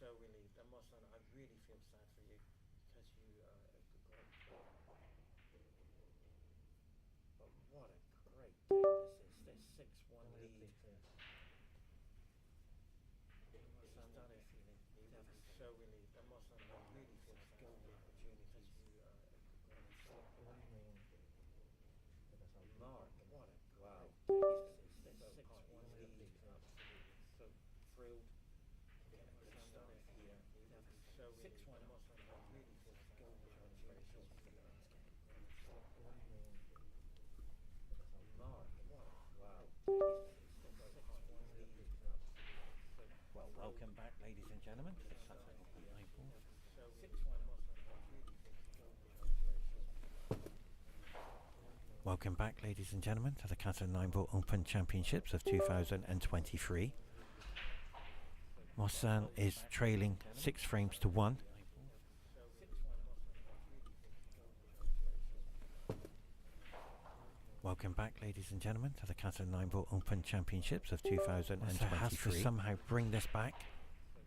so relieved. I must say, I really feel sad for you because you are a great player. But what a great game this is. This 6-1 lead. He's done it. He was so relieved. I must say, I really feel sad for the opportunity because you are a great player. Mark, what a great game this is. This 6-1 lead. Absolutely so thrilled. He's done it here. He was so relieved. 6-1. I must say, I really feel sad for the opportunity because you are a great player. Mark, what a great game this is. 6-1 lead. Well, welcome back, ladies and gentlemen, to the Qatar Open 9-ball. 6-1. Welcome back, ladies and gentlemen, to the Qatar 9-ball Open Championships of 2023. Musa is trailing 6 frames to 1. Welcome back, ladies and gentlemen, to the Qatar 9-ball Open Championships of 2023. Musa has to somehow bring this back.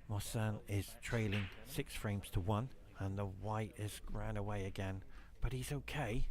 Musa is trailing 6 frames to 1, and the white is ran away again, but he's okay.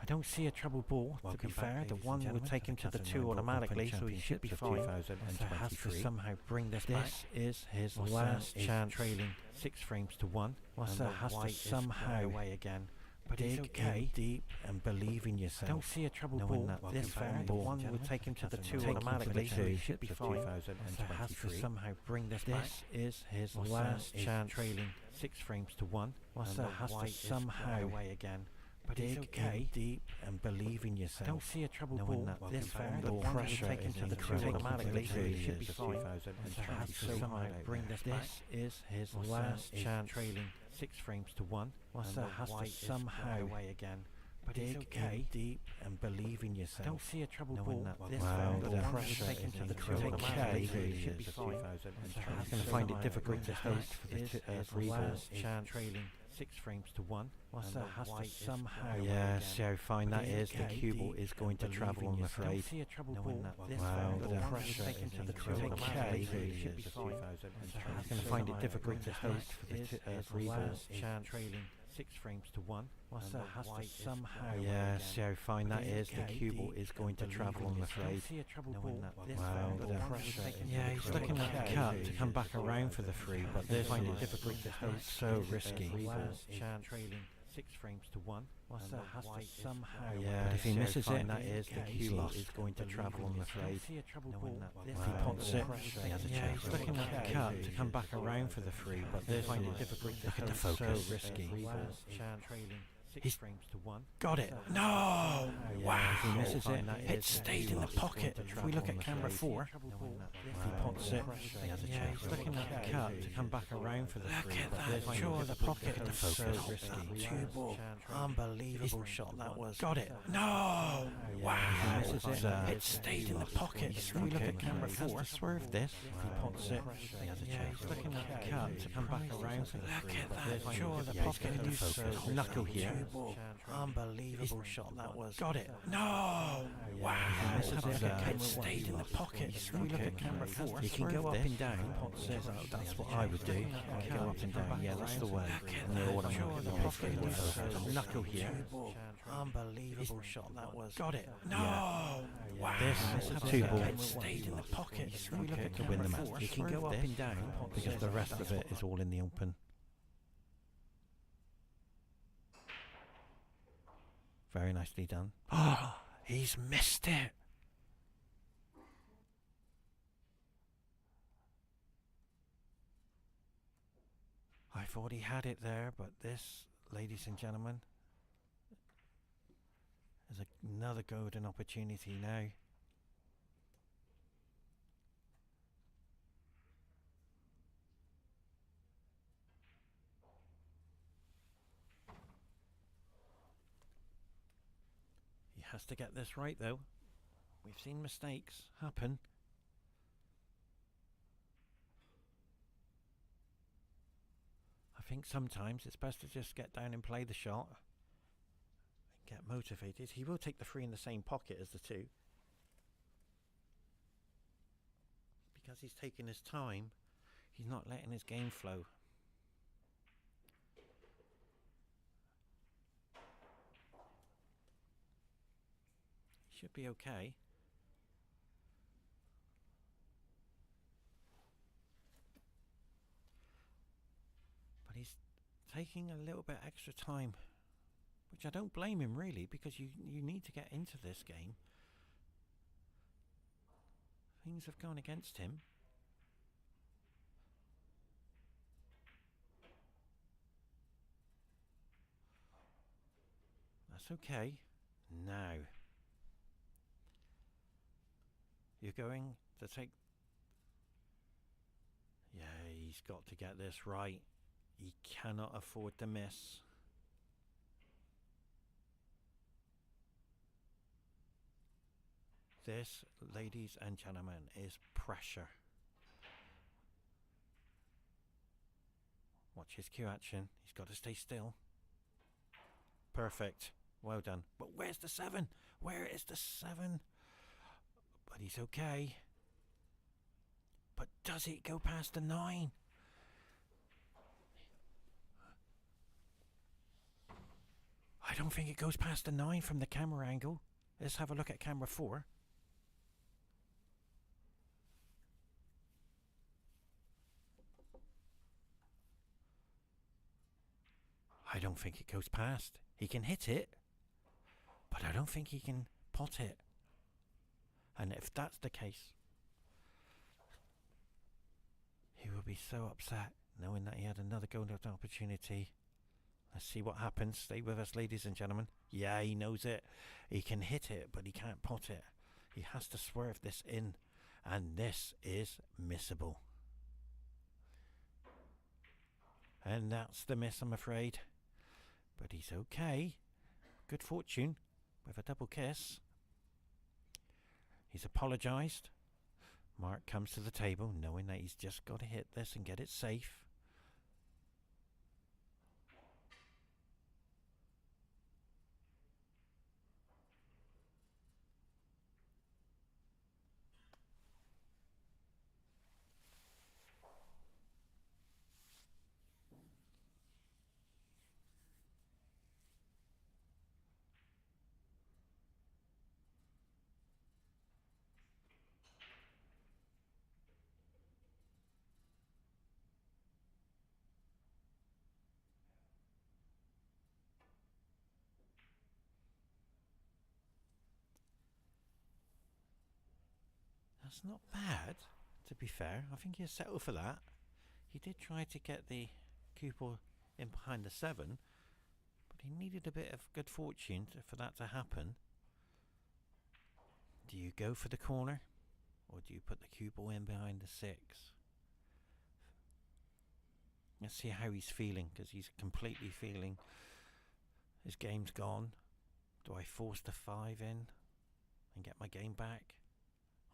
I don't see a trouble ball. To be fair, the 1 will take him to the 2 automatically, so he should be fine. Musa has to somehow bring this back. This is his last chance. Trailing 6 frames to 1. Musa has to somehow away again. But he's okay. Deep and believe in yourself. I don't see a trouble ball. This fair, the 1 will take him to the 2 automatically, so he should be fine. Musa has to somehow bring this back. This is his last chance. Trailing 6 frames to 1. Musa has to somehow away again. But he's okay. Deep and believe in yourself. I don't see a trouble ball. This fair, the 1 will take him to the 2 automatically, so he should be fine. Musa has to somehow bring this back. This is his last chance. Trailing 6 frames to 1. Musa has to somehow away again. But he's okay. Deep and believe in yourself. I don't see a trouble ball. This fair, the 1 will take him to the 2 automatically, so he should be fine. He's going to find it difficult to host for the 3 balls. Chance. Trailing 6 frames to 1. Musa has to somehow. Yeah, see how fine that is. The cue ball is going to travel, I'm afraid. Don't see a trouble ball. Wow, the pressure is okay. Should be fine. He's going to find it difficult to host for the 3 balls. Chance. Trailing 6 frames to 1. Musa has to somehow. Yeah, see how fine that is. The cue ball is going to travel, I'm afraid. Don't see a trouble ball. Wow, the pressure. Yeah, he's looking at the cut to come back around for the 3, but they find it difficult to host. So risky. Chance. Trailing 6 frames to 1. Musa has to somehow. Yeah, but if he misses it, that is the cue ball is going to travel, I'm afraid. See a trouble ball. If he pots it, he has a chance. He's looking at the cut to come back around for the 3, but they find it difficult to host. Look at the focus. So risky. Chance. Trailing 6 frames to 1. Got it. No! Wow! If he misses it, it stayed in the pocket. If we look at camera 4, if he pots it, he has a chance. He's looking at the cut to come back around for the 3. Look at that jaw of the pocket. The focus. So risky. 2 ball. Unbelievable shot that was. Got it. No! Wow! If he misses it, it stayed in the pocket. If we look at camera 4, swerve this. If he pots it, he has a chance. He's looking at the cut to come back around for the 3. Look at that jaw of the pocket. The focus. Knuckle here. Unbelievable shot that was. Got it. No! Wow! It stayed in the pocket. If we look at camera 4, you can go up and down. That's what I would do. Go up and down. Yeah, that's the way. Knuckle here. Unbelievable shot that was. Got it. No! Wow! This is 2 balls. It stayed in the pocket. If we look at to win the match, you can go up and down because the rest of it is all in the open. Very nicely done. Oh, he's missed it. I thought he had it there, but this, ladies and gentlemen, is another golden opportunity now. He has to get this right, though. We've seen mistakes happen. I think sometimes it's best to just get down and play the shot and get motivated. He will take the 3 in the same pocket as the 2. Because he's taking his time, He's not letting his game flow. He should be okay. But he's taking a little bit extra time, which I don't blame him really, because you need to get into this game. Things have gone against him. That's okay. Now you're going to take... Yeah, he's got to get this right. He cannot afford to miss. This, ladies and gentlemen, is pressure. Watch his cue action. He's got to stay still. Perfect. Well done. But where's the 7? Where is the 7? But he's okay. But does it go past the 9? I don't think it goes past the 9 from the camera angle. Let's have a look at camera 4. I don't think it goes past. He can hit it, but I don't think he can pot it. And if that's the case, he will be so upset knowing that he had another golden opportunity. Let's see what happens. Stay with us, ladies and gentlemen. Yeah, he knows it. He can hit it, but he can't pot it. He has to swerve this in, and this is missable. And that's the miss, I'm afraid. But he's okay. Good fortune with a double kiss. He's apologised. Mark comes to the table knowing that he's just got to hit this and get it safe. That's not bad, to be fair. I think he'll settle for that. He did try to get the cue in behind the 7, but he needed a bit of good fortune for that to happen. Do you go for the corner, or do you put the cue ball in behind the 6? Let's see how he's feeling, because he's completely feeling his game's gone. Do I force the 5 in and get my game back?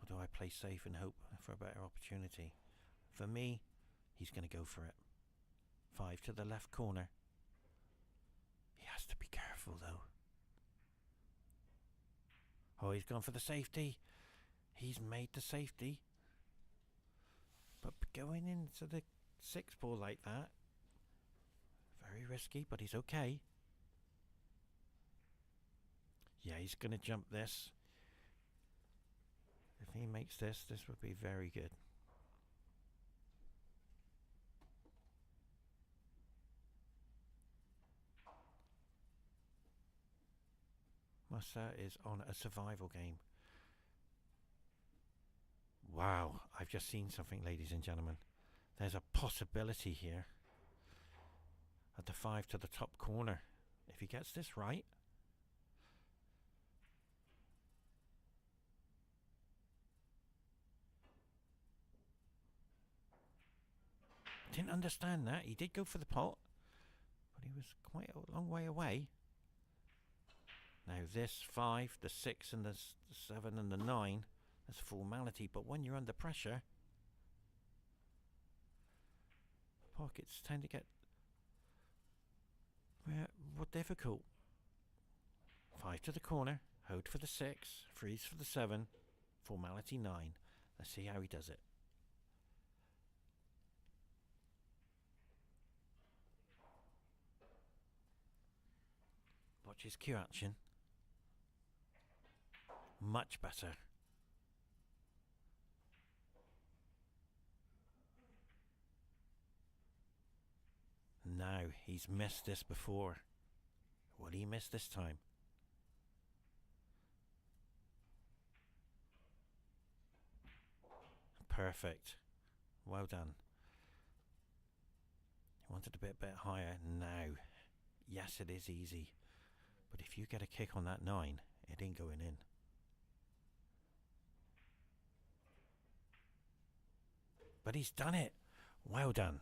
Or do I play safe and hope for a better opportunity? For me, he's going to go for it. 5 to the left corner. He has to be careful though. Oh, he's gone for the safety. He's made the safety. But going into the 6 ball like that, very risky, but he's okay. Yeah, he's going to jump this. If he makes this, this would be very good. Musa is on a survival game. Wow, I've just seen something, ladies and gentlemen. There's a possibility here at the 5 to the top corner. If he gets this right, didn't understand that. He did go for the pot, but he was quite a long way away. Now this 5, the 6 and the 7 and the 9, that's a formality, but when you're under pressure, pockets tend to get more difficult. 5 to the corner, hold for the 6, freeze for the 7, formality 9. Let's see how he does it. Watch his cue action. Much better. Now, he's missed this before. Will he miss this time? Perfect. Well done. He wanted a bit higher. Now, yes, it is easy. But if you get a kick on that 9, it ain't going in. But he's done it. Well done.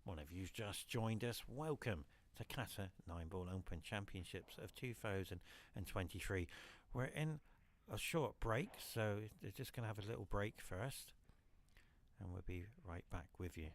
One of you's just joined us. Welcome to Qatar 9-Ball Open Championships of 2023. We're in a short break, so they're just going to have a little break first, and we'll be right back with you.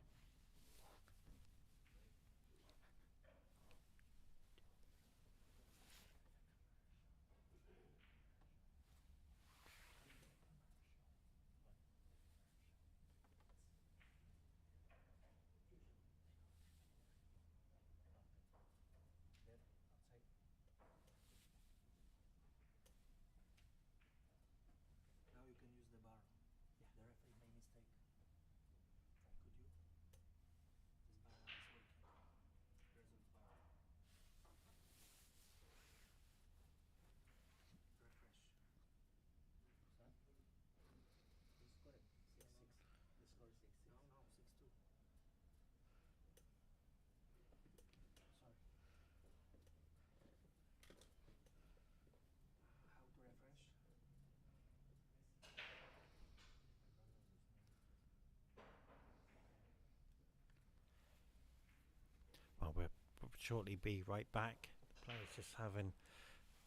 We'll shortly be right back. The players just having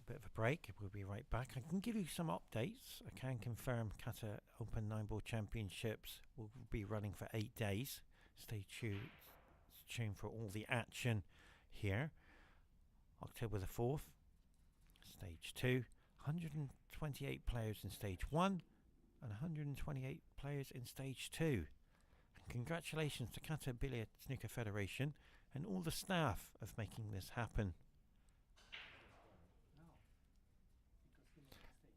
a bit of a break. We'll be right back. I can give you some updates. I can confirm Qatar Open 9-Ball Championships will be running for 8 days. Stay tuned for all the action here. October the 4th, Stage 2, 128 players in Stage 1 and 128 players in Stage 2. And congratulations to Qatar Billiard Snooker Federation and all the staff of making this happen.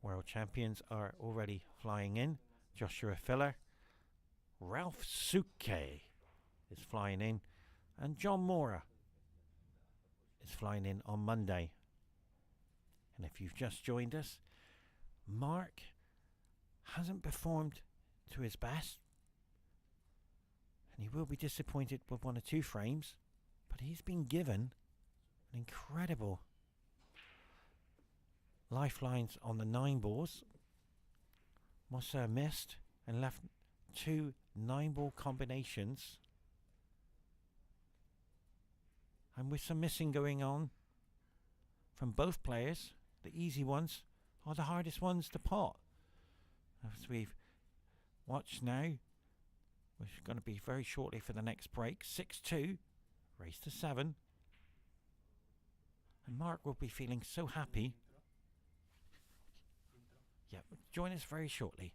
World champions are already flying in. Joshua Filler, Ralph Suke is flying in, and John Mora is flying in on Monday. And if you've just joined us, Mark hasn't performed to his best, and he will be disappointed with 1 or 2 frames. But he's been given an incredible lifelines on the 9 balls. Musa missed and left 2 9-ball combinations. And with some missing going on from both players, the easy ones are the hardest ones to pot. As we've watched now, we're going to be very shortly for the next break. 6-2. Race to 7. And Mark will be feeling so happy. Yeah, join us very shortly.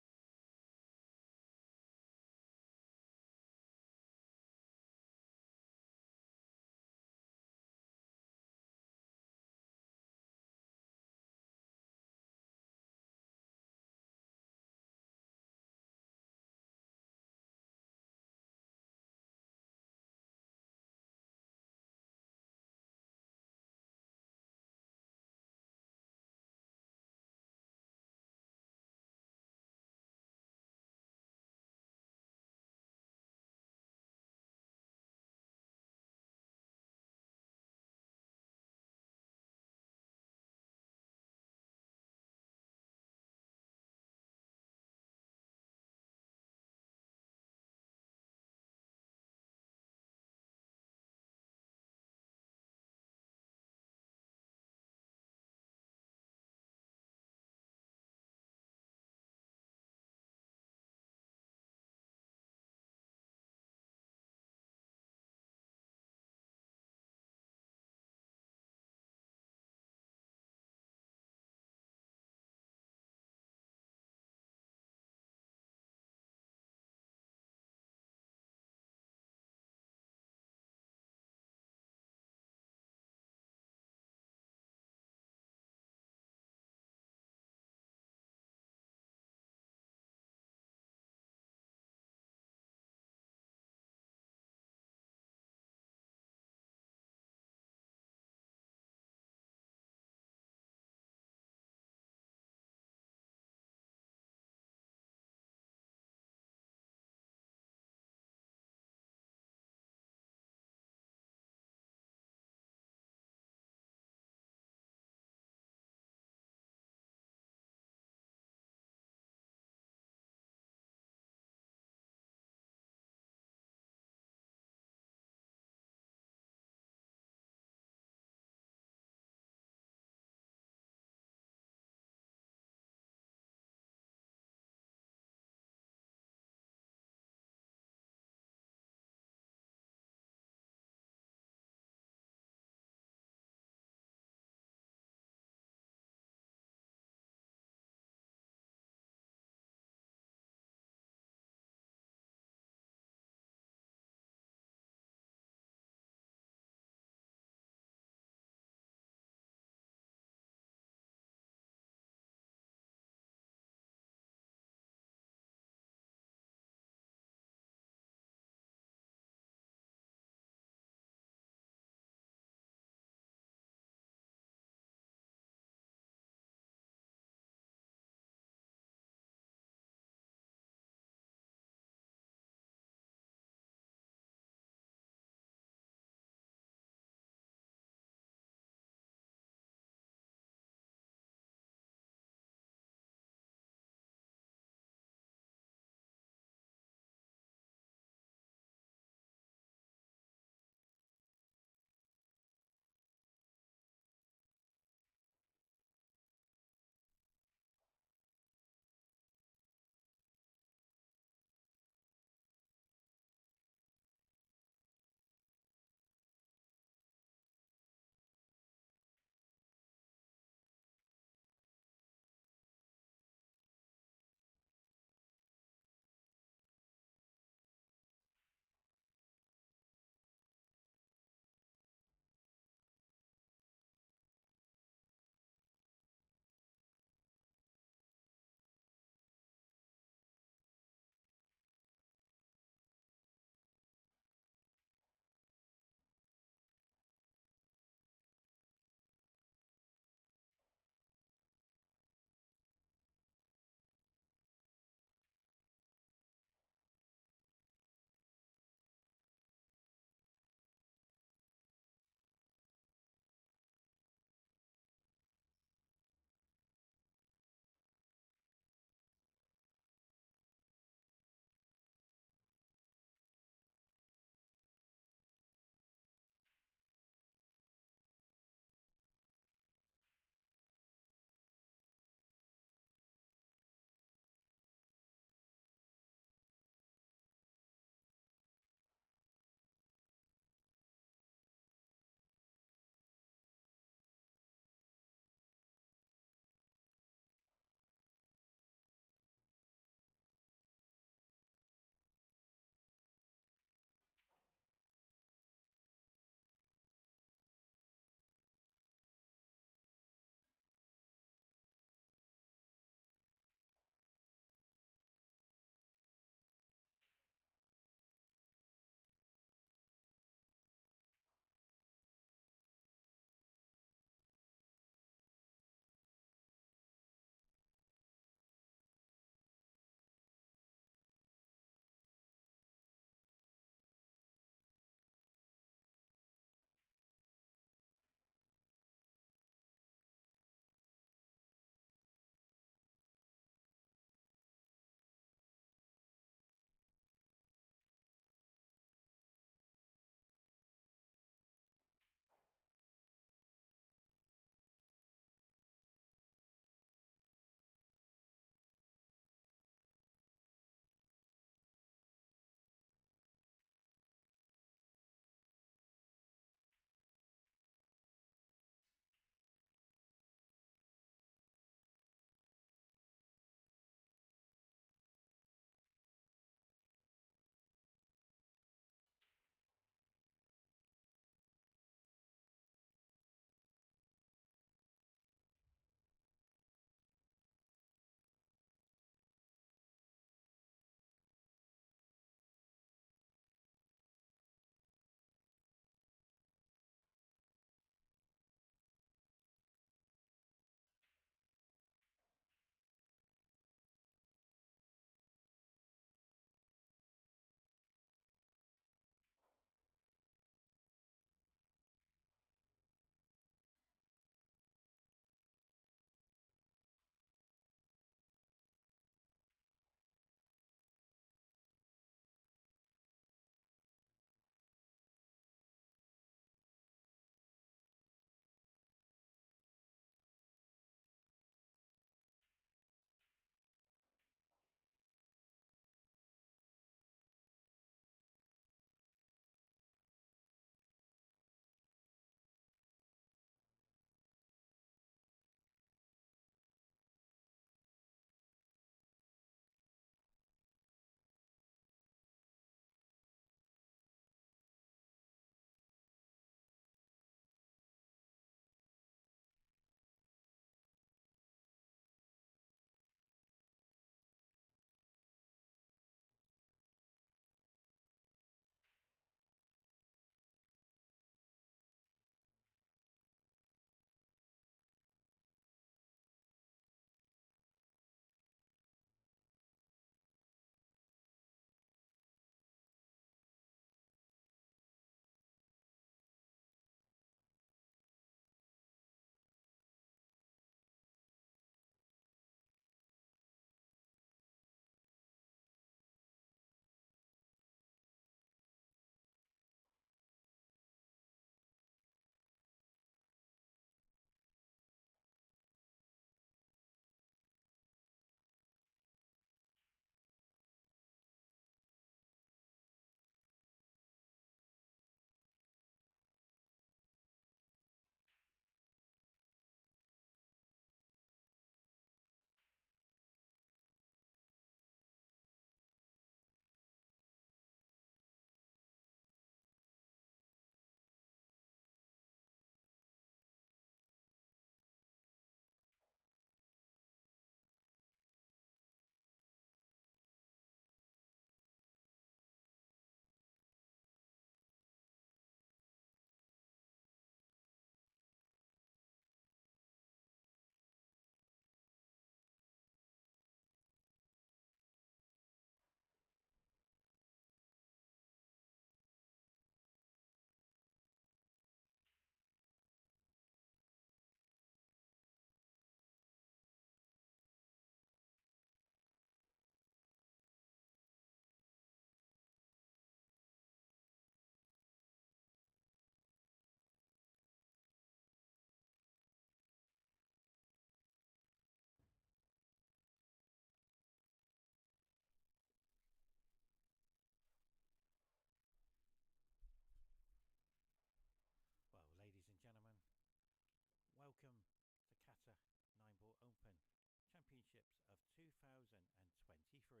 Welcome to Qatar 9-Ball Open Championships of 2023.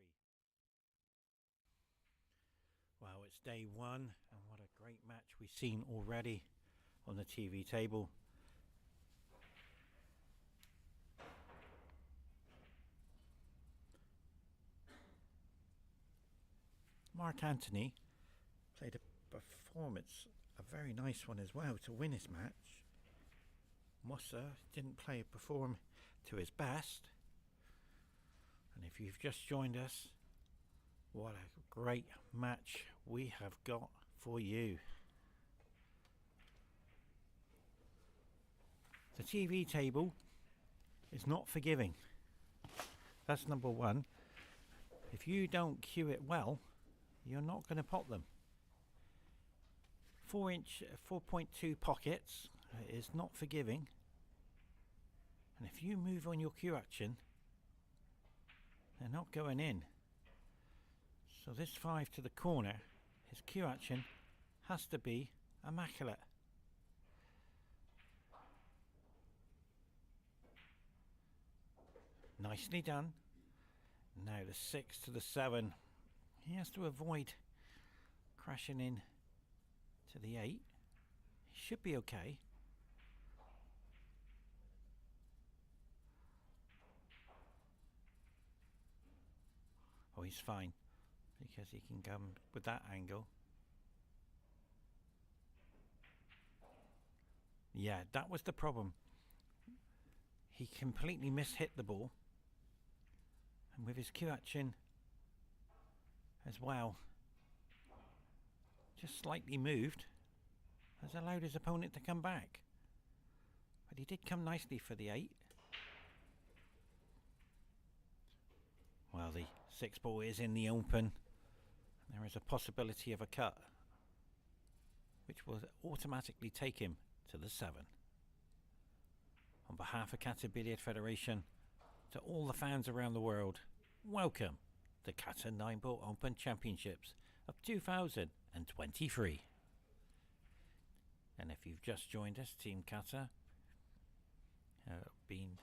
Wow, it's day one, and what a great match we've seen already on the TV table. Mark Anthony played a performance, a very nice one as well, to win his match. Musa didn't perform to his best. And if you've just joined us, what a great match we have got for you. The TV table is not forgiving. That's number one. If you don't cue it well, you're not going to pop them. 4.2 pockets is not forgiving, and if you move on your cue action, they're not going in. So this 5 to the corner, his cue action has to be immaculate. Nicely done. Now the 6 to the 7, he has to avoid crashing in to the 8. He should be okay. Oh, he's fine, because he can come with that angle. Yeah, that was the problem. He completely mishit the ball, and with his cue action as well, just slightly moved, has allowed his opponent to come back. But he did come nicely for the 8. Well, the 6 ball is in the open. There is a possibility of a cut, which will automatically take him to the 7. On behalf of Qatar Billiard Federation, to all the fans around the world, welcome to Qatar 9-Ball Open Championships of 2023. And if you've just joined us, Team Qatar been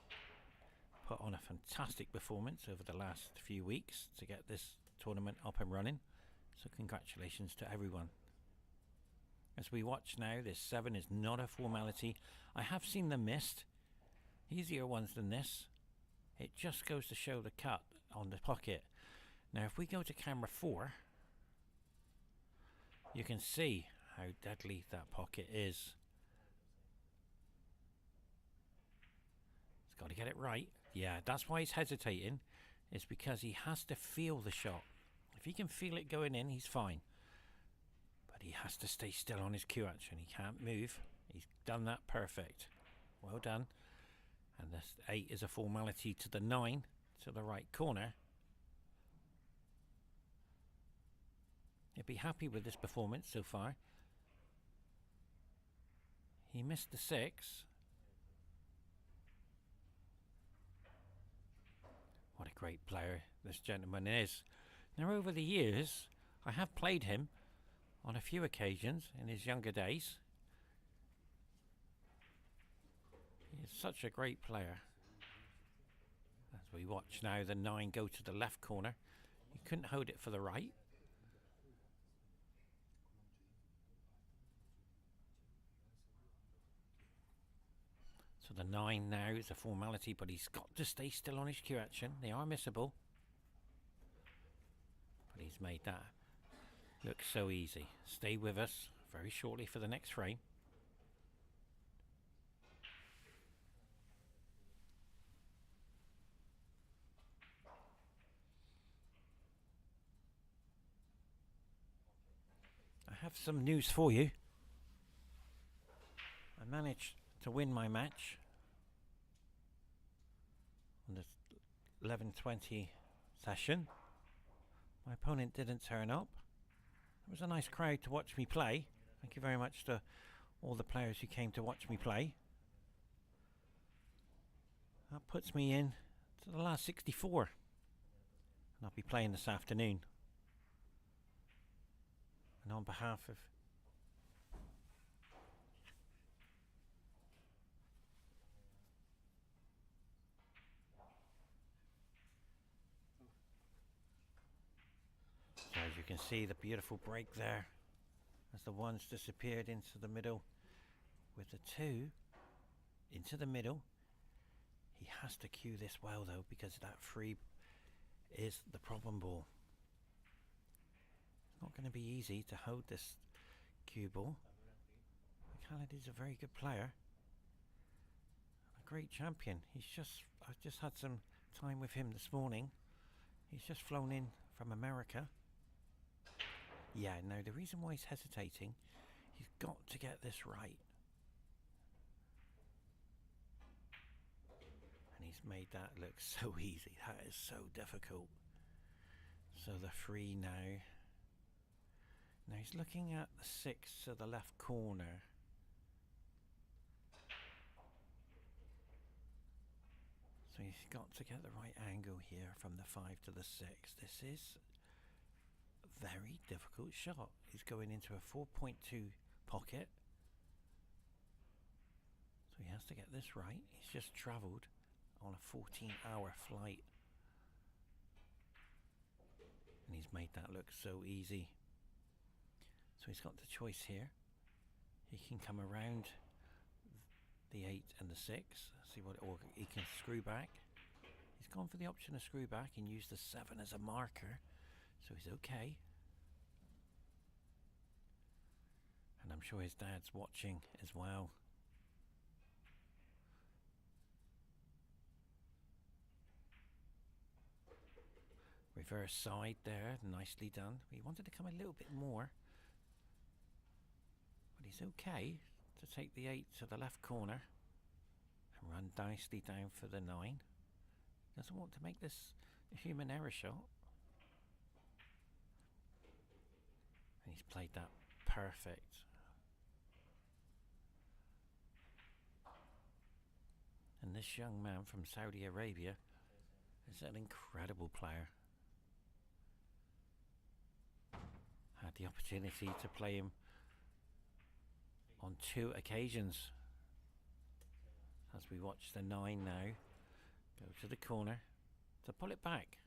put on a fantastic performance over the last few weeks to get this tournament up and running. So congratulations to everyone. As we watch now, this 7 is not a formality. I have seen them missed. Easier ones than this. It just goes to show the cut on the pocket. Now if we go to camera 4, you can see how deadly that pocket is. He's got to get it right. Yeah, that's why he's hesitating. It's because he has to feel the shot. If he can feel it going in, he's fine. But he has to stay still on his cue action. He can't move. He's done that perfect. Well done. And this 8 is a formality to the 9 to the right corner. He'd be happy with this performance so far. He missed the 6. What a great player this gentleman is. Now over the years, I have played him on a few occasions in his younger days. He is such a great player. As we watch now the 9 go to the left corner. He couldn't hold it for the right. So the 9 now is a formality, but he's got to stay still on his cue action. They are missable. But he's made that look so easy. Stay with us very shortly for the next frame. I have some news for you. I managed to win my match on the 11:20 session. My opponent didn't turn up. It was a nice crowd to watch me play. Thank you very much to all the players who came to watch me play. That puts me in to the last 64, and I'll be playing this afternoon. And on behalf of So as you can see, the beautiful break there as the ones disappeared into the middle with the two into the middle. He has to cue this well though, because that free is the problem ball. It's not going to be easy to hold this cue ball. Khaled is a very good player, a great champion. I've just had some time with him this morning. He's just flown in from America. Yeah, no, the reason why he's hesitating, he's got to get this right. And he's made that look so easy. That is so difficult. So the free now. Now he's looking at the 6 to the left corner. So he's got to get the right angle here from the 5 to the 6. This is a very difficult shot. He's going into a 4.2 pocket. So he has to get this right. He's just travelled on a 14-hour flight. And he's made that look so easy. So he's got the choice here. He can come around the 8 and the 6. See what, or he can screw back. He's gone for the option of screw back and use the 7 as a marker. So he's okay. And I'm sure his dad's watching as well. Reverse side there, nicely done. He wanted to come a little bit more, but he's okay to take the 8 to the left corner and run nicely down for the 9. Doesn't want to make this a human error shot. And he's played that perfect. And this young man from Saudi Arabia is an incredible player. Had the opportunity to play him on 2 occasions. As we watch the 9 now go to the corner to pull it back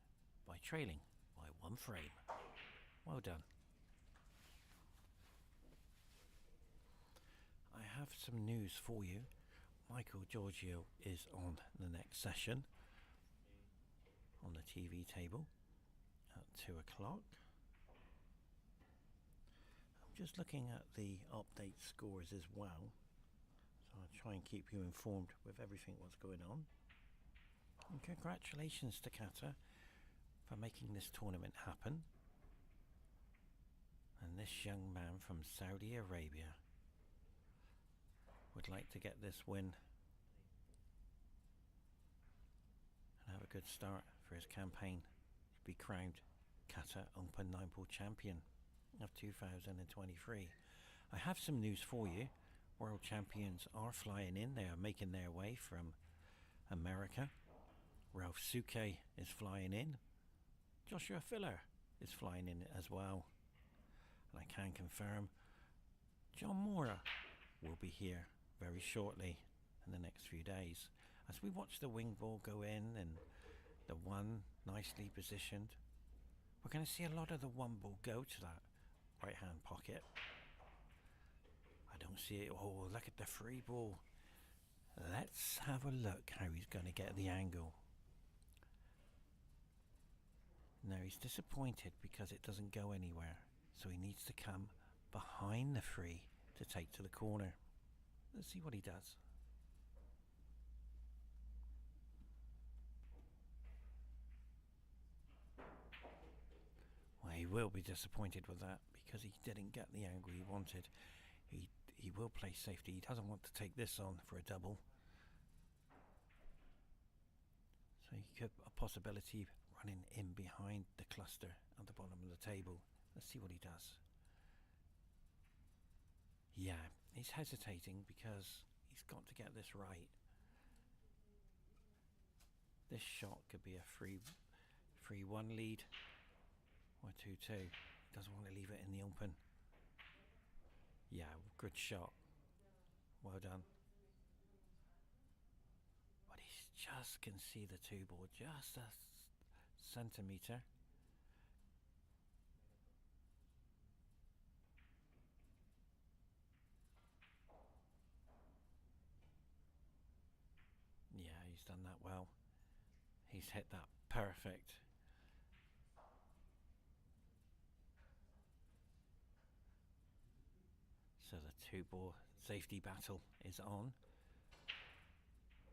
by trailing by 1 frame. Well done. I have some news for you. Michael Giorgio is on the next session on the TV table at 2 o'clock. I'm just looking at the update scores as well, so I'll try and keep you informed with everything what's going on. And congratulations to Qatar for making this tournament happen. And this young man from Saudi Arabia would like to get this win and have a good start for his campaign to be crowned Qatar Open 9-ball champion of 2023. I have some news for you. World champions are flying in. They are making their way from America. Ralph Suke is flying in. Joshua Filler is flying in as well. And I can confirm John Mora will be here very shortly in the next few days. As we watch the wing ball go in and the 1 nicely positioned, we're going to see a lot of the 1 ball go to that right hand pocket. I don't see it. Oh, look at the free ball. Let's have a look how he's going to get the angle. No, he's disappointed because it doesn't go anywhere. So he needs to come behind the free to take to the corner. Let's see what he does. Well, he will be disappointed with that because he didn't get the angle he wanted. He will play safety. He doesn't want to take this on for a double. So he could a possibility running in behind the cluster at the bottom of the table. Let's see what he does. Yeah, he's hesitating because he's got to get this right. This shot could be a 3-1 lead or 2-2. He doesn't want to leave it in the open. Yeah, good shot. Well done. But he just can see the 2 ball, just a centimetre. done that well. He's hit that perfect. So the 2-ball safety battle is on.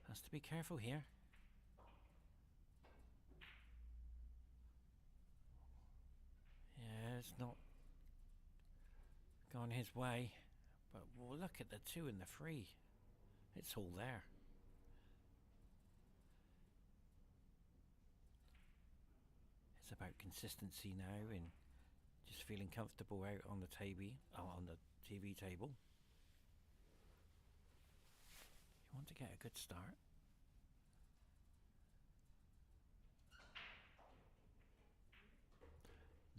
Has to be careful here. Yeah, it's not gone his way, but we'll look at the 2 and the 3. It's all there. It's about consistency now and just feeling comfortable out on the TV table. You want to get a good start.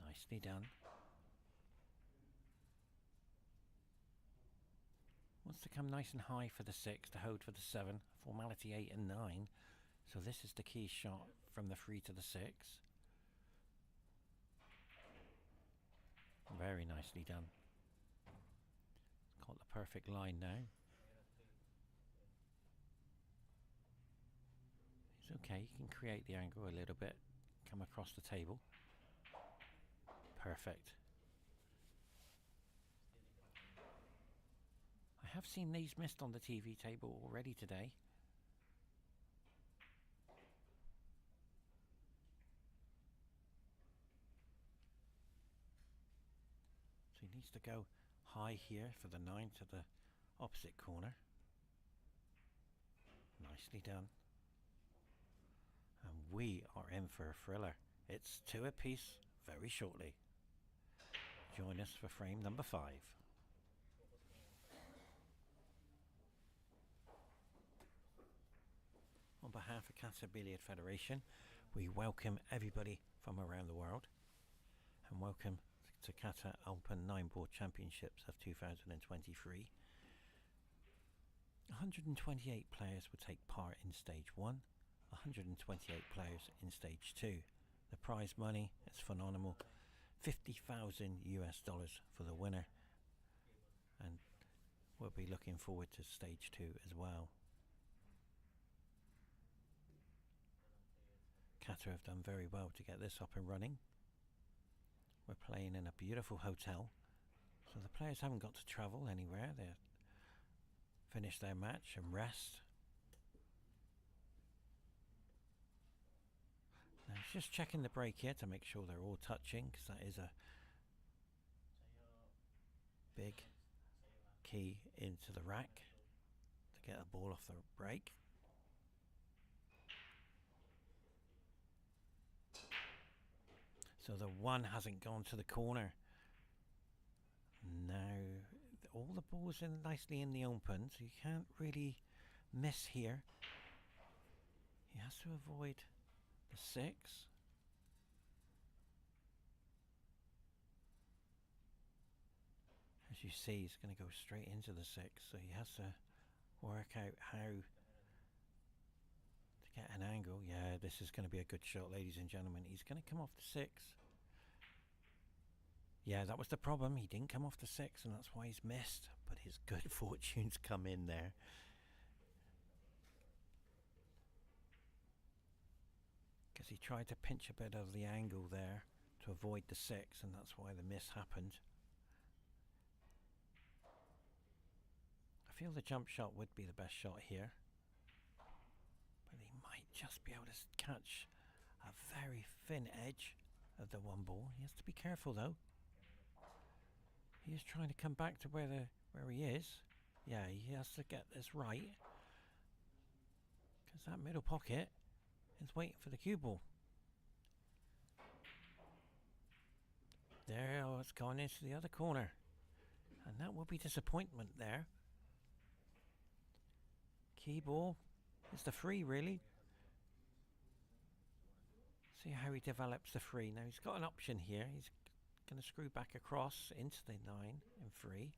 Nicely done. Wants to come nice and high for the 6, to hold for the 7, formality 8 and 9. So this is the key shot from the 3 to the 6. Very nicely done. Got the perfect line now. It's okay, you can create the angle a little bit, come across the table. Perfect. I have seen these missed on the TV table already today. So he needs to go high here for the 9 to the opposite corner. Nicely done. And we are in for a thriller. It's 2 apiece very shortly. Join us for frame number 5. On behalf of Qatar Billiard Federation, we welcome everybody from around the world and welcome to Qatar Open 9-ball Championships of 2023. 128 players will take part in stage 1, 128 players in stage 2. The prize money is phenomenal, $50,000 for the winner, and we'll be looking forward to stage 2 as well. Qatar have done very well to get this up and running. We're playing in a beautiful hotel, so the players haven't got to travel anywhere. They've finished their match and rest. Now just checking the break here to make sure they're all touching, because that is a big key into the rack to get a ball off the break. So the 1 hasn't gone to the corner. Now all the balls are nicely in the open, so you can't really miss here. He has to avoid the 6. As you see, he's going to go straight into the 6, so he has to work out how to get an angle. Yeah, this is going to be a good shot, ladies and gentlemen. He's going to come off the 6. Yeah, that was the problem. He didn't come off the 6, and that's why he's missed. But his good fortunes come in there. Because he tried to pinch a bit of the angle there to avoid the 6, and that's why the miss happened. I feel the jump shot would be the best shot here. But he might just be able to catch a very thin edge of the 1 ball. He has to be careful though. He is trying to come back to where he is. Yeah, he has to get this right, because that middle pocket is waiting for the cue ball. There, oh, it's gone into the other corner, and that will be disappointment there. Key ball is the 3 really. See how he develops the 3. Now he's got an option here. He's going to screw back across into the 9 and 3.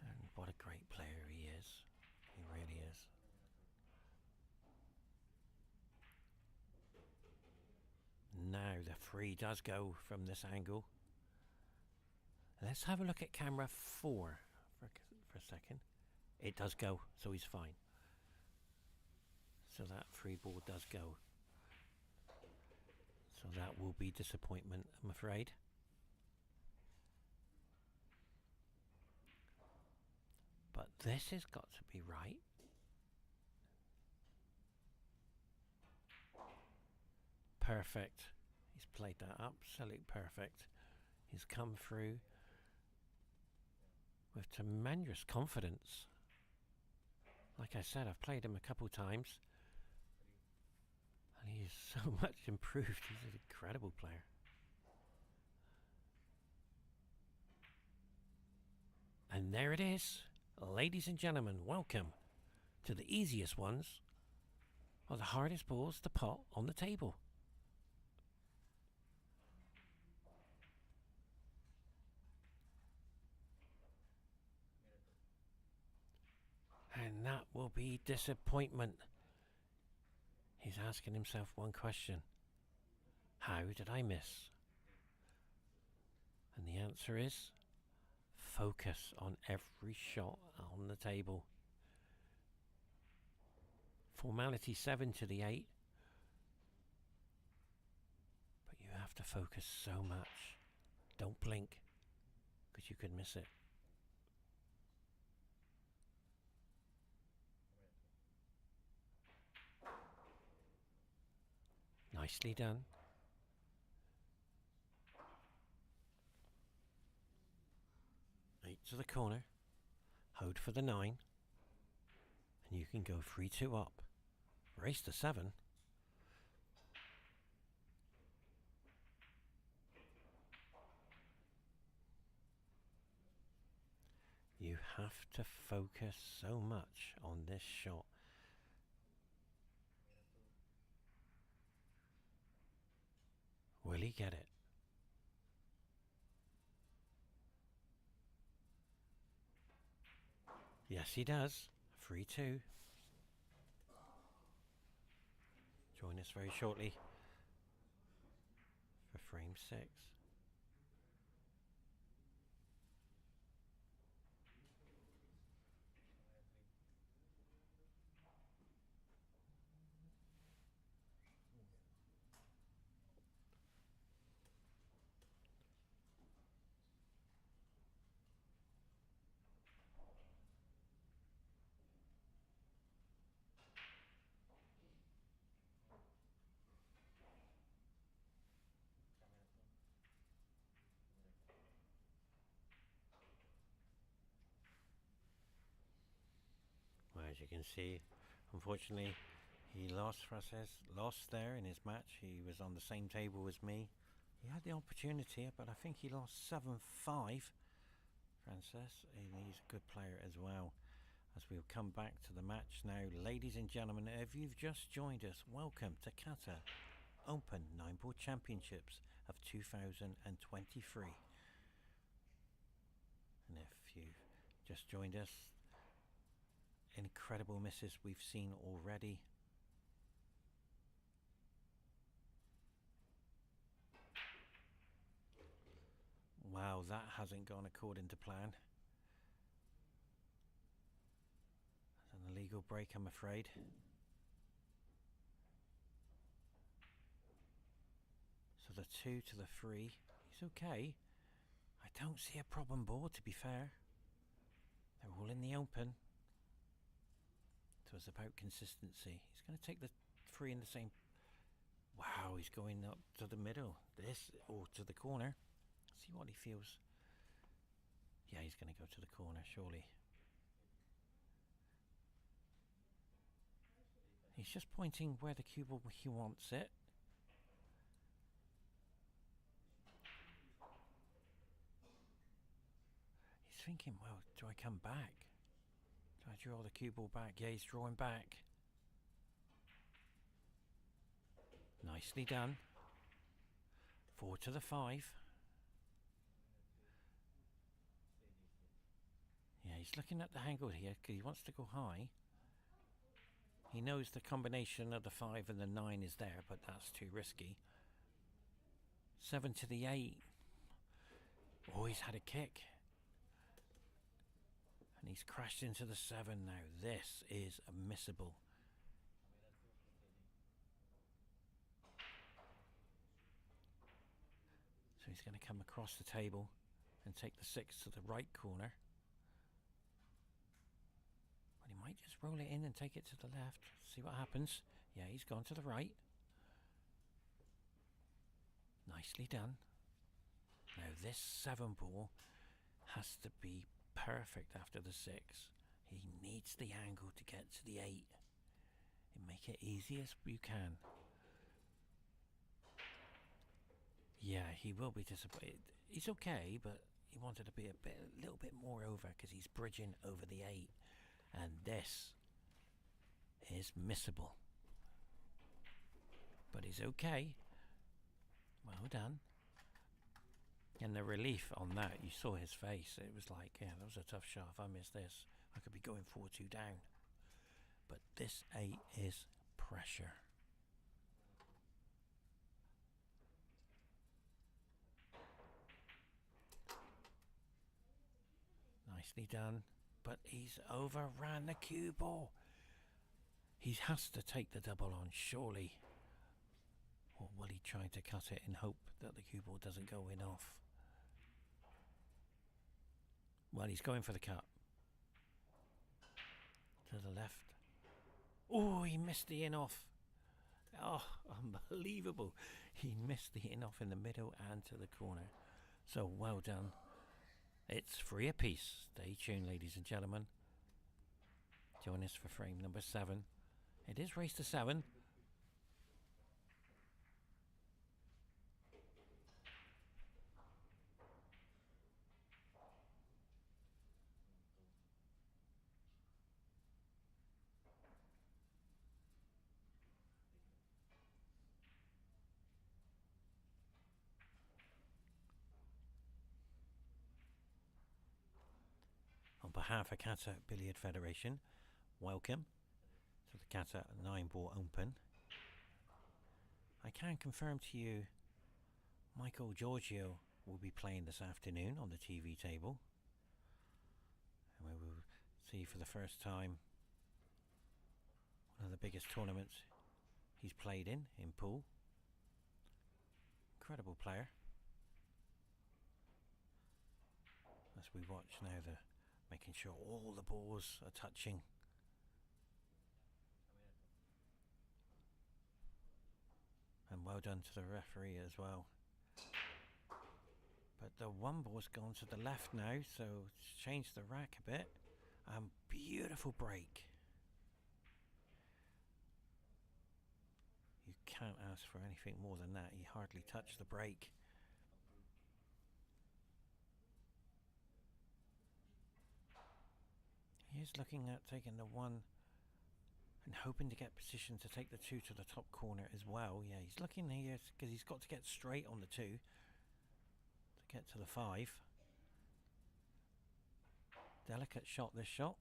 And what a great player he is. He really is. Now the 3 does go from this angle. Let's have a look at camera 4 for a second. It does go, so he's fine. So that free ball does go. So that will be disappointment, I'm afraid. But this has got to be right. Perfect. He's played that absolute perfect. He's come through with tremendous confidence. Like I said, I've played him a couple times. And he is so much improved. He's an incredible player. And there it is. Ladies and gentlemen, welcome to the easiest ones or the hardest balls to pot on the table. And that will be disappointment. He's asking himself one question. How did I miss? And the answer is focus on every shot on the table. Formality 7 to the 8. But you have to focus so much. Don't blink, because you could miss it. Nicely done. Eight to the corner. Hold for the 9. And you can go 3-2 up. Race to 7. You have to focus so much on this shot. Will he get it? Yes, he does. 3-2. Join us very shortly for frame 6. As you can see, unfortunately, he lost there in his match. He was on the same table as me. He had the opportunity, but I think he lost 7-5. Frances, and he's a good player as well. As we'll come back to the match now, ladies and gentlemen, if you've just joined us, welcome to Qatar Open 9-Ball Championships of 2023. And if you've just joined us, incredible misses we've seen already. Wow, that hasn't gone according to plan. That's an illegal break, I'm afraid. So the 2 to the 3, he's okay. I don't see a problem board, to be fair. They're all in the open. So it's about consistency. He's going to take the 3 in the same. Wow, he's going up to the middle. Or to the corner. See what he feels. Yeah, he's going to go to the corner, surely. He's just pointing where the cue ball he wants it. He's thinking, well, do I come back? Do I draw the cue ball back? Yeah, he's drawing back. Nicely done. 4 to the 5. Yeah, he's looking at the angle here because he wants to go high. He knows the combination of the 5 and the 9 is there, but that's too risky. 7 to the 8. Oh, he's had a kick. And he's crashed into the 7 now. This is missable. he's going to come across the table and take the 6 to the right corner. But he might just roll it in and take it to the left. See what happens. Yeah, he's gone to the right. Nicely done. Now this 7 ball has to be perfect after the 6. He needs the angle to get to the 8 and make it easy as you can. Yeah, he will be disappointed. He's okay, but he wanted to be a little bit more over because he's bridging over the 8, and this is missable. But he's okay. Well done. And the relief on that, you saw his face. It was like, yeah, that was a tough shot. If I miss this, I could be going 4-2 down. But this 8 is pressure. Nicely done. But he's overran the cue ball. He has to take the double on, surely. Or will he try to cut it in hope that the cue ball doesn't go in off? Well, he's going for the cut. To the left. Oh, he missed the in off. Oh, unbelievable. He missed the in off in the middle and to the corner. So well done. It's 3 apiece. Stay tuned, ladies and gentlemen. Join us for frame number 7. It is race to 7. On behalf of Qatar Billiard Federation, welcome to the Qatar 9-Ball Open. I can confirm to you Michael Giorgio will be playing this afternoon on the TV table. And we will see for the first time one of the biggest tournaments he's played in pool. Incredible player. As we watch now, making sure all the balls are touching. And well done to the referee as well. But the 1 ball's gone to the left now, so it's changed the rack a bit. Beautiful break. You can't ask for anything more than that. He hardly touched the break. He is looking at taking the 1 and hoping to get position to take the 2 to the top corner as well. Yeah, he's looking here because he's got to get straight on the 2 to get to the 5. Delicate shot, this shot.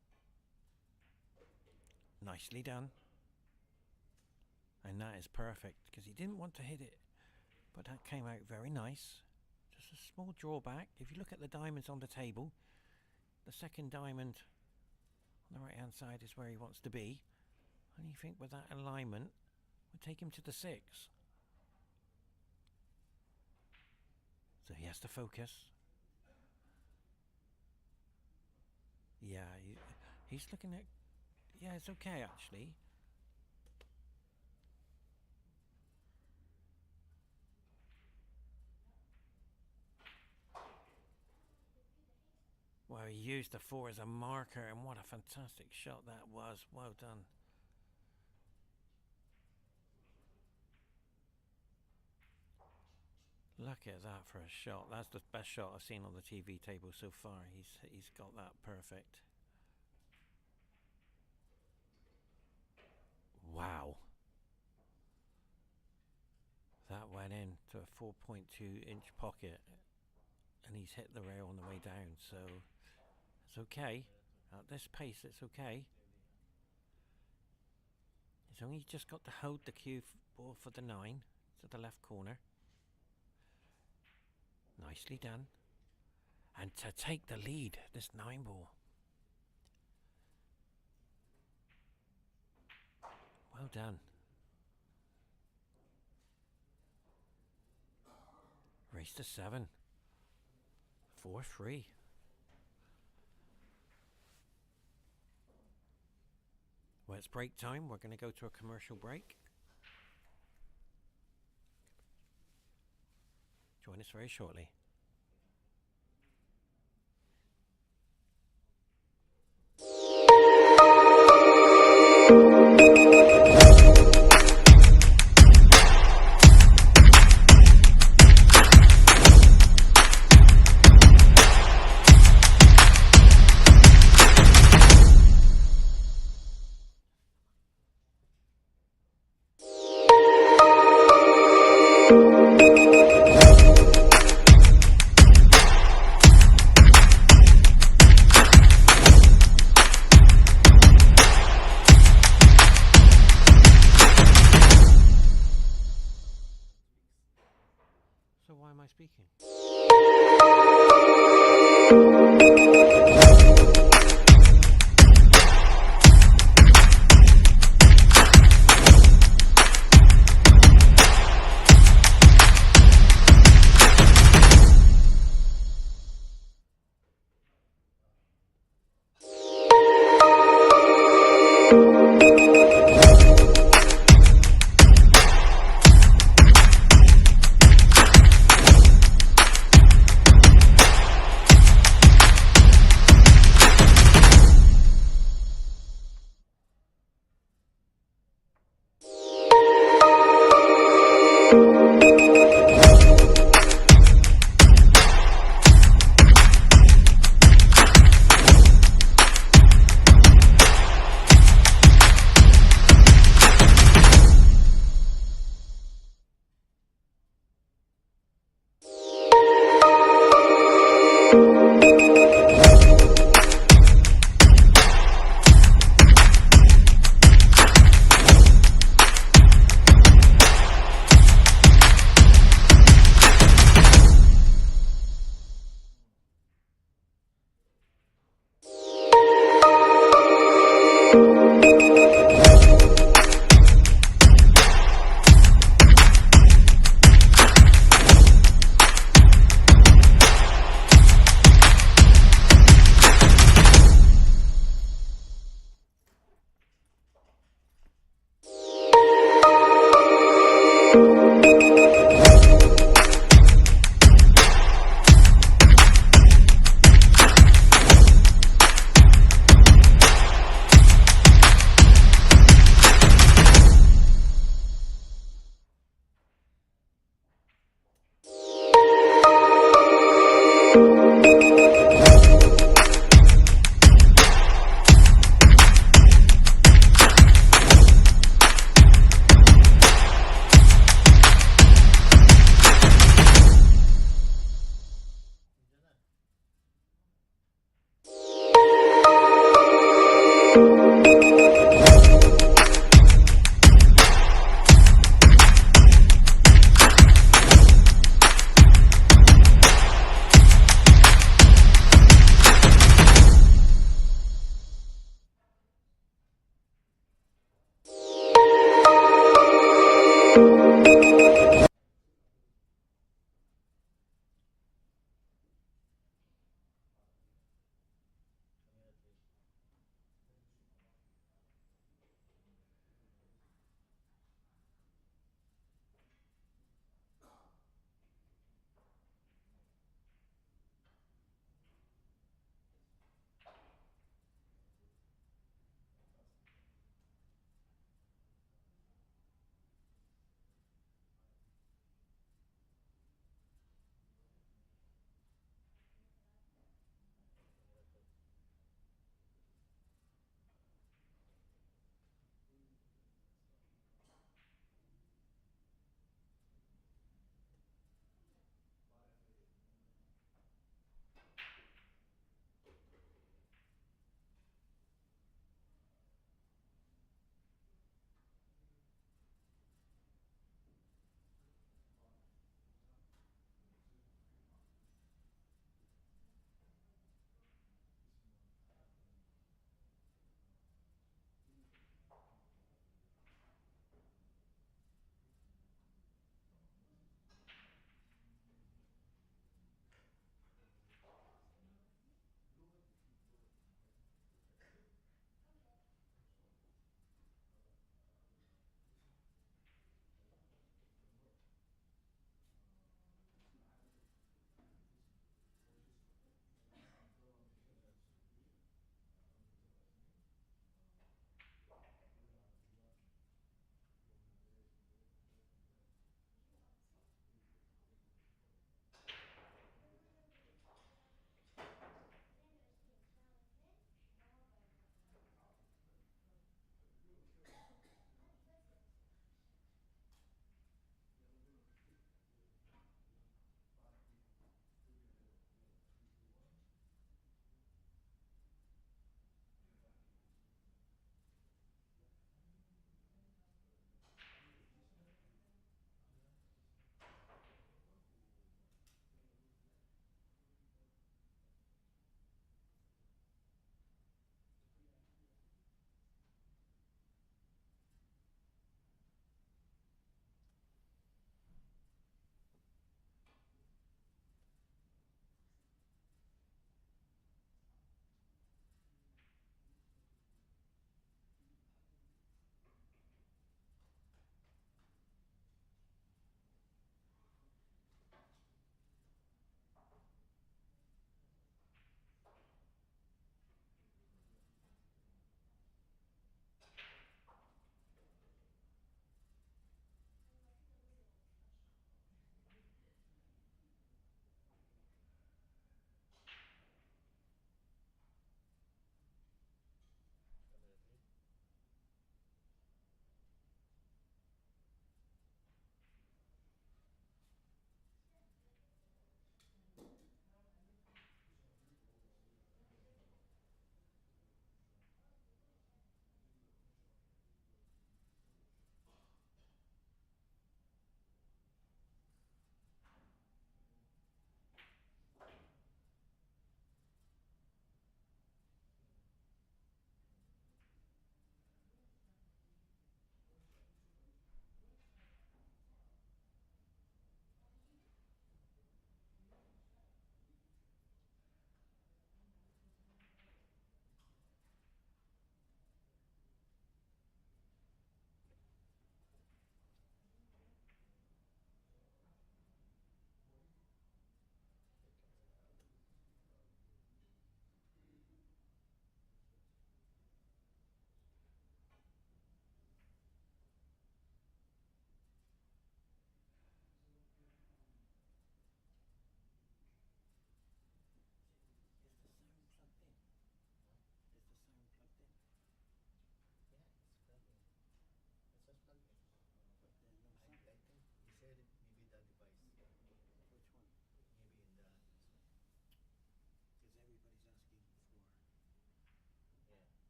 Nicely done. And that is perfect because he didn't want to hit it, but that came out very nice. Just a small drawback. If you look at the diamonds on the table, the second diamond on the right hand side is where he wants to be, and you think with that alignment would take him to the 6. So he has to focus. Yeah, he's looking at, yeah, it's okay actually. Well, he used the 4 as a marker, and what a fantastic shot that was. Well done. Look at that for a shot. That's the best shot I've seen on the TV table so far. He's got that perfect. Wow. That went into a 4.2-inch pocket, and he's hit the rail on the way down, so it's okay. At this pace, it's okay. He's only just got to hold the cue ball for the 9 to the left corner. Nicely done. And to take the lead, this 9 ball. Well done. Race to 7. 4-3. Well, it's break time. We're going to go to a commercial break. Join us very shortly. So why am I speaking?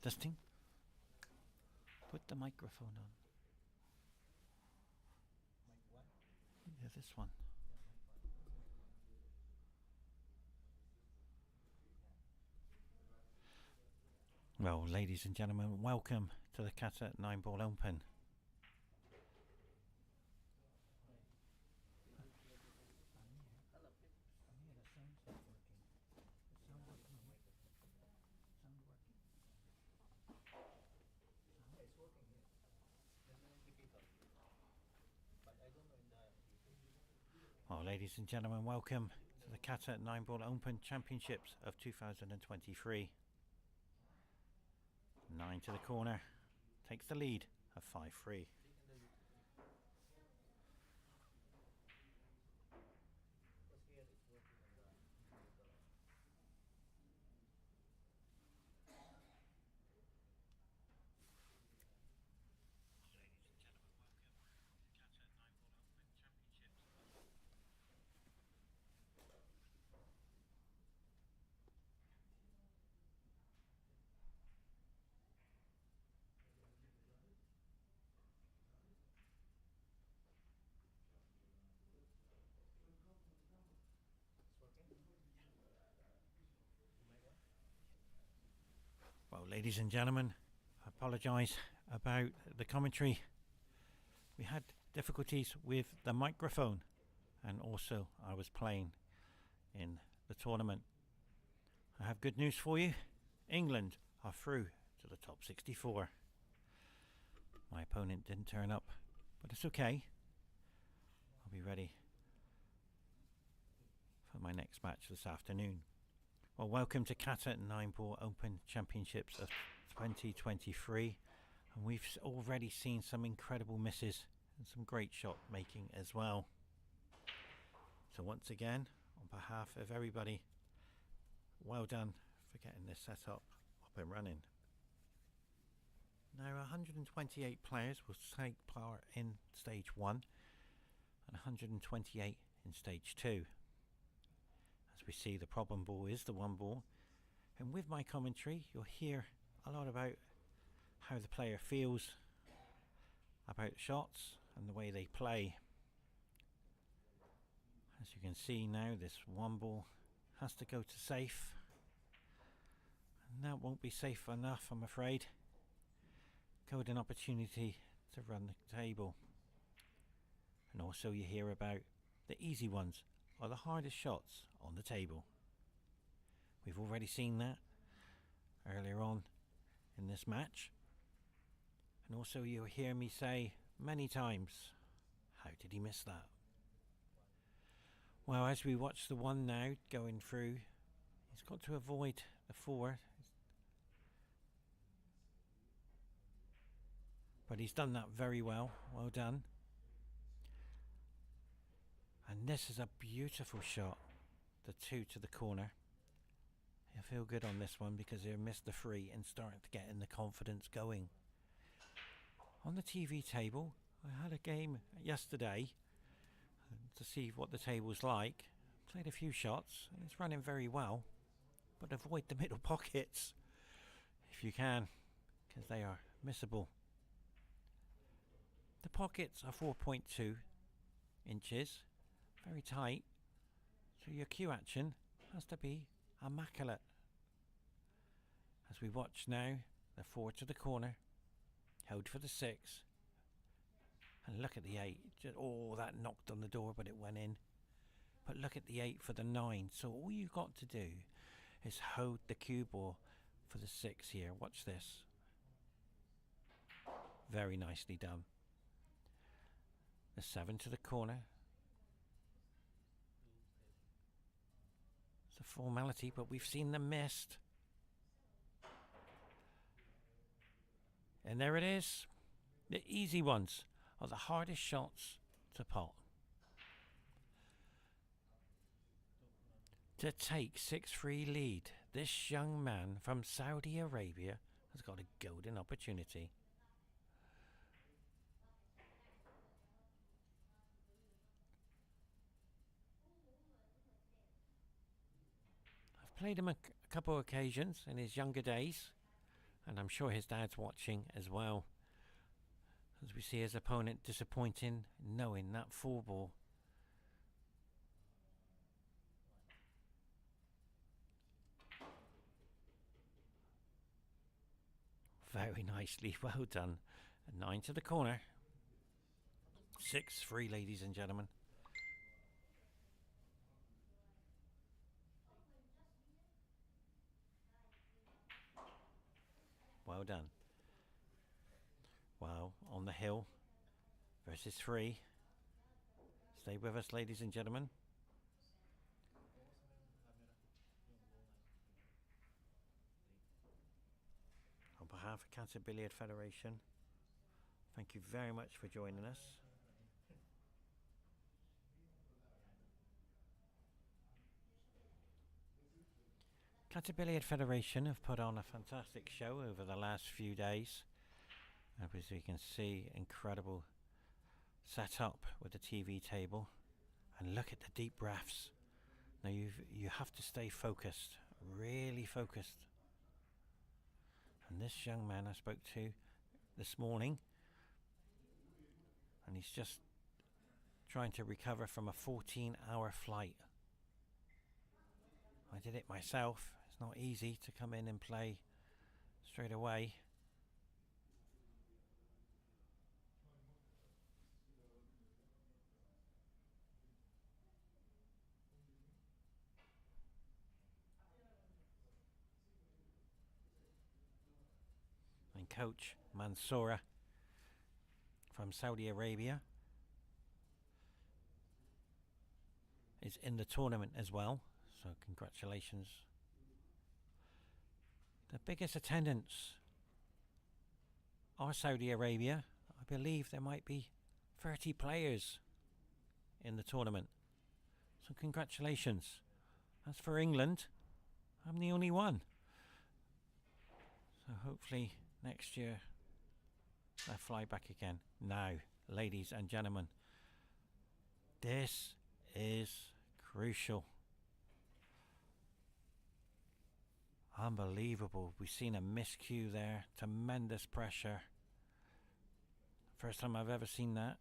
Testing. Put the microphone on. Yeah, this one. Well, ladies and gentlemen, welcome to the Qatar 9-Ball Open. Well, ladies and gentlemen, welcome to the Qatar 9-Ball Open Championships of 2023. 9 to the corner, takes the lead of 5-3. Well, ladies and gentlemen, I apologise about the commentary. We had difficulties with the microphone, and also I was playing in the tournament. I have good news for you. England are through to the top 64. My opponent didn't turn up, but it's okay. I'll be ready for my next match this afternoon. Well, welcome to Qatar 9-Ball Open Championships of 2023. And we've already seen some incredible misses and some great shot making as well. So once again, on behalf of everybody, well done for getting this set up and running. Now 128 players will take part in stage 1 and 128 in stage 2. As we see, the problem ball is the one ball, and with my commentary you'll hear a lot about how the player feels about shots and the way they play. As you can see now, this one ball has to go to safe, and that won't be safe enough, I'm afraid. Golden opportunity to run the table. And also you hear about the easy ones are the hardest shots on the table. We've already seen that earlier on in this match. And also you'll hear me say many times, how did he miss that? Well, as we watch the one now going through, he's got to avoid the 4. But he's done that very well. Well done. And this is a beautiful shot. The 2 to the corner. He'll feel good on this one because he'll miss the 3 and starting to get in the confidence going. On the TV table, I had a game yesterday to see what the table's like. Played a few shots and it's running very well. But avoid the middle pockets if you can, because they are missable. The pockets are 4.2 inches. Very tight, so your cue action has to be immaculate. As we watch now, the 4 to the corner, held for the 6, and look at the 8. Oh, that knocked on the door, but it went in. But look at the 8 for the 9. So all you've got to do is hold the cue ball for the 6 here. Watch this. Very nicely done. The 7 to the corner. It's a formality, but we've seen them missed. And there it is. The easy ones are the hardest shots to pot. To take 6-3 lead, this young man from Saudi Arabia has got a golden opportunity. Played him a couple of occasions in his younger days, And I'm sure his dad's watching as well, as we see his opponent disappointing, knowing that 4-ball. Very nicely, well done. 9 to the corner. 6-3, ladies and gentlemen. Well done. Wow, on the hill versus 3. Stay with us, ladies and gentlemen. On behalf of Qatar Billiard Federation, thank you very much for joining us. Qatar Billiard Federation have put on a fantastic show over the last few days. As you can see, incredible setup with the TV table, and look at the deep breaths. Now you have to stay focused, really focused. And this young man I spoke to this morning, and he's just trying to recover from a 14-hour flight. I did it myself. It's not easy to come in and play straight away. And coach Mansoura from Saudi Arabia is in the tournament as well, so congratulations. The biggest attendance are Saudi Arabia. I believe there might be 30 players in the tournament, so congratulations. As for England, I'm the only one, so hopefully next year I fly back again. Now, ladies and gentlemen, this is crucial. Unbelievable. We've seen a miscue there. Tremendous pressure. First time I've ever seen that.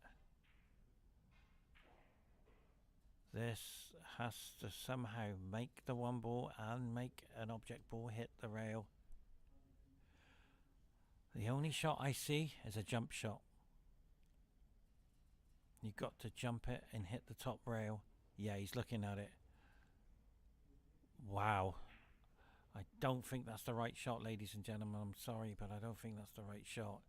This has to somehow make the 1-ball and make an object ball hit the rail. The only shot I see is a jump shot. You've got to jump it and hit the top rail. Yeah, he's looking at it. Wow. I don't think that's the right shot, ladies and gentlemen. I'm sorry, but I don't think that's the right shot.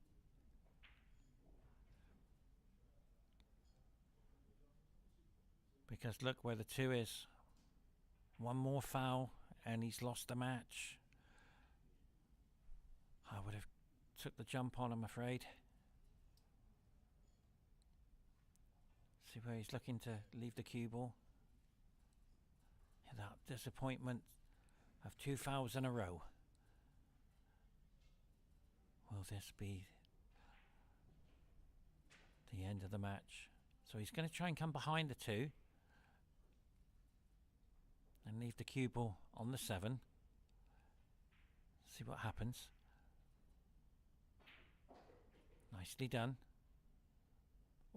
Because look where the 2 is. One more foul and he's lost the match. I would have took the jump on, I'm afraid. See where he's looking to leave the cue ball. Yeah, that disappointment of 2 fouls in a row. Will this be the end of the match? So he's going to try and come behind the 2 and leave the cue ball on the 7. See what happens. Nicely done.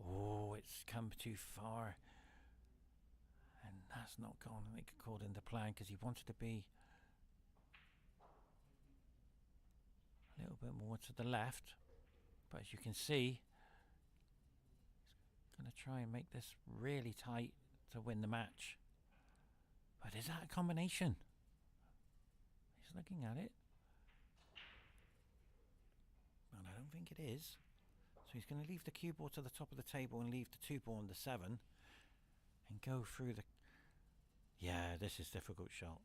Oh, it's come too far. And that's not gone according to plan, because he wanted to be a little bit more to the left. But as you can see, he's going to try and make this really tight to win the match. But is that a combination? He's looking at it. But I don't think it is. So he's going to leave the cue ball to the top of the table and leave the 2-ball on the 7 and go through the... Yeah, this is a difficult shot.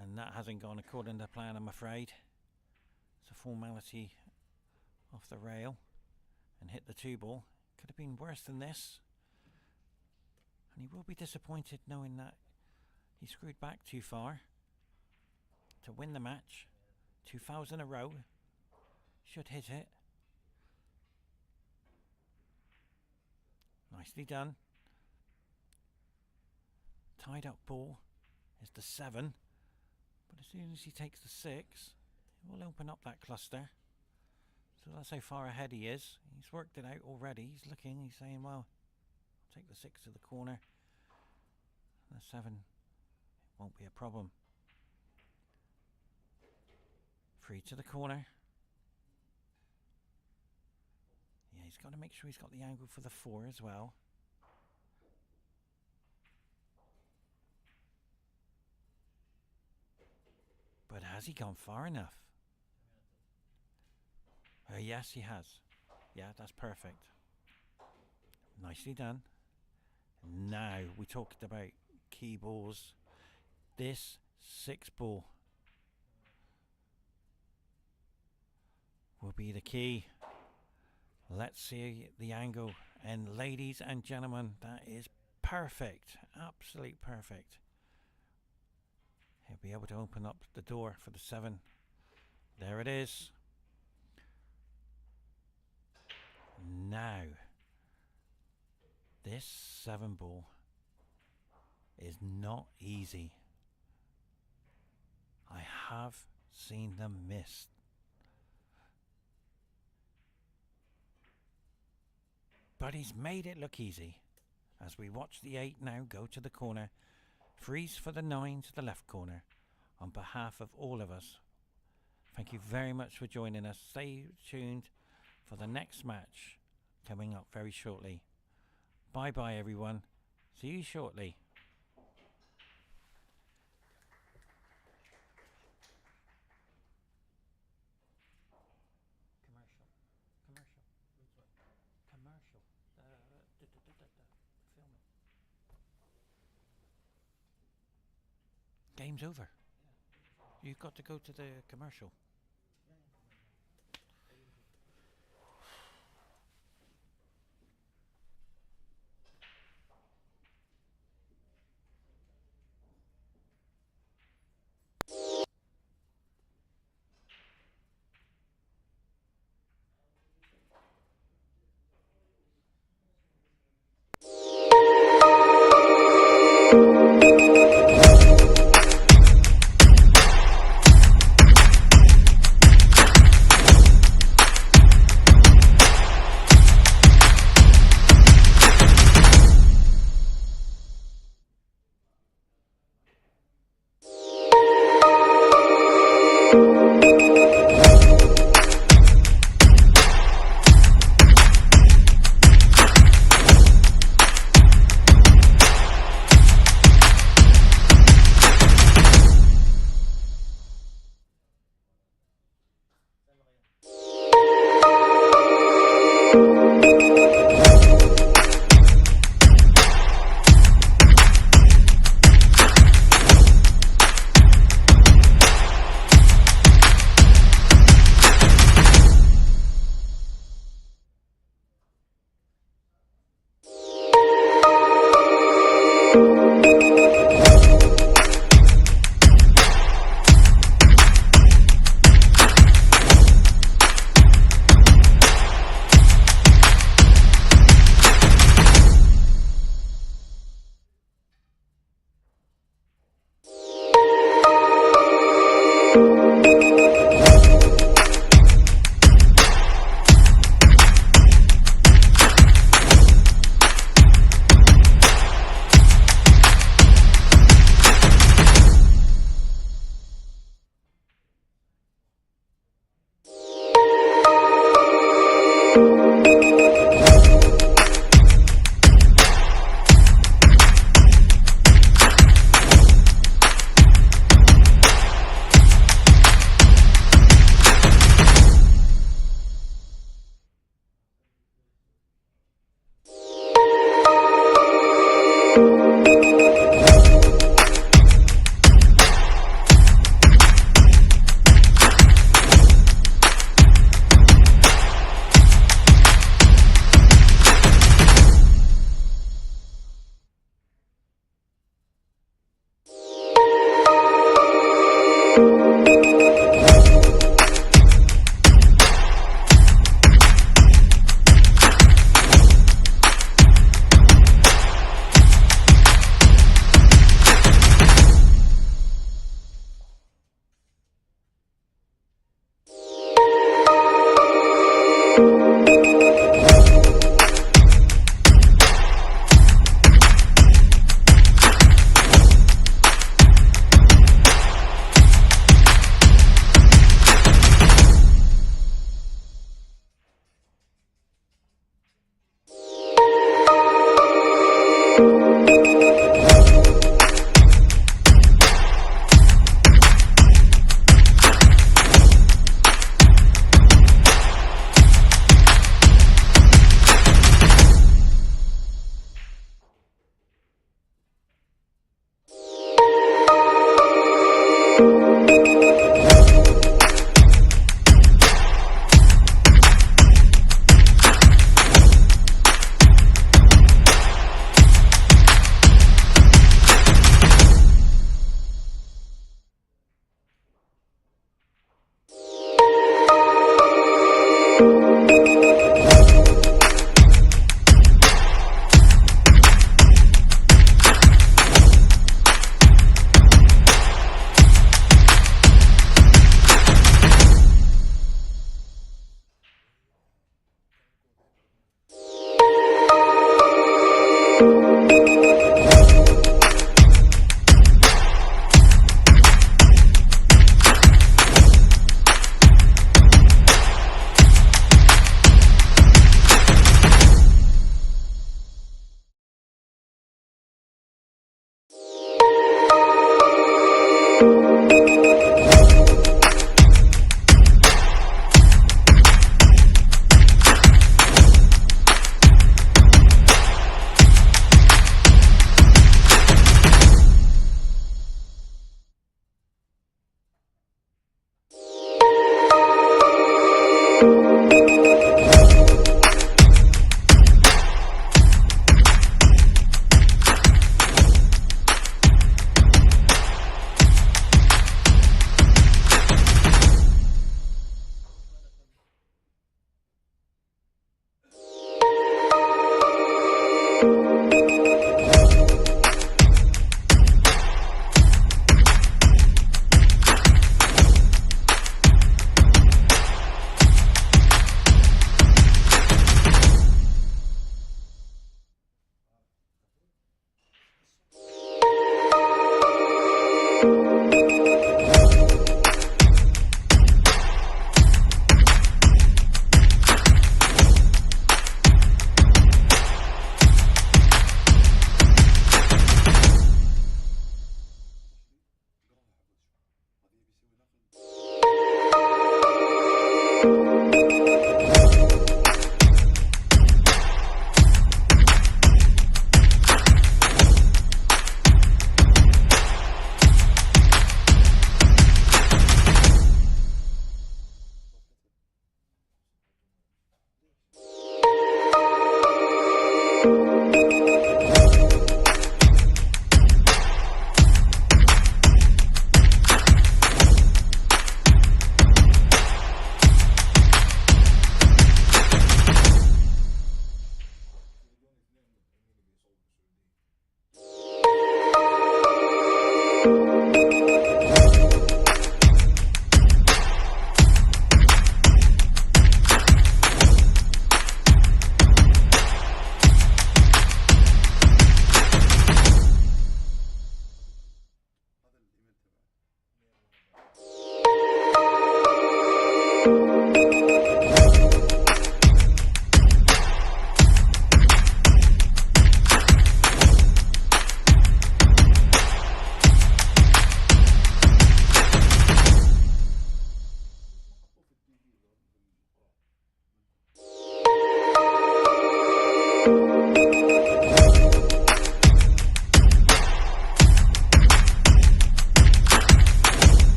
And that hasn't gone according to plan, I'm afraid. It's a formality off the rail and hit the 2-ball. Could have been worse than this. And he will be disappointed knowing that he screwed back too far to win the match. 2 fouls in a row. Should hit it. Nicely done. tied up ball is the 7, but as soon as he takes the 6, it will open up that cluster. So that's how far ahead he is. He's worked it out already. He's looking, he's saying, well, I'll take the 6 to the corner. The 7, it won't be a problem. 3 to the corner. Yeah, he's got to make sure he's got the angle for the 4 as well. But has he gone far enough? Yes, he has. Yeah, that's perfect. Nicely done. Now, we talked about key balls. This 6 ball will be the key. Let's see the angle. And ladies and gentlemen, that is perfect. Absolutely perfect. He'll be able to open up the door for the 7. There it is. Now, this 7 ball is not easy. I have seen them miss. But he's made it look easy. As we watch the 8 now go to the corner. Freeze for the 9 to the left corner. On behalf of all of us, thank you very much for joining us. Stay tuned for the next match coming up very shortly. Bye bye everyone. See you shortly. Commercial. Filming. Game's over. You've got to go to the commercial.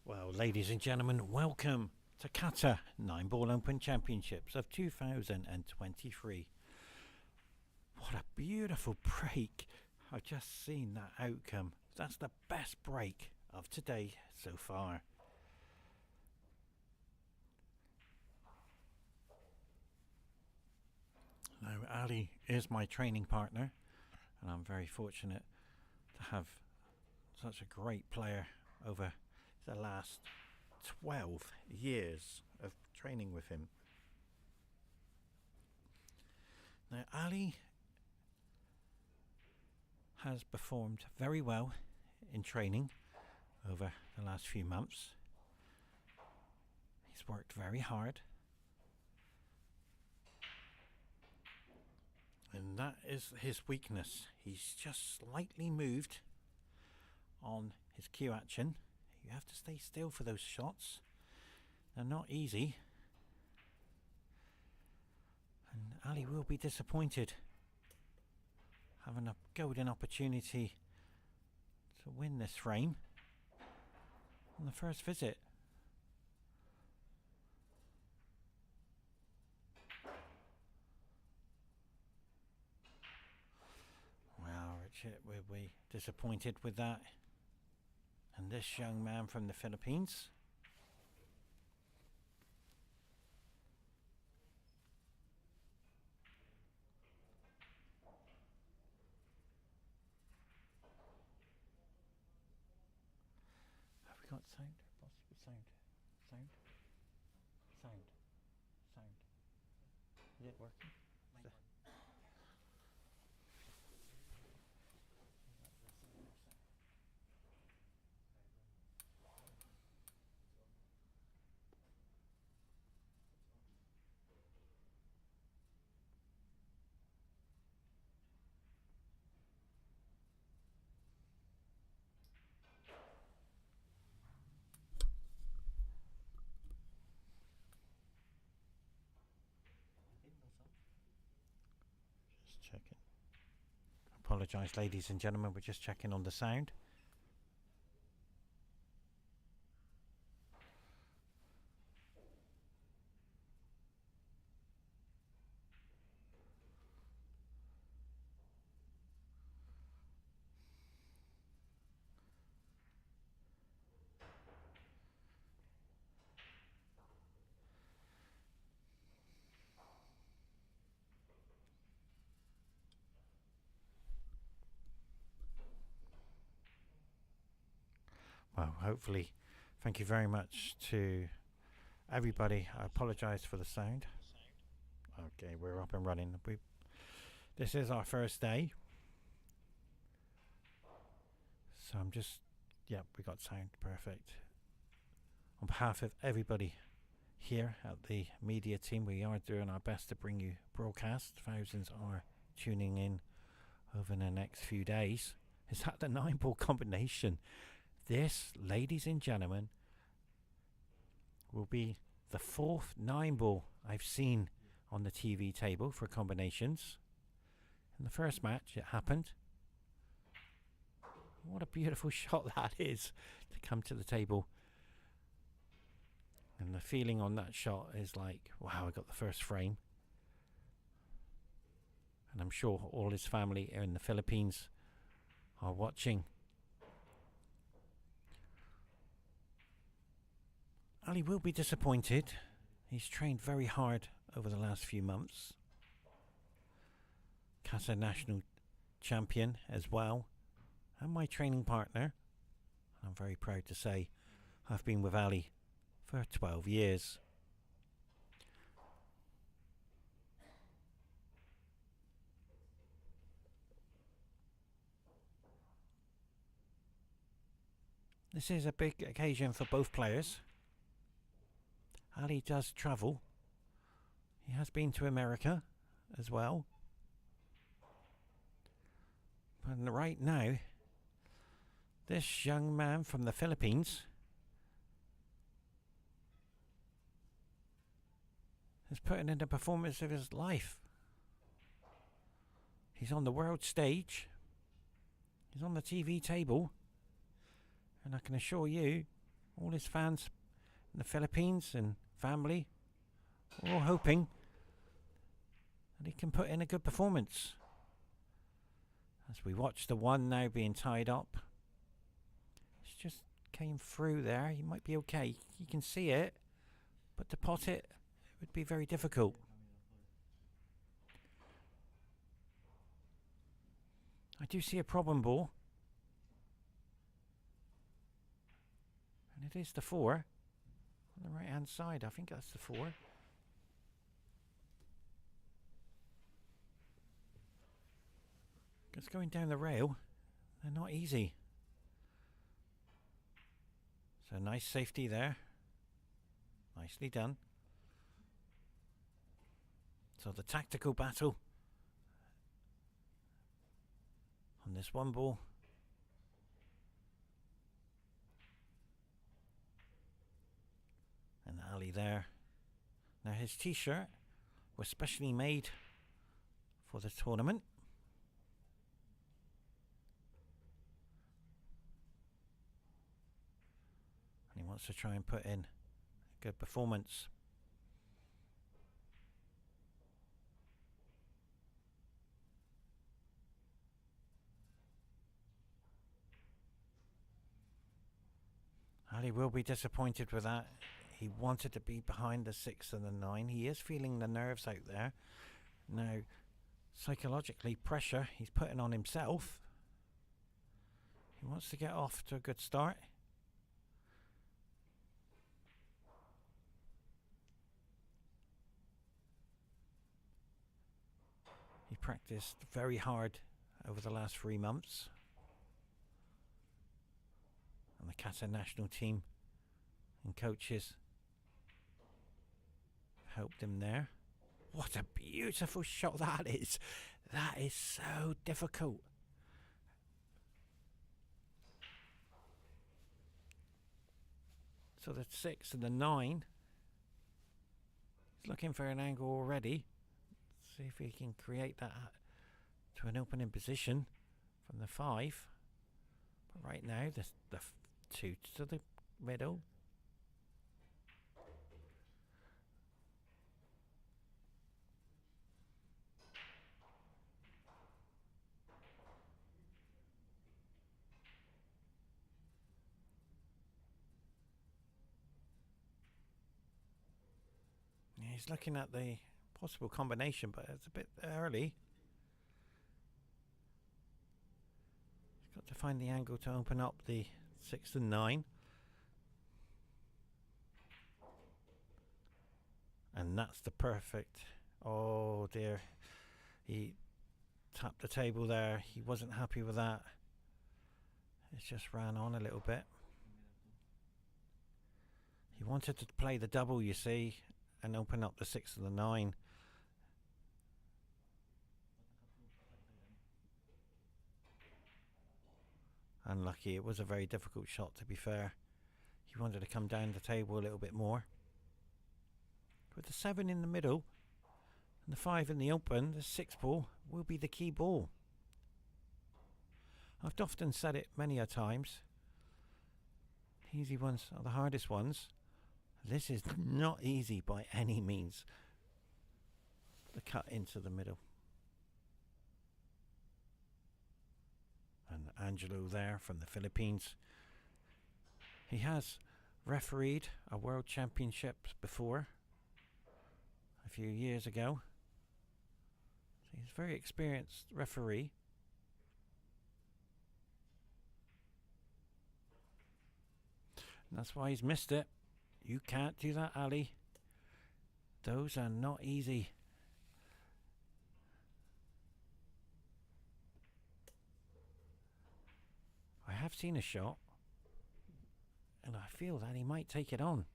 Well, ladies and gentlemen, welcome to Qatar 9-Ball Open Championships of 2023. What a beautiful break. I've just seen that outcome. That's the best break of today so far. Now, Ali is my training partner, and I'm very fortunate to have such a great player over the last 12 years of training with him. Now, Ali has performed very well in training over the last few months. He's worked very hard, and that is his weakness. He's just slightly moved on his cue action. You have to stay still for those shots. They're not easy, and Ali will be disappointed having a golden opportunity to win this frame on the first visit. Well, Richard will be disappointed with that. And this young man from the Philippines, have we got sound? Possible sound? Sound? Sound? Sound? Is it working? Just checking. Apologise, ladies and gentlemen, we're just checking on the sound. Well, hopefully, thank you very much to everybody. I apologise for the sound. Okay, we're up and running. This is our first day. So I'm just, yeah, we got sound, perfect. On behalf of everybody here at the media team, we are doing our best to bring you broadcasts. Thousands are tuning in over the next few days. Is that the 9-ball combination? This, ladies and gentlemen, will be the 4th 9-ball I've seen on the TV table for combinations. In the first match, it happened. What a beautiful shot that is to come to the table. And the feeling on that shot is like, wow, I got the first frame. And I'm sure all his family in the Philippines are watching. Ali will be disappointed. He's trained very hard over the last few months. Qatar national champion as well, and my training partner. I'm very proud to say I've been with Ali for 12 years. This is a big occasion for both players. Ali does travel. He has been to America as well. But right now, this young man from the Philippines is putting in the performance of his life. He's on the world stage. He's on the TV table. And I can assure you, all his fans in the Philippines and family are all hoping that he can put in a good performance. As we watch the one now being tied up. It's just came through there. He might be okay. You can see it. But to pot it would be very difficult. do see a problem ball. And it is the 4. On the right hand side, I think that's the 4. It's going down the rail. They're not easy. So nice safety there. Nicely done. So the tactical battle on this one ball. And Ali there. Now his t-shirt was specially made for the tournament. And he wants to try and put in a good performance. Ali will be disappointed with that. He wanted to be behind the 6 and the 9. He is feeling the nerves out there. Now, psychologically, pressure he's putting on himself. He wants to get off to a good start. He practiced very hard over the last 3 months. And the Qatar national team and coaches helped him there. What a beautiful shot that is. That is so difficult. So the 6 and the 9. He's looking for an angle already. See if he can create that to an opening position from the 5. But right now, the 2 to the middle. Yeah, he's looking at the possible combination, but it's a bit early. He's got to find the angle to open up the 6 and 9. And that's the perfect. Oh dear. He tapped the table there. He wasn't happy with that. It just ran on a little bit. He wanted to play the double, you see, and open up the 6 and the 9. Unlucky. It was a very difficult shot, to be fair. He wanted to come down the table a little bit more. With the 7 in the middle and the 5 in the open, the 6 ball will be the key ball. I've often said it many a times. The easy ones are the hardest ones. This is not easy by any means. The cut into the middle. And Angelo there from the Philippines. He has refereed a world championship before, a few years ago. So he's a very experienced referee. And that's why he's missed it. You can't do that, Ali. Those are not easy. I have seen a shot, and I feel that he might take it on.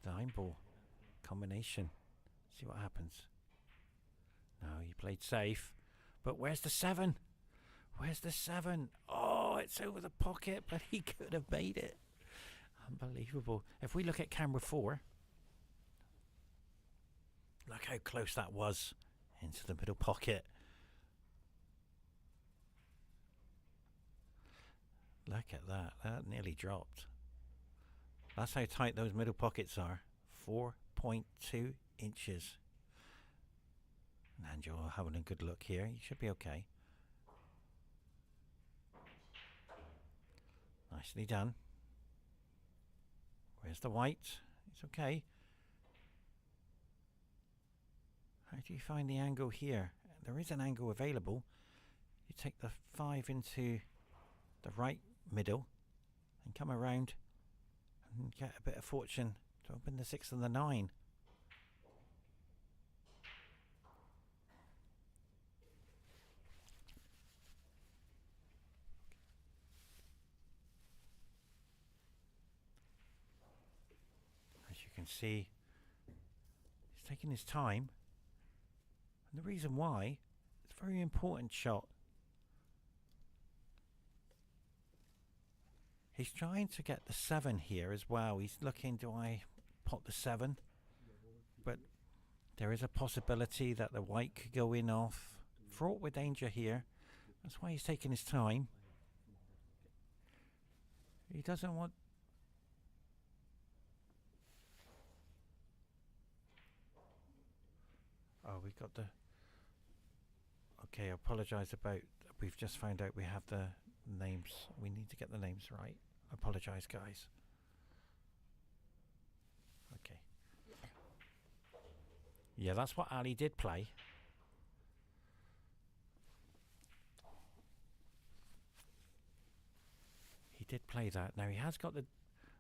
The 9 ball combination. See what happens. No, he played safe. But where's the 7? Where's the 7? Oh, it's over the pocket, but he could have made it. Unbelievable. If we look at camera 4, look how close that was into the middle pocket. Look at that. That nearly dropped. That's how tight those middle pockets are. 4.2 inches. And Angelo having a good look here. You should be okay. Nicely done. Where's the white? It's okay. How do you find the angle here? There is an angle available. You take the 5 into the right middle and come around and get a bit of fortune to open the 6 and the 9. As you can see, he's taking his time, and the reason why, it's a very important shot. He's trying to get the 7 here as well. He's looking, do I pot the 7? But there is a possibility that the white could go in off. Fraught with danger here. That's why he's taking his time. He doesn't want... Oh, we got the... Okay, I apologise about... We've just found out we have the names. We need to get the names right. I apologise, guys. Okay. Yeah, that's what Ali did play. He did play that. Now he has got the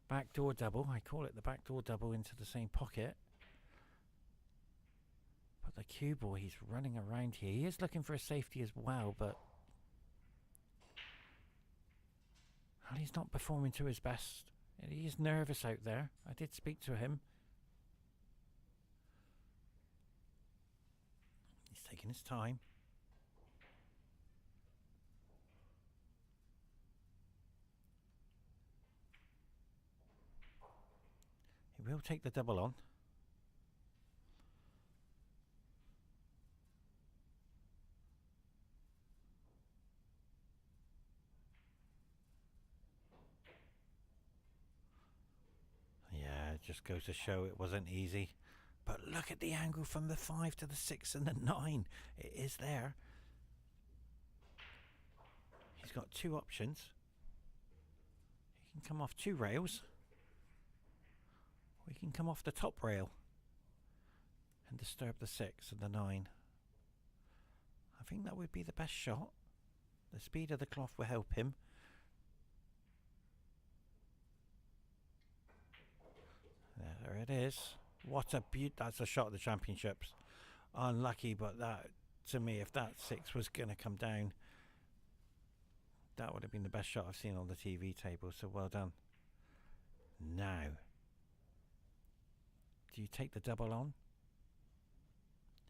backdoor double. I call it the backdoor double into the same pocket. But the cue ball, he's running around here. He is looking for a safety as well, but Ali's not performing to his best. He is nervous out there. I did speak to him. He's taking his time. He will take the double on. Yeah, it just goes to show it wasn't easy. But look at the angle from the 5 to the 6 and the 9. It is there. He's got 2 options. He can come off 2 rails. Or he can come off the top rail and disturb the 6 and the 9. I think that would be the best shot. The speed of the cloth will help him. There it is. What a beaut! That's a shot of the championships. Unlucky, but that, to me, if that 6 was going to come down, that would have been the best shot I've seen on the TV table. So well done. Now, do you take the double on?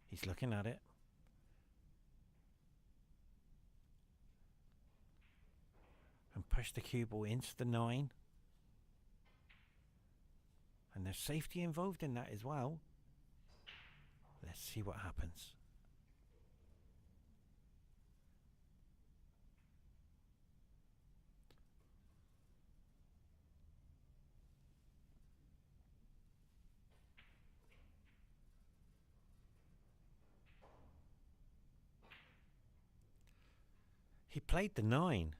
He's looking at it. And push the cue ball into the 9. And there's safety involved in that as well. Let's see what happens. He played the 9.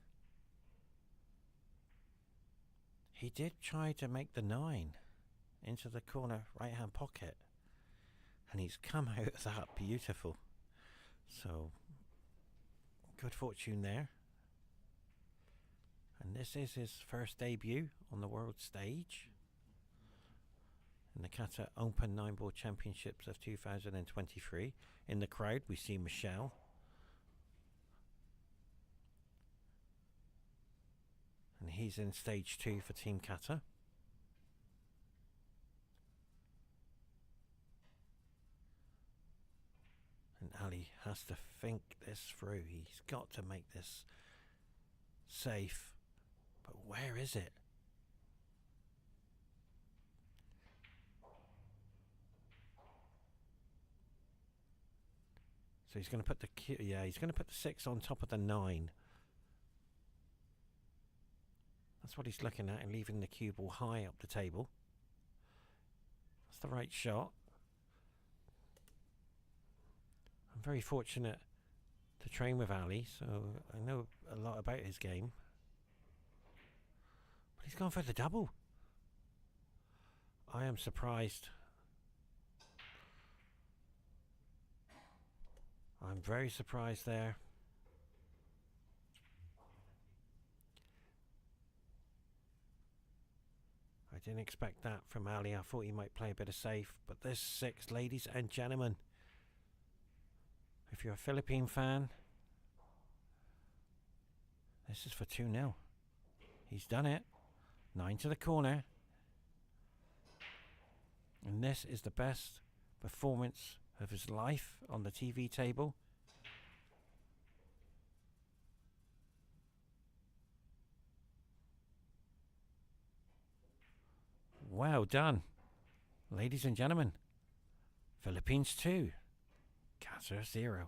He did try to make the 9 into the corner right hand pocket, and he's come out of that beautiful. So good fortune there. And this is his first debut on the world stage in the Qatar Open 9-ball championships of 2023. In the crowd we see Michelle. And he's in stage 2 for Team Qatar. And Ali has to think this through. He's got to make this safe. But where is it? So he's going to put the he's going to put the 6 on top of the 9. That's what he's looking at, and leaving the cue ball high up the table. That's the right shot. I'm very fortunate to train with Ali, so I know a lot about his game. But he's gone for the double. I am surprised. I'm very surprised there. I didn't expect that from Ali. I thought he might play a bit of safe. But this 6, ladies and gentlemen. If you're a Philippine fan, this is for 2-0. He's done it. 9 to the corner. And this is the best performance of his life on the TV table. Well done, ladies and gentlemen. Philippines 2, Qatar 0.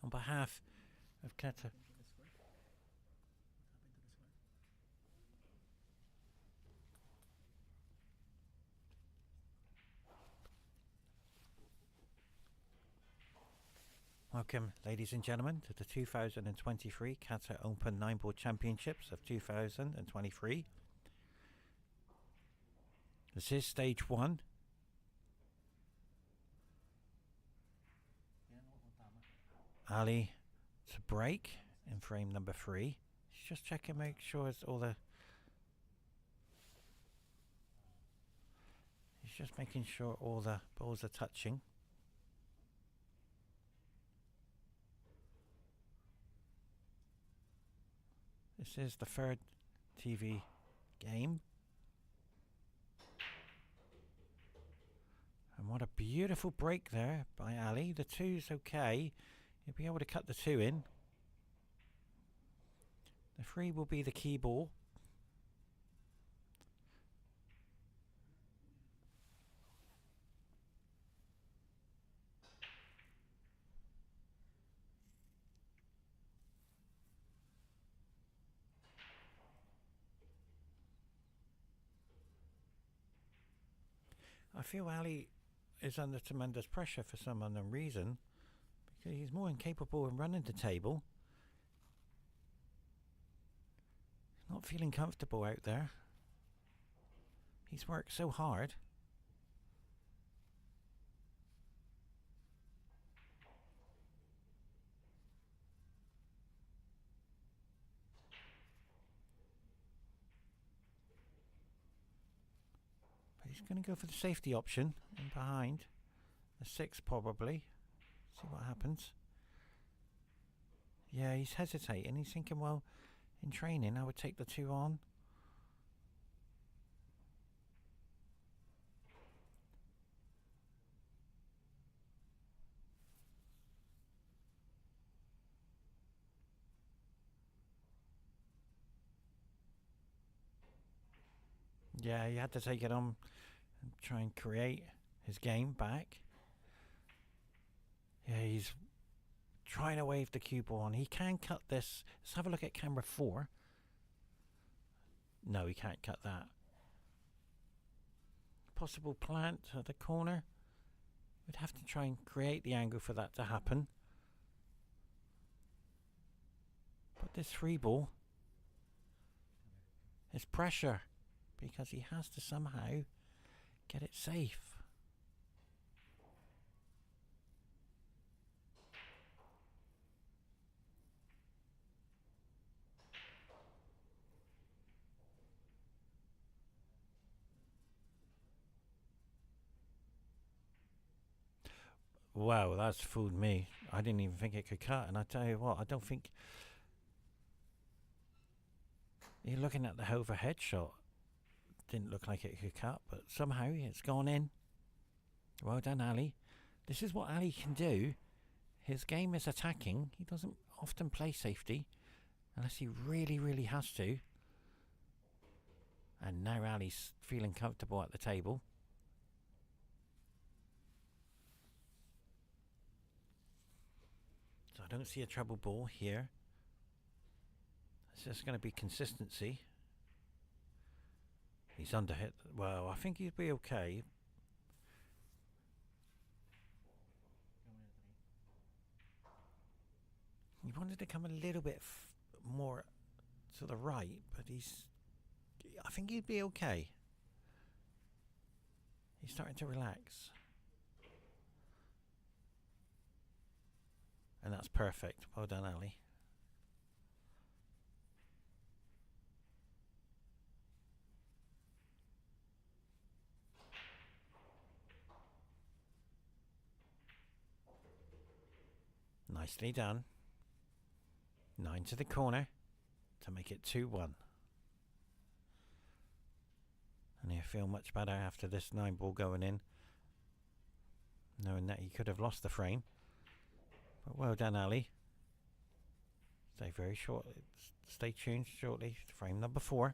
On behalf of Qatar. Welcome, ladies and gentlemen, to the 2023 Qatar Open 9-Ball Championships of 2023. This is stage 1. Ali to break in frame number 3. He's just checking, make sure it's all the... He's just making sure all the balls are touching. This is the 3rd TV game. And what a beautiful break there by Ali. The 2's okay. He'll be able to cut the 2 in. The 3 will be the key ball. I feel Ali is under tremendous pressure for some unknown reason, because he's more incapable of running the table. He's not feeling comfortable out there. He's worked so hard. He's going to go for the safety option in behind. The 6 probably. See what happens. Yeah, he's hesitating. He's thinking, well, in training I would take the 2 on. Yeah, he had to take it on and try and create his game back. Yeah, he's trying to wave the cue ball on. He can cut this. Let's have a look at camera 4. No, he can't cut that. Possible plant at the corner. We'd have to try and create the angle for that to happen. But this 3 ball is pressure, because he has to somehow get it safe. Wow, that's fooled me. I didn't even think it could cut, and I tell you what, I don't think... You're looking at the overhead shot. Didn't look like it could cut, but somehow it's gone in. Well done, Ali. This is what Ali can do. His game is attacking. He doesn't often play safety unless he really, really has to. And now Ali's feeling comfortable at the table. So I don't see a treble ball here. It's just going to be consistency. He's under hit. Well, I think he'd be okay. He wanted to come a little bit more to the right, but I think he'd be okay. He's starting to relax. And that's perfect. Well done, Ali. Nicely done. 9 to the corner to make it 2-1. And he'll feel much better after this 9 ball going in, knowing that he could have lost the frame. But well done, Ali. Stay very short. Stay tuned shortly. Frame number 4.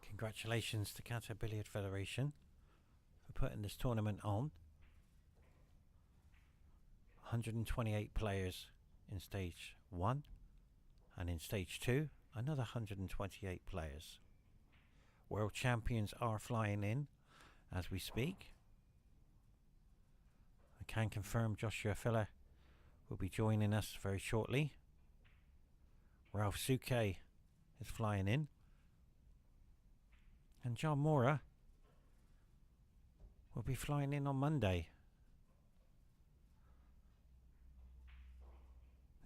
Congratulations to Qatar Billiard Federation for putting this tournament on. 128 players in stage 1, and in stage 2 another 128 players. World champions are flying in as we speak. I can confirm Joshua Filler will be joining us very shortly. Ralph Suke is flying in. And John Mora will be flying in on Monday.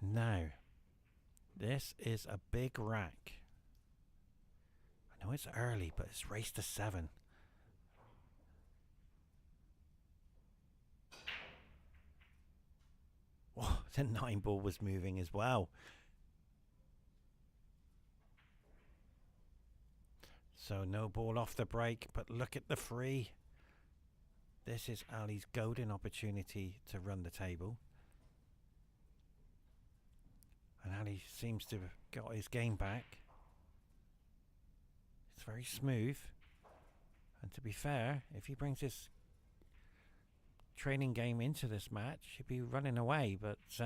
Now, this is a big rack. I know it's early, but it's race to 7. Oh, the 9 ball was moving as well. So no ball off the break, but look at the free. This is Ali's golden opportunity to run the table. And Ali seems to have got his game back. It's very smooth. And to be fair, if he brings his training game into this match, he'd be running away. But it's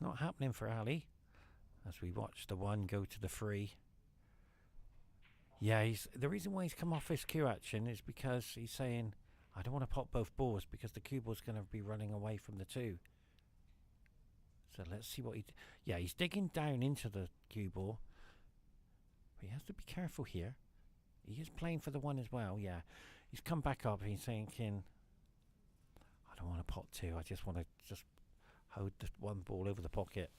not happening for Ali. As we watch the 1 go to the free. Yeah, the reason why he's come off his cue action is because he's saying, I don't want to pop both balls because the cue ball's going to be running away from the 2. So let's see what yeah, he's digging down into the cue ball. But he has to be careful here. He is playing for the 1 as well, yeah. He's come back up and he's thinking, I don't want to pot 2. I just want to just hold the 1 ball over the pocket.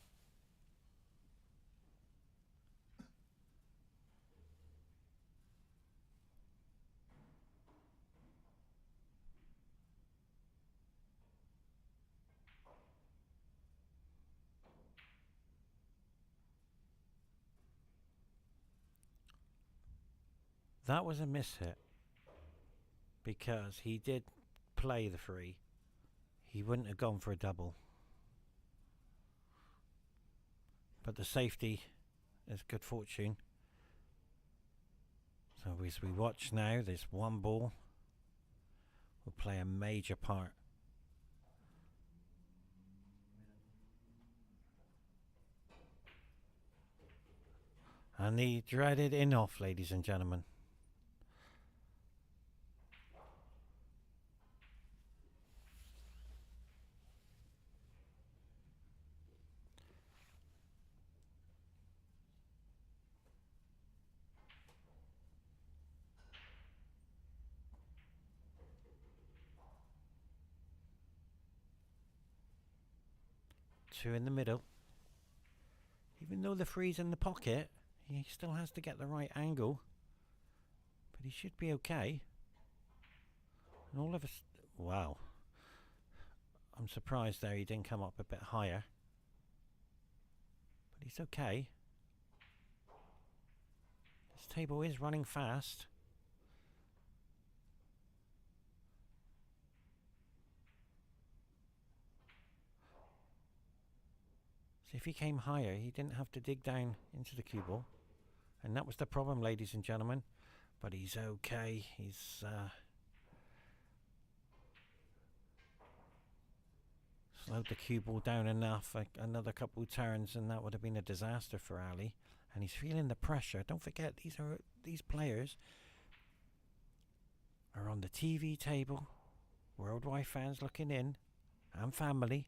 That was a miss hit because he did play the free. He wouldn't have gone for a double. But the safety is good fortune. So as we watch now, this 1 ball will play a major part. And the dreaded in-off, ladies and gentlemen. Two in the middle. Even though the free's in the pocket, he still has to get the right angle. But he should be okay. And all of us, wow. I'm surprised there he didn't come up a bit higher. But he's okay. This table is running fast. So if he came higher, he didn't have to dig down into the cue ball. And that was the problem, ladies and gentlemen. But he's okay. He's slowed the cue ball down enough. Another couple of turns and that would have been a disaster for Ali. And he's feeling the pressure. Don't forget, these players are on the TV table. Worldwide fans looking in. And family.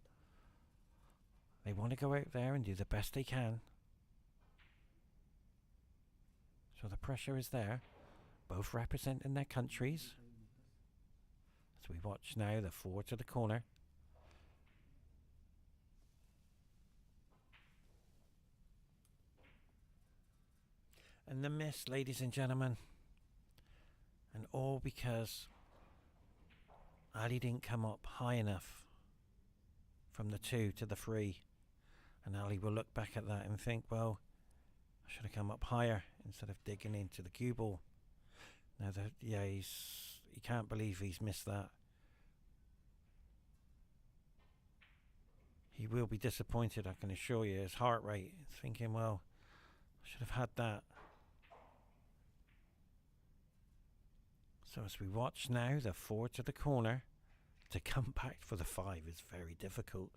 They want to go out there and do the best they can. So the pressure is there. Both representing their countries. As we watch now the 4 to the corner. And the miss, ladies and gentlemen. And all because Ali didn't come up high enough from the 2 to the 3. And Ali will look back at that and think, well, I should have come up higher instead of digging into the cue ball. Now, he can't believe he's missed that. He will be disappointed, I can assure you. His heart rate is thinking, well, I should have had that. So as we watch now, the 4 to the corner, to come back for the 5 is very difficult.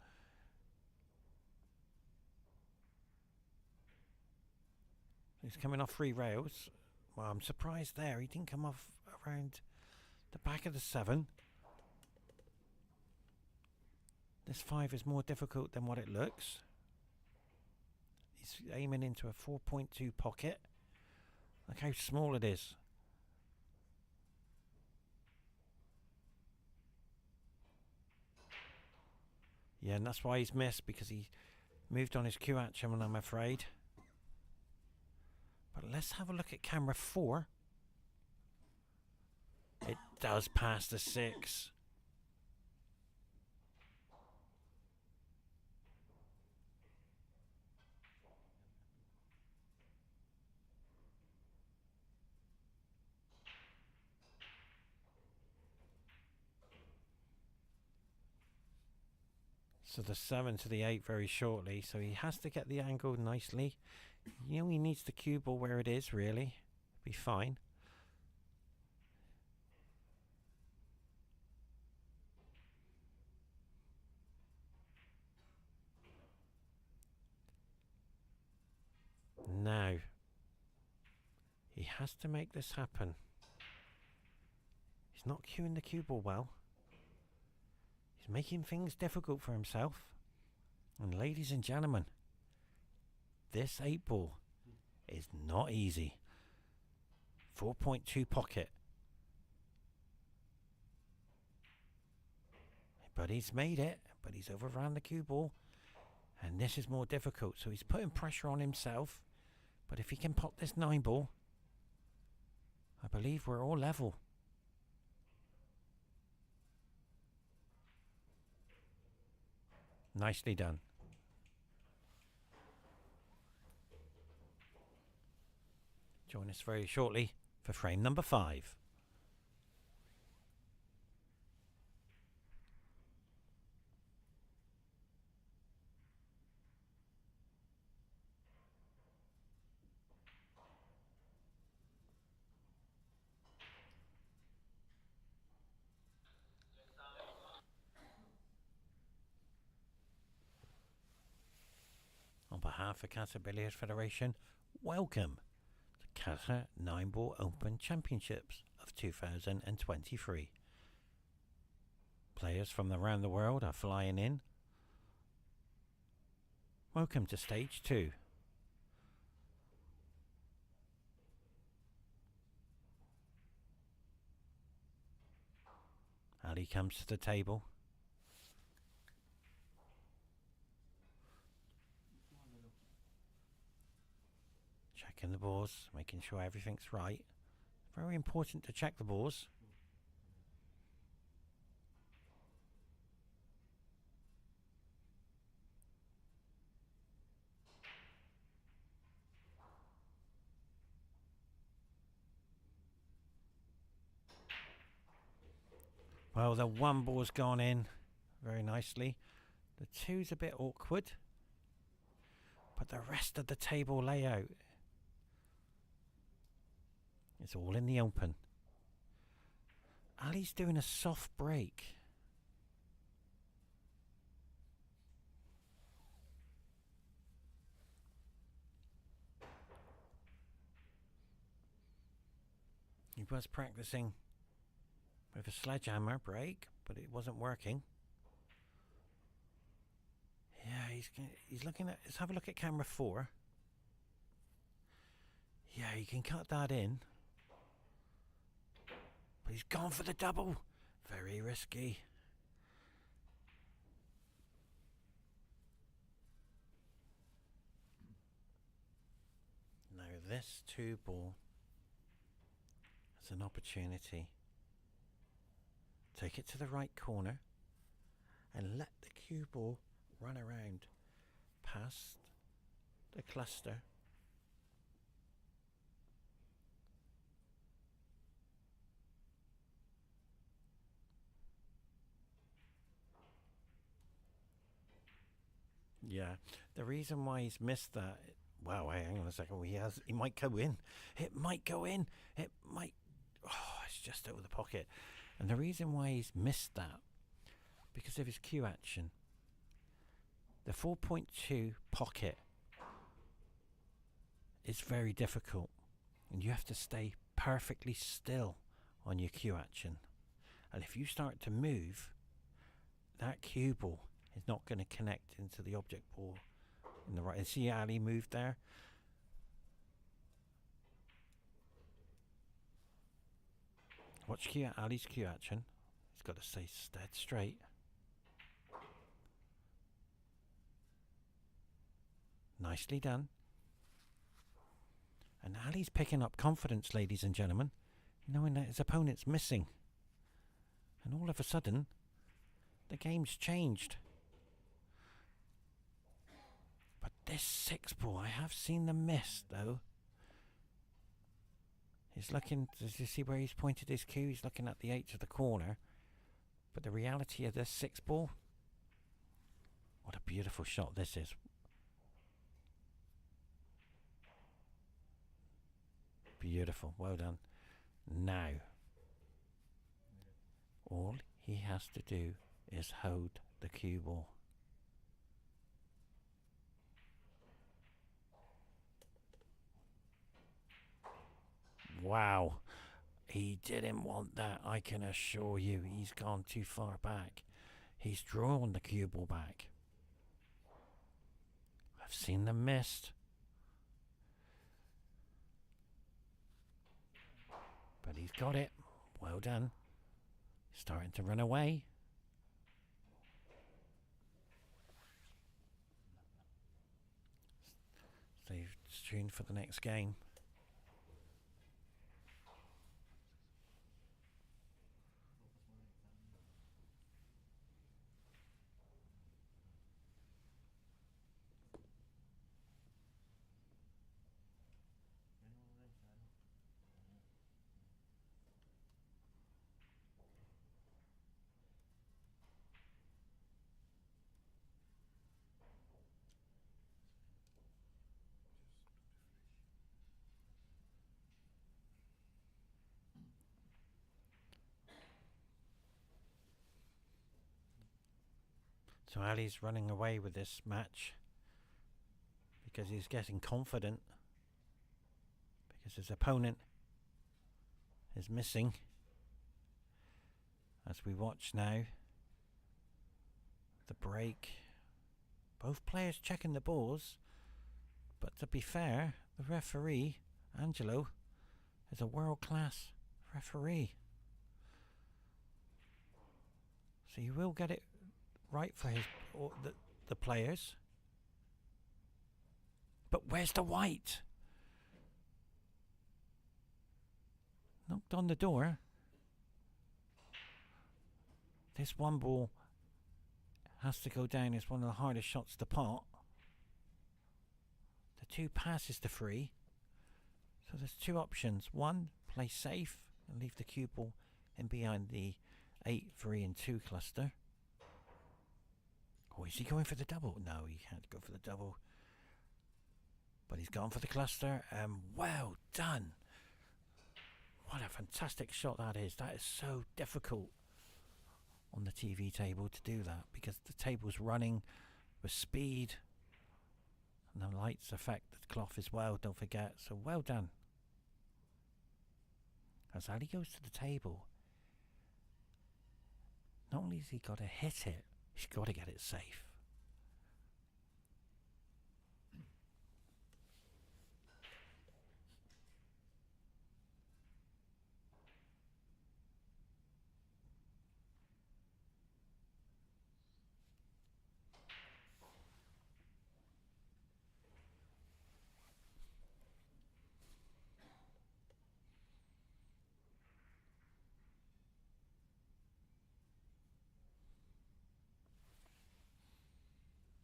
He's coming off 3 rails. Well, I'm surprised there. He didn't come off around the back of the 7. This 5 is more difficult than what it looks. He's aiming into a 4.2 pocket. Look how small it is. Yeah, and that's why he's missed, because he moved on his cue action, I'm afraid. But let's have a look at camera 4. It does pass the 6. So the 7 to the 8 very shortly. So he has to get the angle nicely. You know, he needs the cue ball where it is, really. Be fine. Now, he has to make this happen. He's not cueing the cue ball well. He's making things difficult for himself. And ladies and gentlemen, this 8 ball is not easy. 4.2 pocket. But he's made it. But he's overrun the cue ball. And this is more difficult. So he's putting pressure on himself. But if he can pop this 9 ball, I believe we're all level. Nicely done. Join us very shortly for frame number 5. On behalf of Qatar Billiard Federation, welcome to Qatar 9-Ball Open Championships of 2023. Players from around the world are flying in. Welcome to stage 2. Ali comes to the table. Checking the balls, making sure everything's right. Very important to check the balls. Well, the one ball's gone in very nicely. The two's a bit awkward, but the rest of the table layout is all in the open. Ali's doing a soft break. He was practicing with a sledgehammer break, but it wasn't working. Yeah, he's looking at. Let's have a look at camera 4. Yeah, you can cut that in, but he's gone for the double. Very risky. Now this 2-ball is an opportunity. Take it to the right corner and let the cue ball run around past the cluster. Yeah, the reason why he's missed that. Wow, hang on a second. He might go in. It might go in. It might. Oh, it's just over the pocket. And the reason why he's missed that, because of his cue action. The 4.2 pocket is very difficult, and you have to stay perfectly still on your cue action. And if you start to move, that cue ball is not going to connect into the object ball in the right. And see Ali moved there. Watch Ali's cue action. He's got to stay dead straight. Nicely done. And Ali's picking up confidence, ladies and gentlemen, knowing that his opponent's missing. And all of a sudden, the game's changed. But this 6-ball, I have seen the miss, though. He's looking, does you see where he's pointed his cue? He's looking at the 8 of the corner. But the reality of this 6-ball, what a beautiful shot this is. Beautiful, well done. Now, all he has to do is hold the cue ball. Wow, he didn't want that, I can assure you. He's gone too far back. He's drawn the cue ball back. I've seen them missed. But he's got it. Well done. Starting to run away. Stay tuned for the next game. So Ali's running away with this match because he's getting confident, because his opponent is missing. As we watch now, the break. Both players checking the balls, but to be fair, the referee, Angelo, is a world-class referee. So you will get it right for the players. But where's the white? Knocked on the door. This 1 ball has to go down. It's one of the hardest shots to pot. The 2 passes to 3. So there's 2 options. 1, play safe and leave the cue ball in behind the 8, 3 and 2 cluster. Oh, is he going for the double? No, he can't go for the double. But he's gone for the cluster, and well done. What a fantastic shot that is. That is so difficult on the TV table to do that, because the table's running with speed and the lights affect the cloth as well, don't forget. So well done. As Ali goes to the table, not only has he got to hit it, he's got to get it safe.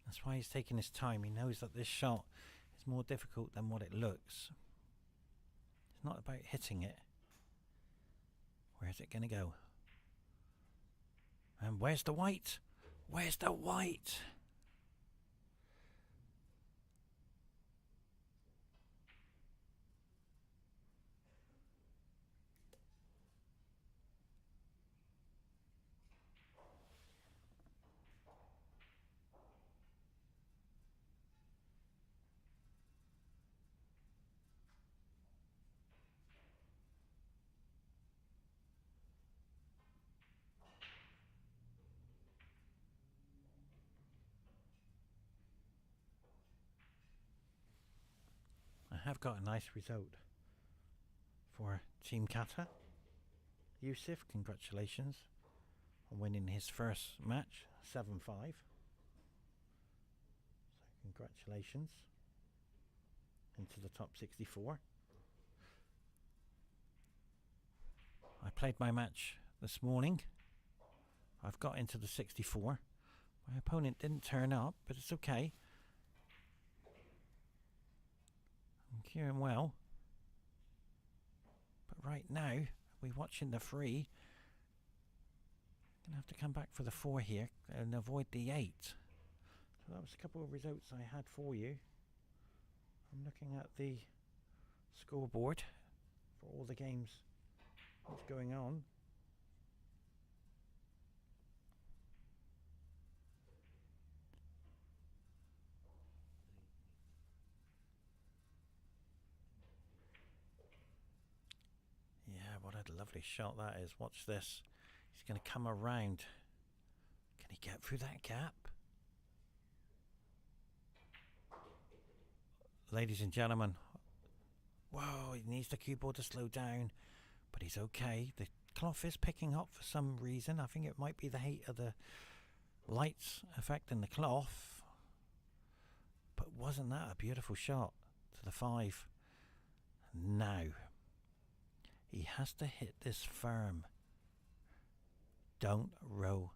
That's why he's taking his time. He knows that this shot is more difficult than what it looks. It's not about hitting it. Where's it going to go? And where's the white? Where's the white? I have got a nice result for Team Qatar. Yousef, congratulations on winning his first match, 7-5. So congratulations into the top 64. I played my match this morning. I've got into the 64. My opponent didn't turn up, but it's okay. I'm queuing well. But right now, we're watching the 3. Gonna have to come back for the 4 here and avoid the 8. So that was a couple of results I had for you. I'm looking at the scoreboard for all the games that's going on. Yeah, what a lovely shot that is. Watch this. He's going to come around. Can he get through that gap? Ladies and gentlemen. Whoa, he needs the cue ball to slow down. But he's okay. The cloth is picking up for some reason. I think it might be the heat of the lights affecting the cloth. But wasn't that a beautiful shot to the 5? Now, he has to hit this firm. Don't roll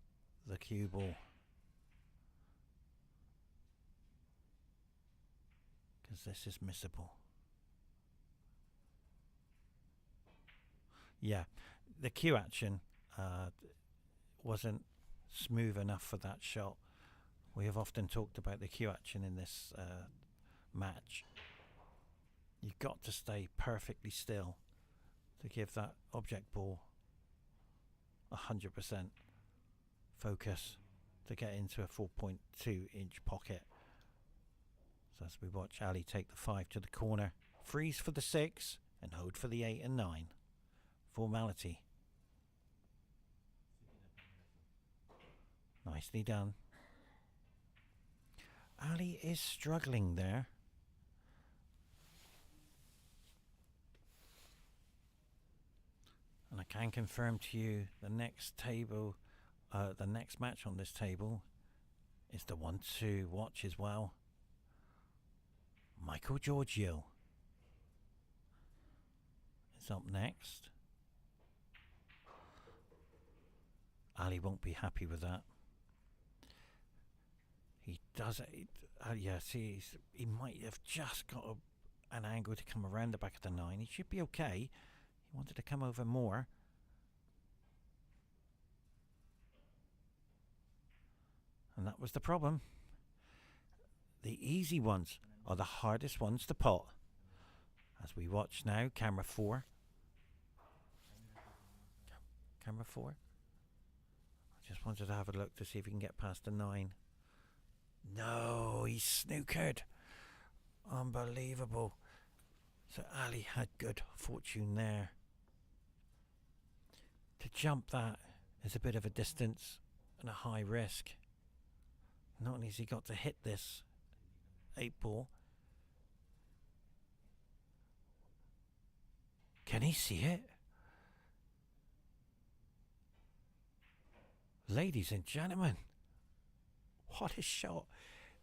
the cue ball. Because this is missable. Yeah, the cue action wasn't smooth enough for that shot. We have often talked about the cue action in this match. You've got to stay perfectly still to give that object ball 100% focus to get into a 4.2 inch pocket. So as we watch Ali take the 5 to the corner, freeze for the 6 and hold for the 8 and 9. Formality. Nicely done. Ali is struggling there. And I can confirm to you the next table, the next match on this table is the 1-2 watch as well. Michael Giorgio is up next. Ali won't be happy with that. He does it. Yeah, see, he might have just got an angle to come around the back of the 9. He should be okay. He wanted to come over more. And that was the problem. The easy ones are the hardest ones to pot. As we watch now, camera 4. Camera 4. I just wanted to have a look to see if we can get past the 9. No, he's snookered. Unbelievable. So Ali had good fortune there. To jump that is a bit of a distance and a high risk. Not only has he got to hit this 8 ball, can he see it? Ladies and gentlemen, what a shot.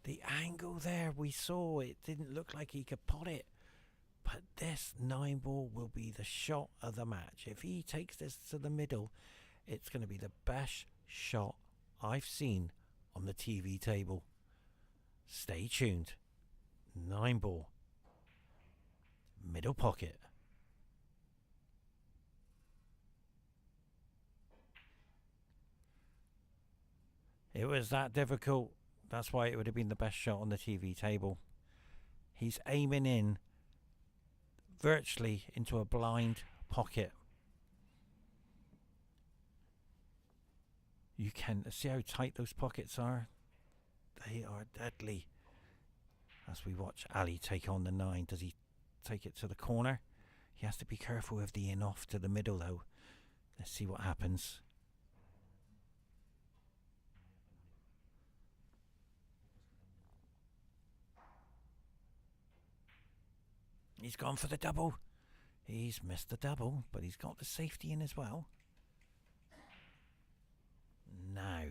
The angle there we saw, it didn't look like he could pot it. But this 9 ball will be the shot of the match. If he takes this to the middle, it's going to be the best shot I've seen on the TV table. Stay tuned. 9 ball. Middle pocket. It was that difficult. That's why it would have been the best shot on the TV table. He's aiming in virtually into a blind pocket. You can see how tight those pockets are. They are deadly. As we watch Ali take on the 9. Does he take it to the corner? He has to be careful with the in off to the middle though. Let's see what happens. He's gone for the double. He's missed the double, but he's got the safety in as well. Now,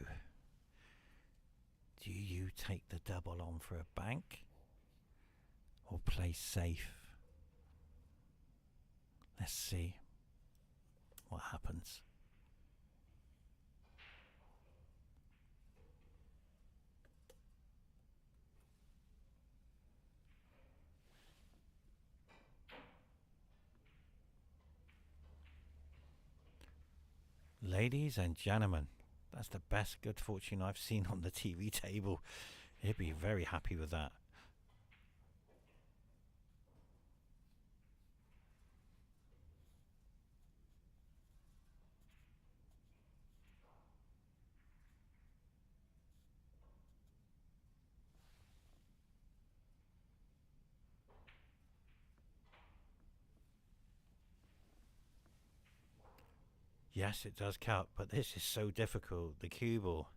do you take the double on for a bank or play safe? Let's see what happens. Ladies and gentlemen, that's the best good fortune I've seen on the TV table. He'd be very happy with that. Yes, it does count, but this is so difficult. The cue ball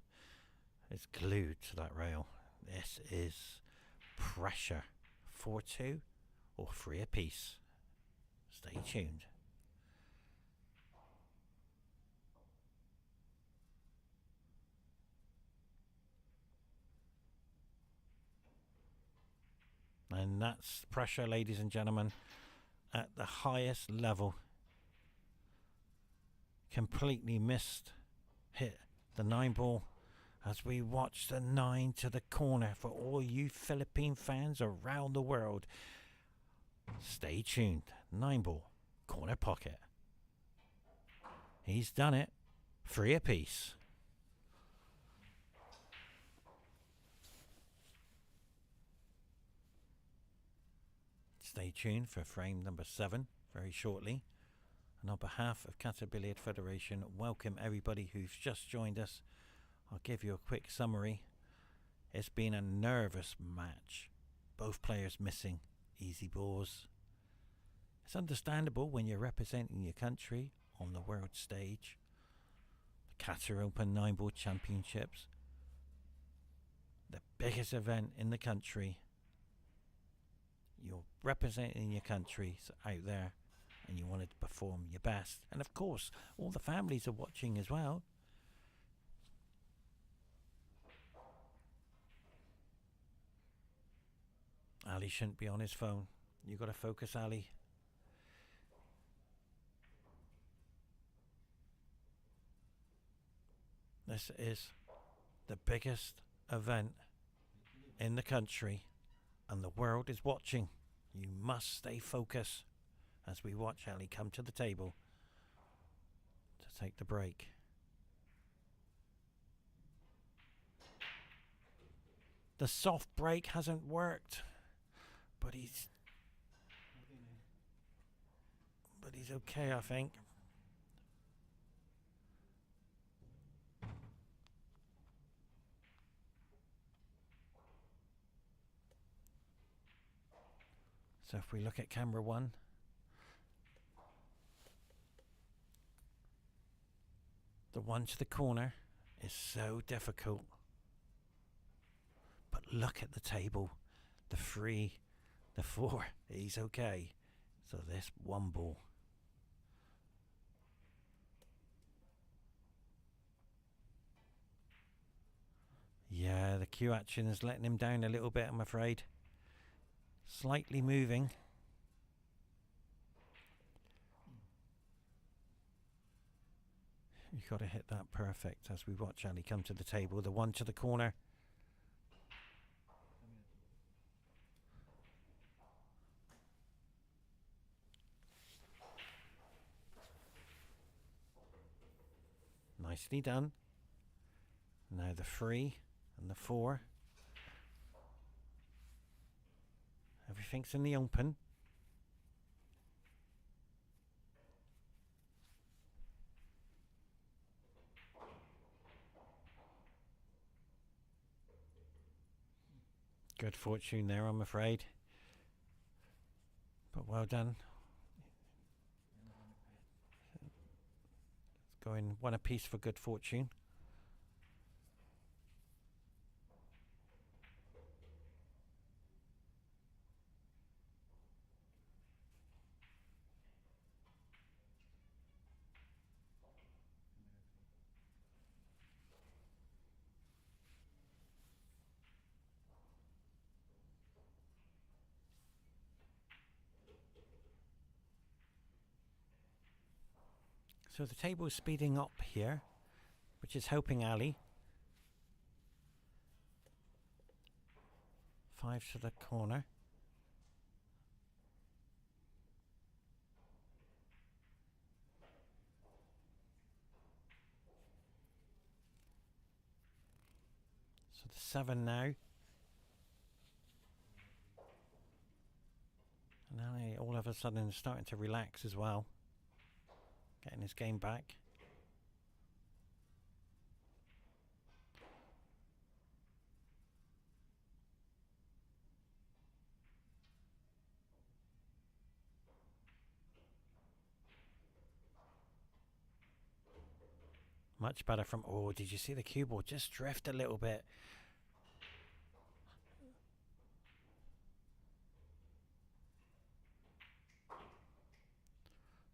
is glued to that rail. This is pressure. 4-2 or 3 apiece. Stay tuned. And that's pressure, ladies and gentlemen, at the highest level. Completely missed hit the 9 ball as we watch the 9 to the corner for all you Philippine fans around the world. Stay tuned. 9 ball, corner pocket. He's done it. 3 apiece. Stay tuned for frame number 7 very shortly. And on behalf of Qatar Billiard Federation, welcome everybody who's just joined us. I'll give you a quick summary. It's been a nervous match. Both players missing easy balls. It's understandable when you're representing your country on the world stage. The Qatar Open 9-ball championships. The biggest event in the country. You're representing your country out there. And you wanted to perform your best. And of course, all the families are watching as well. Ali shouldn't be on his phone. You got to focus, Ali. This is the biggest event in the country. And the world is watching. You must stay focused. As we watch Ali come to the table to take the break. The soft break hasn't worked, but he's okay, I think. So if we look at camera 1, the one to the corner is so difficult. But look at the table. The 3, the 4, he's okay. So this one ball. Yeah, the cue action is letting him down a little bit, I'm afraid. Slightly moving. You've got to hit that perfect as we watch Ali come to the table. The one to the corner. Nicely done. Now the 3 and the 4. Everything's in the open. Good fortune there, I'm afraid. But well done. It's going one apiece for good fortune. So the table is speeding up here, which is helping Ali. 5 to the corner. So the 7 now. And Ali all of a sudden is starting to relax as well. Getting his game back. Much better from... Oh, did you see the cue ball just drift a little bit?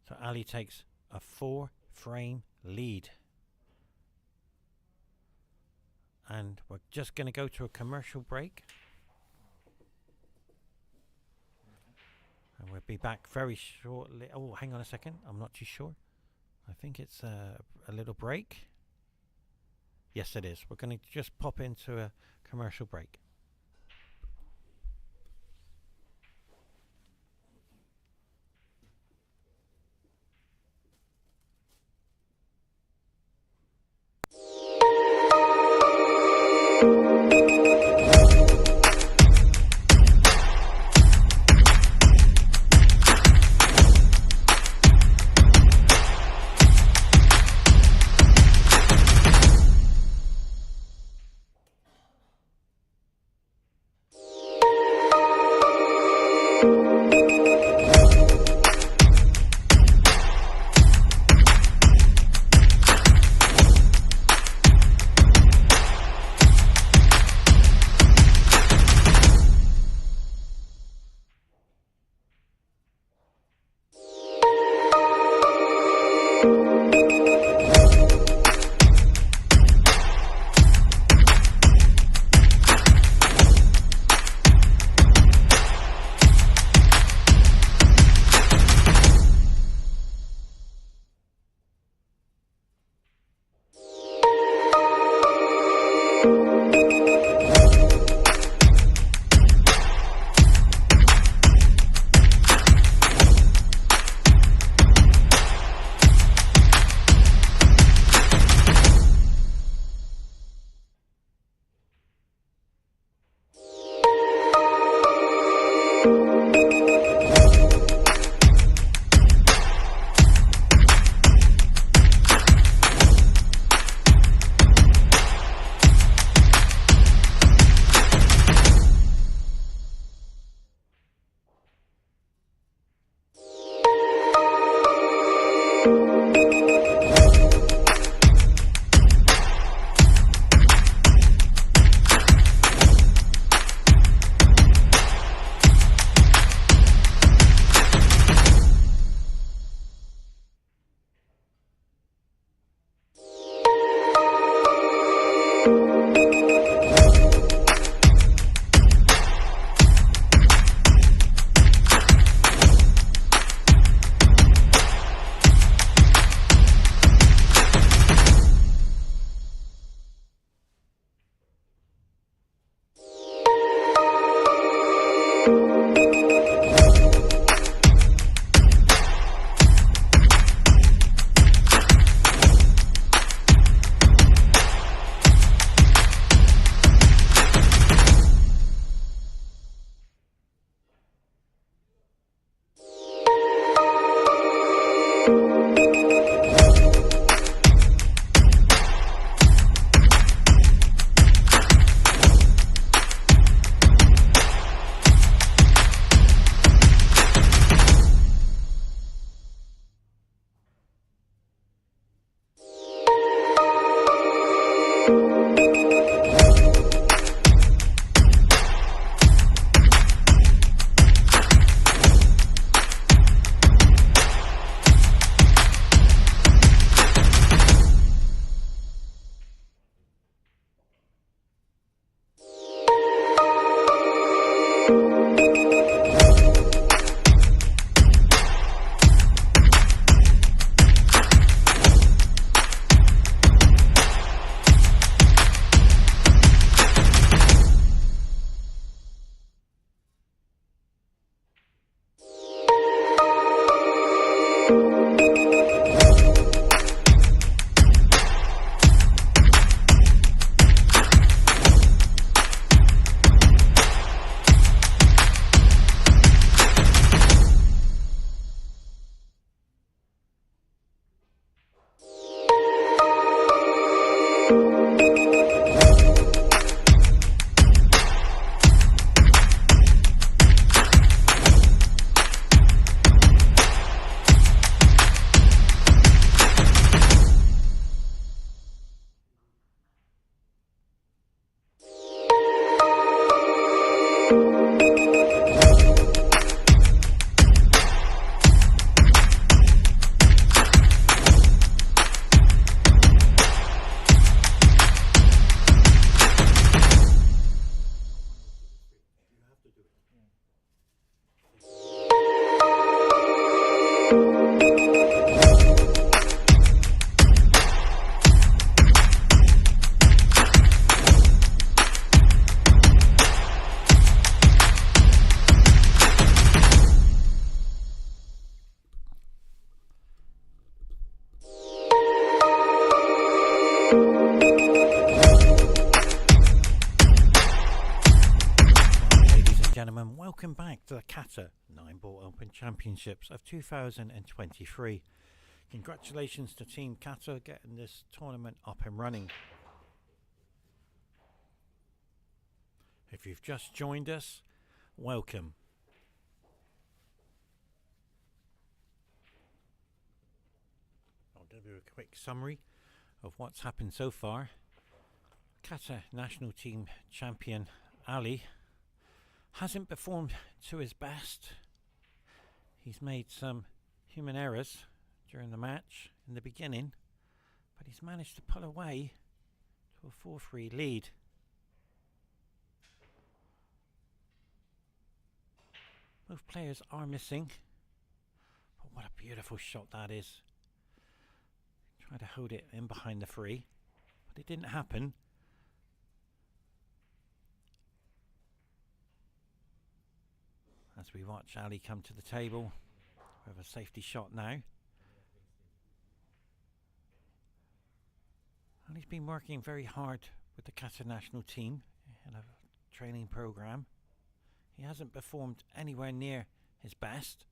So Ali takes a 4-frame lead. And we're just going to go to a commercial break. And we'll be back very shortly. Oh, hang on a second. I'm not too sure. I think it's a little break. Yes, it is. We're going to just pop into a commercial break. Welcome back to the Qatar 9-Ball Open Championships of 2023. Congratulations to Team Qatar getting this tournament up and running. If you've just joined us, welcome. I'll give you a quick summary of what's happened so far. Qatar national team champion Ali hasn't performed to his best. He's made some human errors during the match in the beginning, but he's managed to pull away to a 4-3 lead. Both players are missing, but what a beautiful shot that is. Try to hold it in behind the free, but it didn't happen. As we watch Ali come to the table with a safety shot now. Ali's been working very hard with the Qatar national team in a training program. He hasn't performed anywhere near his best.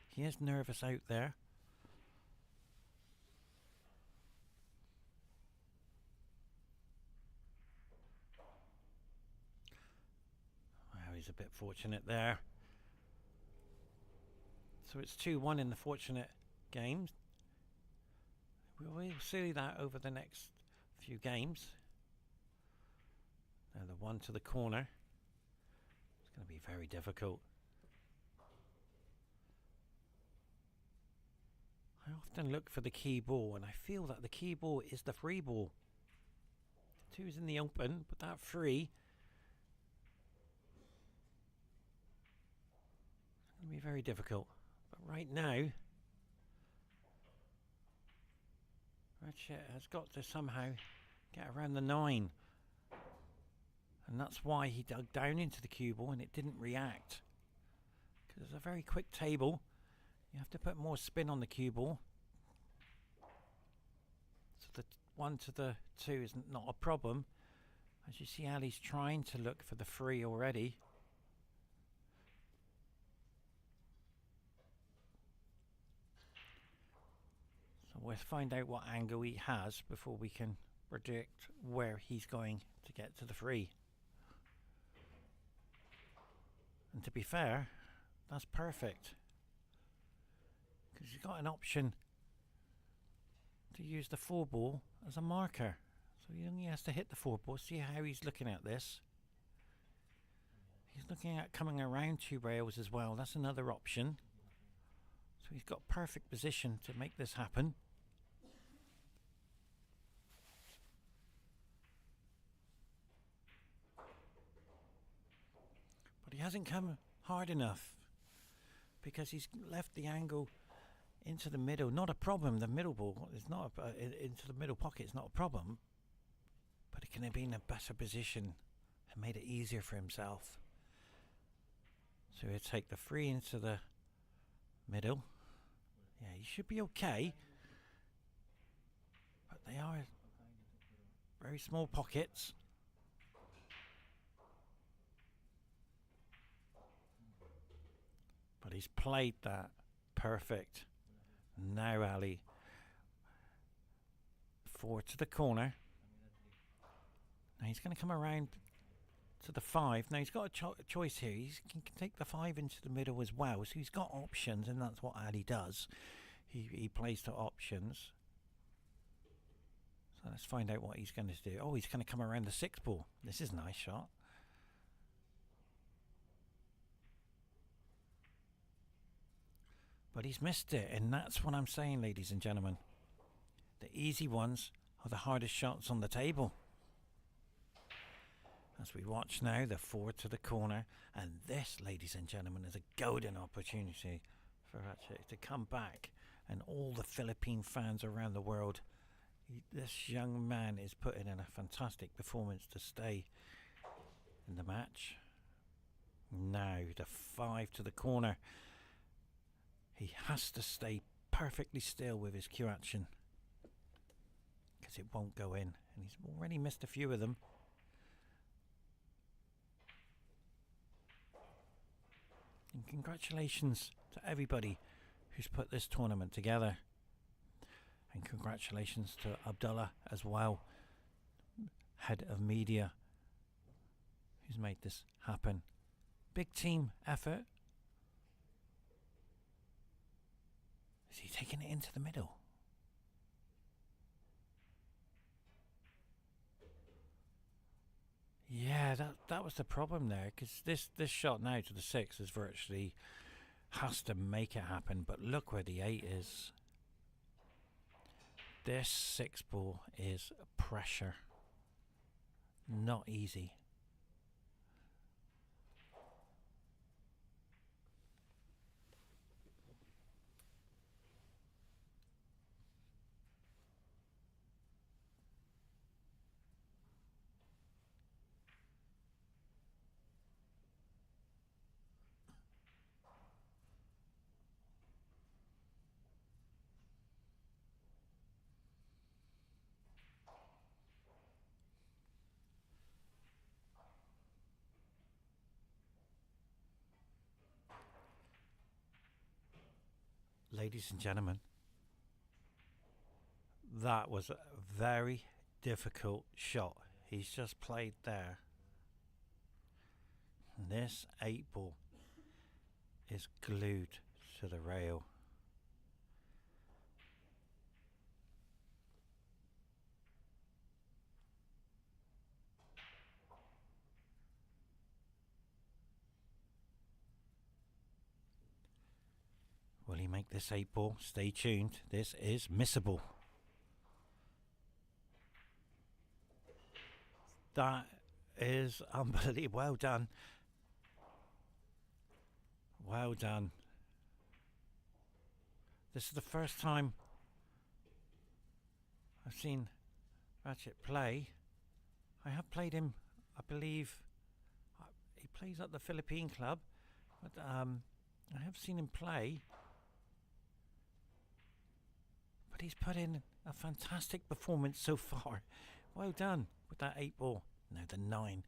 He is nervous out there. Well, he's a bit fortunate there. So it's 2-1 in the fortunate games. We'll see that over the next few games. Now the one to the corner. It's going to be very difficult. I often look for the key ball, and I feel that the key ball is the free ball. 2 is in the open, but that 3 is going to be very difficult. But right now, Rhett has got to somehow get around the 9. And that's why he dug down into the cue ball and it didn't react. Because it's a very quick table. You have to put more spin on the cue ball. So the 1 to the 2 is not a problem. As you see, Ali's trying to look for the 3 already. We'll find out what angle he has before we can predict where he's going to get to the free. And to be fair, that's perfect, because he's got an option to use the 4-ball as a marker. So he only has to hit the 4-ball. See how he's looking at this? He's looking at coming around 2 rails as well. That's another option. So he's got perfect position to make this happen. But he hasn't come hard enough, because he's left the angle into the middle. Not a problem. The middle ball is not into the middle pocket. It's not a problem. But he can have been in a better position and made it easier for himself. So he'll take the 3 into the middle. Yeah, he should be okay. But they are very small pockets. But he's played that perfect. Now Ali, 4 to the corner. Now he's going to come around to the 5. Now he's got a choice here. He can take the 5 into the middle as well. So he's got options, and that's what Ali does. He plays to options. So let's find out what he's going to do. Oh, he's going to come around the 6-ball. This is a nice shot. But he's missed it, and that's what I'm saying, ladies and gentlemen. The easy ones are the hardest shots on the table. As we watch now, the 4 to the corner, and this, ladies and gentlemen, is a golden opportunity for Rasheedi to come back, and all the Philippine fans around the world. This young man is putting in a fantastic performance to stay in the match. Now the 5 to the corner. He has to stay perfectly still with his cue action, because it won't go in, and he's already missed a few of them. And congratulations to everybody who's put this tournament together, and congratulations to Abdullah as well, head of media, who's made this happen. Big team effort. Is he taking it into the middle? Yeah, that was the problem there, because this shot now to the 6 is virtually has to make it happen. But look where the 8 is. This 6-ball is pressure. Not easy. Ladies and gentlemen, that was a very difficult shot he's just played there. And this 8-ball is glued to the rail. Will he make this 8-ball? Stay tuned. This is missable. That is unbelievable. Well done. Well done. This is the first time I've seen Ratchet play. I have played him, I believe, he plays at the Philippine club, but I have seen him play. But he's put in a fantastic performance so far. Well done with that 8-ball. Now the 9.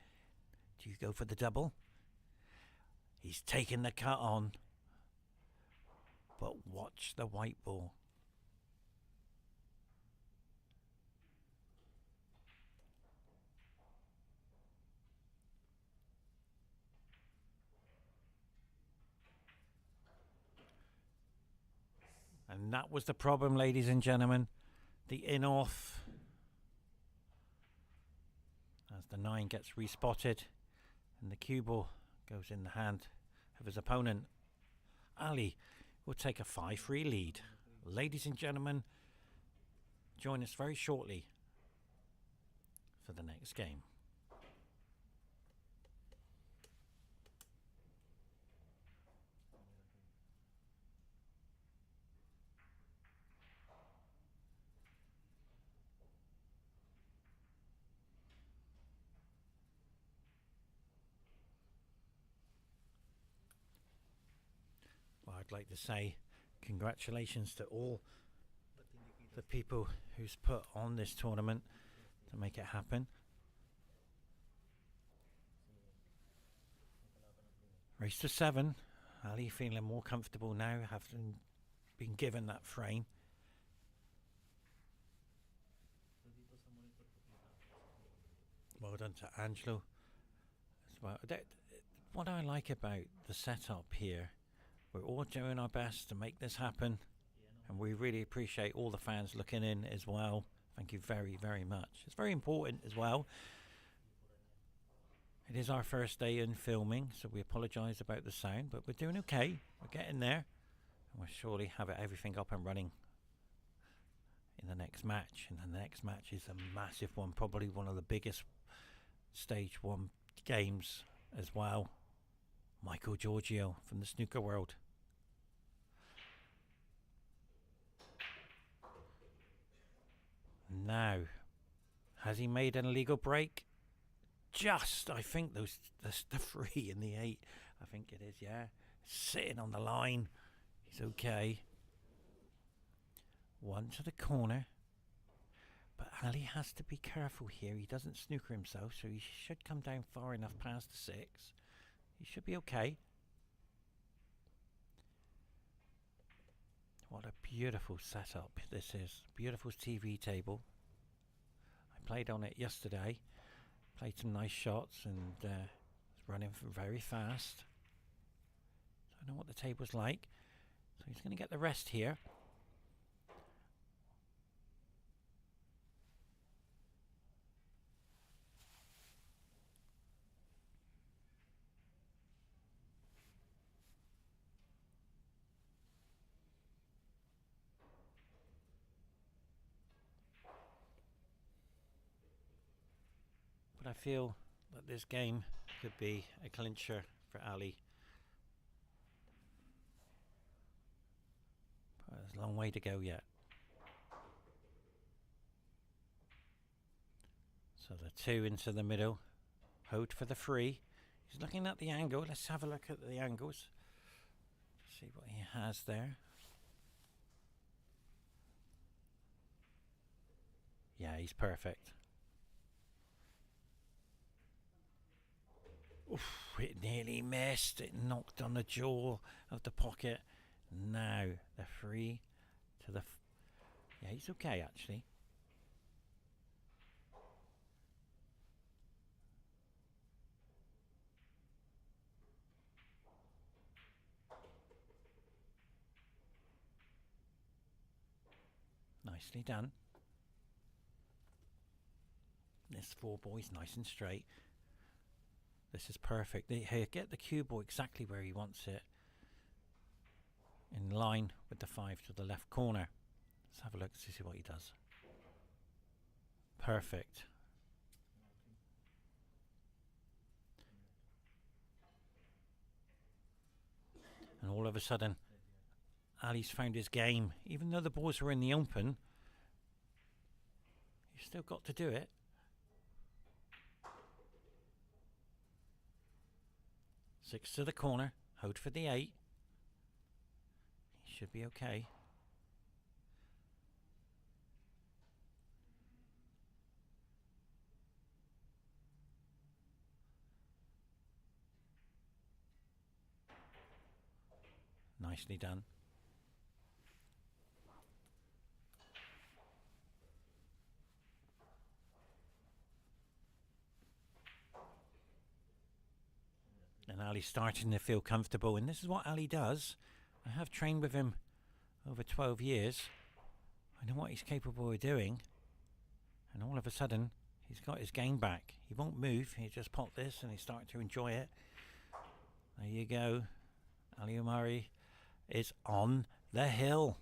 Do you go for the double? He's taken the cut on. But watch the white ball. And that was the problem, ladies and gentlemen. The in-off. As the 9 gets respotted. And the cue ball goes in the hand of his opponent. Ali will take a 5-3 lead. Ladies and gentlemen, join us very shortly for the next game. Well, I'd like to say congratulations to all the people who's put on this tournament to make it happen. Race to 7. Ali feeling more comfortable now, having been given that frame. Well done to Angelo as well. What I like about the setup here, we're all doing our best to make this happen. And we really appreciate all the fans looking in as well. Thank you very, very much. It's very important as well. It is our first day in filming, so we apologise about the sound, but we're doing okay. We're getting there. And we'll surely have everything up and running in the next match. And the next match is a massive one, probably one of the biggest stage 1 games as well. Michael Giorgio from the snooker world. Now, has he made an illegal break? Just, I think the 3 and the 8, I think it is, yeah. Sitting on the line. He's okay. 1 to the corner. But Ali has to be careful here. He doesn't snooker himself, so he should come down far enough past the 6. He should be okay. What a beautiful setup this is. Beautiful TV table. I played on it yesterday. Played some nice shots and it's running very fast. So I know what the table's like. So he's going to get the rest here. But I feel that this game could be a clincher for Ali. But there's a long way to go yet. So the 2 into the middle. Hold for the 3. He's looking at the angle. Let's have a look at the angles. See what he has there. Yeah, he's perfect. Oof, it nearly missed. It knocked on the jaw of the pocket. Now the 3 to the... yeah, he's okay actually. Nicely done. This 4 boy's nice and straight. This is perfect. Here, get the cue ball exactly where he wants it. In line with the 5 to the left corner. Let's have a look to see what he does. Perfect. And all of a sudden, Ali's found his game. Even though the balls are in the open, you've still got to do it. Six to the corner. Hold for the 8. He should be okay. Nicely done. And Ali's starting to feel comfortable, and this is what Ali does. I have trained with him over 12 years. I know what he's capable of doing. And all of a sudden, he's got his game back. He won't move. He just popped this and he's starting to enjoy it. There you go. Almeri is on the hill.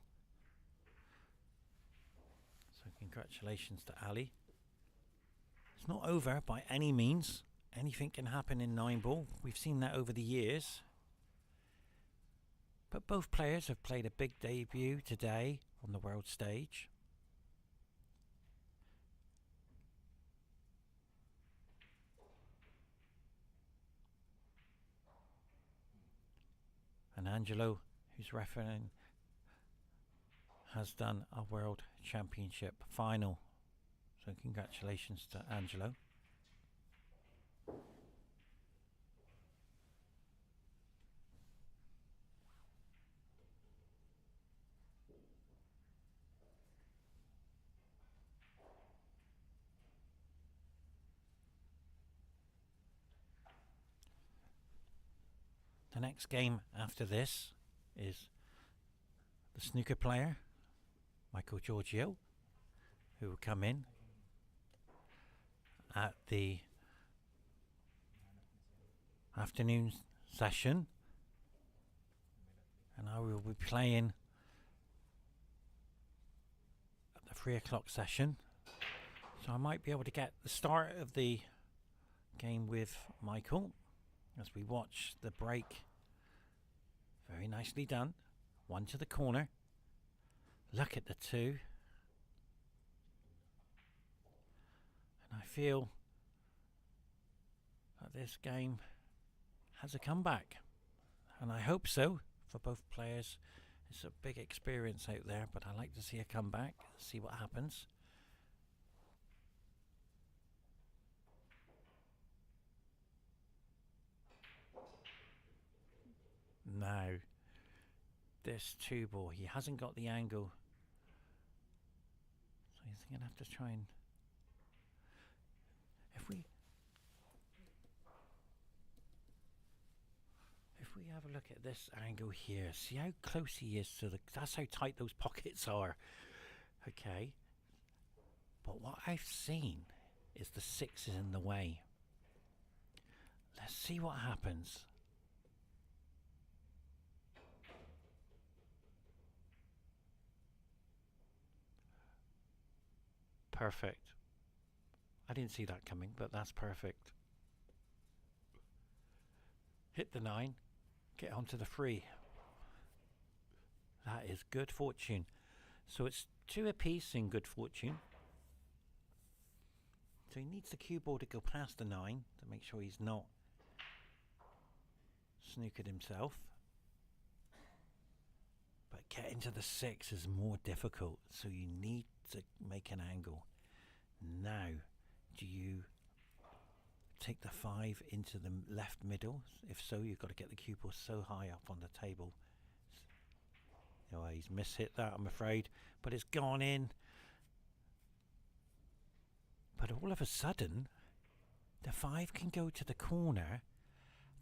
So congratulations to Ali. It's not over by any means. Anything can happen in 9-ball. We've seen that over the years. But both players have played a big debut today on the world stage. And Angelo, who's refereeing, has done a world championship final. So congratulations to Angelo. The next game after this is the snooker player, Michael Giorgio, who will come in at the afternoon session, and I will be playing at the 3 o'clock session, so I might be able to get the start of the game with Michael as we watch the break. Very nicely done. One to the corner. Look at the two. And I feel that this game has a comeback. And I hope so for both players. It's a big experience out there, but I like to see a comeback, see what happens. Now, this 2-ball, he hasn't got the angle, so he's going to have to try and... If we have a look at this angle here, see how close he is to the... That's how tight those pockets are. Okay. But what I've seen is the 6 is in the way. Let's see what happens. Perfect. I didn't see that coming, but that's perfect. Hit the 9. Get onto the 3. That is good fortune. So it's 2 apiece in good fortune. So he needs the cue ball to go past the 9 to make sure he's not snookered himself. But getting to the 6 is more difficult, so you need to make an angle. Now, do you take the 5 into the left middle? If so, you've got to get the cue ball so high up on the table. Oh, he's mishit that, I'm afraid, but it's gone in. But all of a sudden, the 5 can go to the corner.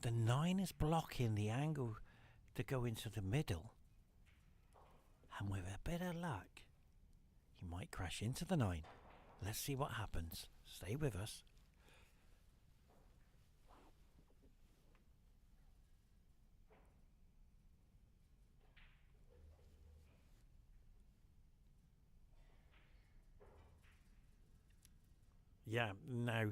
The 9 is blocking the angle to go into the middle. And with a bit of luck, he might crash into the 9. Let's see what happens. Stay with us. Yeah, now,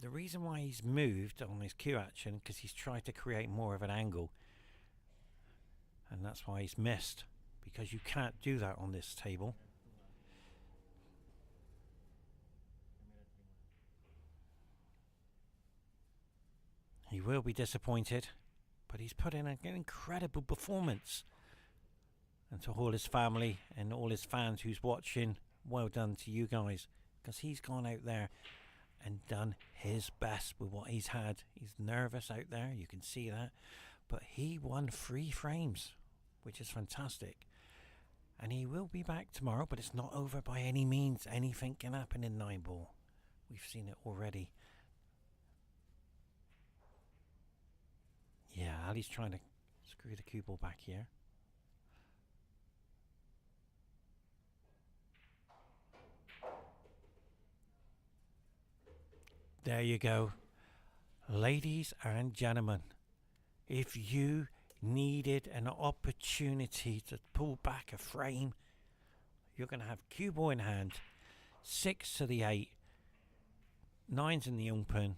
the reason why he's moved on his cue action, because he's tried to create more of an angle. And that's why he's missed, because you can't do that on this table. He will be disappointed, but he's put in an incredible performance. And to all his family and all his fans who's watching, well done to you guys, because he's gone out there and done his best with what he's had. He's nervous out there, you can see that, but he won 3 frames, which is fantastic. And he will be back tomorrow, but it's not over by any means. Anything can happen in 9-ball. We've seen it already. Yeah, Ali's trying to screw the cue ball back here. There you go. Ladies and gentlemen, if you needed an opportunity to pull back a frame, you're going to have cue ball in hand, 6 to the 8, 9's in the open.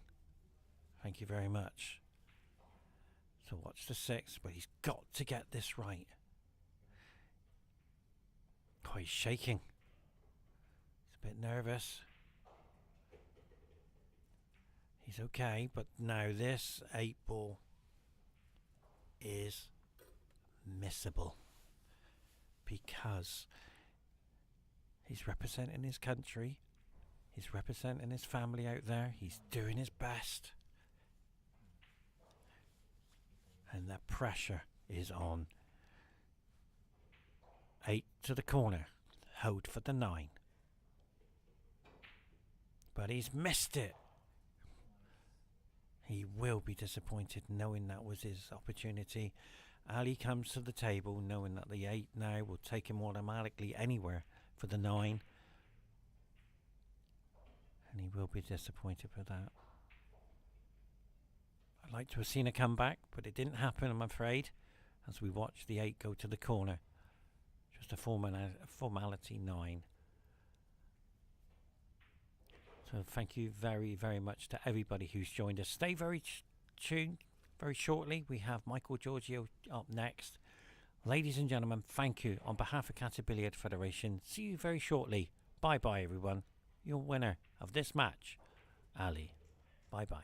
Thank you very much. So watch the 6, but he's got to get this right. Oh, he's shaking. He's a bit nervous. He's okay, but now this 8 ball is missable because he's representing his country, he's representing his family out there, he's doing his best, and the pressure is on. 8 to the corner, hold for the 9, but he's missed it. He will be disappointed knowing that was his opportunity. Ali comes to the table knowing that the 8 now will take him automatically anywhere for the 9. And he will be disappointed with that. I'd like to have seen a comeback, but it didn't happen, I'm afraid, as we watch the 8 go to the corner. Just a formality 9. So thank you very, very much to everybody who's joined us. Stay very tuned. Very shortly, we have Michael Giorgio up next. Ladies and gentlemen, thank you on behalf of Qatar Billiard Federation. See you very shortly. Bye-bye, everyone. Your winner of this match, Ali. Bye-bye.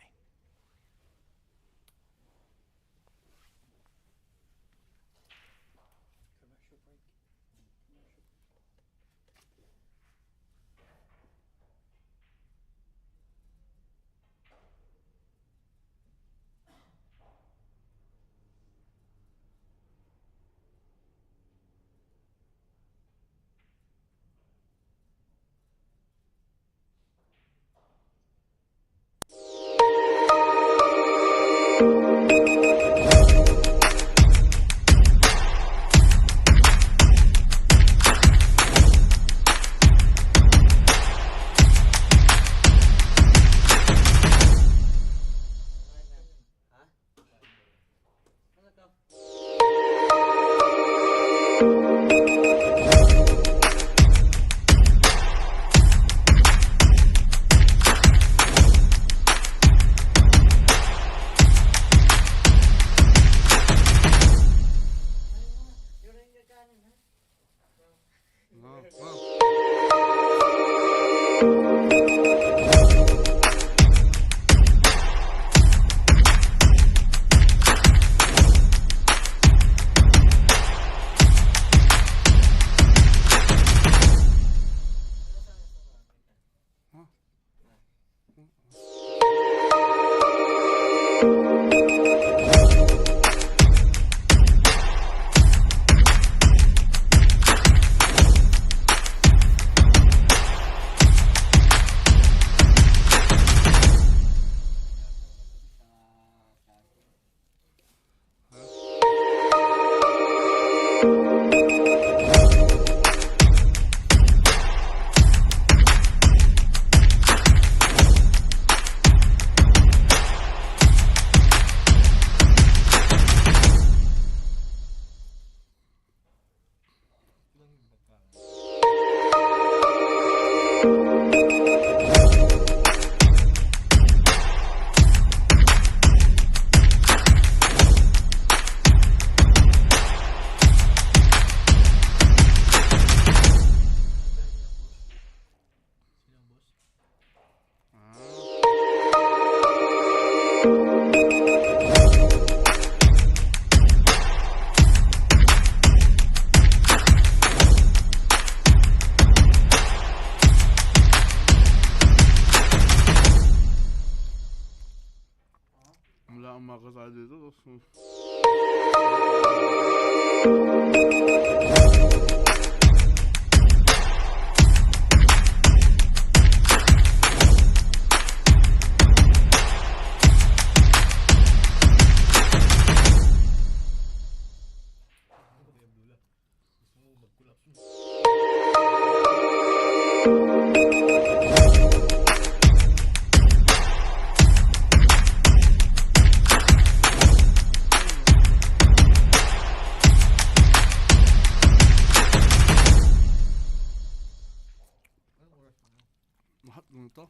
Ano to?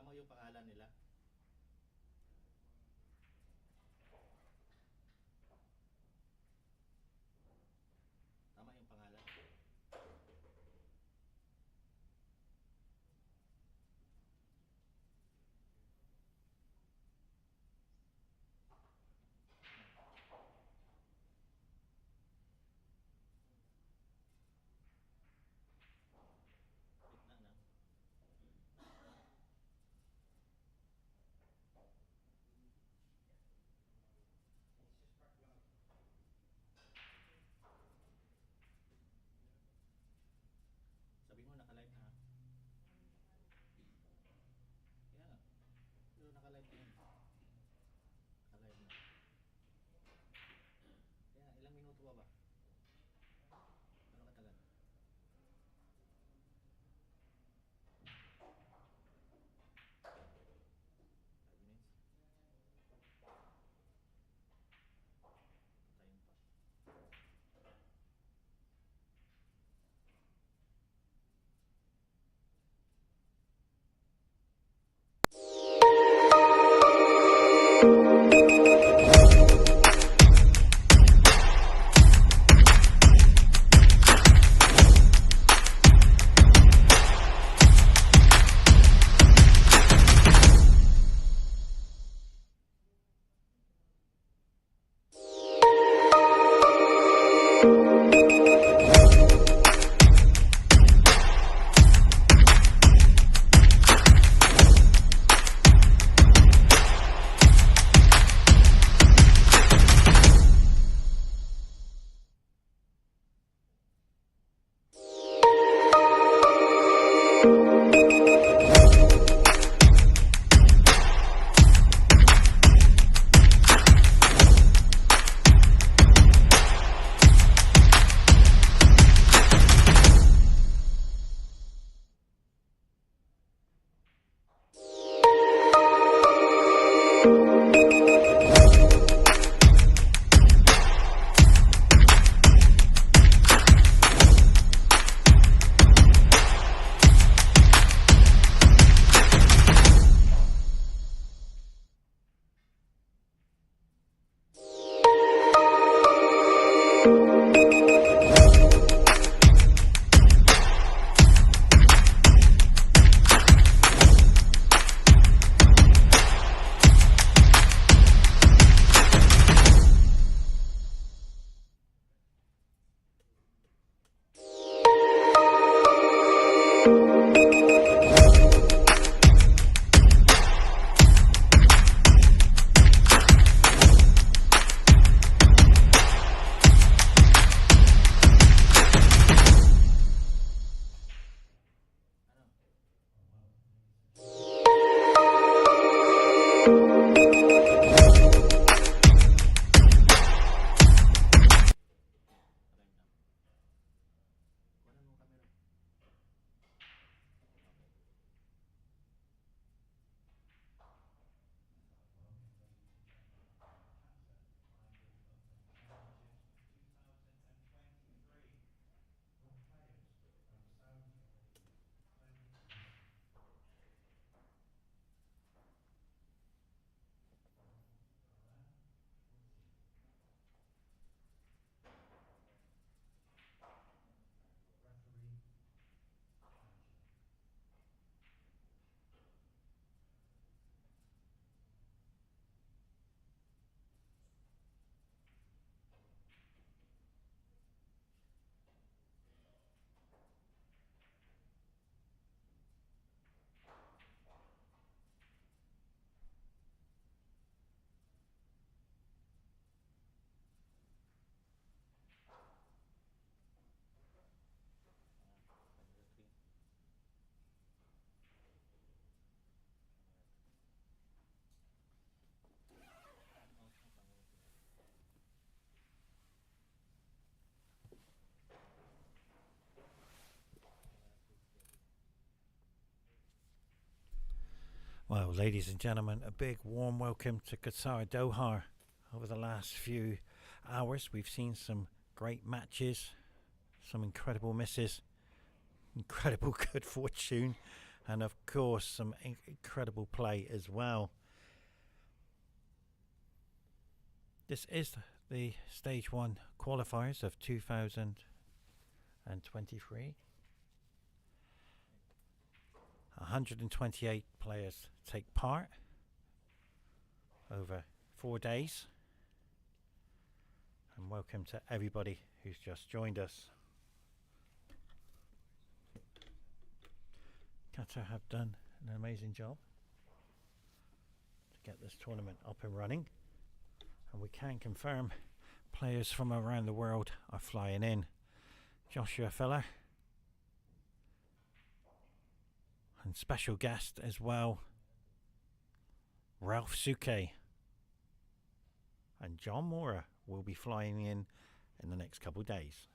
Tama yung pangalan nila. Tama yung pangalan. Sabi mo naka-live na ha? Yeah. Pero naka-live na yun. Naka-live na. Yeah, ilang minuto ba ba? Ano katagal? 5 minutes? Patayin pa. Well, ladies and gentlemen, a big warm welcome to Qatar Doha. Over the last few hours, we've seen some great matches, some incredible misses, incredible good fortune, and of course, some incredible play as well. This is the Stage 1 qualifiers of 2023. 128 players take part over 4 days, and welcome to everybody who's just joined us. Qatar have done an amazing job to get this tournament up and running, and we can confirm players from around the world are flying in. Joshua Filler, and special guest as well, Ralph Suke, and John Mora will be flying in the next couple of days.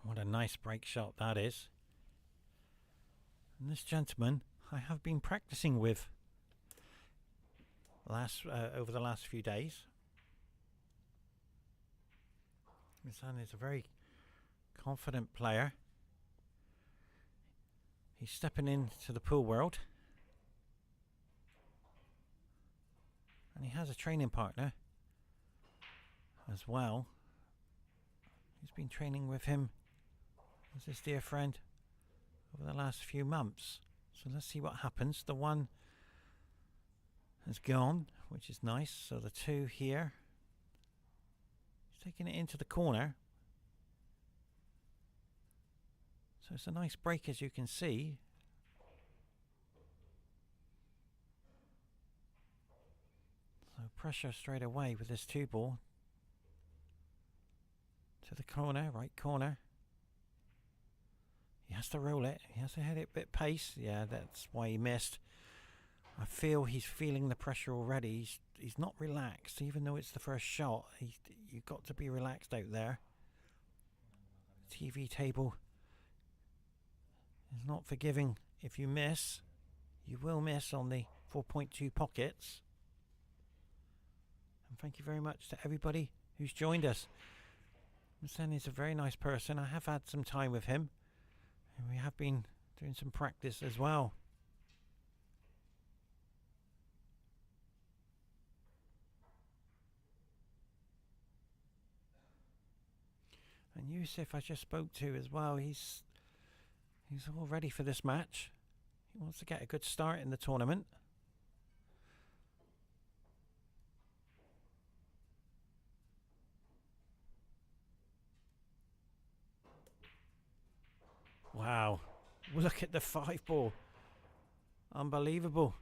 What a nice break shot that is. And this gentleman I have been practicing with over the last few days. My son is a very confident player. He's stepping into the pool world, and he has a training partner as well. He's been training with him as his dear friend over the last few months. So let's see what happens. The one has gone, which is nice. So the two here. He's taking it into the corner. So it's a nice break, as you can see. So pressure straight away with this two ball. To the corner, right corner. He has to roll it. He has to hit it a bit pace. Yeah, that's why he missed. I feel he's feeling the pressure already. He's not relaxed, even though it's the first shot. You've got to be relaxed out there. TV table is not forgiving. If you miss, you will miss on the 4.2 pockets. And thank you very much to everybody who's joined us. Musa is a very nice person. I have had some time with him, and we have been doing some practice as well. And Yousef I just spoke to as well. He's all ready for this match. He wants to get a good start in the tournament. Wow, look at the 5 ball. Unbelievable.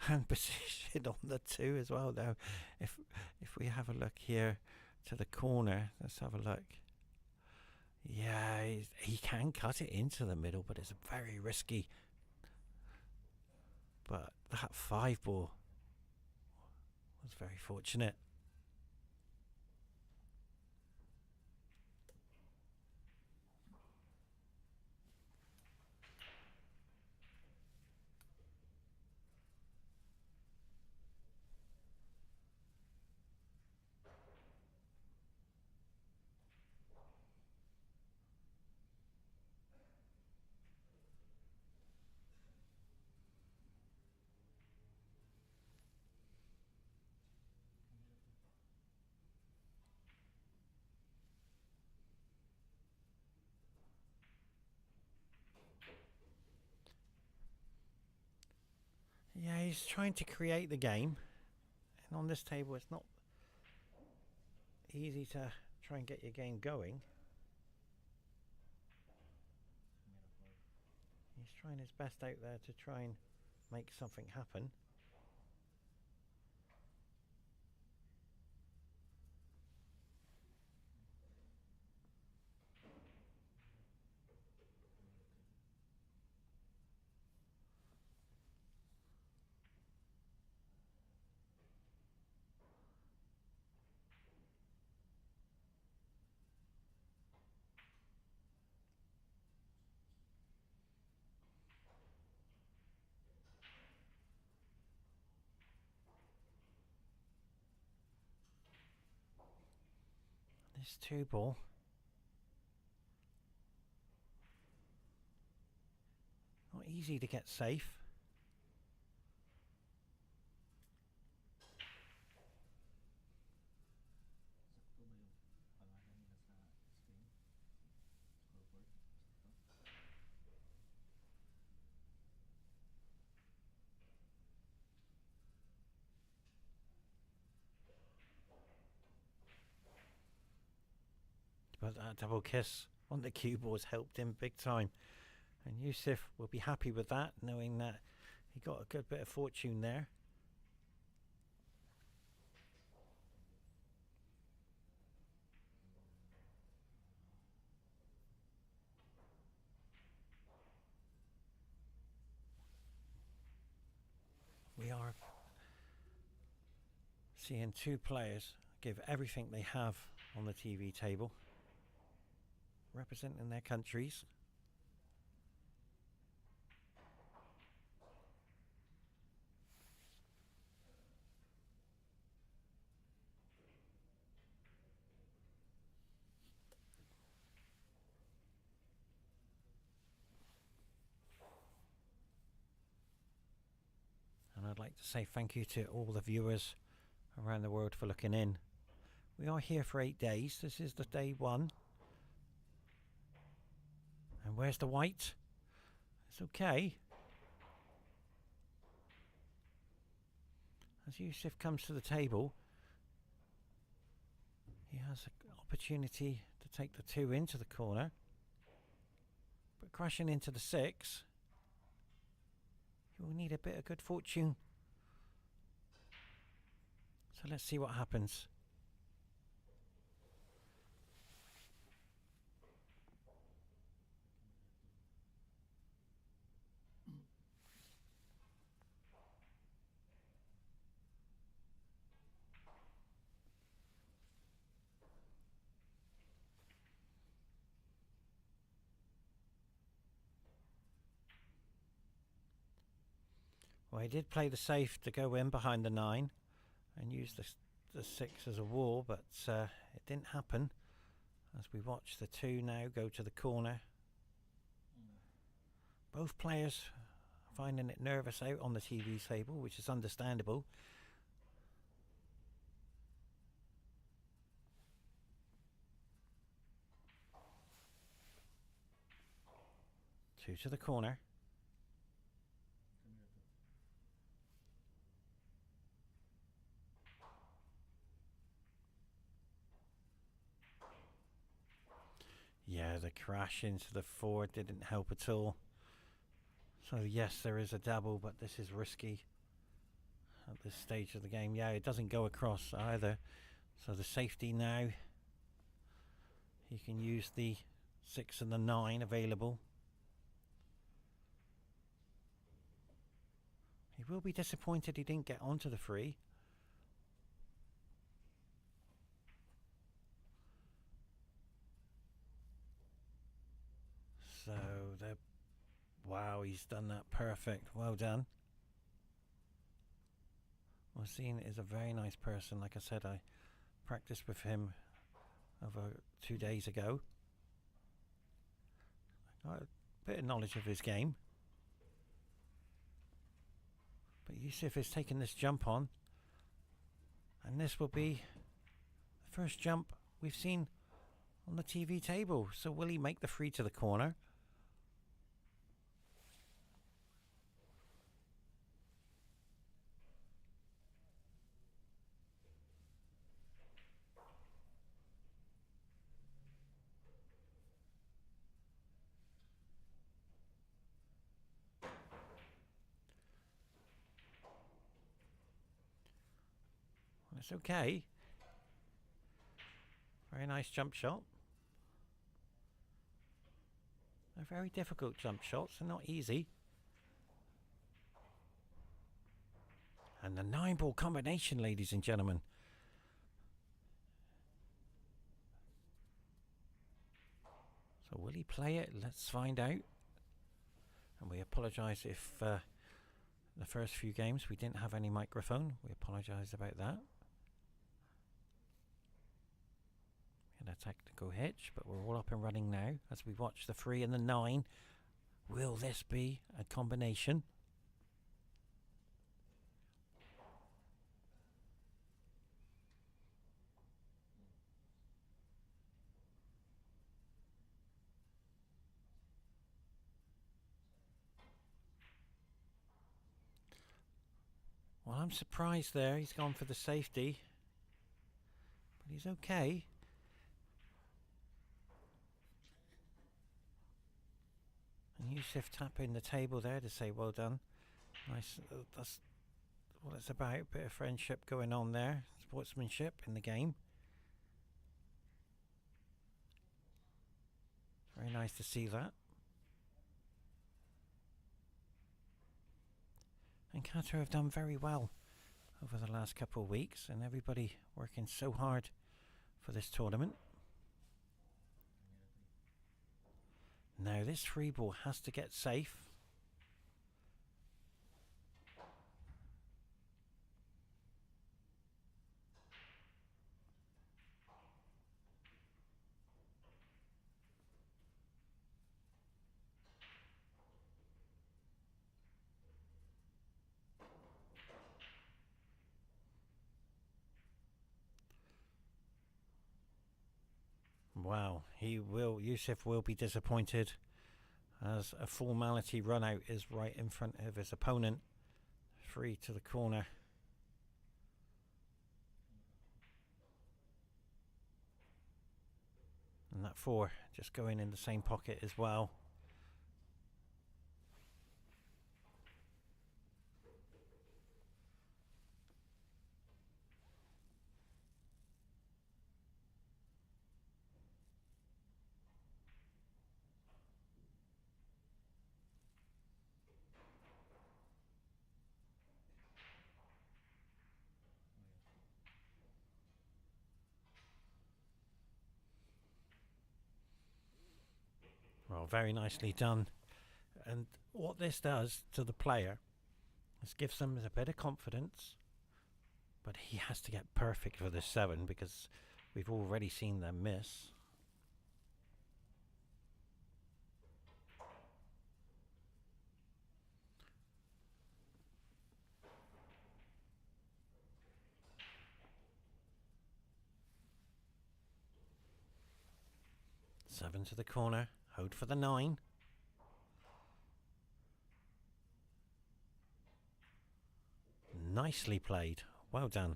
And position on the 2 as well now. If we have a look here to the corner, let's have a look. Yeah, he can cut it into the middle, but it's very risky. But that 5 ball was very fortunate. Yeah, he's trying to create the game, and on this table it's not easy to try and get your game going. He's trying his best out there to try and make something happen. This 2-ball. Not easy to get safe. But that double kiss on the cue balls helped him big time. And yousef will be happy with that, knowing that he got a good bit of fortune there. We are seeing two players give everything they have on the TV table, representing their countries. And I'd like to say thank you to all the viewers around the world for looking in. We are here for 8 days. This is the day 1. And where's the white? It's okay. As yousef comes to the table, he has an opportunity to take the 2 into the corner. But crashing into the 6, he will need a bit of good fortune. So let's see what happens. Well, he did play the safe to go in behind the 9 and use the 6 as a wall, but it didn't happen as we watch the 2 now go to the corner. Both players finding it nervous out on the TV table, which is understandable. Two to the corner. Yeah, the crash into the 4 didn't help at all. So yes, there is a double, but this is risky at this stage of the game. Yeah, it doesn't go across either. So the safety now, he can use the 6 and the 9 available. He will be disappointed he didn't get onto the 3. So wow, he's done that perfect. Well done. Musa is a very nice person. Like I said, I practiced with him over 2 days ago. I got a bit of knowledge of his game. But yousef is taking this jump on, and this will be the first jump we've seen on the TV table. So will he make the 3 to the corner? It's okay. Very nice jump shot. They're very difficult jump shots. They're not easy. And the 9-ball combination, ladies and gentlemen. So will he play it? Let's find out. And we apologise if the first few games we didn't have any microphone. We apologise about that. a technical hitch, but we're all up and running now as we watch the 3 and the 9. Will this be a combination? Well, I'm surprised there. He's gone for the safety, but he's okay. And yousef tapping the table there to say well done. Nice. That's what it's about. Bit of friendship going on there. Sportsmanship in the game. Very nice to see that. And Qatar have done very well over the last couple of weeks, and everybody working so hard for this tournament. Now this 3 ball has to get safe. Wow, yousef will be disappointed as a formality run out is right in front of his opponent. 3 to the corner. And that 4 just going in the same pocket as well. Well, very nicely done. And what this does to the player is gives them a bit of confidence, but he has to get perfect for the 7 because we've already seen them miss. Seven to the corner. Hold for the 9. Nicely played. Well done.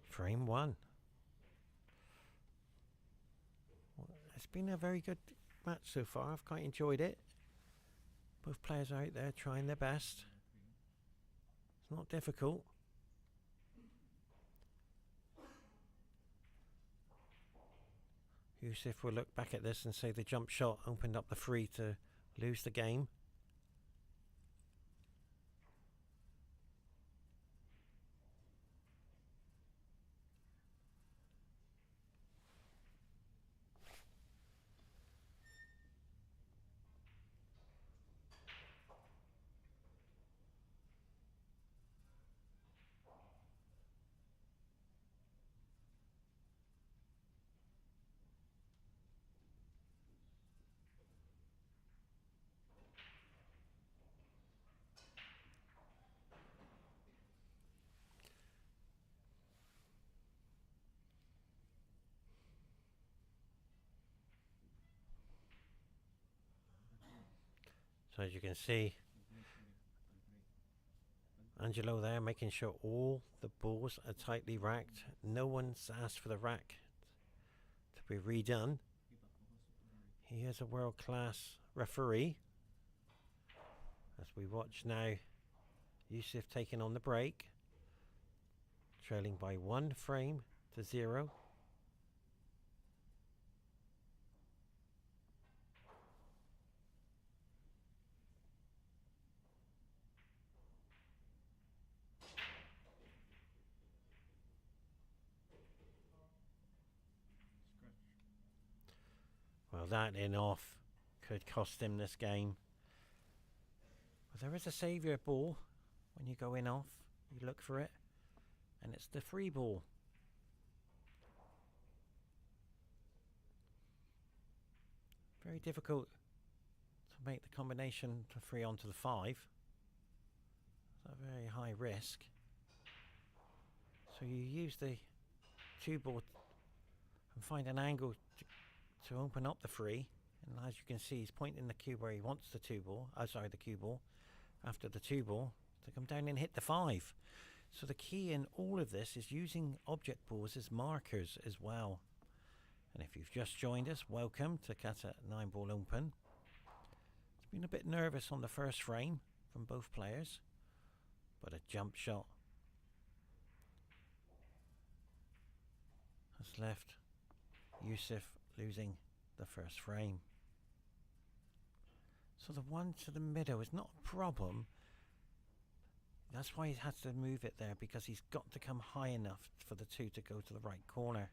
Frame 1. Well, it's been a very good match so far. I've quite enjoyed it. Both players are out there trying their best. It's not difficult. yousef will look back at this and say the jump shot opened up the 3 to lose the game. So as you can see, Angelo there making sure all the balls are tightly racked. No one's asked for the rack to be redone. He is a world-class referee. As we watch now, yousef taking on the break, trailing by 1 frame to 0. Well, that in off could cost him this game. But there is a saviour ball when you go in off. You look for it, and it's the free ball. Very difficult to make the combination to 3 onto the 5. It's a very high risk. So you use the 2 ball and find an angle to open up the 3. And as you can see, he's pointing the cue where he wants the 2 ball. The cue ball after the 2 ball to come down and hit the 5. So the key in all of this is using object balls as markers as well. And if you've just joined us, welcome to Qatar 9-Ball Open. It's been a bit nervous on the first frame from both players, but a jump shot has left Yousef losing the first frame. So the one to the middle is not a problem. That's why he has to move it there, because he's got to come high enough for the 2 to go to the right corner.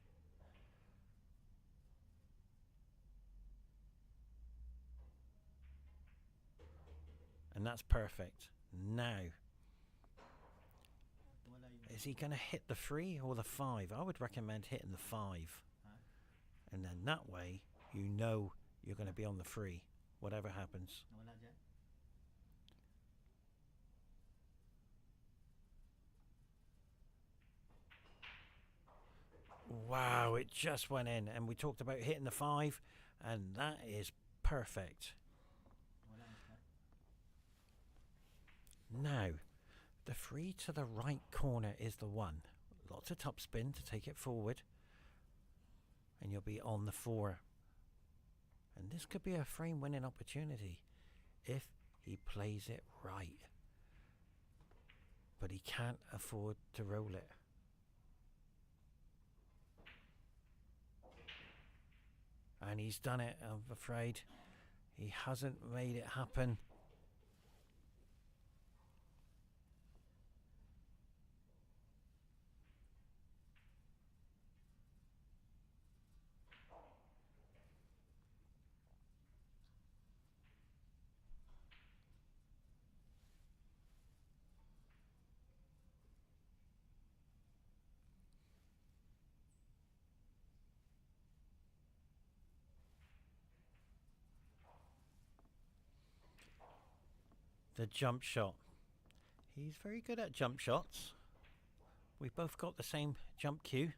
And that's perfect. Now, is he going to hit the 3 or the 5? I would recommend hitting the 5. And then that way, you know you're going to be on the 3, whatever happens. Wow, it just went in. And we talked about hitting the 5, and that is perfect. Now, the 3 to the right corner is the 1. Lots of top spin to take it forward. And you'll be on the 4. And this could be a frame winning opportunity if he plays it right. But he can't afford to roll it. And he's done it, I'm afraid. He hasn't made it happen. The jump shot. He's very good at jump shots. We've both got the same jump cue.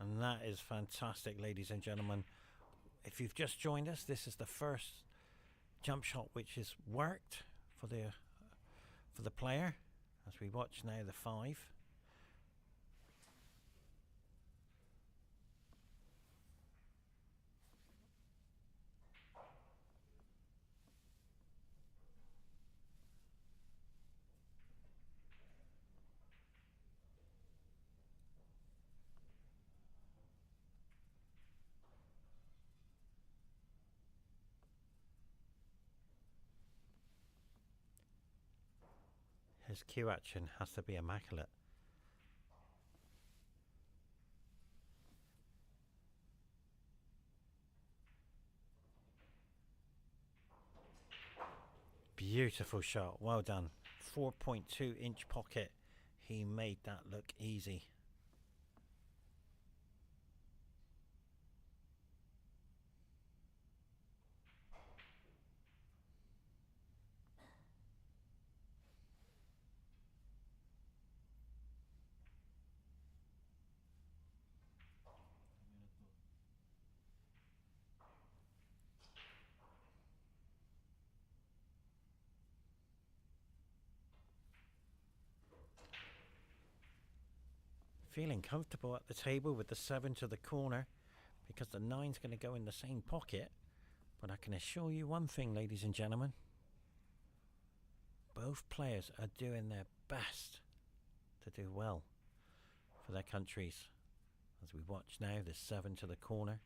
And that is fantastic, ladies and gentlemen. If you've just joined us, this is the first jump shot which has worked for the player. As we watch now the 5. His cue action has to be immaculate. Beautiful shot, well done. 4.2 inch pocket. He made that look easy. Feeling comfortable at the table with the 7 to the corner, because the 9's going to go in the same pocket. But I can assure you one thing, ladies and gentlemen. Both players are doing their best to do well for their countries. As we watch now, the 7 to the corner.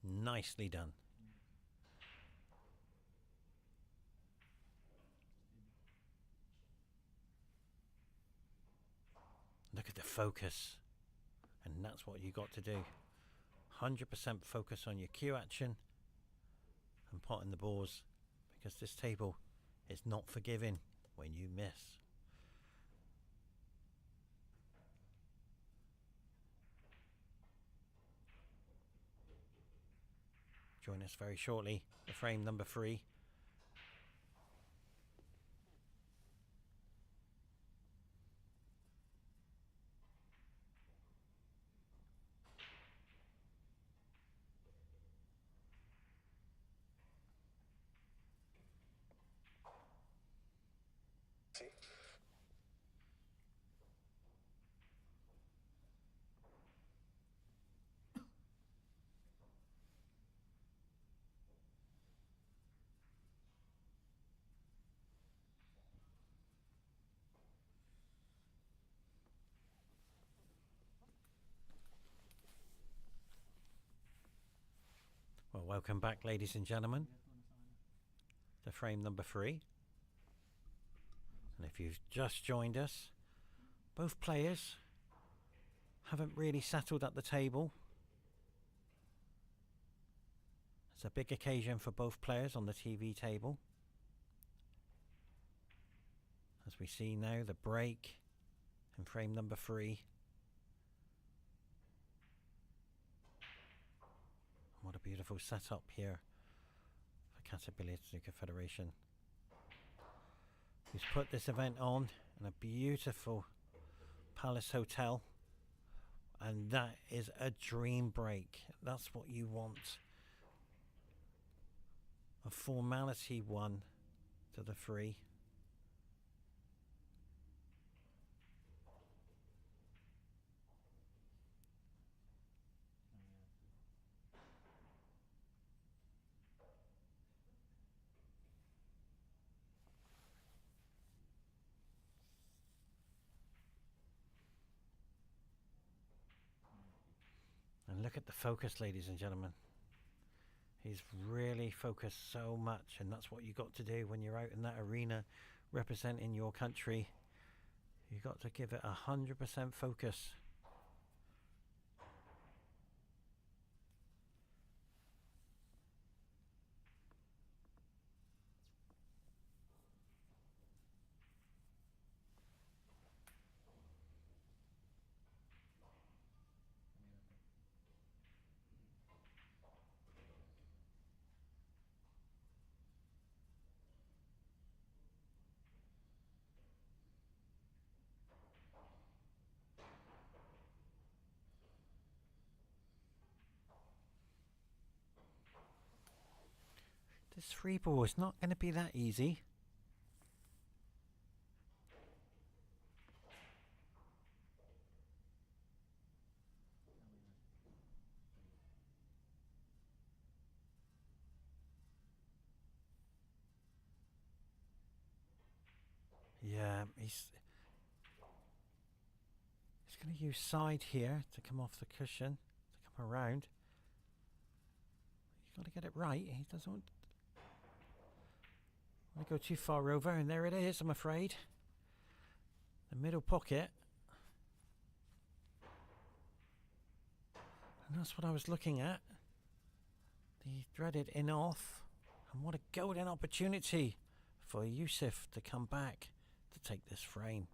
Nicely done. Look at the focus. And that's what you got to do. 100% focus on your cue action and potting the balls, because this table is not forgiving when you miss. Join us very shortly for frame number 3. Well, welcome back, ladies and gentlemen, to frame number 3. And if you've just joined us, both players haven't really settled at the table. It's a big occasion for both players on the TV table. As we see now, the break in frame number 3. What a beautiful setup here for Qatar Billiard Snooker Federation, who's put this event on in a beautiful Palace Hotel, and that is a dream break. That's what you want. A formality 1 to the 3. And look at the focus, ladies and gentlemen. He's really focused so much, and that's what you got to do when you're out in that arena representing your country. You got to give it 100% focus. This 3 ball is not going to be that easy. Yeah, he's going to use side here to come off the cushion, to come around. You've got to get it right. He doesn't want to go too far over, and there it is, I'm afraid. The middle pocket. And that's what I was looking at. The dreaded in-off. And what a golden opportunity for yousef to come back to take this frame.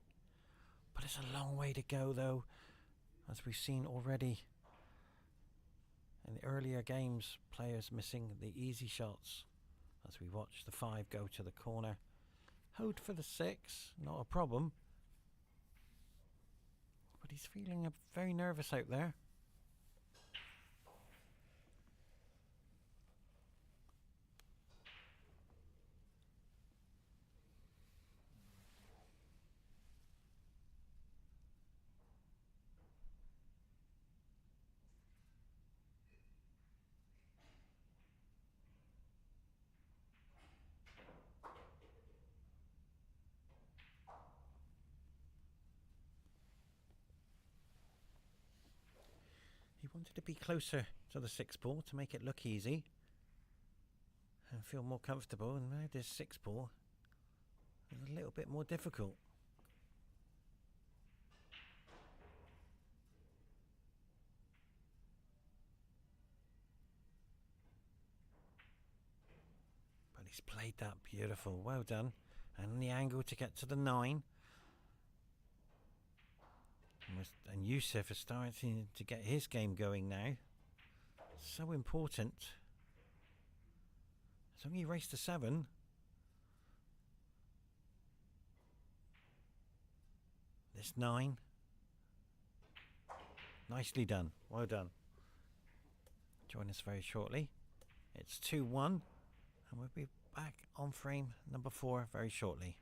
But it's a long way to go, though, as we've seen already in the earlier games, players missing the easy shots. As we watch the 5 go to the corner. Hold for the 6, not a problem. But he's feeling very nervous out there. Wanted to be closer to the 6 ball to make it look easy and feel more comfortable, and now this 6 ball is a little bit more difficult. But he's played that beautiful, well done. And the angle to get to the 9. And yousef is starting to get his game going now. So important. It's only raced to 7. This 9. Nicely done. Well done. Join us very shortly. It's 2-1. And we'll be back on frame number 4 very shortly.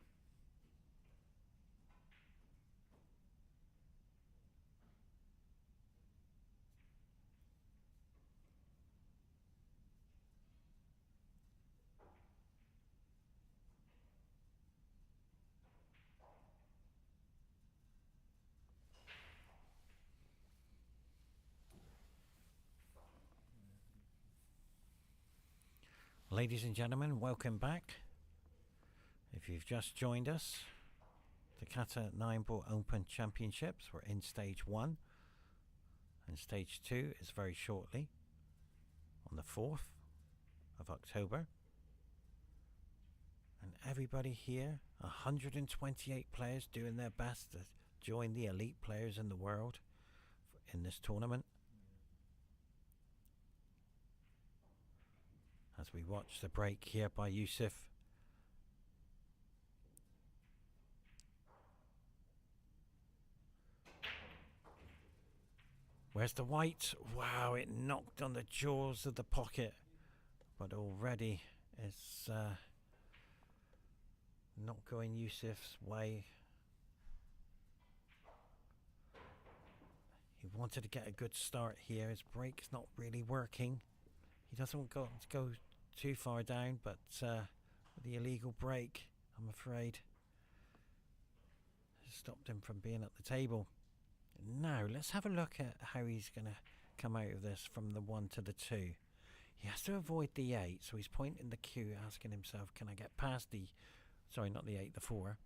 Ladies and gentlemen, welcome back. If you've just joined us, the Qatar 9-Ball Open Championships, we're in stage 1, and stage 2 is very shortly on the 4th of October. And everybody here, 128 players doing their best to join the elite players in the world in this tournament. As we watch the break here by yousef. Where's the white? Wow, it knocked on the jaws of the pocket. But already it's not going yousef's way. He wanted to get a good start here. His break's not really working. He doesn't want to go too far down, but the illegal break, I'm afraid, has stopped him from being at the table. Now, let's have a look at how he's going to come out of this from the 1 to the 2. He has to avoid the 8, so he's pointing the cue, asking himself, can I get past the... Sorry, not the 8, the 4.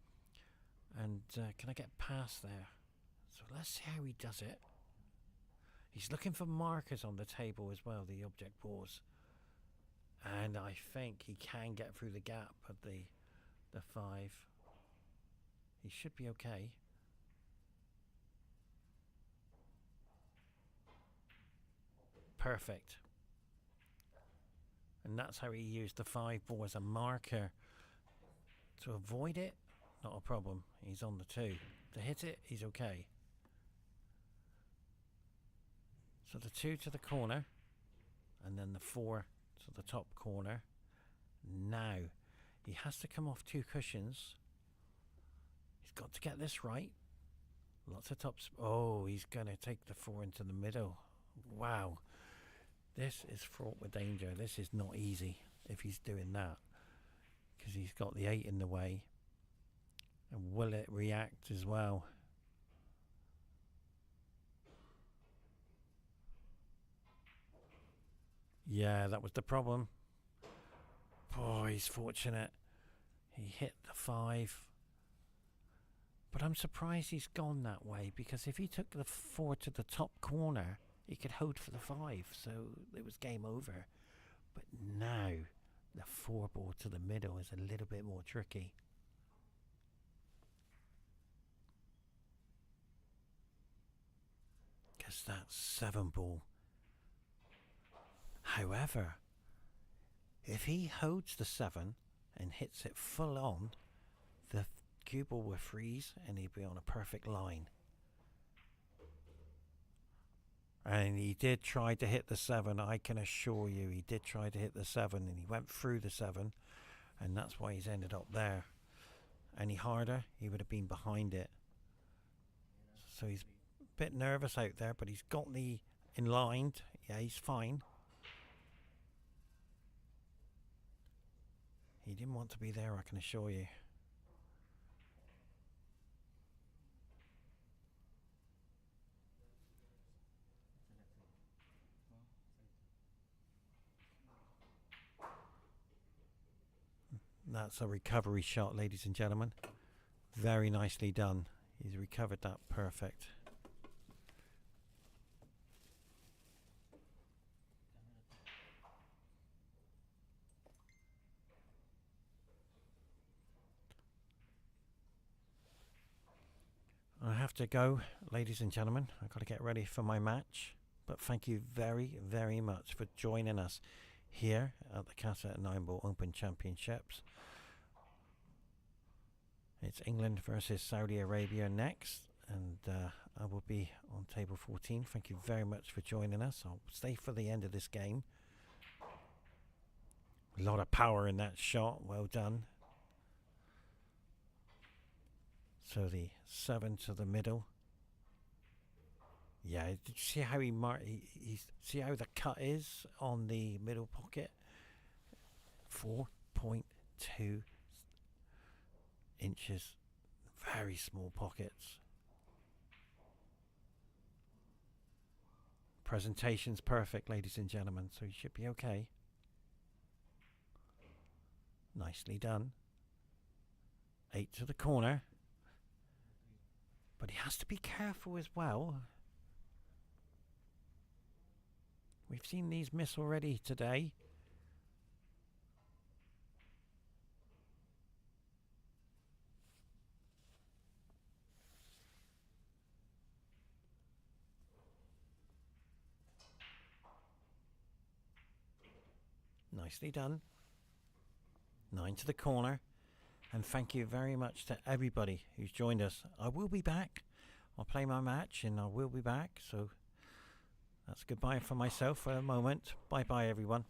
And can I get past there? So let's see how he does it. He's looking for markers on the table as well, the object balls. And I think he can get through the gap of the 5. He should be okay. Perfect. And that's how he used the 5 ball as a marker. To avoid it, not a problem. He's on the 2. To hit it, he's okay. So the 2 to the corner, and then the 4 to the top corner. Now, he has to come off 2 cushions. He's got to get this right. Lots of tops. Oh, he's going to take the 4 into the middle. Wow. This is fraught with danger. This is not easy if he's doing that. Because he's got the 8 in the way. And will it react as well? Yeah, that was the problem. Oh, he's fortunate. He hit the 5. But I'm surprised he's gone that way, because if he took the 4 to the top corner, he could hold for the 5. So it was game over. But now the 4 ball to the middle is a little bit more tricky. Because that's 7 ball. However, if he holds the 7 and hits it full on, the cue ball will freeze and he'll be on a perfect line. And he did try to hit the 7, I can assure you. He did try to hit the 7 and he went through the 7, and that's why he's ended up there. Any harder, he would have been behind it. So he's a bit nervous out there, but he's got the in-lined. Yeah, he's fine. He didn't want to be there, I can assure you. That's a recovery shot, ladies and gentlemen. Very nicely done. He's recovered that perfect. I have to go, ladies and gentlemen. I've got to get ready for my match. But thank you very, very much for joining us here at the Qatar 9-Ball Open Championships. It's England versus Saudi Arabia next, and I will be on table 14. Thank you very much for joining us. I'll stay for the end of this game. A lot of power in that shot. Well done. So the 7 to the middle. Yeah, did you see how he see how the cut is on the middle pocket? 4.2 inches. Very small pockets. Presentation's perfect, ladies and gentlemen, so you should be okay. Nicely done. 8 to the corner. But he has to be careful as well. We've seen these miss already today. Nicely done. 9 to the corner. And thank you very much to everybody who's joined us. I will be back. I'll play my match and I will be back. So that's goodbye for myself for a moment. Bye bye, everyone.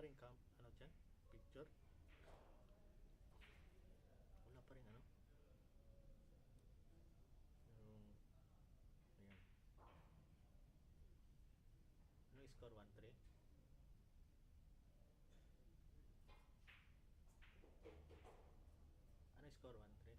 pa rin ano dyan? Picture? Wala pa rin ano? Yung, ayan. Ano score? 1-3? Ano score? 1-3?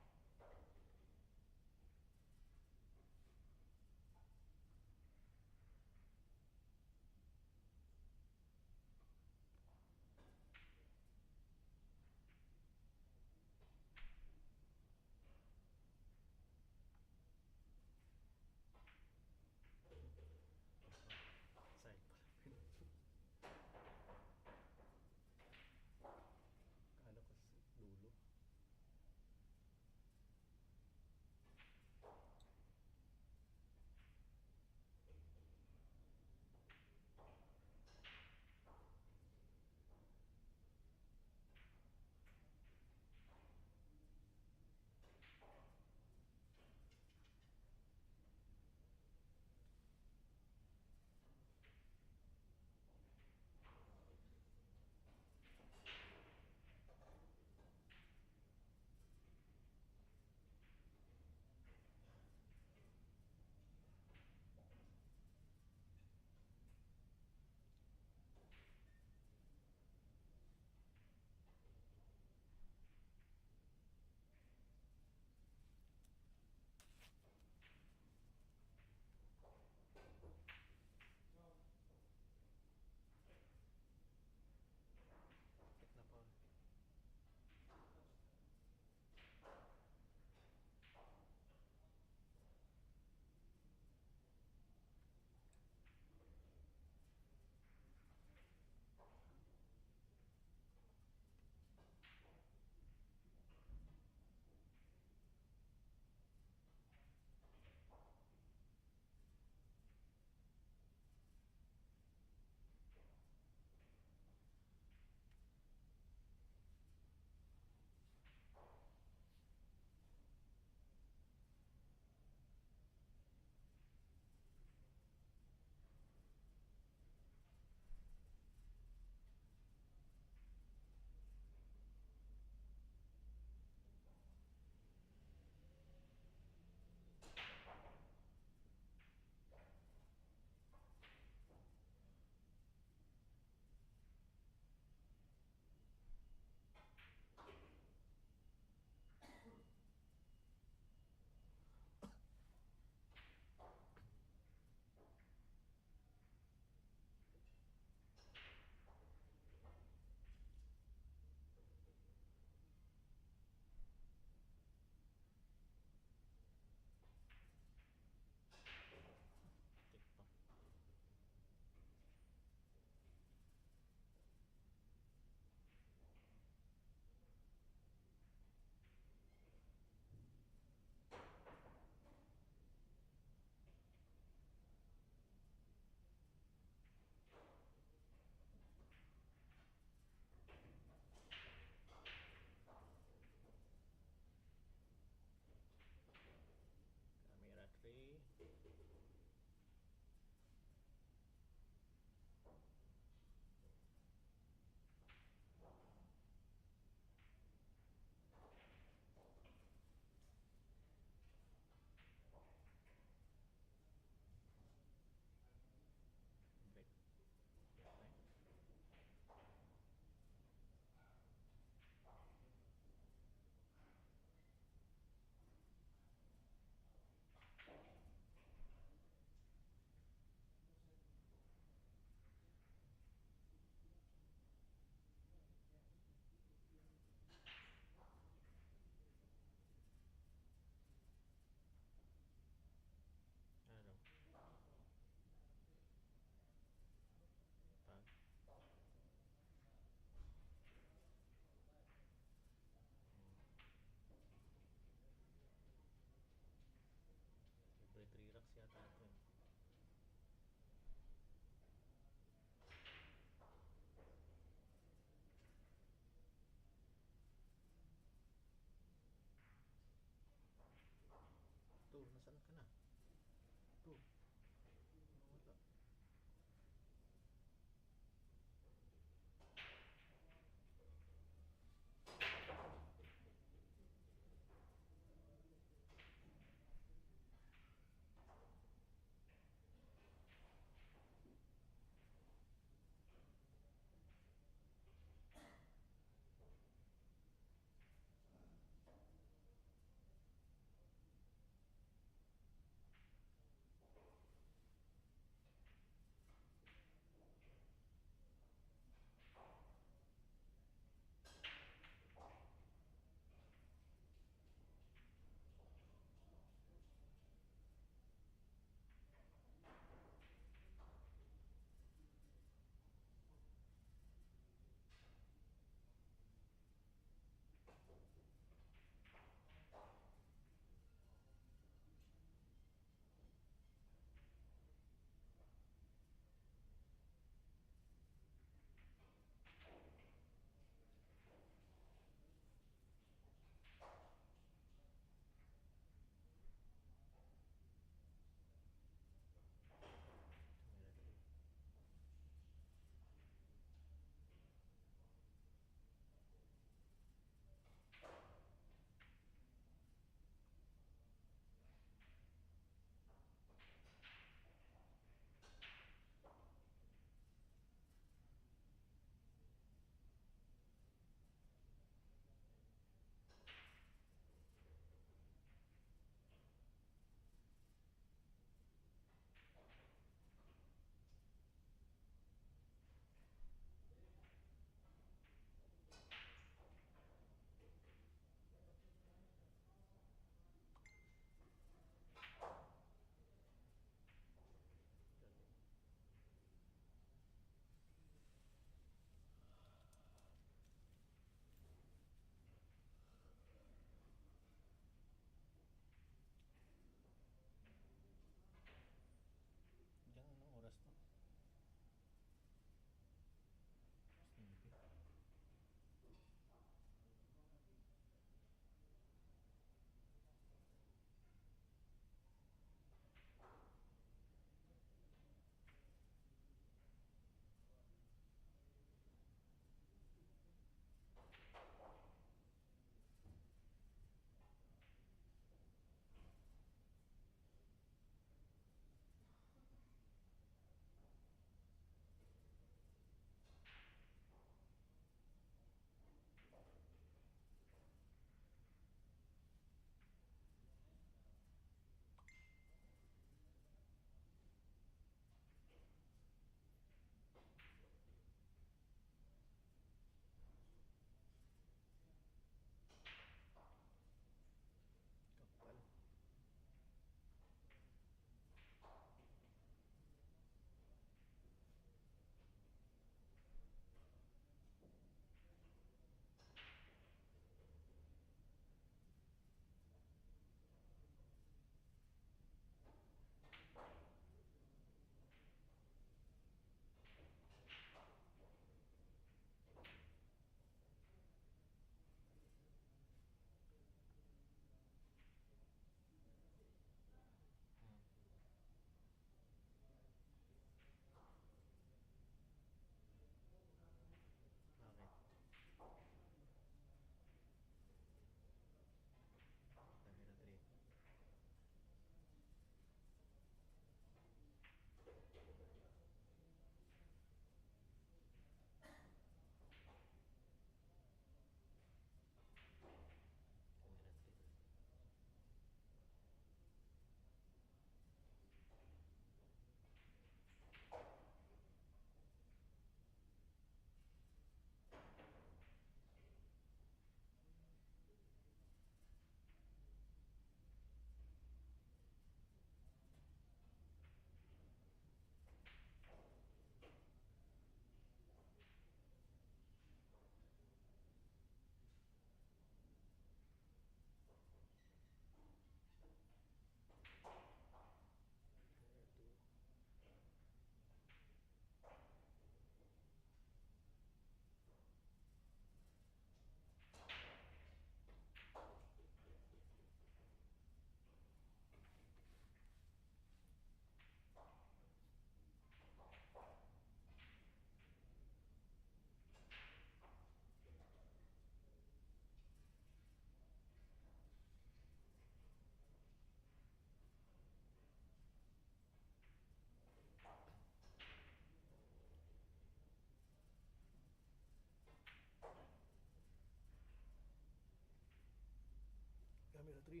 3.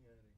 Nangyari.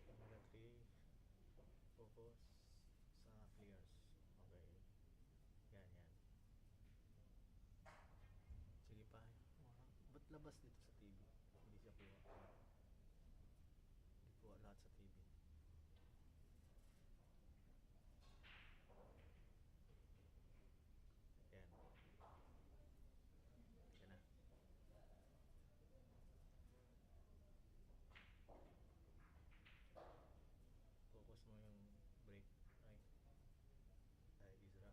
Camera 3. Two, two. Camera 3. Camera 3. Focus sa players. Okay. Yan, yan. Sige pa. Ba't labas dito sa TV? Hindi siya kuha. Hindi kuha lahat sa TV. Yan. Yan na. Focus mo yung break. Ay. Ay, Isra.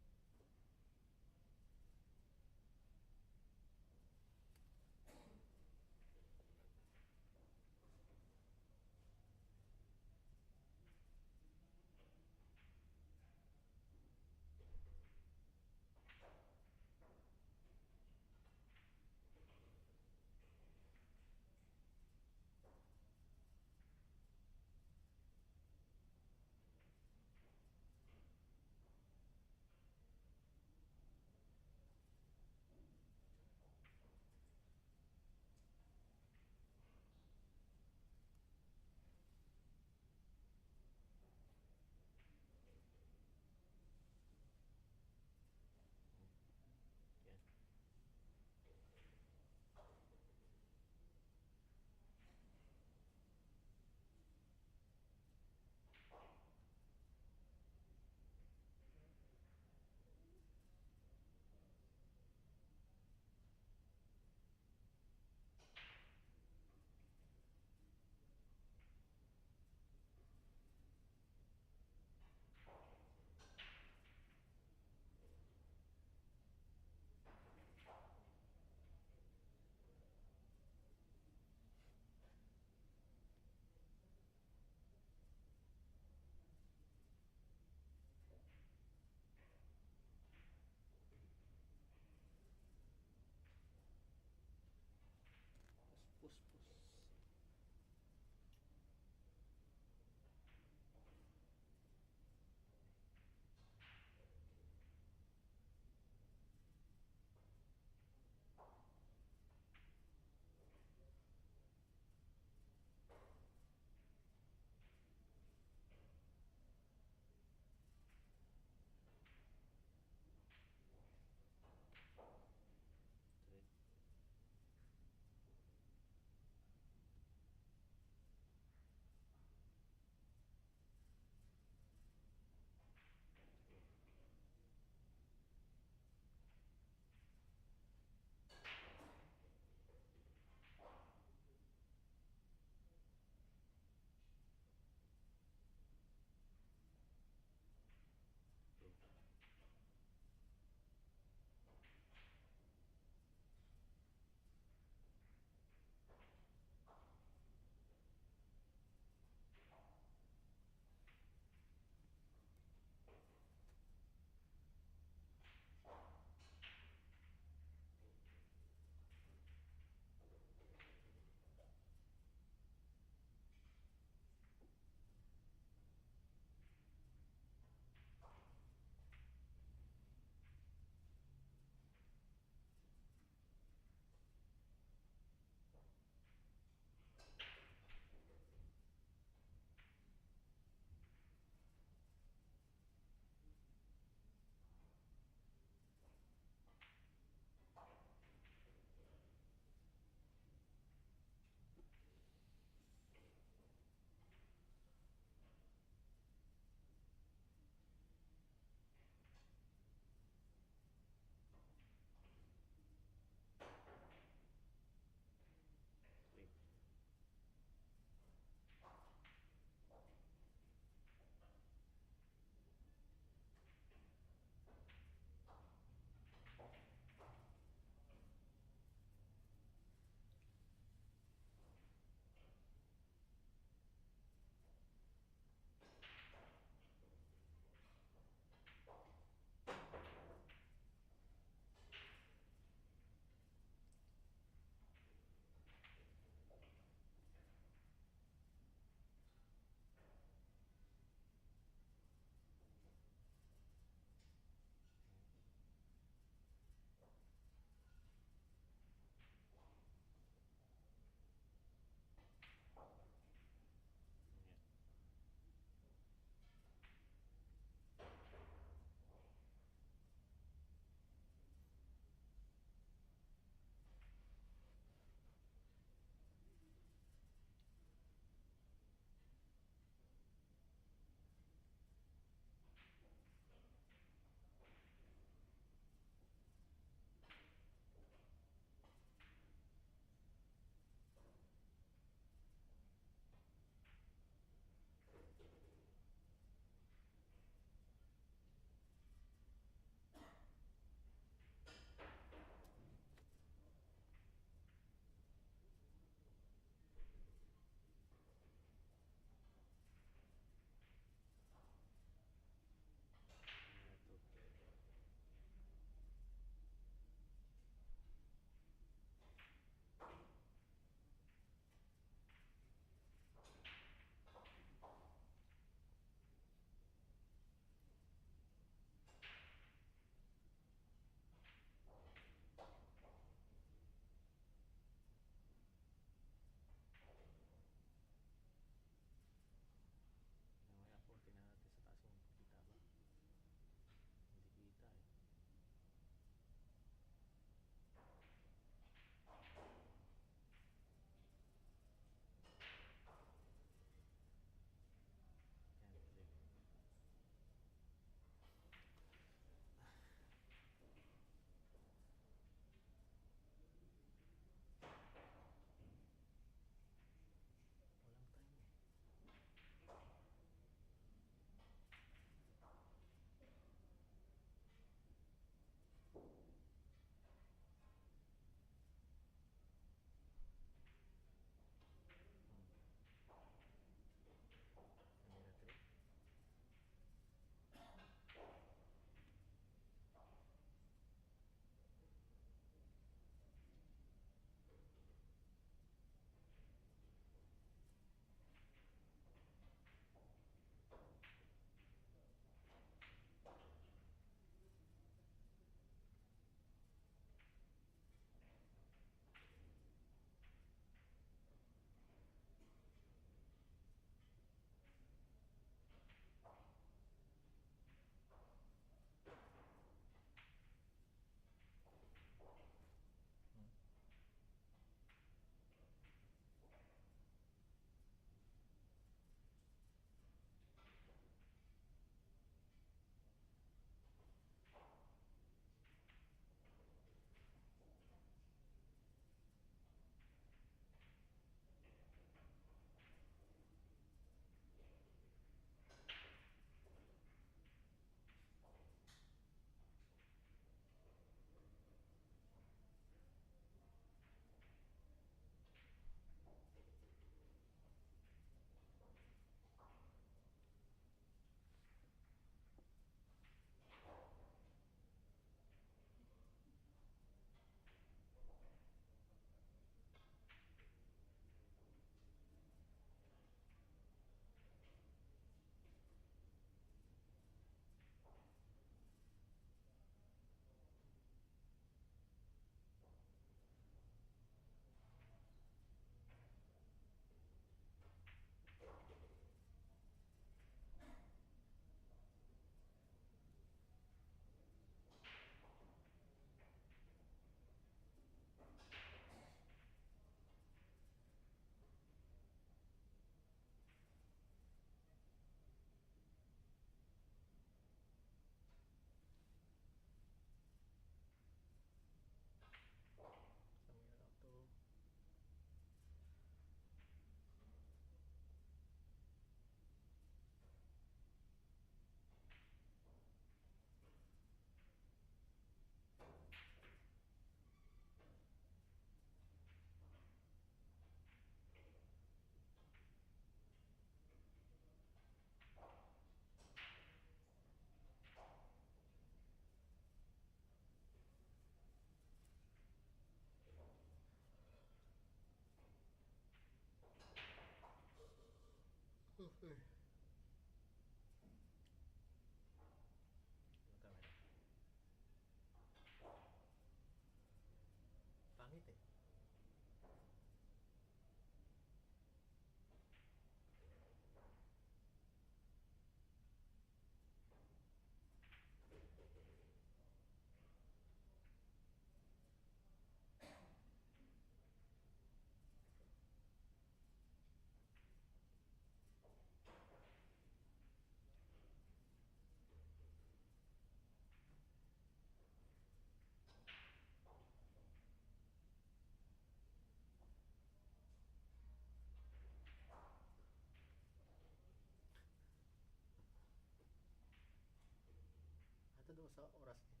sa oras ni.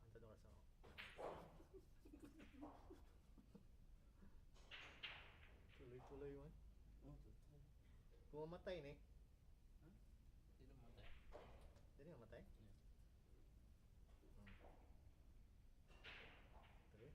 Antad oras ako. Tuloy-tuloy man. Oh, total. Kumamatay ni. Huh? Sino matay? Dili mamatay? Yeah. Tuloy.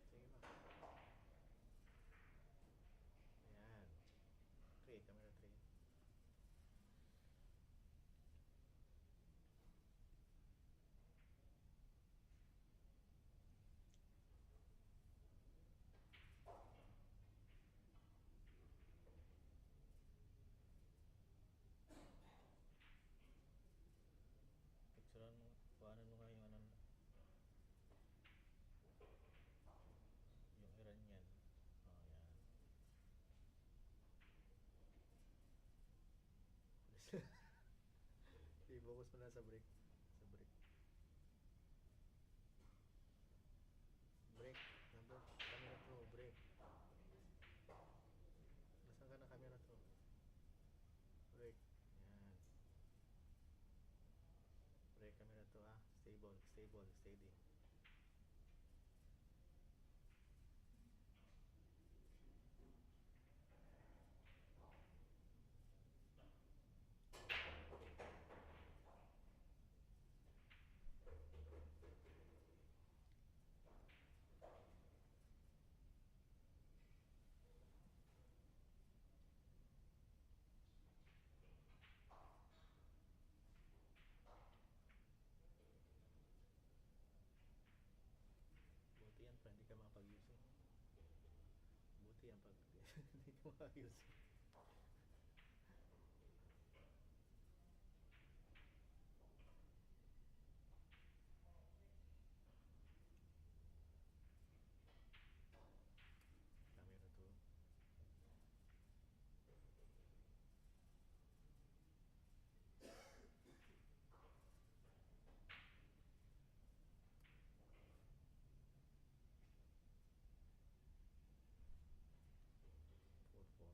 Sige ba? Ayan. Trade, camera trade. Picturean mo, kuhanan mo nga yung ano, yung Iranian. Oh, yan. I-focus mo na sa break. Sa break. Break. Number, camera 2, break. Nasaan ka na camera 2? Break. Yan. Break camera 2 ah. Stable, stable, steady. Buti yan pa, hindi ka makapag-use eh. Buti yan pag hindi ka makapag-use. Camera 2. Four, four.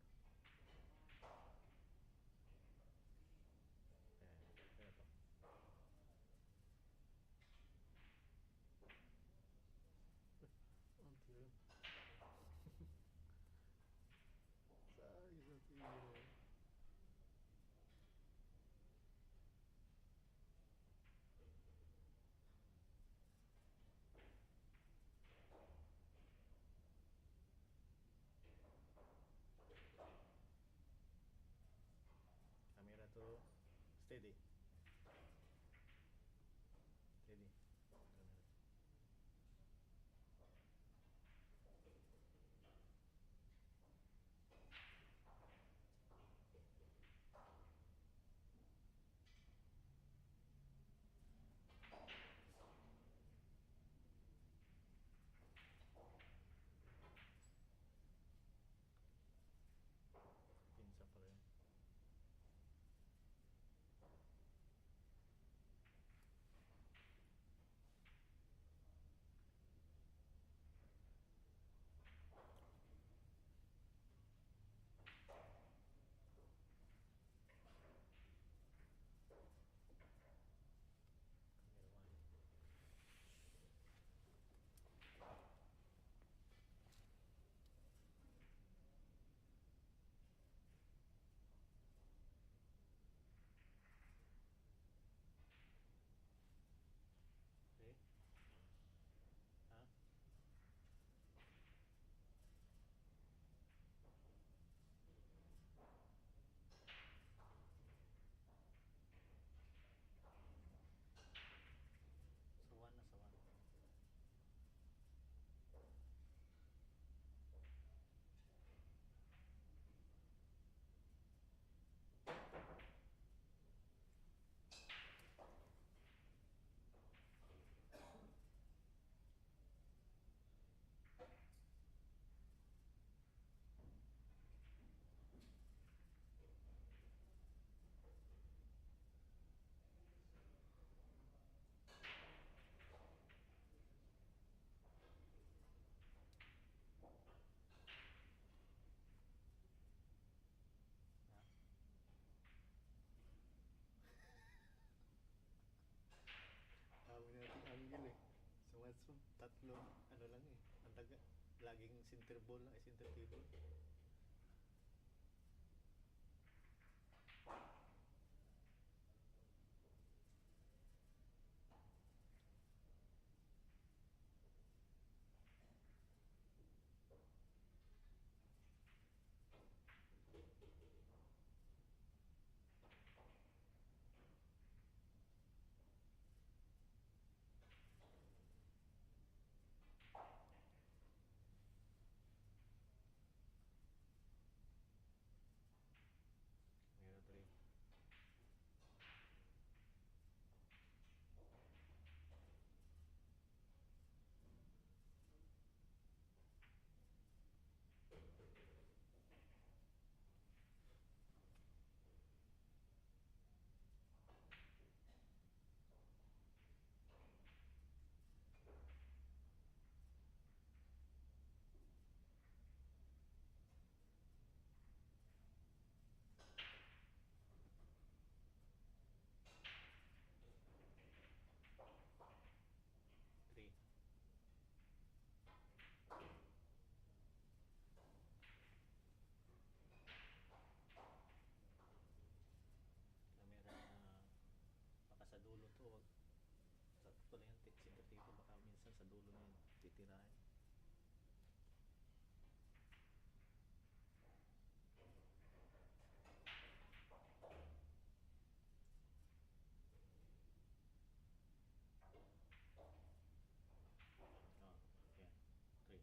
So, tatlo, ano lang eh. Ang taga, laging center ball lang, center table. Meron 3. Camera na baka sa dulo to, wag sakto lang yung center table, baka minsan sa dulo na yun titirahin. Oh, yeah. 3.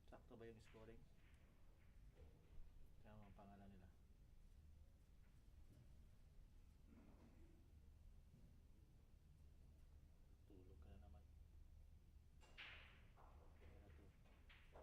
Sakto ba yung scoring? Kaya ang pangalan nila. Tulog ka na naman. Kaya na to.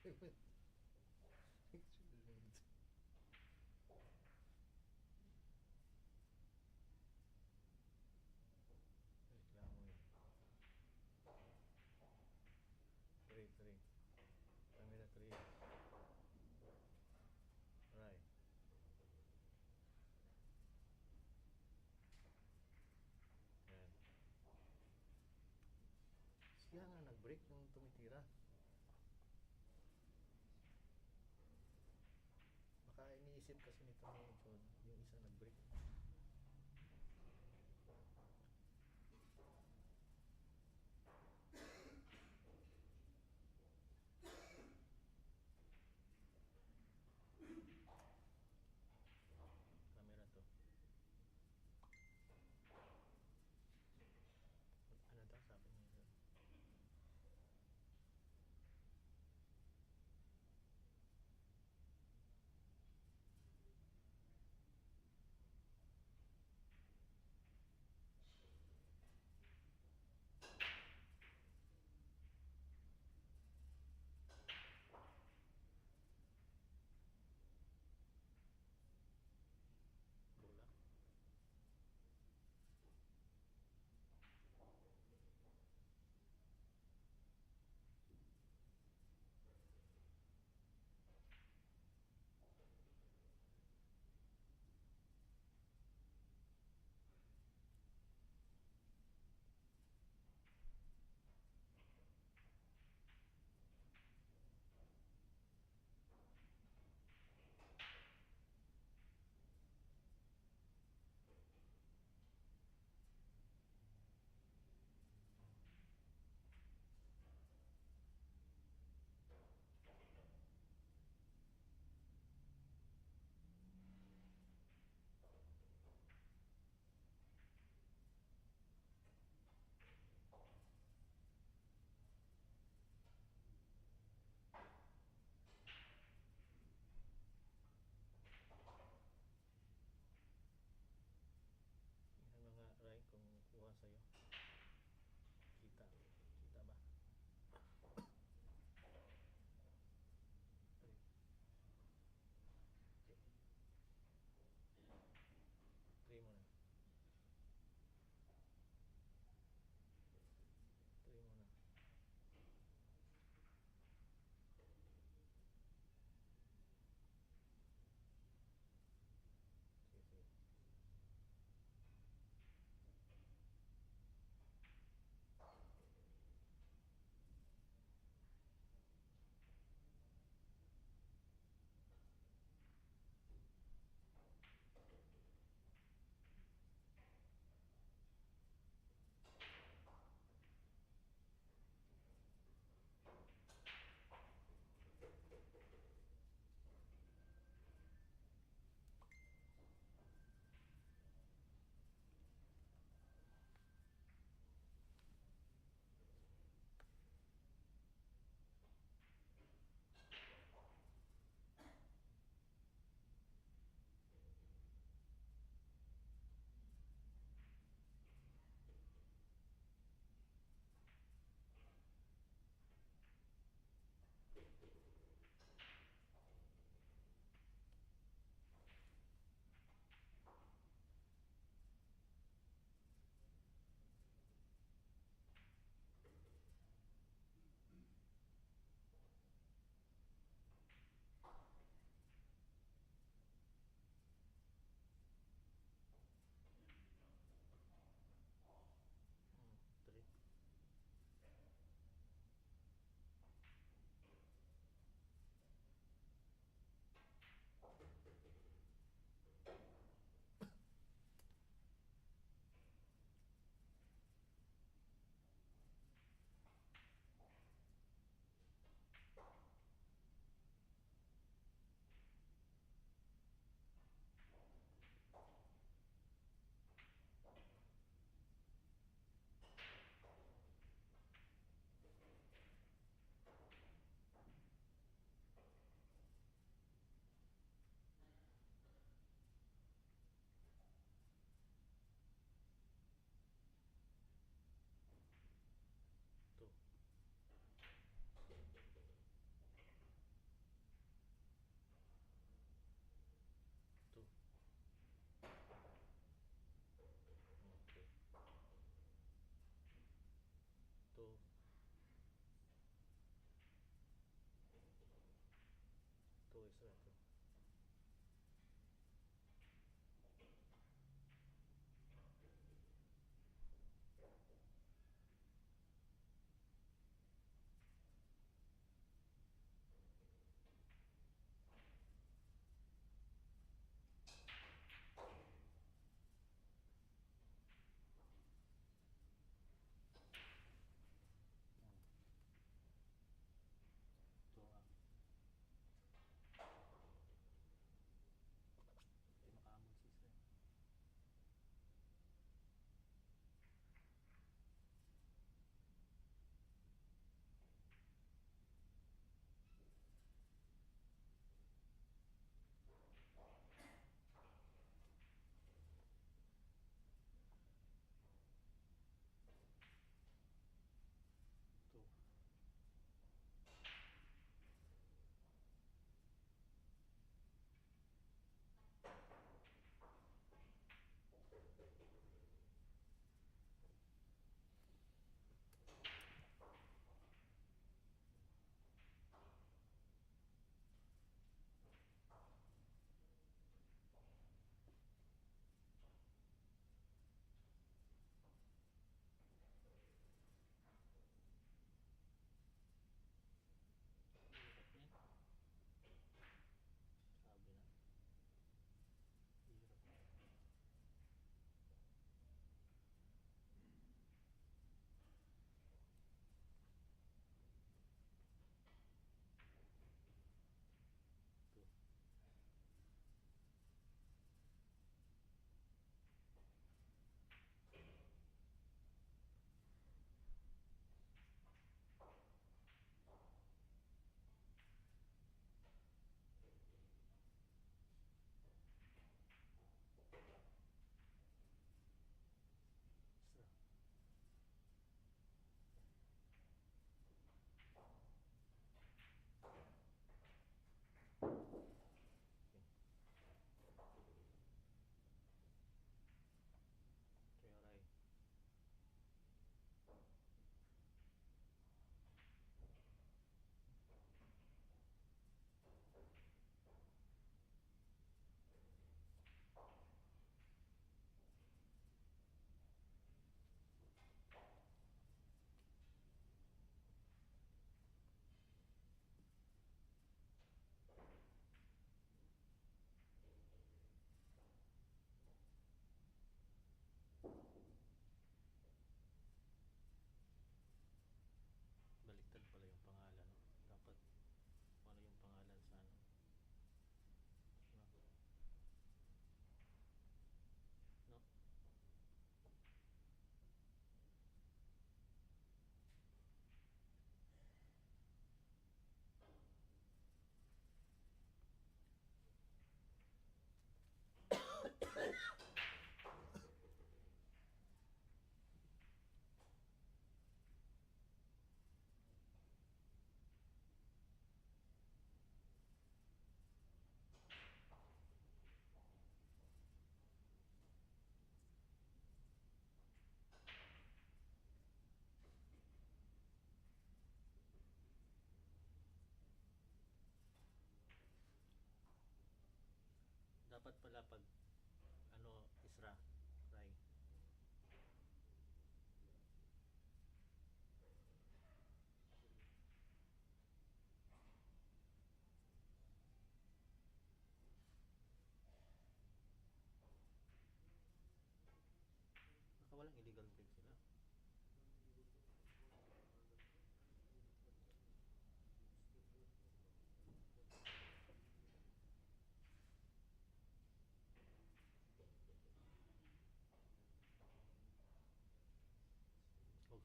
Reklamo yun. Three. Camera three. Right. Yan. Siya nga nag-break yung tumitira. Baka iniisip kasi nito ni John, yung isa nag-break. Camera to. Ano daw sabi niya?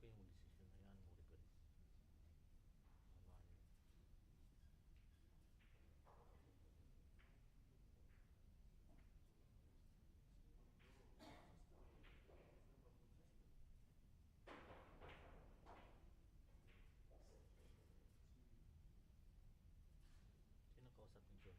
ko yung mag-decision. Hayaan mo referee. Alali. Sino kausap ni John?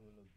Nahulog.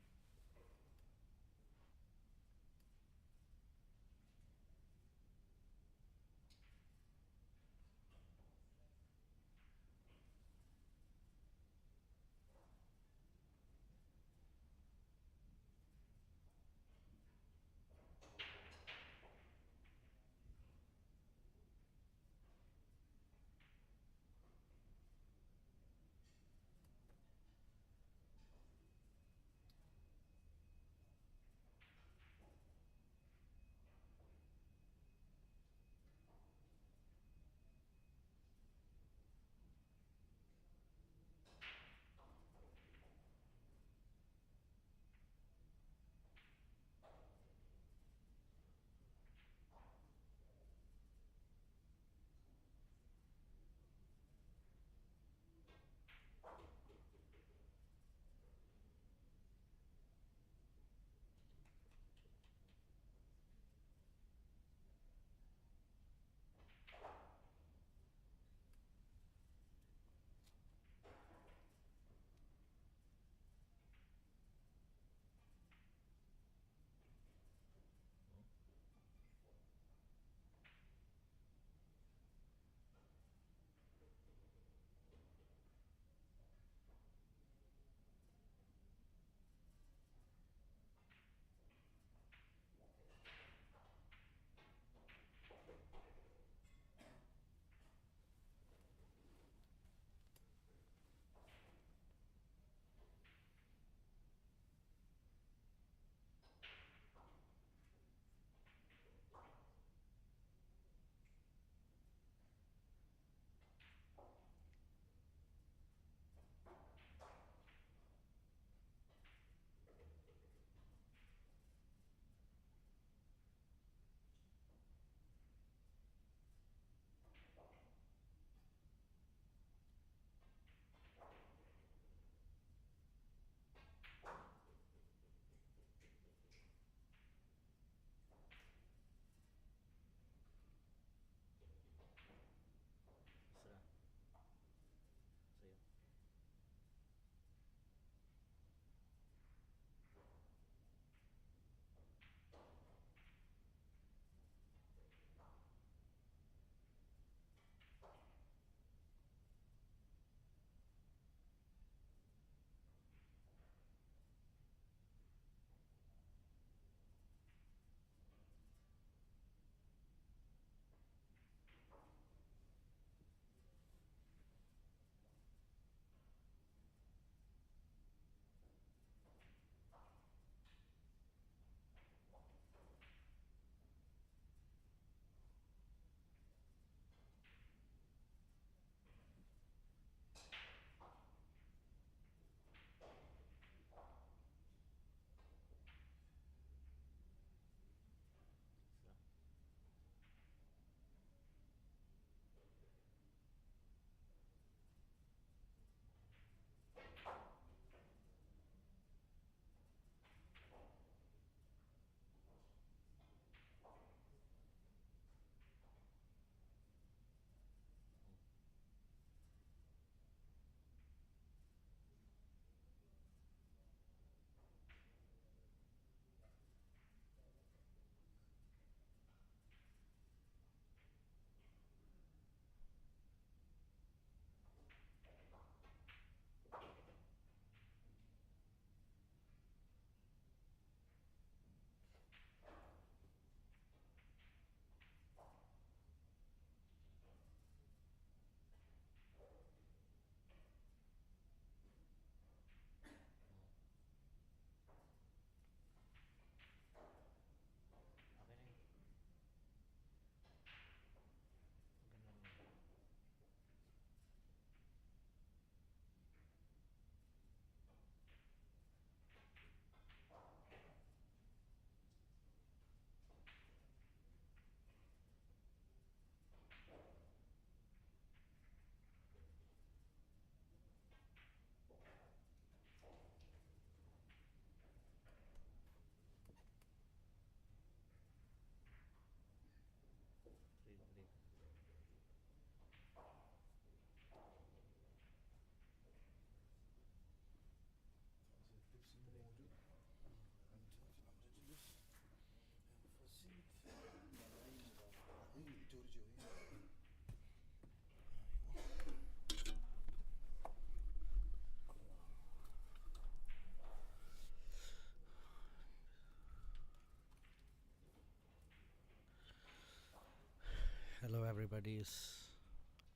Hello, everybody.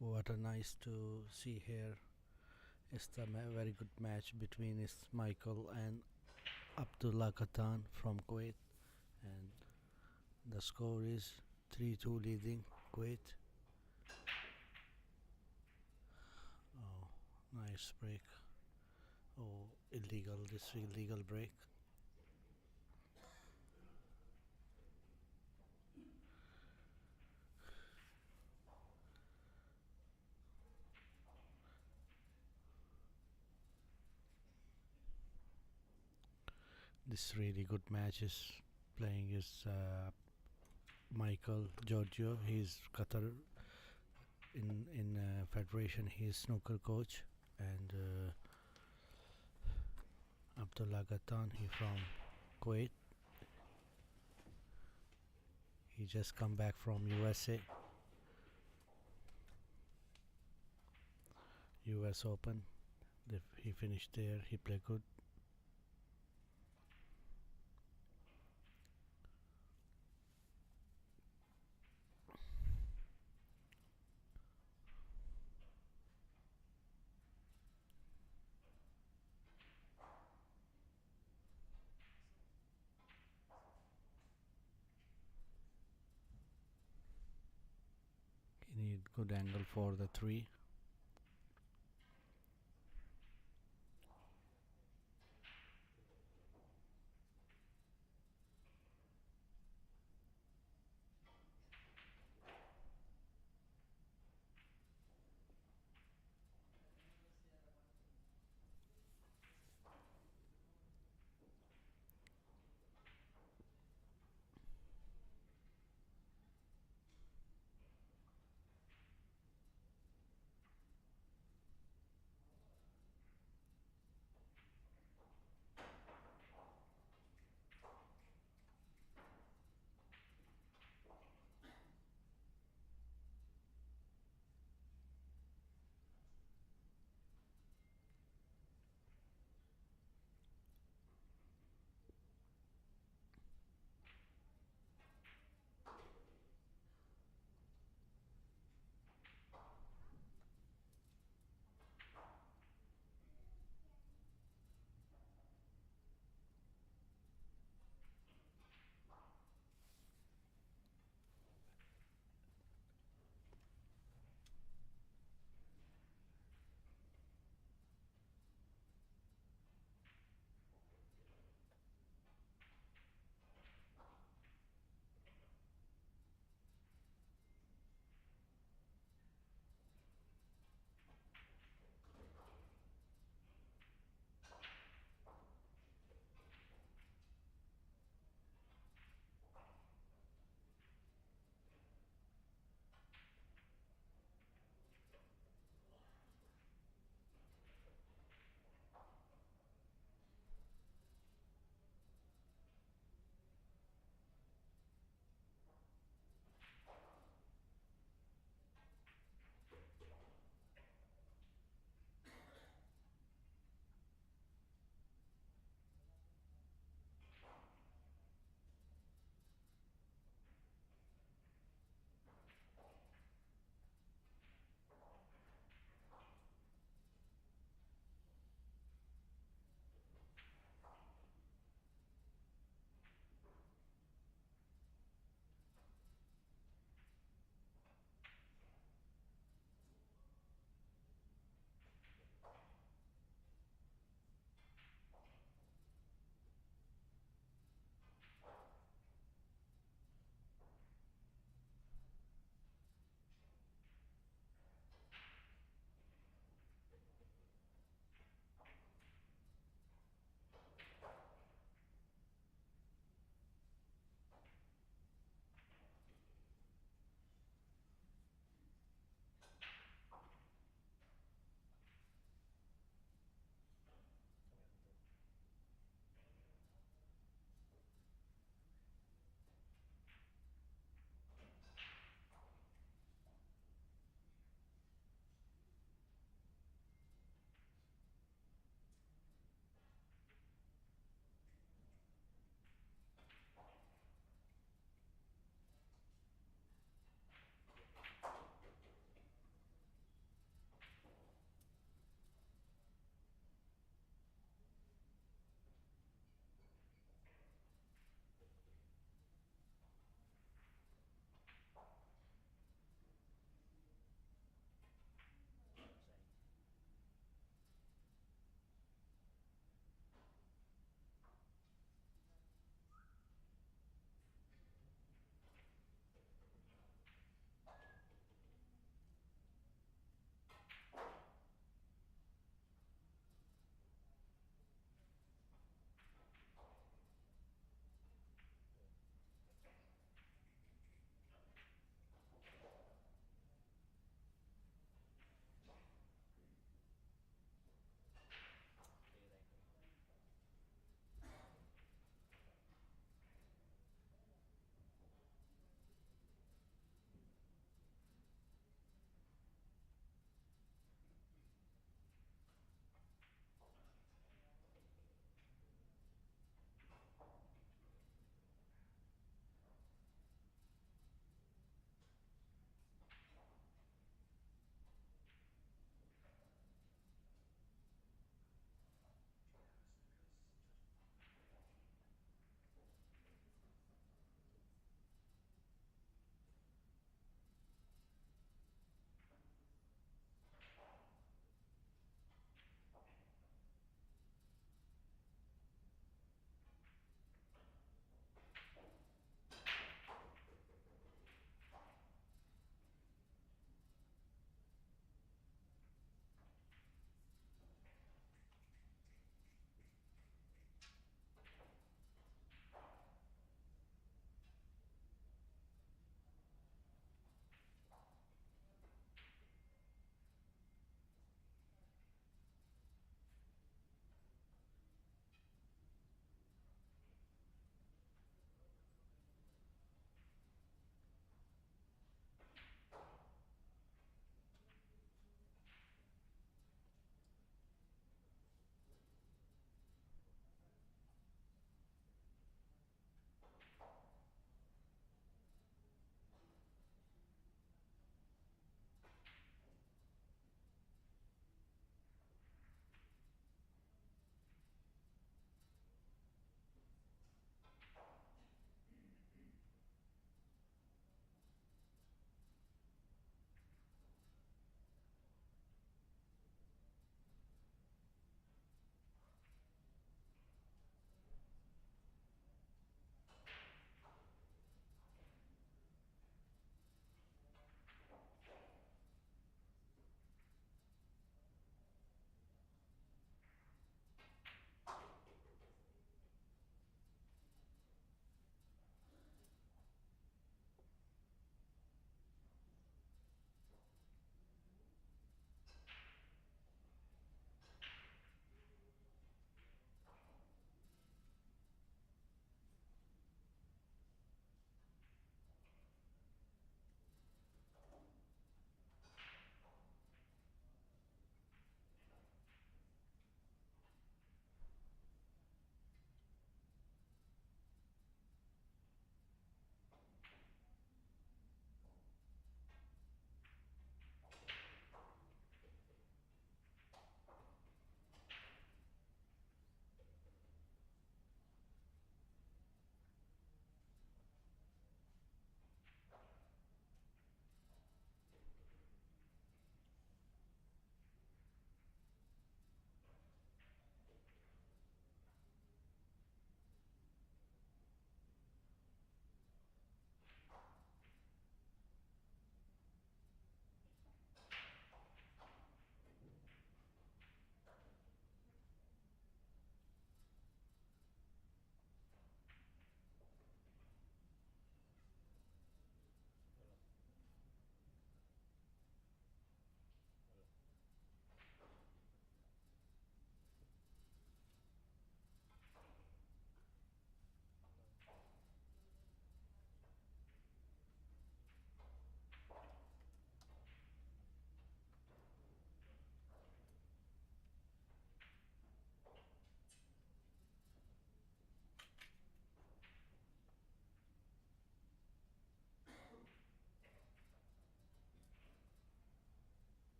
What a nice to see here. It's a very good match between Michael and Abdullah Katan from Kuwait, and the score is 3-2 leading Kuwait. Oh, nice break. Oh, illegal. This illegal break. This really good match is playing is Michael Giorgio. He's Qatar in federation. He's snooker coach, and Abdullah Ghatan. He from Kuwait. He just come back from USA. US Open. He finished there. He played good. He need good angle for the three.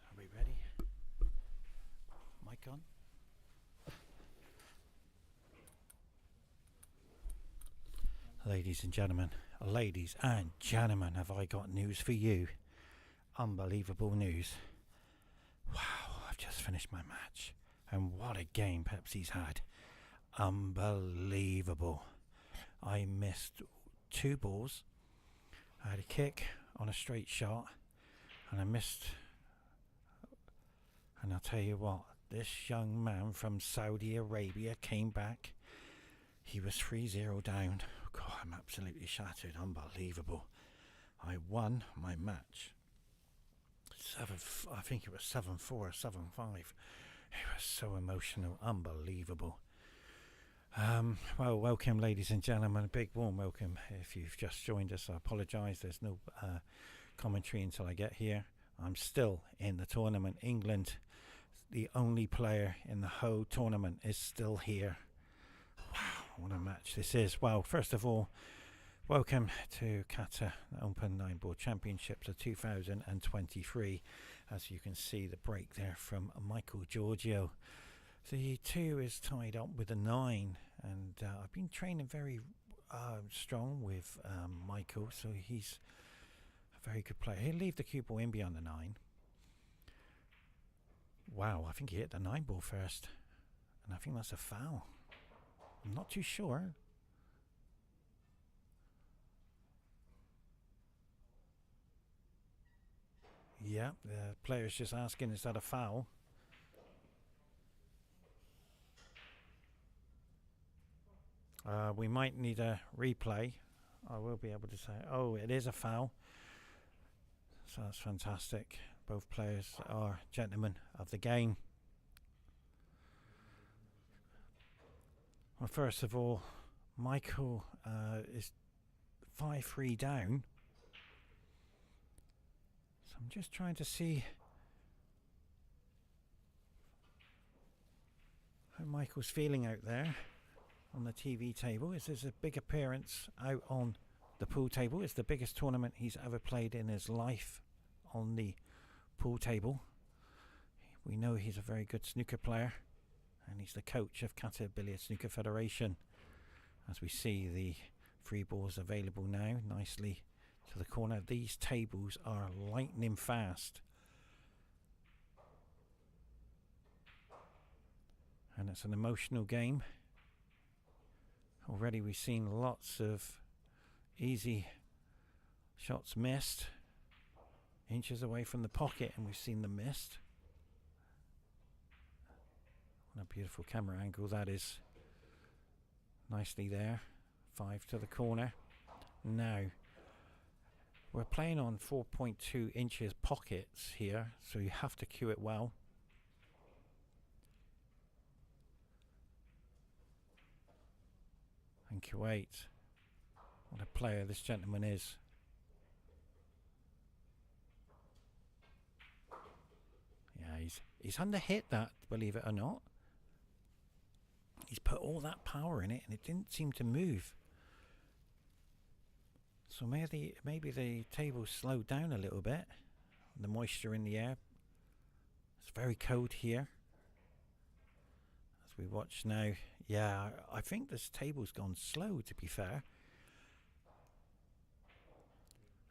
Are we ready? Mic on? Ladies and gentlemen, have I got news for you. Unbelievable news. Wow, I've just finished my match. And what a game Pepsi's had. Unbelievable. I missed 2 balls. I had a kick on a straight shot. And I missed. And I'll tell you what, this young man from Saudi Arabia came back. He was 3-0 down. God, I'm absolutely shattered. Unbelievable. I won my match. I think it was 7-4 or 7-5. It was so emotional. Unbelievable. Well, welcome, ladies and gentlemen. A big warm welcome. If you've just joined us, I apologise. There's no commentary until I get here. I'm still in the tournament. England, the only player in the whole tournament, is still here. Wow, what a match this is. Well, first of all, welcome to Qatar Open 9-Ball Championships of 2023. As you can see, the break there from Michael Giorgio. The 2 is tied up with a 9, and I've been training very strong with Michael, so he's a very good player. He'll leave the cue ball in beyond the 9. Wow, I think he hit the 9 ball first, and I think that's a foul. I'm not too sure. Yeah, the player's just asking, is that a foul? We might need a replay. I will be able to say, oh, it is a foul. So that's fantastic. Both players are gentlemen of the game. Well, first of all, Michael is 5-3 down. So I'm just trying to see how Michael's feeling out there on the TV table. Is this a big appearance out on the pool table? It's the biggest tournament he's ever played in his life on the pool table. We know he's a very good snooker player, and he's the coach of Qatar Billiard Snooker Federation. As we see, the free balls available now nicely to the corner. These tables are lightning fast, and it's an emotional game. Already we've seen lots of easy shots missed, inches away from the pocket, and we've seen them missed. What a beautiful camera angle that is. Nicely there. 5 to the corner. Now we're playing on 4.2 inches pockets here, so you have to cue it well. And Kuwait, what a player this gentleman is. Yeah, he's underhit that, believe it or not. He's put all that power in it, and it didn't seem to move. So maybe the table slowed down a little bit. The moisture in the air. It's very cold here. As we watch now, yeah, I think this table's gone slow, to be fair.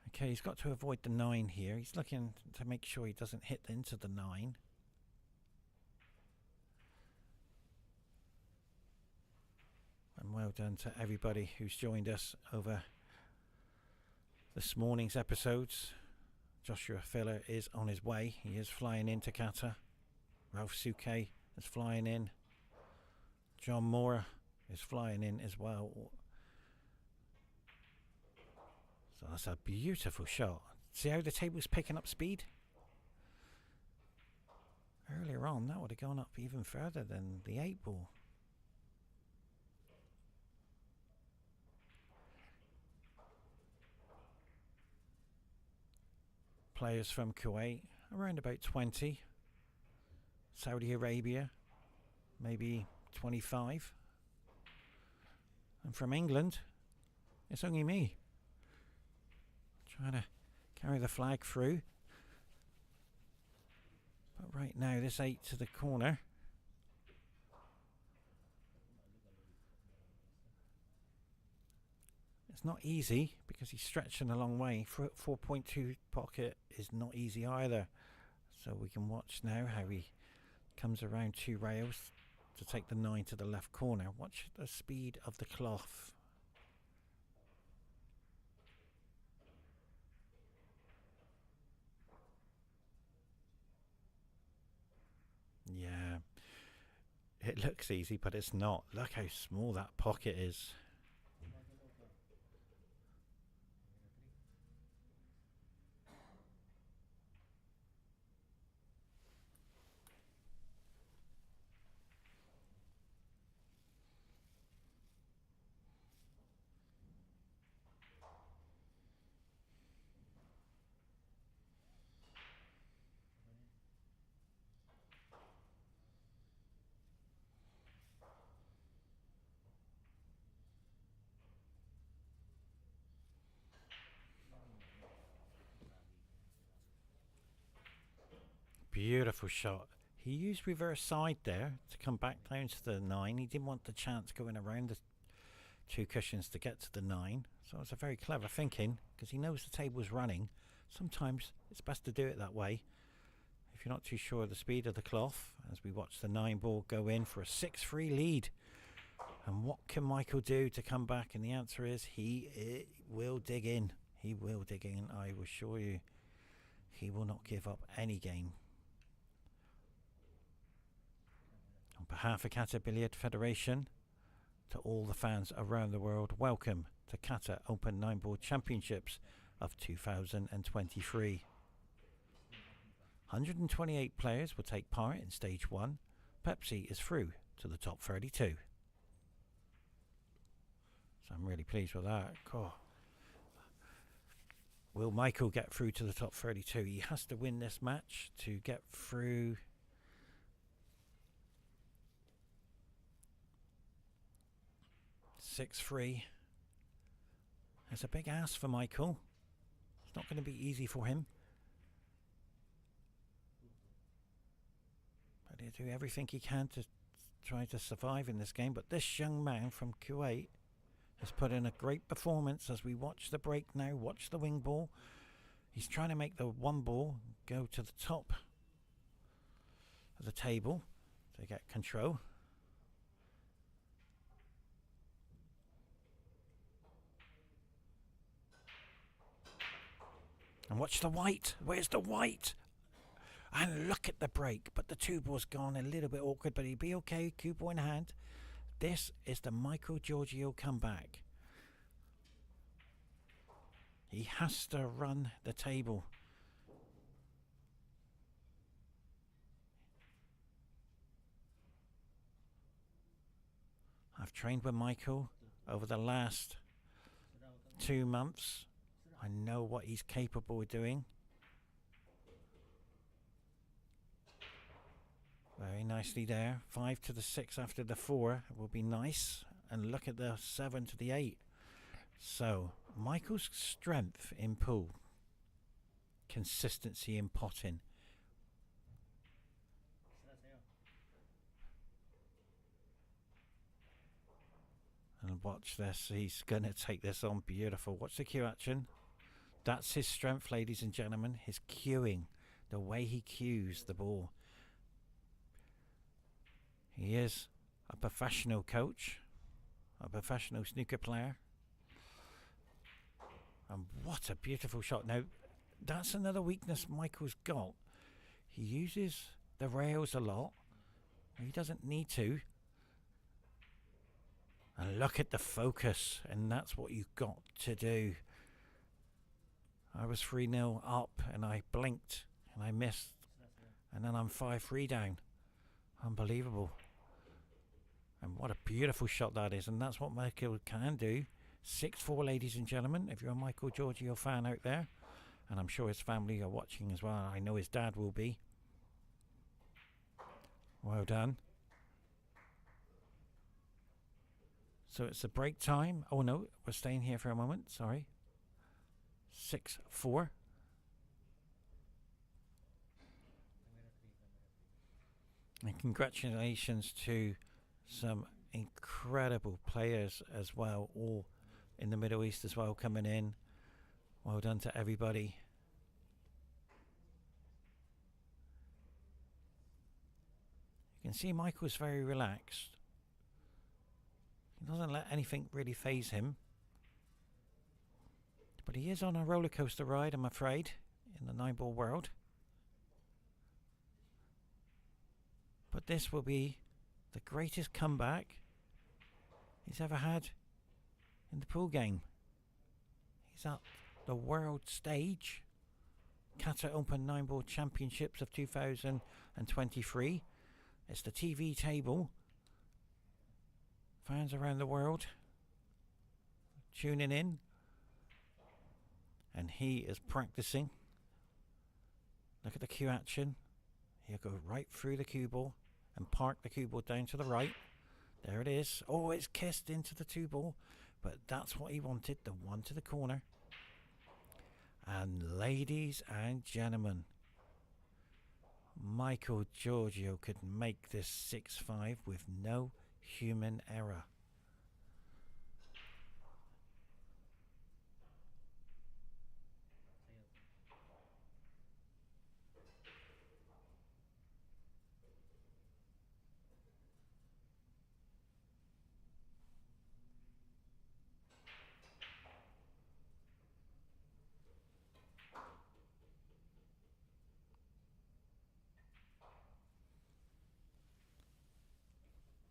Okay, he's got to avoid the 9 here. He's looking to make sure he doesn't hit into the 9. And well done to everybody who's joined us over this morning's episodes. Joshua Filler is on his way. He is flying into Qatar. Ralph Suke is flying in. John Moore is flying in as well. So that's a beautiful shot. See how the table's picking up speed? Earlier on, that would have gone up even further than the 8 ball. Players from Kuwait, around about 20. Saudi Arabia, maybe 25. And from England, it's only me. Trying to carry the flag through. But right now, this 8 to the corner. It's not easy because he's stretching a long way. 4.2 pocket is not easy either. So we can watch now how he comes around 2 rails to take the 9 to the left corner. Watch the speed of the cloth. Yeah, it looks easy, but it's not. Look how small that pocket is. beautiful shot. He used reverse side there to come back down to the 9. He didn't want the chance going around the 2 cushions to get to the 9. So it's a very clever thinking, because he knows the table's running. Sometimes it's best to do it that way if you're not too sure of the speed of the cloth. As we watch the 9 ball go in for a 6-3 lead. And what can Michael do to come back? And the answer is he will dig in. He will dig in, I will assure you. He will not give up any game. On behalf of Qatar Billiard Federation, to all the fans around the world, welcome to Qatar Open 9-Ball Championships of 2023. 128 players will take part in stage 1. Pepsi is through to the top 32. So I'm really pleased with that. Oh. Will Michael get through to the top 32? He has to win this match to get through. .63. It's a big ask for Michael. It's not going to be easy for him. But he'll do everything he can to try to survive in this game. But this young man from Kuwait has put in a great performance as we watch the break now. Watch the wing ball. He's trying to make the 1 ball go to the top of the table to get control. And watch the white. Where's the white? And look at the break. But the 2 ball's gone a little bit awkward, but he'll be okay. Cue ball in hand. This is the Michael Giorgio comeback. He has to run the table. I've trained with Michael over the last 2 months. I know what he's capable of doing. Very nicely there. 5 to the 6 after the 4 will be nice. And look at the 7 to the 8. So, Michael's strength in pool. Consistency in potting. And watch this. He's going to take this on. Beautiful. Watch the cue action. That's his strength, ladies and gentlemen. His cueing. The way he cues the ball. He is a professional coach, a professional snooker player. And what a beautiful shot. Now, that's another weakness Michael's got. He uses the rails a lot. He doesn't need to. And look at the focus. And that's what you've got to do. I was 3-0 up and I blinked and I missed. And then I'm 5-3 down. Unbelievable. And what a beautiful shot that is. And that's what Michael can do. 6-4, ladies and gentlemen. If you're a Michael Giorgio fan out there. And I'm sure his family are watching as well. I know his dad will be. Well done. So it's a break time. Oh no, we're staying here for a moment. Sorry. 6-4. And congratulations to some incredible players as well, all in the Middle East as well, coming in. Well done to everybody. You can see Michael's very relaxed. He doesn't let anything really faze him. But he is on a roller coaster ride, I'm afraid, in the 9-ball world. But this will be the greatest comeback he's ever had in the pool game. He's at the world stage. Qatar Open 9-Ball Championships of 2023. It's the TV table. Fans around the world tuning in. And he is practicing. Look at the cue action. He'll go right through the cue ball and park the cue ball down to the right. There it is. Oh, it's kissed into the 2-ball. But that's what he wanted, the 1 to the corner. And ladies and gentlemen, Michael Giorgio could make this 6-5 with no human error.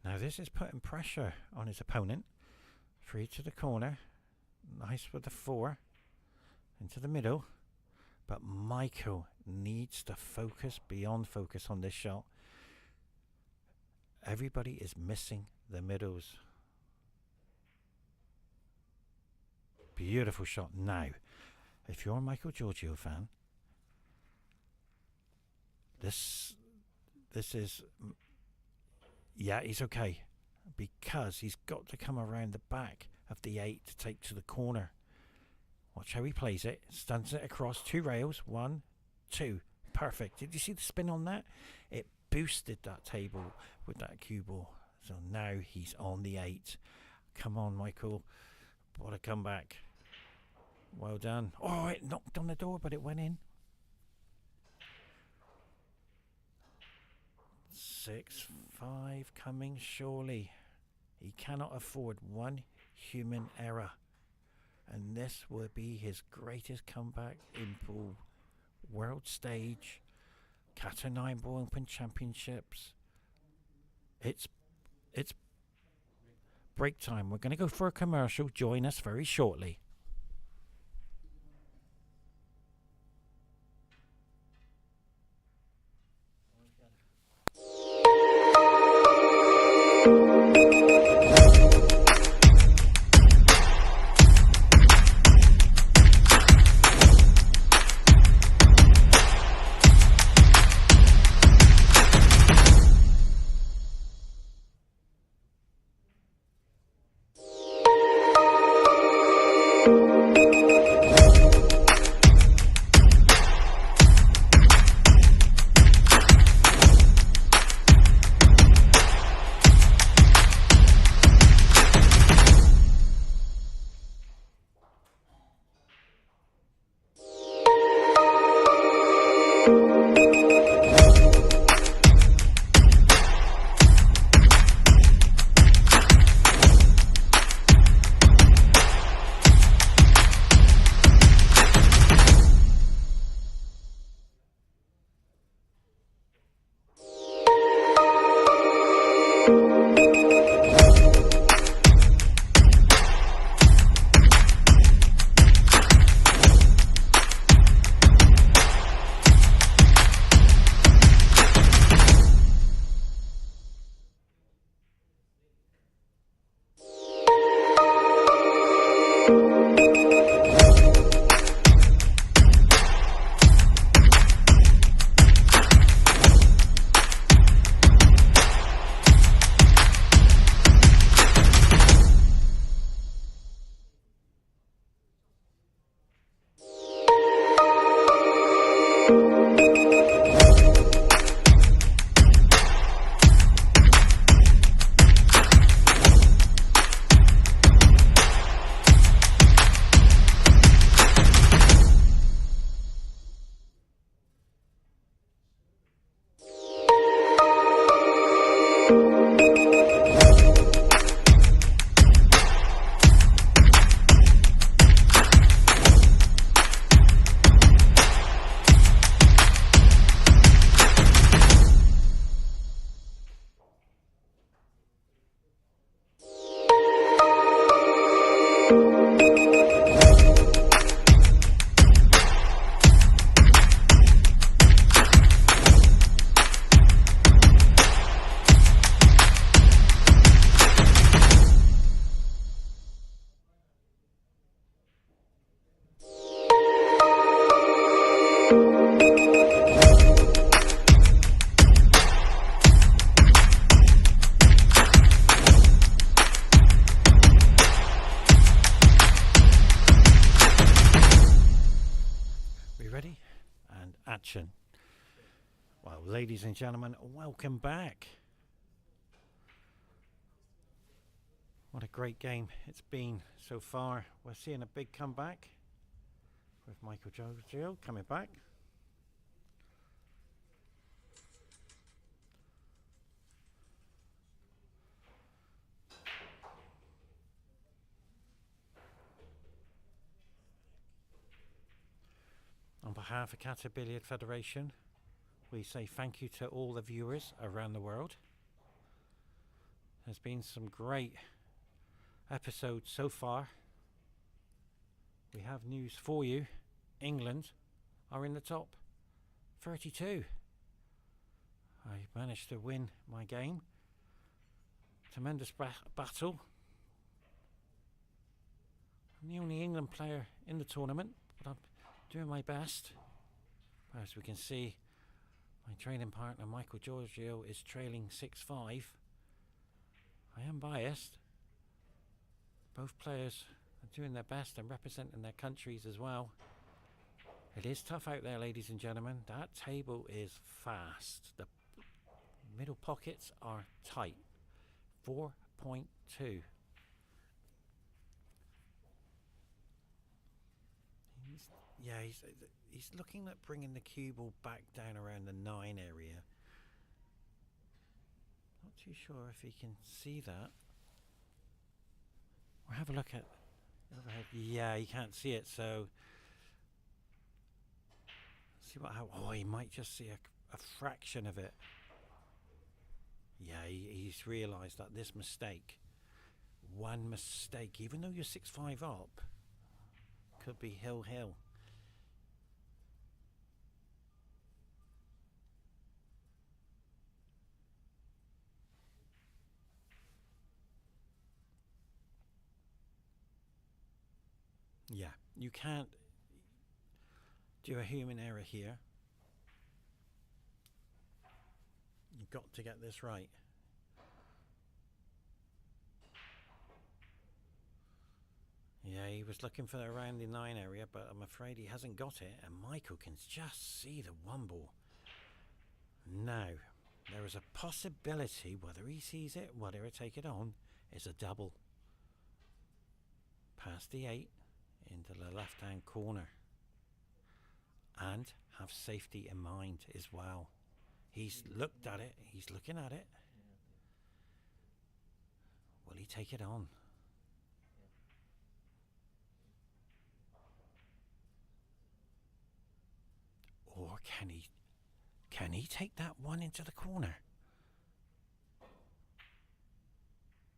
Now this is putting pressure on his opponent. 3 to the corner. Nice with the 4. Into the middle. But Michael needs to focus beyond focus on this shot. Everybody is missing the middles. Beautiful shot. Now, if you're a Michael Giorgio fan, this is... Yeah, he's okay, because he's got to come around the back of the 8 to take to the corner. Watch how he plays it. Stuns it across 2 rails. 1, 2. Perfect. Did you see the spin on that? It boosted that table with that cue ball. So now he's on the 8. Come on, Michael. What a comeback. Well done. Oh, it knocked on the door, but it went in. 6-5 coming surely. He cannot afford one human error, and this will be his greatest comeback in pool. World stage, Qatar 9 Ball Open Championships. It's break time. We're going to go for a commercial. Join us very shortly. Ladies and gentlemen, welcome back. What a great game it's been so far. We're seeing a big comeback with Michael Giorgio coming back. On behalf of Qatar Billiard Federation, we say thank you to all the viewers around the world. There's been some great episodes so far. We have news for you. England are in the top 32. I managed to win my game. Tremendous battle. I'm the only England player in the tournament, but I'm doing my best. As we can see, my training partner Michael Giorgio is trailing 6-5. I am biased. Both players are doing their best and representing their countries as well. It is tough out there, ladies and gentlemen. That table is fast. The middle pockets are tight. 4.2. He's looking at bringing the cue ball back down around the 9 area. Not too sure if he can see that. We'll have a look at overhead. Yeah, he can't see it, so see what happens. Oh, he might just see a fraction of it. Yeah, he's realised that this mistake, one mistake, even though you're 6-5 up, could be hill. Yeah, you can't do a human error here. You've got to get this right. Yeah, he was looking for around the 9 area, but I'm afraid he hasn't got it, and Michael can just see the 1 ball. Now, there is a possibility, whether he sees it, whether he'll take it on, is a double. Past the 8. Into the left hand corner, and have safety in mind as well. He's looked at it, he's looking at it. Will he take it on? Or can he take that one into the corner?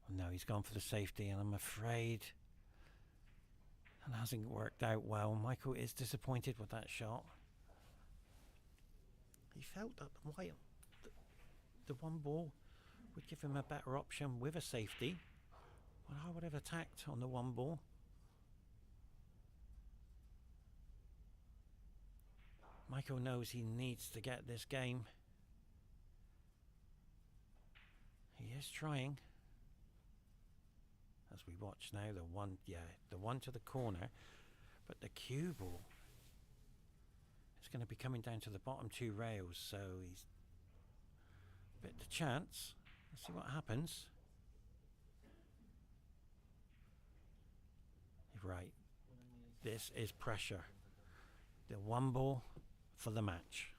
No, he's gone for the safety, and I'm afraid and hasn't worked out well. Michael is disappointed with that shot. He felt that the 1 ball would give him a better option with a safety. Well, I would have attacked on the 1 ball. Michael knows he needs to get this game. He is trying. As we watch now, the one to the corner, but the cue ball is going to be coming down to the bottom 2 rails, so he's a bit the chance. Let's see what happens. Right, this is pressure. The 1 ball for the match.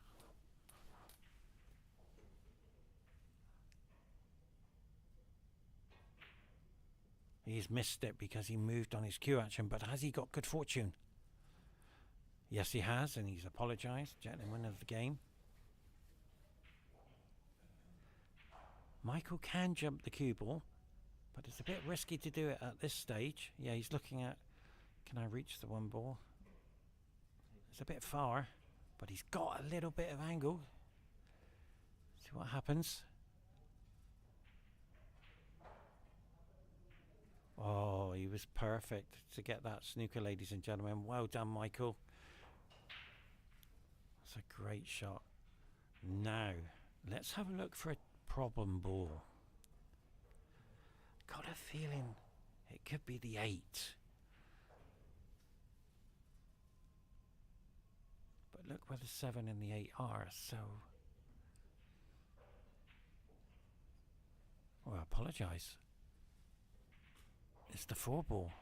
He's missed it because he moved on his cue action, but has he got good fortune? Yes, he has, and he's apologised. Gentleman of the game. Michael can jump the cue ball, but it's a bit risky to do it at this stage. Yeah, he's looking at, can I reach the 1 ball? It's a bit far, but he's got a little bit of angle. See what happens. Oh, he was perfect to get that snooker, ladies and gentlemen. Well done, Michael. That's a great shot. Now, let's have a look for a problem ball. Got a feeling it could be the 8. But look where the 7 and the 8 are, so apologise. It's the 4 ball.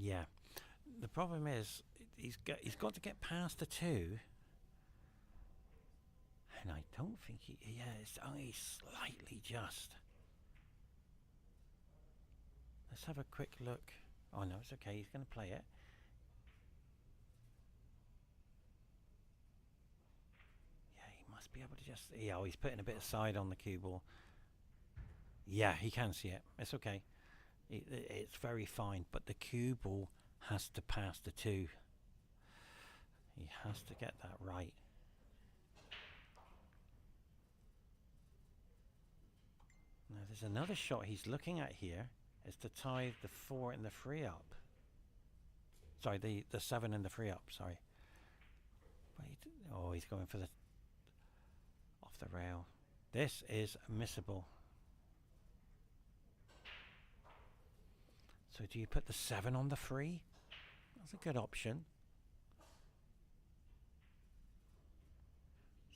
Yeah, the problem is he's got to get past the 2, and I don't think it's only slightly just. Let's have a quick look. Oh no, it's okay. He's going to play it. Yeah, he must be able to just. Yeah, he's putting a bit of side on the cue ball. Yeah, he can see it. It's okay. It's very fine, but the cue ball has to pass the 2. He has to get that right. Now there's another shot he's looking at here, is to tie the 4 and the 3 up. Sorry, the 7 and the 3 up, sorry. But he's going for the off the rail. This is missable. So do you put the 7 on the 3? That's a good option.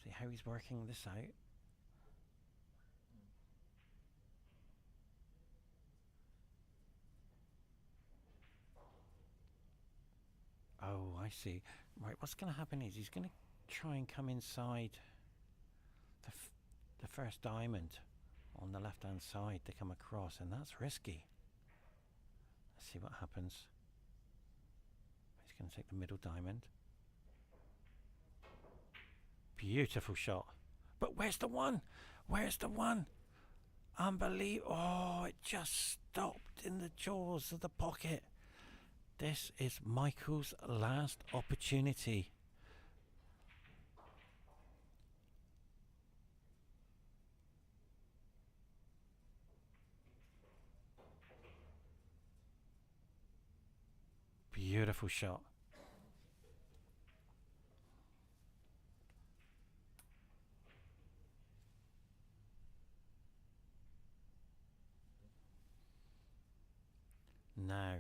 See how he's working this out. Oh, I see. Right, what's going to happen is he's going to try and come inside the first diamond on the left-hand side to come across, and that's risky. Let's see what happens. He's going to take the middle diamond. Beautiful shot. But where's the 1? Where's the 1? Unbelievable. Oh, it just stopped in the jaws of the pocket. This is Michael's last opportunity. Beautiful shot. Now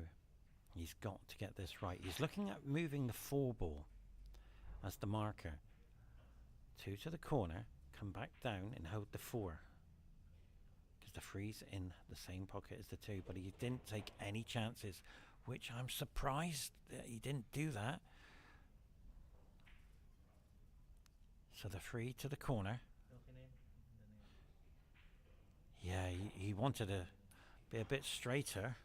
he's got to get this right. He's looking at moving the 4 ball as the marker. 2 to the corner, come back down and hold the 4. Because the 3's in the same pocket as the 2, but he didn't take any chances, which I'm surprised that he didn't do that. So the 3 to the corner. Yeah, he wanted to be a bit straighter.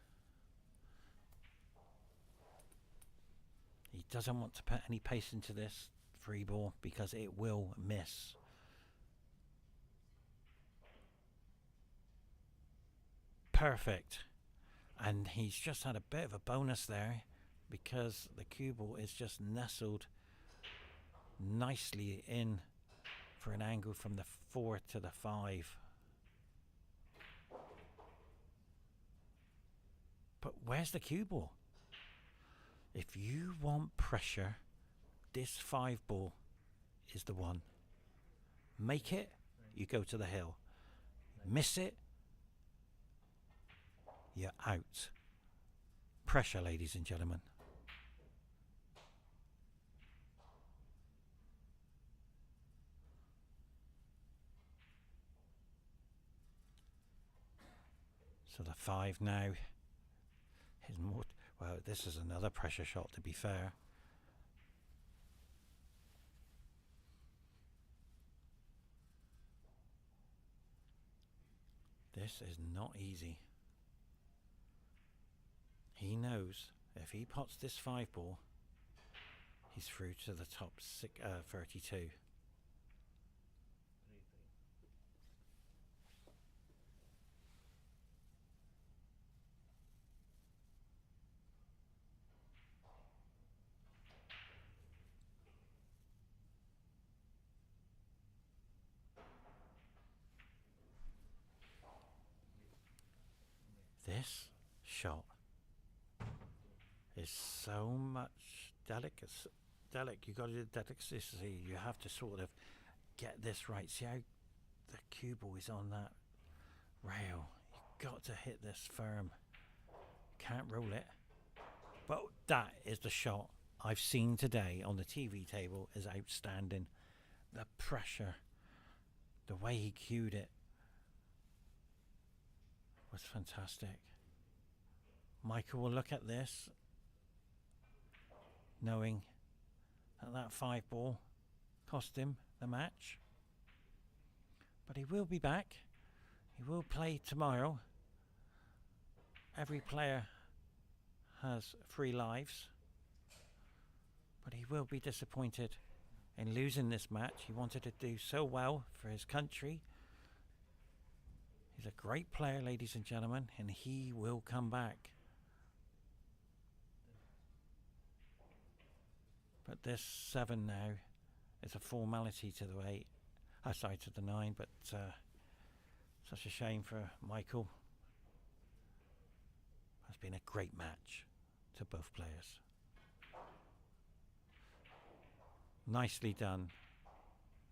He doesn't want to put any pace into this 3 ball because it will miss. Perfect. And he's just had a bit of a bonus there because the cue ball is just nestled nicely in for an angle from the 4 to the 5. But where's the cue ball? If you want pressure, this 5 ball is the one. Make it, you go to the hill. Miss it, you're out. Pressure, ladies and gentlemen. So the 5 now is more. Well, this is another pressure shot, to be fair. This is not easy. He knows if he pots this 5 ball, he's through to the top 32. This shot is so much You got to do delicacy. You have to sort of get this right. See how the cue ball is on that rail. You've got to hit this firm. Can't roll it. But that is the shot I've seen today on the TV table is outstanding. The pressure, the way he cued it was fantastic. Michael will look at this knowing that 5 ball cost him the match, but he will be back. He will play tomorrow. Every player has 3 lives, but he will be disappointed in losing this match. He wanted to do so well for his country. He's a great player, ladies and gentlemen, and he will come back. But this 7 now is a formality to the 8. To the 9, but such a shame for Michael. It's been a great match to both players. Nicely done.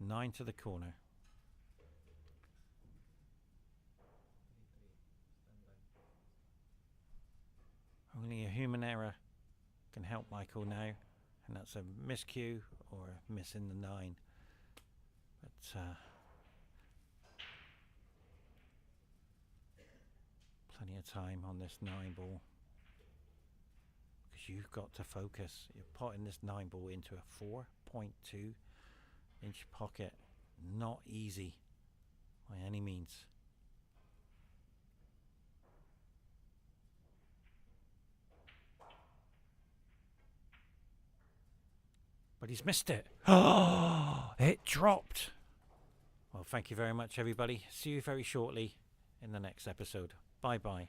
9 to the corner. Only a human error can help Michael now, and that's a miscue or a miss in the 9. But plenty of time on this 9 ball, because you've got to focus. You're putting this 9 ball into a 4.2 inch pocket. Not easy by any means. But he's missed it. Oh, it dropped. Well, thank you very much, everybody. See you very shortly in the next episode. Bye-bye.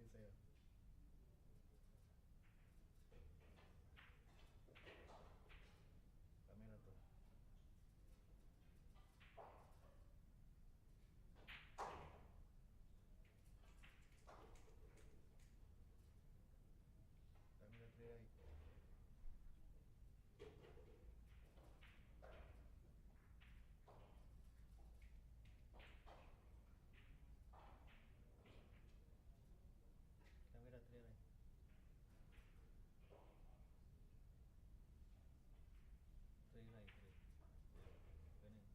sa'yo. Camera to. Camera 3 right. Camera 3 right. 3 right, 3. Ganun.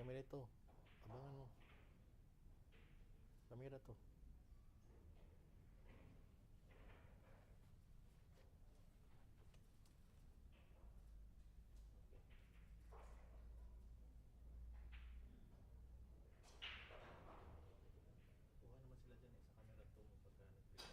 Camera ito. Abangan mo. Camera to. Kuha naman sila dyan sa camera to mo pagka nag-play.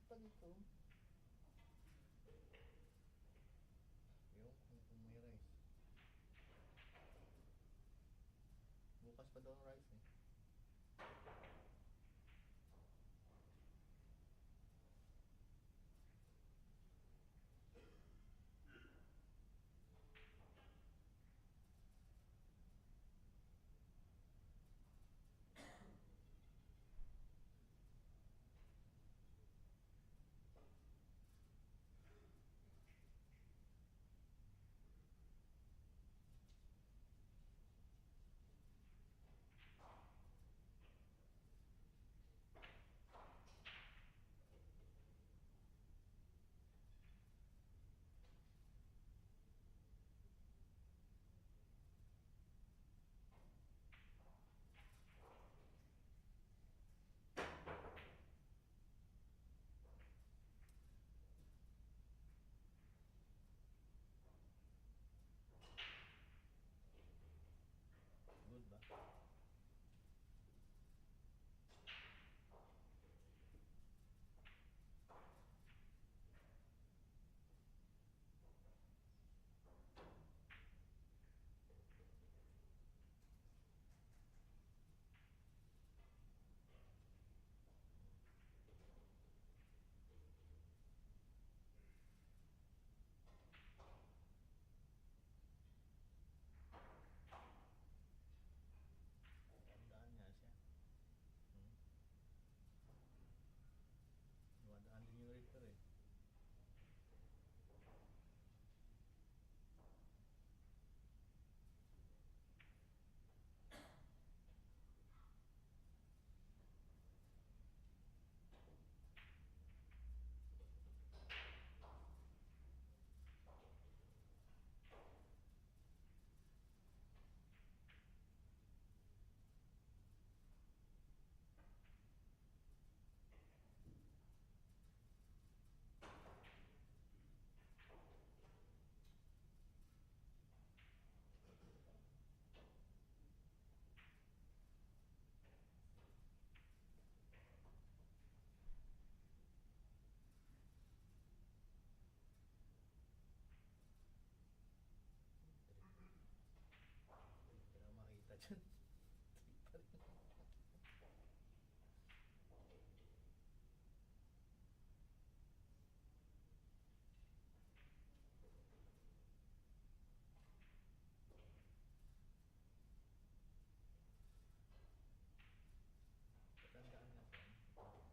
pag ito, yung kung may rice. Bukas pa daw ang rice eh. Good ba? Dumadaan nga siya. Dumadaan din yung reaper eh. Hindi na makita dyan. Trip pa rin. Patandaan nga siya. Nakatakpan. Oh.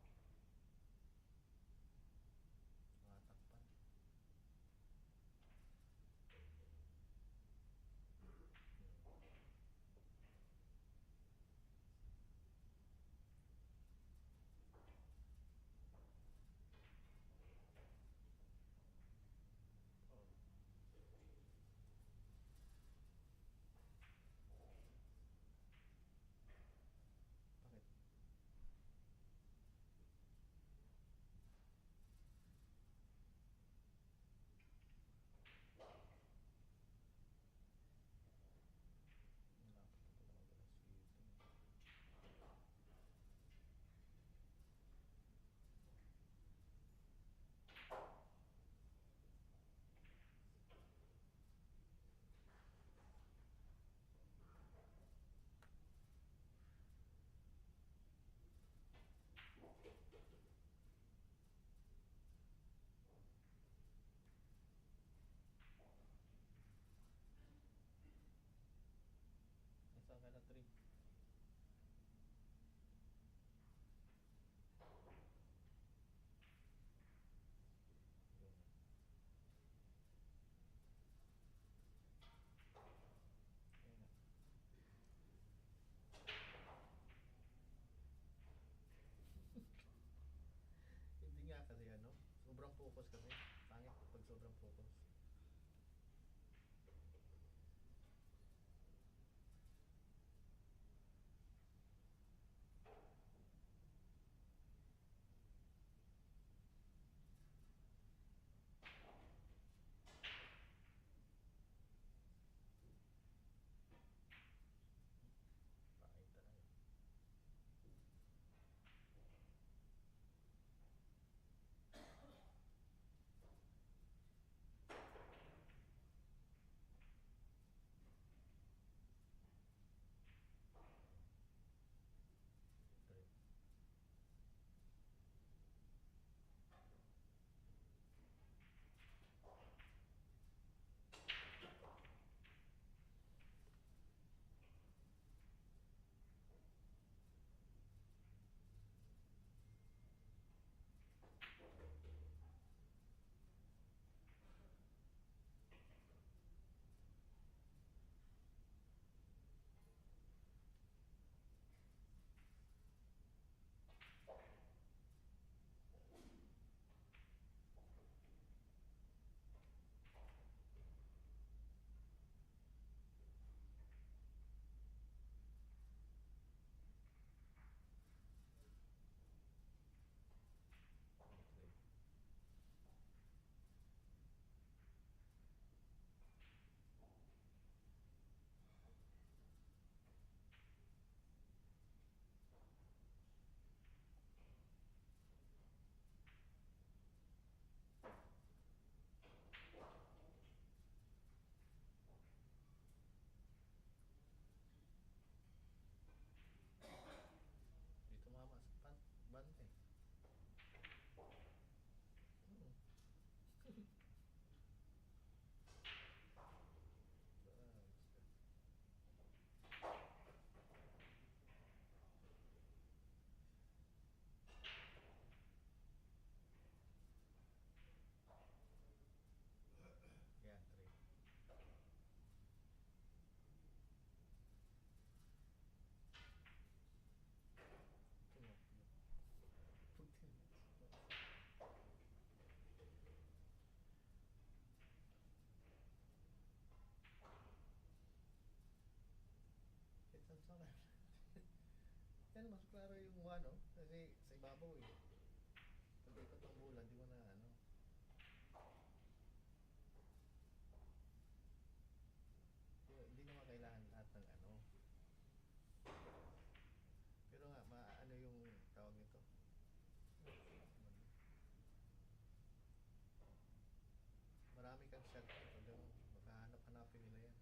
Bakit? Malapit na pala mag-alas 7. Nasaan ka na trip? Yun. Ayun na. Hindi nga kasi ano, sobrang focus kasi. Pangit pag sobrang focus. Pangit talaga. mas klaro yung ano, kasi sa ibabaw eh. Pag ikot ang bola, di mo na ano. Hindi naman kailangan lahat ng ano. Pero nga, ano yung tawag nito? Marami kang shot ito lang. Baka hanap-hanapin nila yan.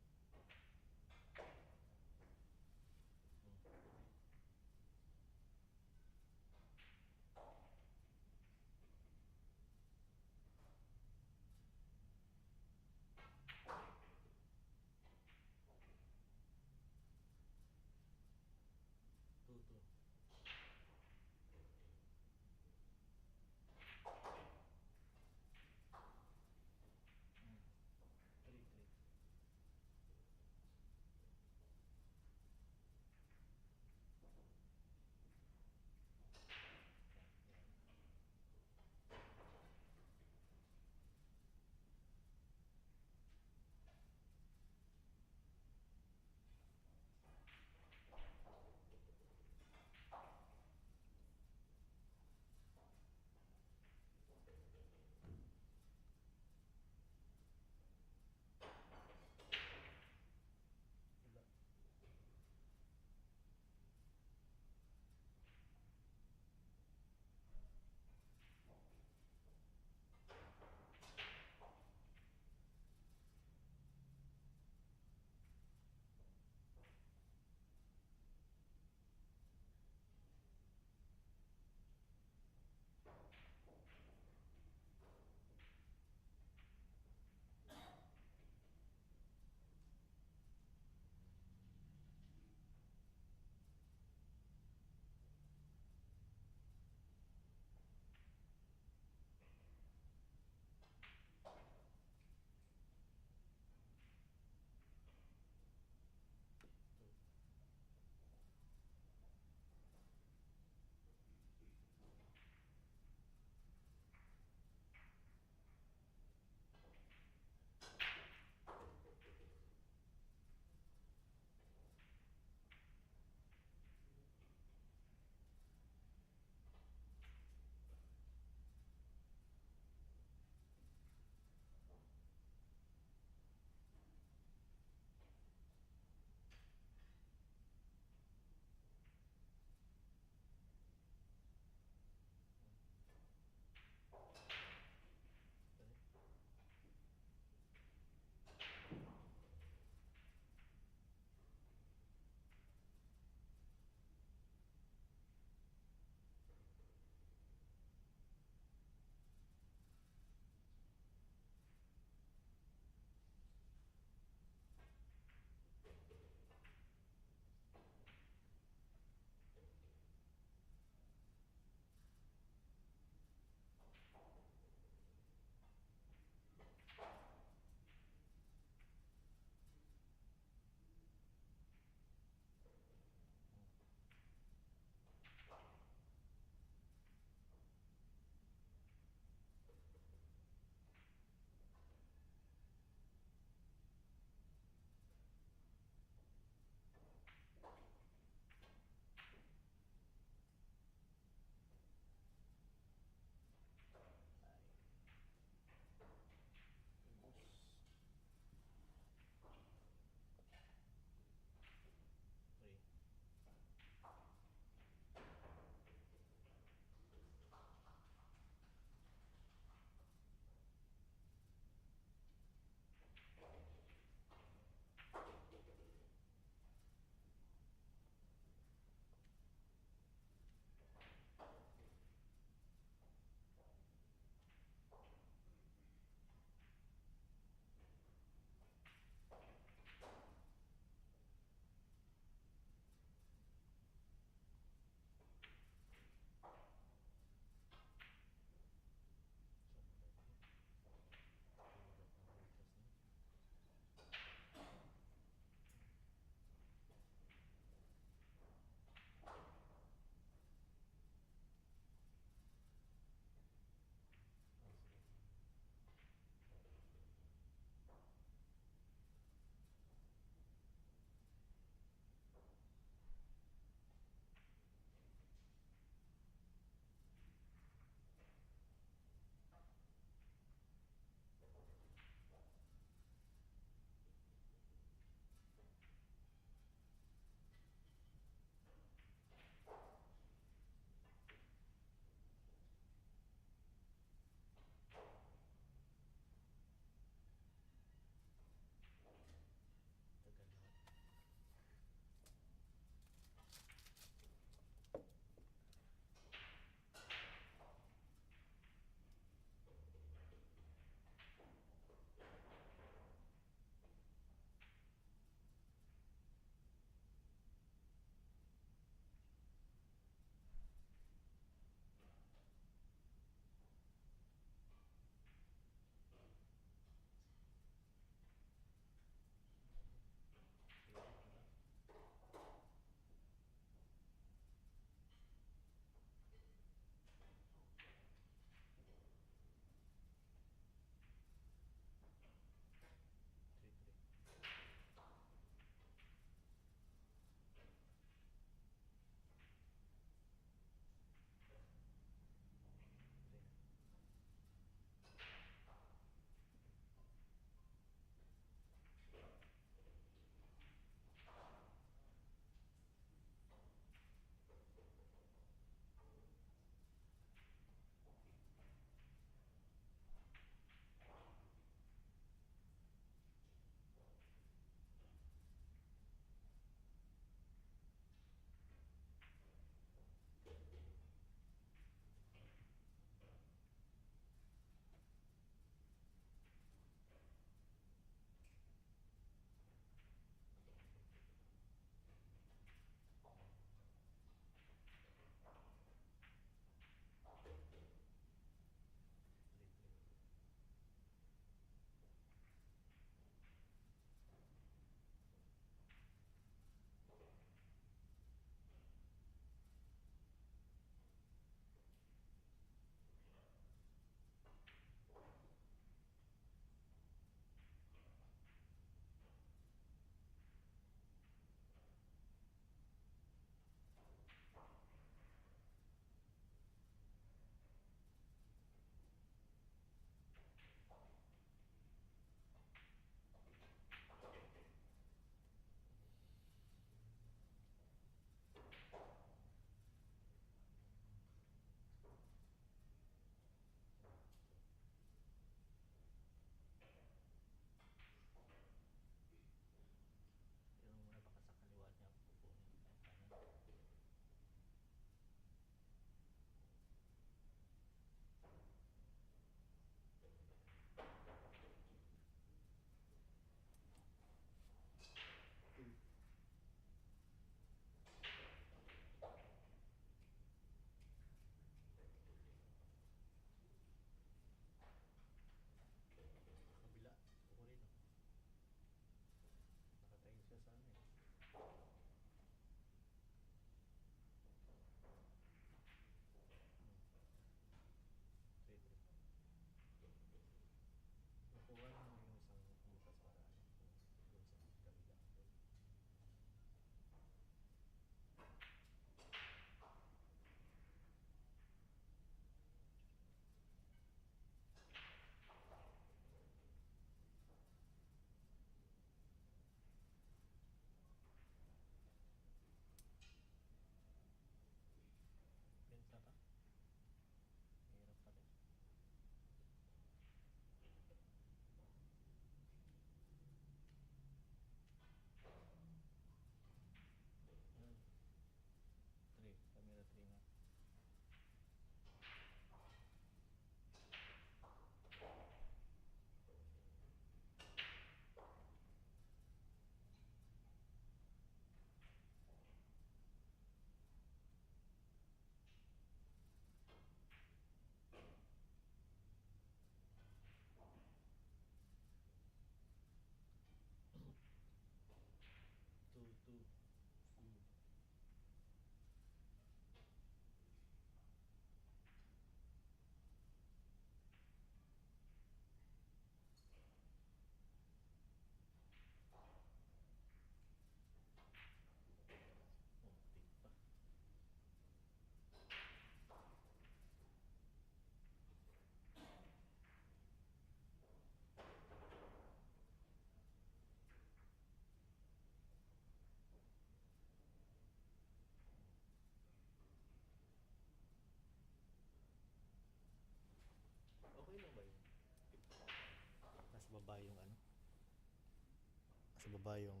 baba yung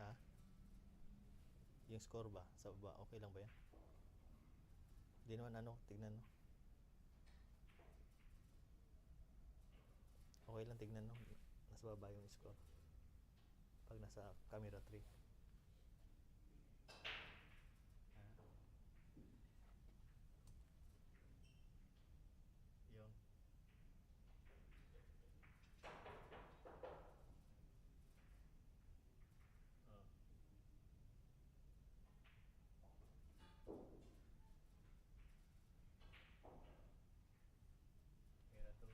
ha? Yung score ba? Sa baba, okay lang ba yan? Di naman tignan no? Okay lang tignan no? Nasa baba yung score pag nasa camera 3. Yun. Camera 2.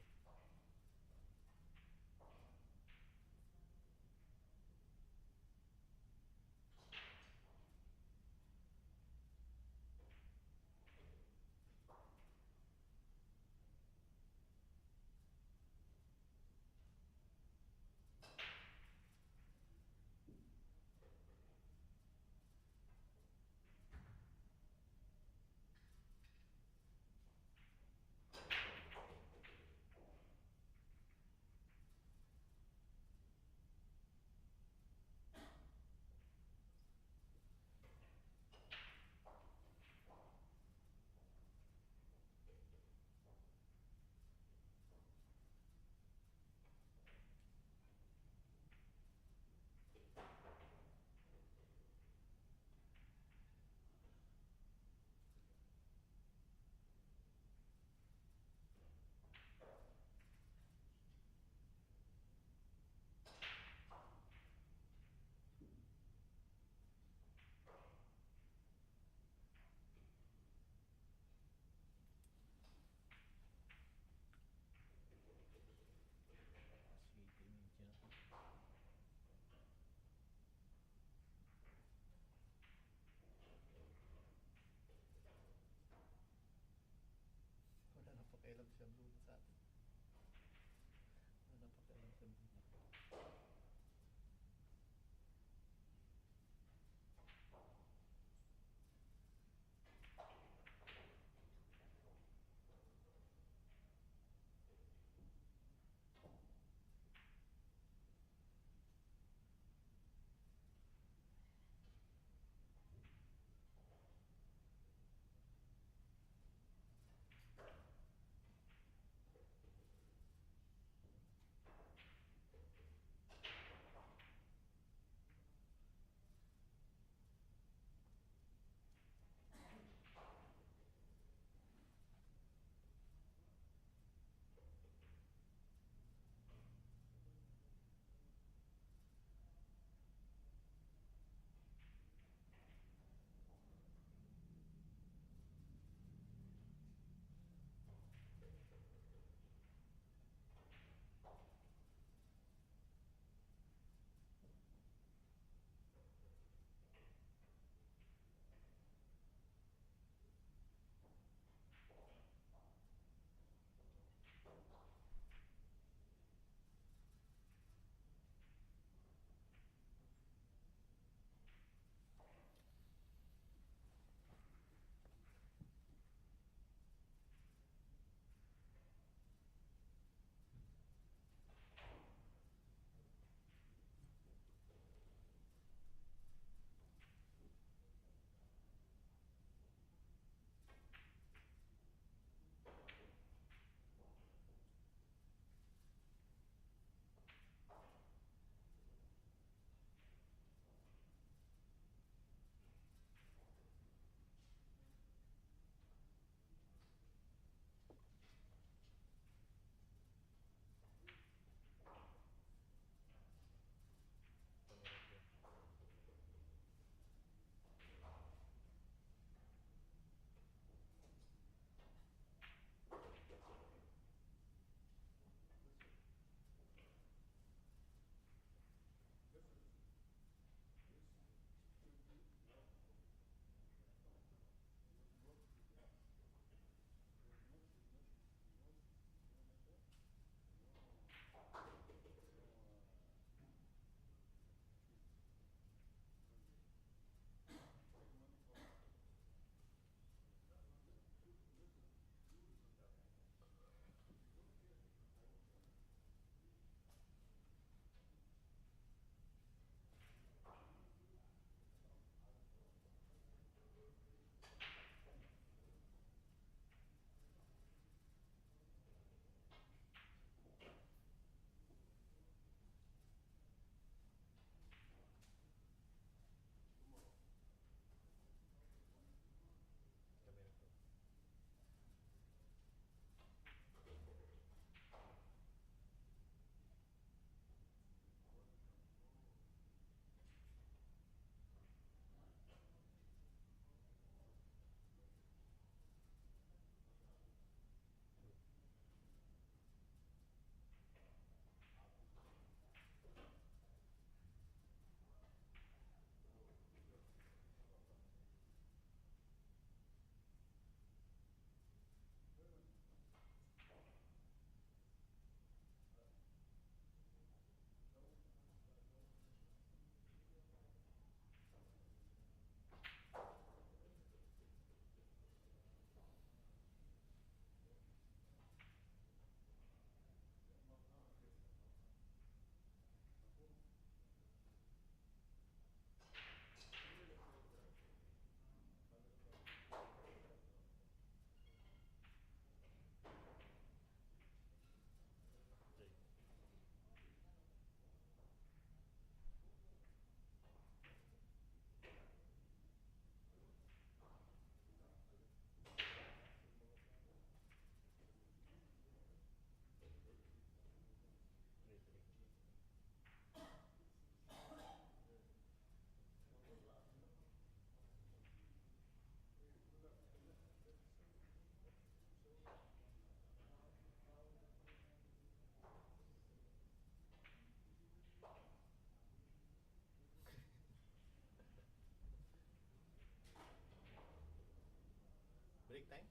break time?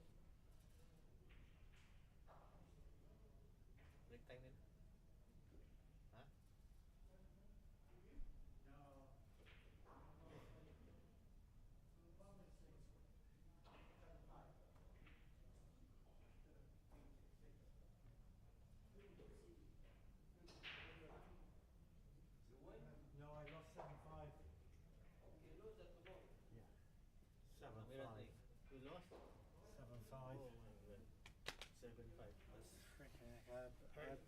Break time nila? Ha? No, I lost 7-5. Yeah. 7-5. We lost? 7-5. Oh my god. 7-5.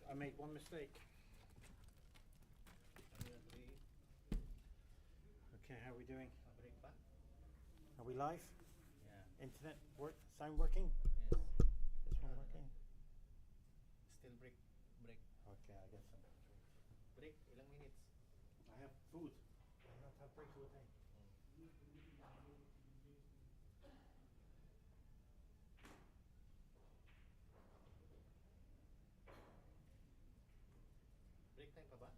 I made one mistake. Okay, how are we doing? Break pa? Are we live? Yeah. Internet sound working? Yes. This one working? Still break. Break. Okay, I guess I'm Break. Ilang minutes? I have food. I don't have breaks all day. Break time pa ba?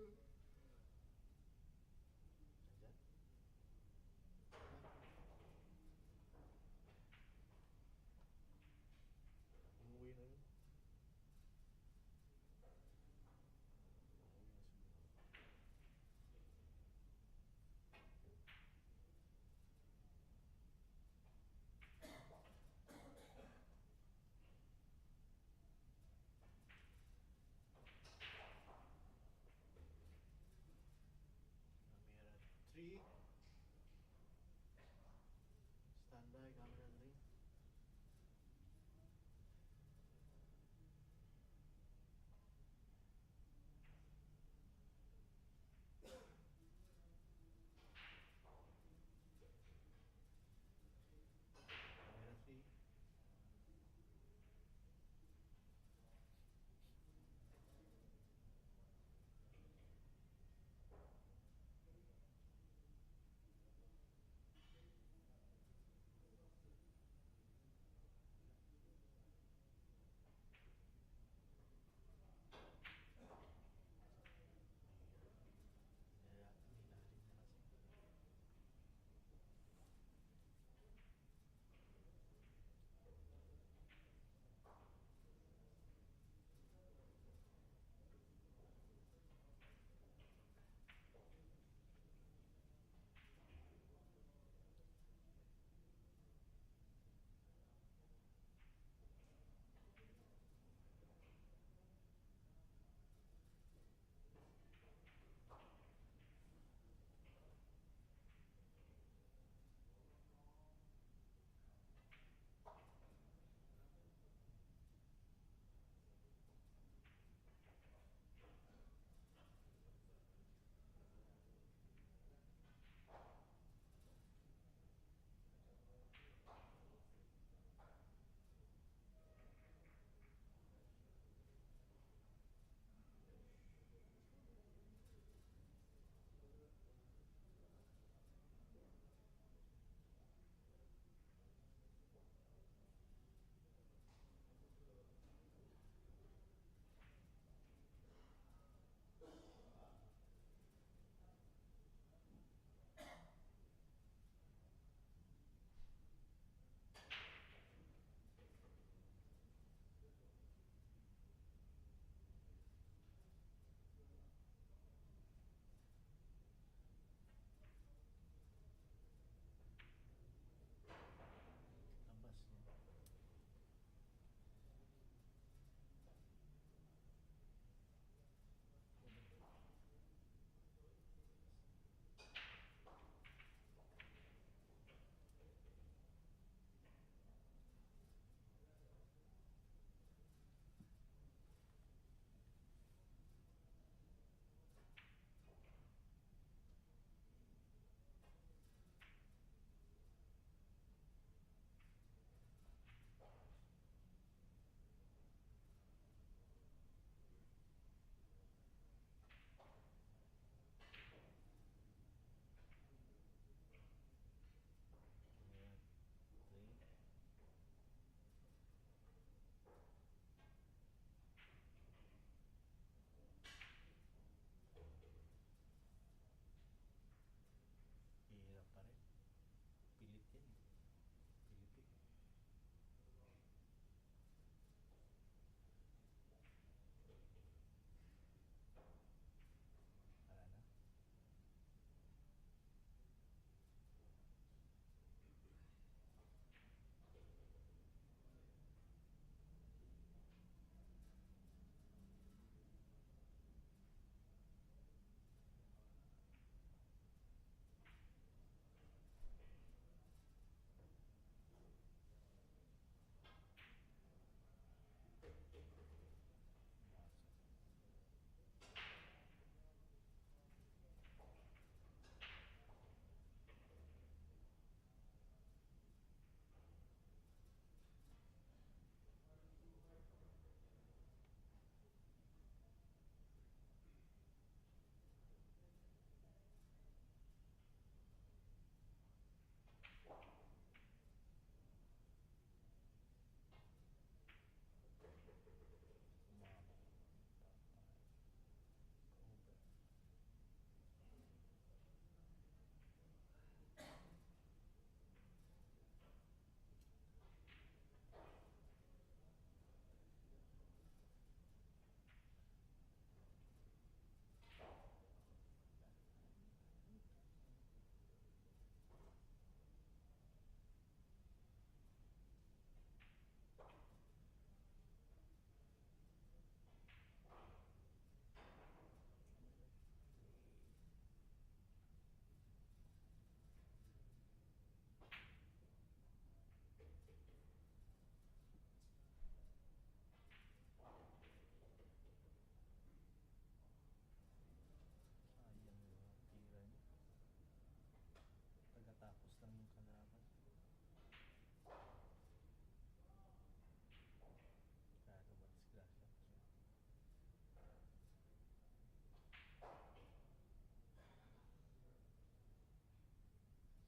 Nandyan? Umuwi na yun.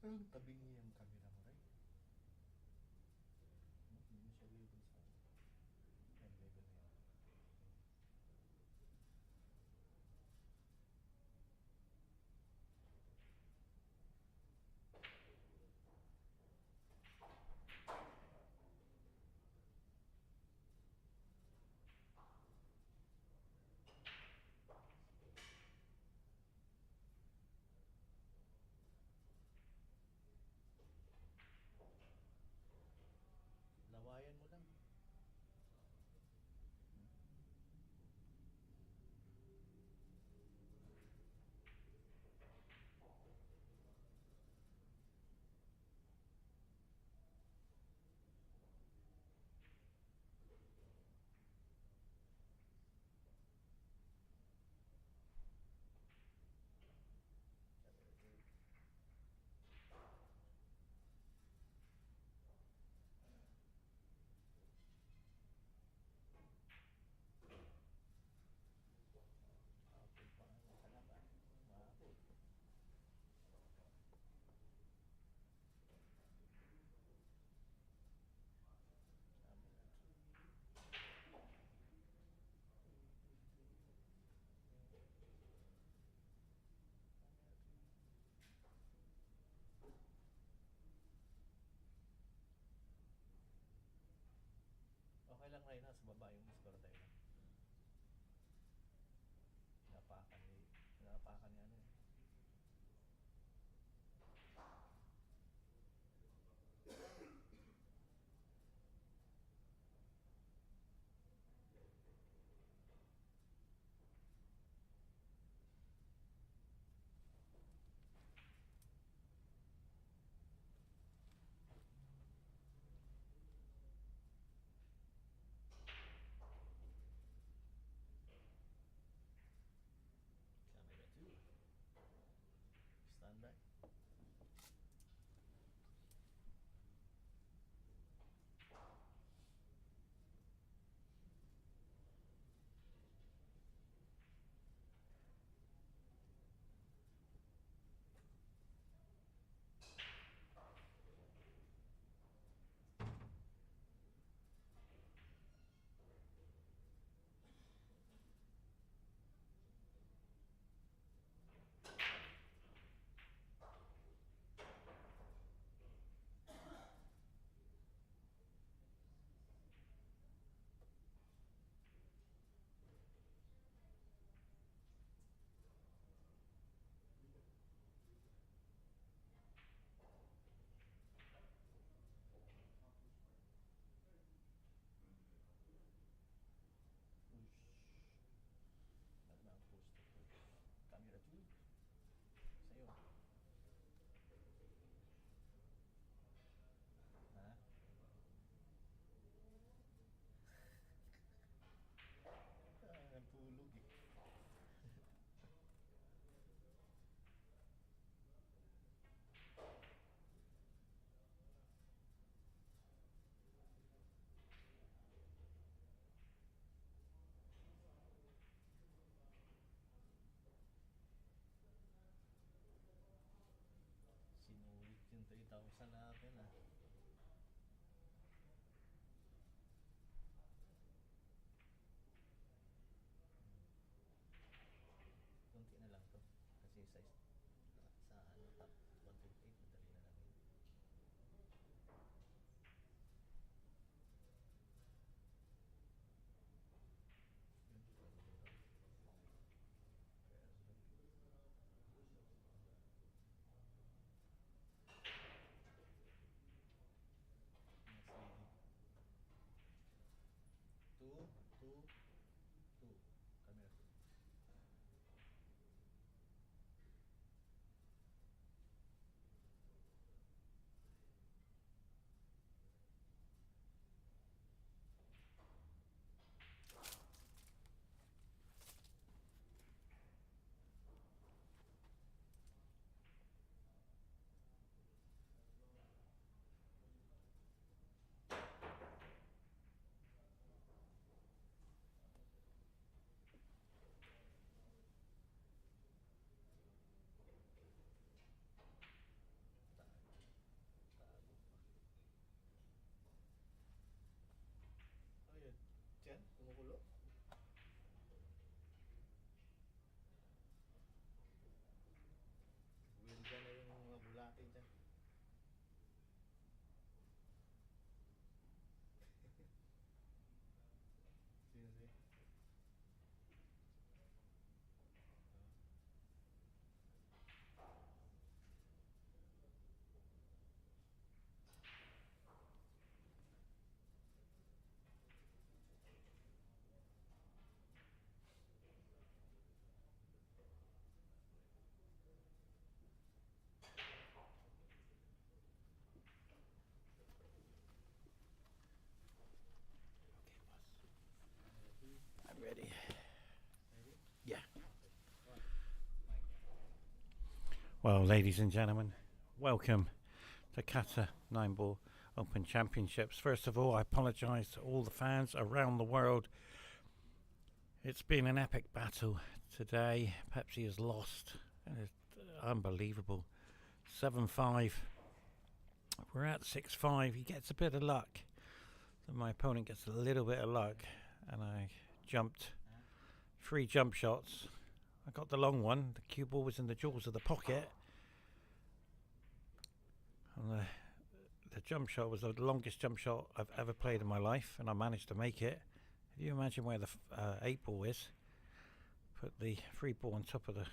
Tabing niya yung camera mo, right? Hindi mo siya label sa hand label na yun. Well, ladies and gentlemen, welcome to Qatar 9-Ball Open Championships. First of all, I apologise to all the fans around the world. It's been an epic battle today. Pepsi has lost. It's unbelievable. 7-5. We're at 6-5. He gets a bit of luck. So my opponent gets a little bit of luck. And I jumped 3 jump shots. I got the long one. The cue ball was in the jaws of the pocket. And the jump shot was the longest jump shot I've ever played in my life. And I managed to make it. If you imagine where the 8 ball is, put the 3 ball on top of the...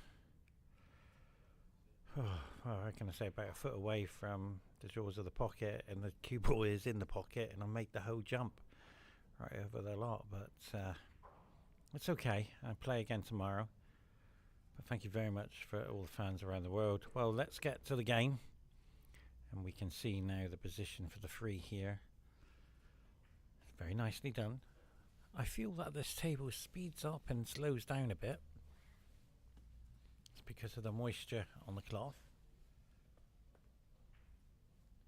I reckon I say about a foot away from the jaws of the pocket. And the cue ball is in the pocket. And I made the whole jump right over the lot. But it's okay. I'll play again tomorrow. But thank you very much for all the fans around the world. Well, let's get to the game. And we can see now the position for the 3 here. It's very nicely done. I feel that this table speeds up and slows down a bit. It's because of the moisture on the cloth.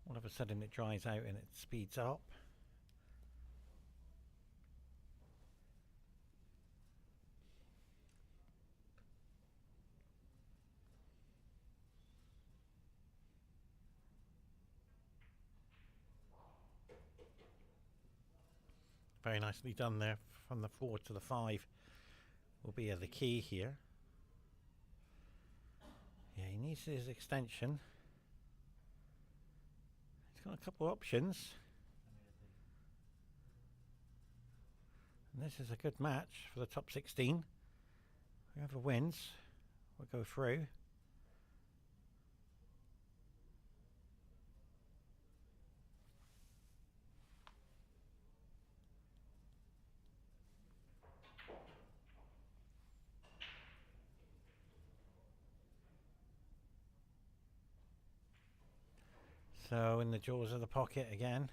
All of a sudden it dries out and it speeds up. Very nicely done there. From the 4 to the 5 will be the key here. Yeah, he needs his extension. He's got a couple of options. And this is a good match for the top 16. Whoever wins will go through. So in the jaws of the pocket again.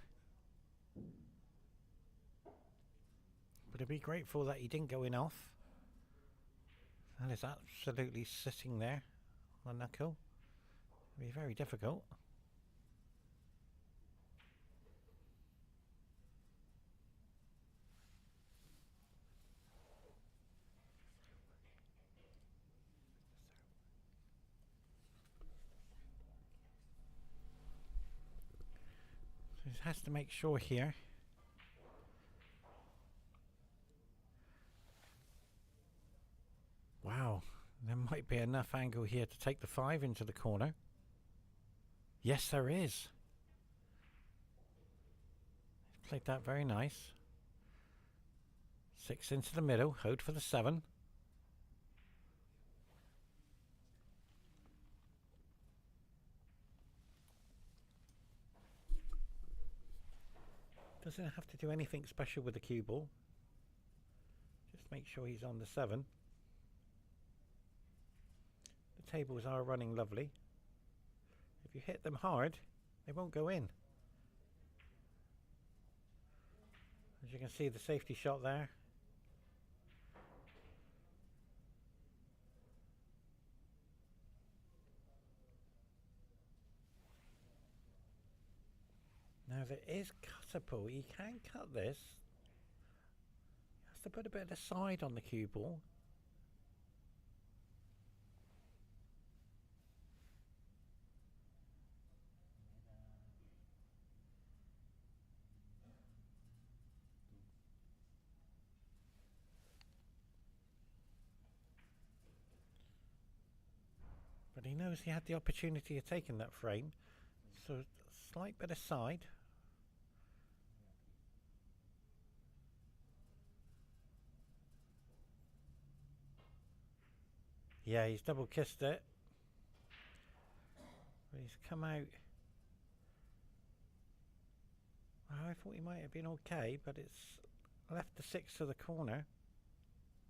But I'd be grateful that he didn't go in off. That is absolutely sitting there on the knuckle. It'll be very difficult. So he has to make sure here. Wow, there might be enough angle here to take the 5 into the corner. Yes, there is. He's played that very nice. 6 into the middle, hold for the 7. Doesn't have to do anything special with the cue ball. Just make sure he's on the 7. The tables are running lovely. If you hit them hard, they won't go in. As you can see, the safety shot there. Now there is cuttable. He can cut this. He has to put a bit of the side on the cue ball. But he knows he had the opportunity of taking that frame. So a slight bit of side. Yeah, he's double kissed it. But he's come out. Well, I thought he might have been okay, but it's left the 6 to the corner.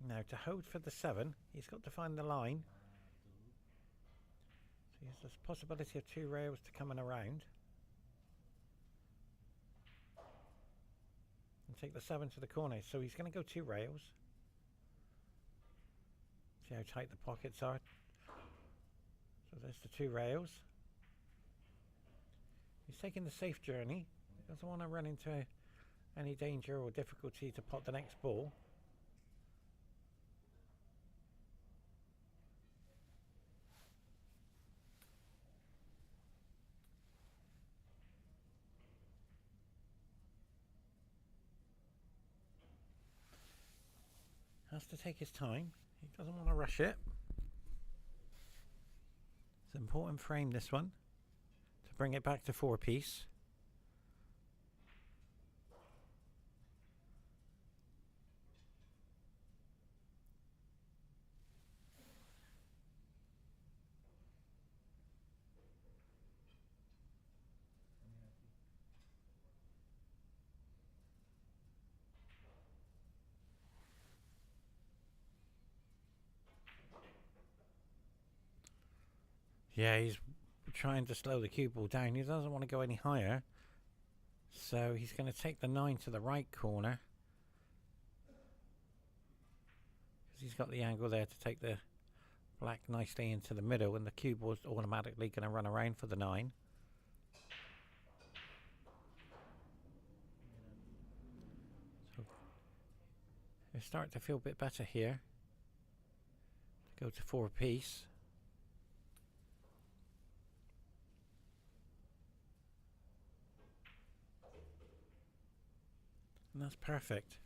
Now to hold for the 7, he's got to find the line. So there's a possibility of 2 rails to coming around. And take the 7 to the corner. So he's going to go 2 rails. See how tight the pockets are. So there's the two rails. He's taking the safe journey. He doesn't want to run into any danger or difficulty to pot the next ball. Has to take his time. He doesn't want to rush it. It's an important frame, this one, to bring it back to 4-piece. Yeah, he's trying to slow the cue ball down. He doesn't want to go any higher. So he's going to take the 9 to the right corner. Because he's got the angle there to take the black nicely into the middle, and the cue ball's automatically going to run around for the 9. So they start to feel a bit better here. To go to 4-piece. And that's perfect.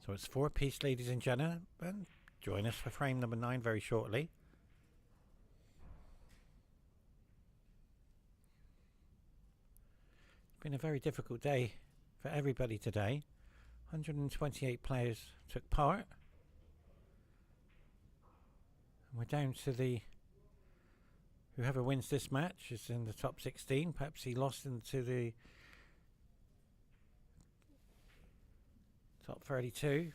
So it's 4-piece, ladies and gentlemen. Join us for frame number 9 very shortly. Been a very difficult day for everybody today. 128 players took part. And we're down to the whoever wins this match is in the top 16. Perhaps he lost into the top 32.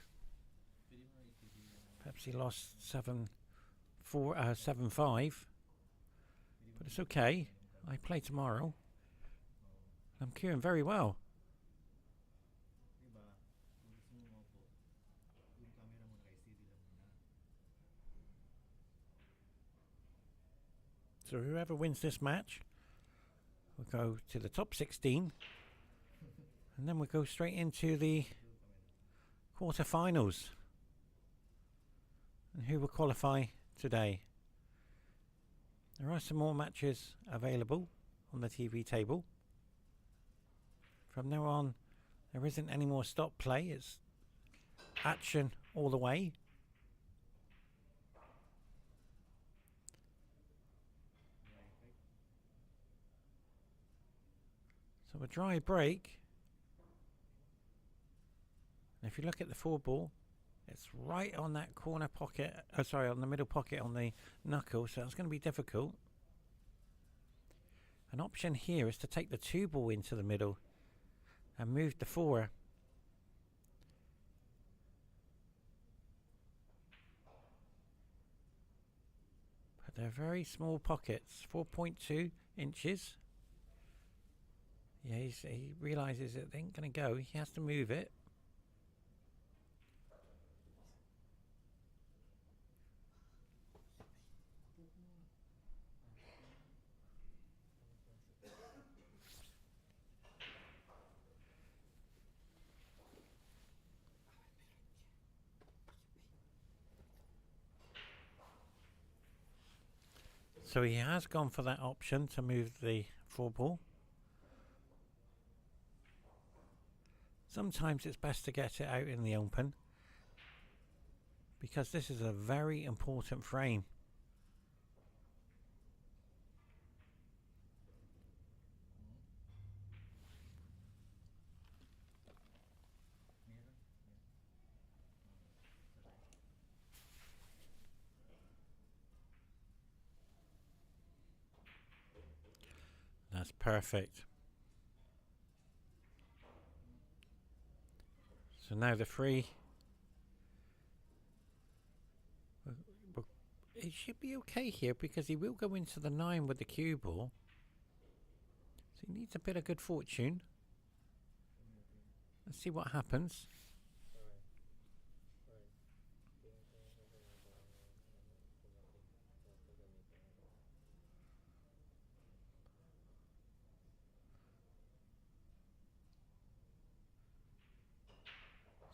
Perhaps he lost 7-5. But it's okay. I play tomorrow. I'm queuing very well. So whoever wins this match will go to the top 16, and then we'll go straight into the quarterfinals. And who will qualify today? There are some more matches available on the TV table. From now on, there isn't any more stop play. It's action all the way. So a dry break. And if you look at the 4 ball, it's right on that corner pocket. Oh, sorry, on the middle pocket on the knuckle. So it's going to be difficult. An option here is to take the 2 ball into the middle and move the 4. But they're very small pockets, 4.2 inches. Yeah, he realizes it ain't going to go. He has to move it. So he has gone for that option to move the 4 ball. Sometimes it's best to get it out in the open, because this is a very important frame. That's perfect. So now the free it should be okay here because he will go into the 9 with the cue ball. So he needs a bit of good fortune. Let's see what happens.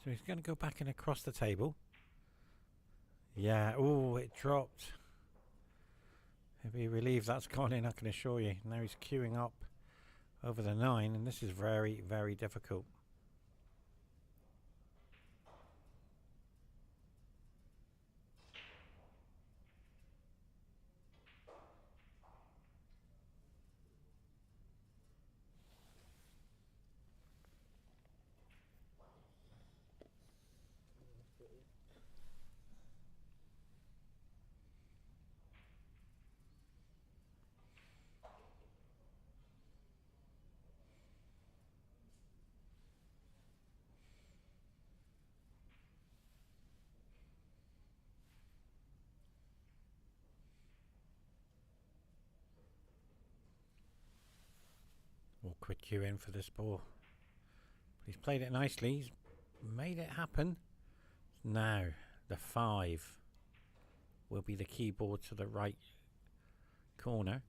So he's going to go back and across the table. Yeah, oh, it dropped. He'll be relieved that's gone in, I can assure you. Now he's queuing up over the 9, and this is very, very difficult. Awkward cue in for this ball. He's played it nicely. He's made it happen. Now the 5 will be the keyboard to the right corner.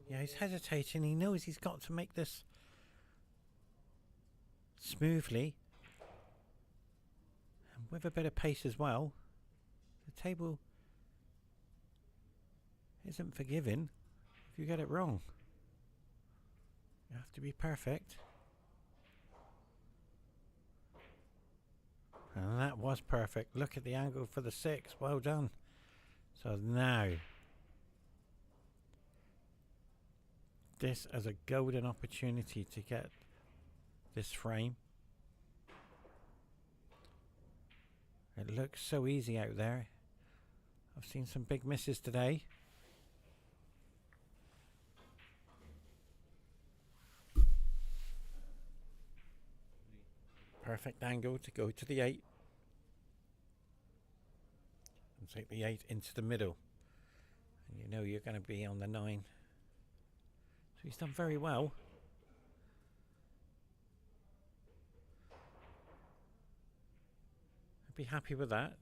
Yeah, he's hesitating. He knows he's got to make this smoothly and with a bit of pace as well. The table isn't forgiving if you get it wrong. You have to be perfect. And that was perfect. Look at the angle for the 6. Well done. So now this as a golden opportunity to get this frame. It looks so easy out there. I've seen some big misses today. Perfect angle to go to the 8 and take the 8 into the middle, and you know you're going to be on the 9. So he's done very well. I'd be happy with that.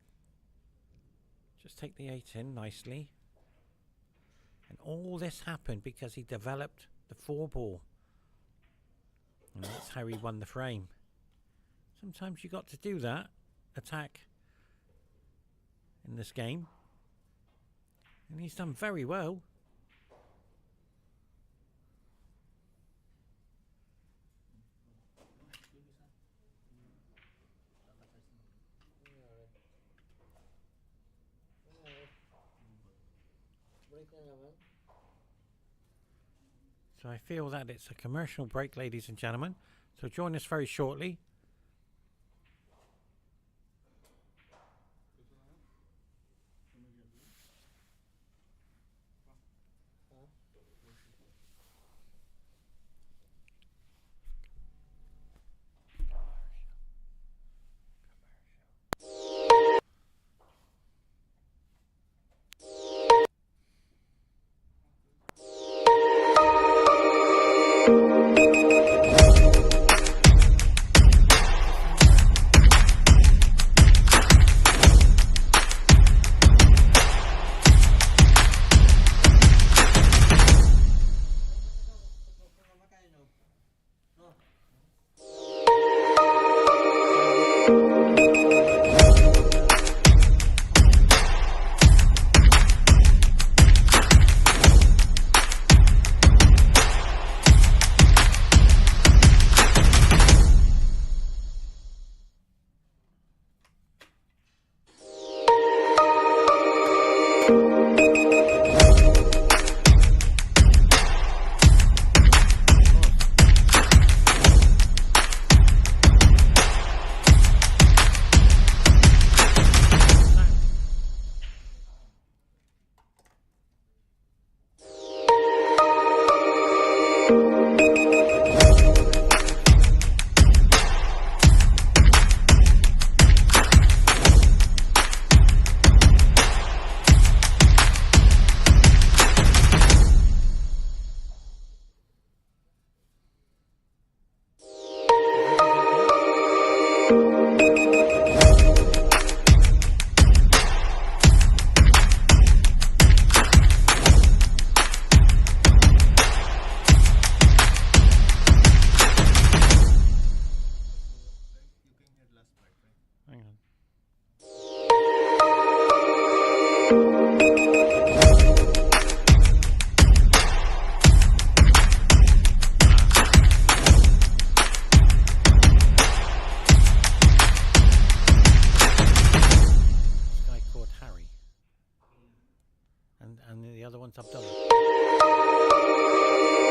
Just take the 8 in nicely, and all this happened because he developed the 4 ball, and that's how he won the frame. Sometimes you got to do that, attack in this game, and he's done very well. So I feel that it's a commercial break, ladies and gentlemen, so join us very shortly.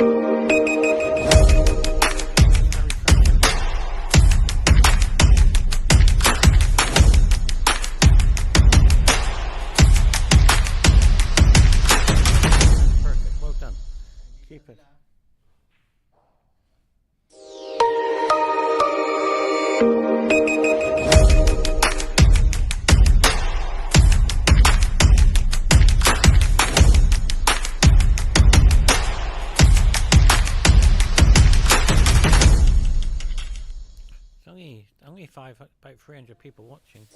Perfect, well done. Keep it. Only about 300 people watching.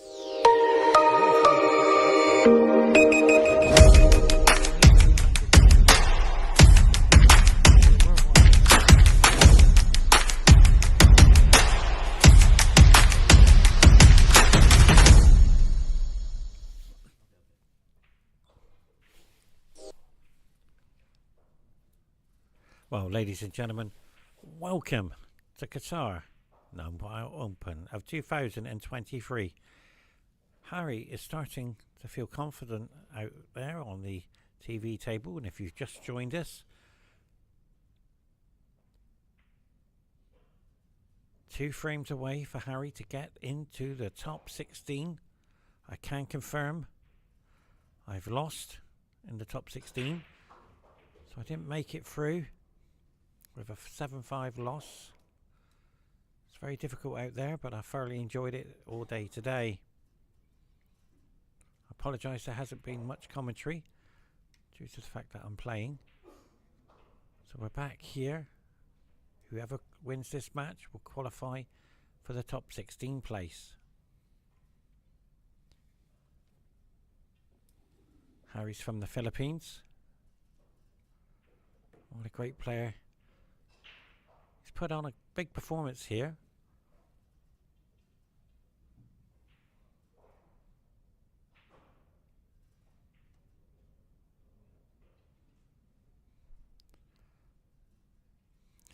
Well, ladies and gentlemen, welcome to Qatar Open of 2023. Harry is starting to feel confident out there on the TV table, and if you've just joined us, 2 frames away for Harry to get into the top 16. I can confirm I've lost in the top 16, so I didn't make it through with a 7-5 loss. It's very difficult out there, but I thoroughly enjoyed it all day today. I apologise there hasn't been much commentary due to the fact that I'm playing. So we're back here. Whoever wins this match will qualify for the top 16 place. Harry's from the Philippines. What a great player. He's put on a big performance here.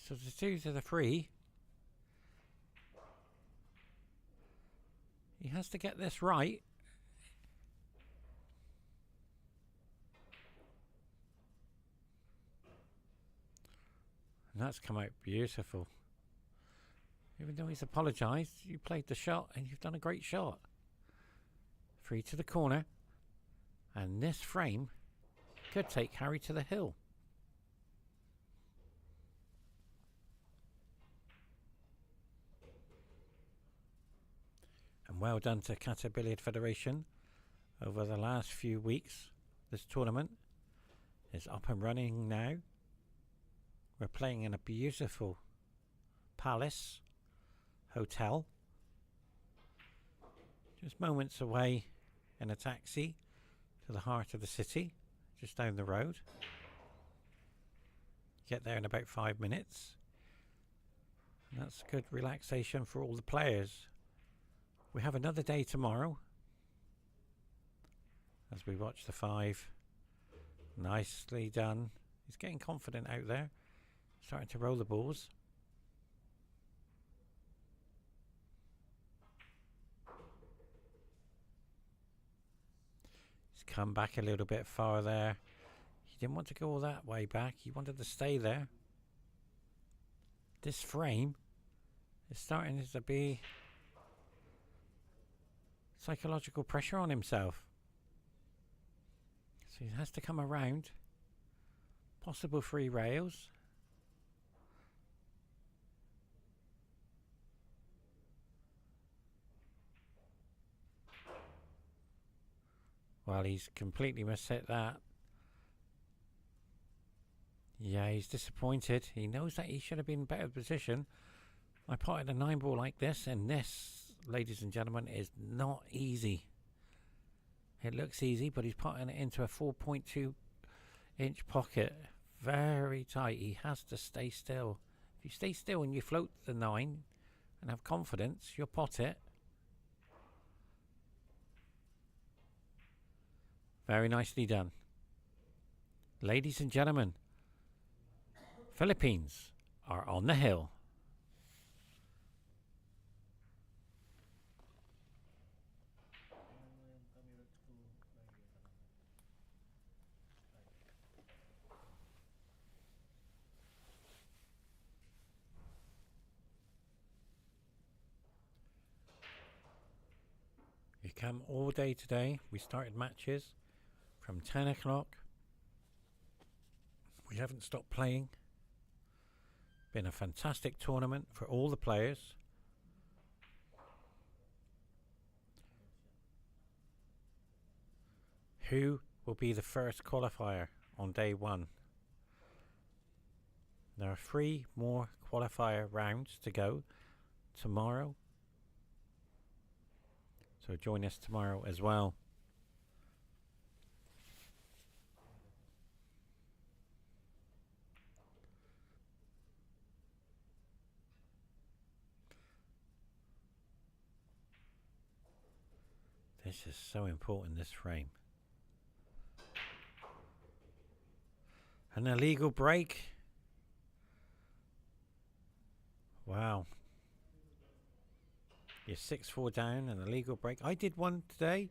So the 2 to the 3. He has to get this right. And that's come out beautiful. Even though he's apologised, you played the shot and you've done a great shot. 3 to the corner. And this frame could take Harry to the hill. And well done to Qatar Billiard Federation over the last few weeks. This tournament is up and running now. We're playing in a beautiful palace hotel, just moments away in a taxi to the heart of the city, just down the road. Get there in about 5 minutes. And that's good relaxation for all the players. We have another day tomorrow as we watch the 5. Nicely done. He's getting confident out there, starting to roll the balls. He's come back a little bit far there. He didn't want to go all that way back. He wanted to stay there. This frame is starting to be psychological pressure on himself. So he has to come around. Possible 3 rails. Well, he's completely mishit that. Yeah, he's disappointed. He knows that he should have been in a better position. I potted a 9 ball like this, and this, ladies and gentlemen, is not easy. It looks easy, but he's potting it into a 4.2 inch pocket. Very tight. He has to stay still. If you stay still and you float the 9 and have confidence, you'll pot it. Very nicely done. Ladies and gentlemen, Philippines are on the hill. We come all day today. We started matches from 10 o'clock. We haven't stopped playing. Been a fantastic tournament for all the players. Who will be the first qualifier on day one? There are 3 more qualifier rounds to go tomorrow. So join us tomorrow as well. This is so important, this frame. An illegal break. Wow. You're 6-4 down, an illegal break. I did one today.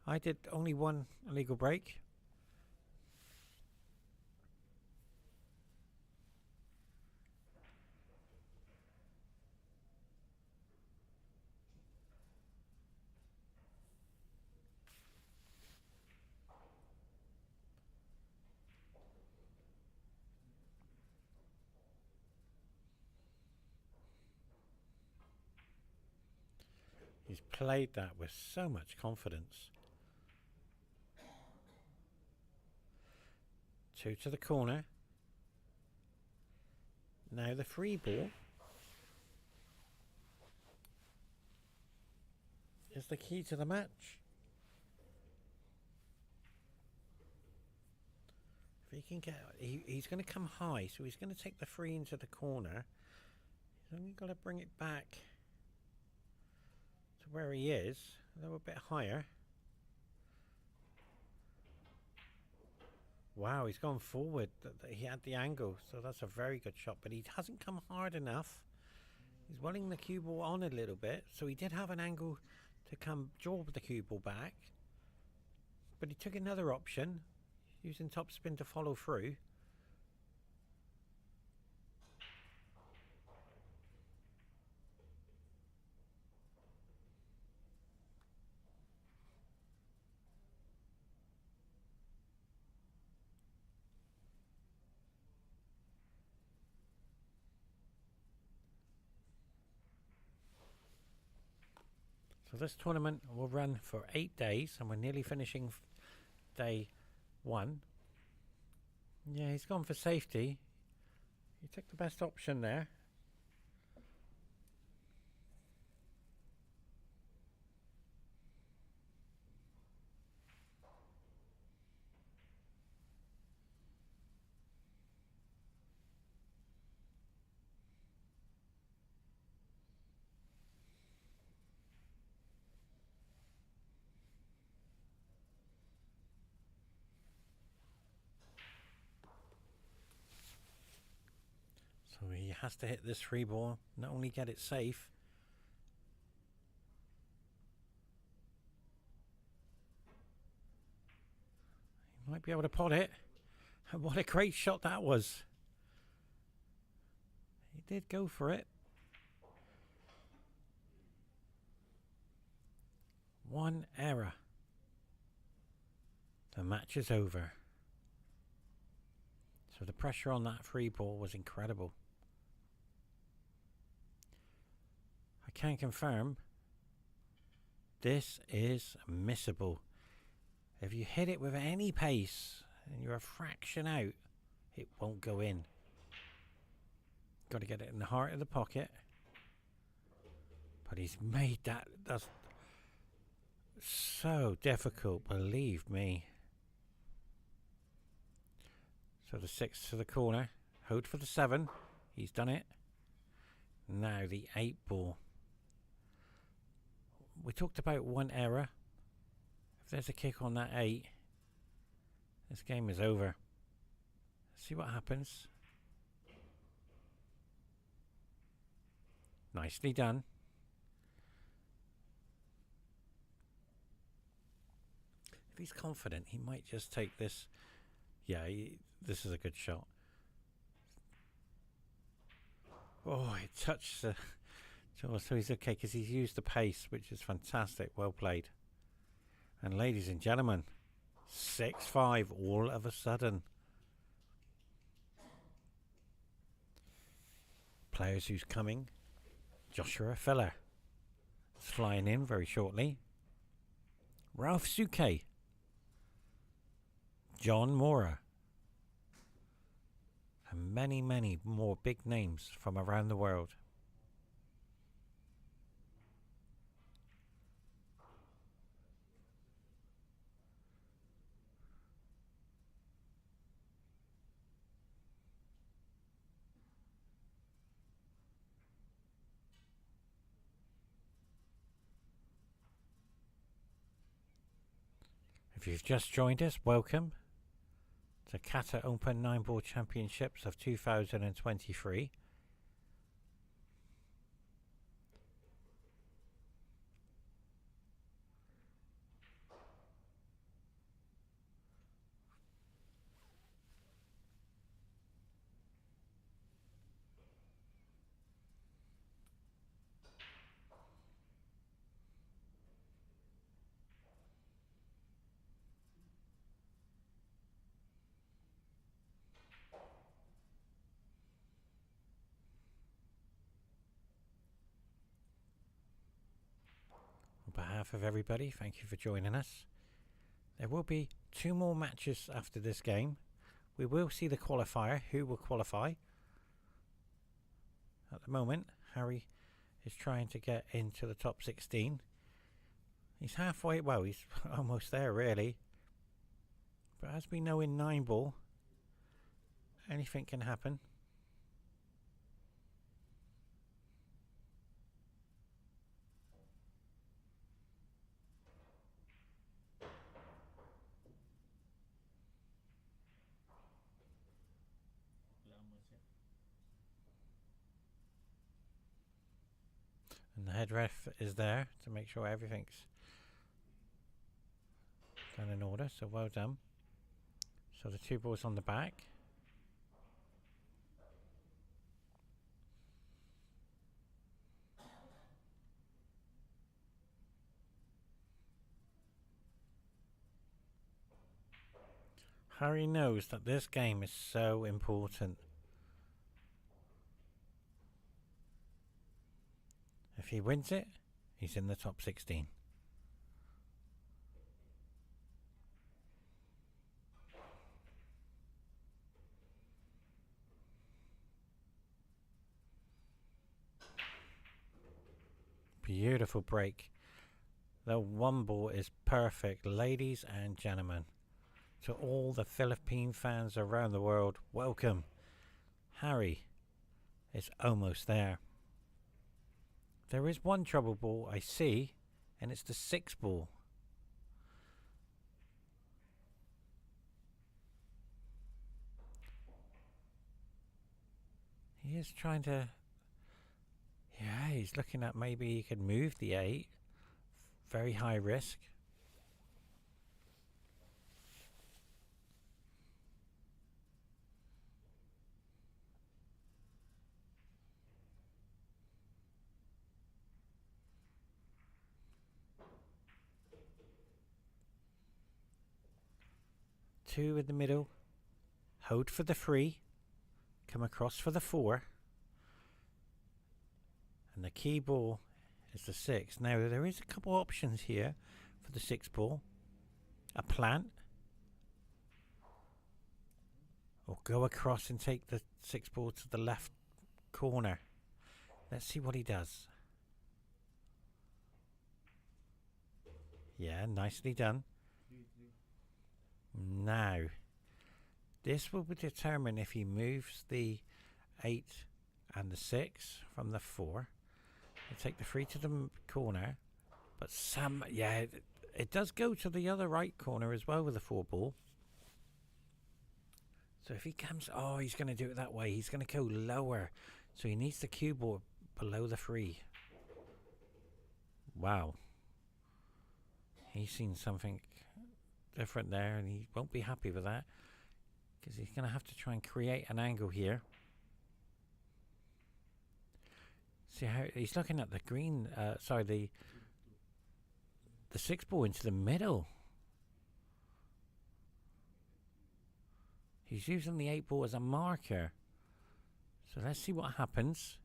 I did only one illegal break. He's played that with so much confidence. 2 to the corner. Now the free ball is the key to the match. If he can get, he's going to come high, so he's going to take the free into the corner. He's only got to bring it back to where he is, a little bit higher. Wow, he's gone forward. He had the angle, so that's a very good shot, but he hasn't come hard enough. He's welling the cue ball on a little bit, so he did have an angle to come draw the cue ball back, but he took another option, using topspin to follow through. So this tournament will run for 8 days, and we're nearly finishing day 1. Yeah, he's gone for safety. He took the best option there. So he has to hit this free ball, not only get it safe. He might be able to pot it. What a great shot that was. He did go for it. One error. The match is over. So the pressure on that free ball was incredible. I can confirm this is missable. If you hit it with any pace and you're a fraction out, it won't go in. Got to get it in the heart of the pocket. But he's made that. That's so difficult, believe me. So the 6 to the corner. Hold for the 7. He's done it. Now the 8 ball. We talked about one error. If there's a kick on that 8, this game is over. Let's see what happens. Nicely done. If he's confident, he might just take this. Yeah, this is a good shot. Oh, it touched the... So he's okay because he's used the pace, which is fantastic. Well played. And ladies and gentlemen, 6-5 all of a sudden. Players who's coming. Joshua Feller is flying in very shortly. Ralph Suke. John Mora. And many, many more big names from around the world. If you've just joined us, welcome to Qatar Open 9-Ball Championships of 2023. On behalf of everybody, thank you for joining us. There will be 2 more matches after this game. We will see the qualifier, who will qualify. At the moment, Harry is trying to get into the top 16. He's halfway, well, he's almost there really. But as we know in 9-ball, anything can happen. And the head ref is there to make sure everything's done in order, so well done. So the 2 balls on the back. Harry knows that this game is so important. If he wins it, he's in the top 16. Beautiful break. The 1 ball is perfect, ladies and gentlemen. To all the Philippine fans around the world, welcome. Harry is almost there. There is 1 trouble ball I see, and it's the 6 ball. He is trying to... Yeah, he's looking at maybe he could move the 8. Very high risk. Two in the middle, hold for the 3, come across for the 4, and the key ball is the 6. Now there is a couple options here for the 6 ball. A plant, or go across and take the 6 ball to the left corner. Let's see what he does. Yeah, nicely done. Now, this will determine if he moves the 8 and the 6 from the 4. He'll take the 3 to the corner, but yeah, it does go to the other right corner as well with the 4 ball. So if he comes, oh, he's going to do it that way. He's going to go lower, so he needs the cue ball below the 3. Wow, he's seen something different there, and he won't be happy with that because he's going to have to try and create an angle here. See how he's looking at the green, sorry, the 6 ball into the middle. He's using the 8 ball as a marker. So let's see what happens.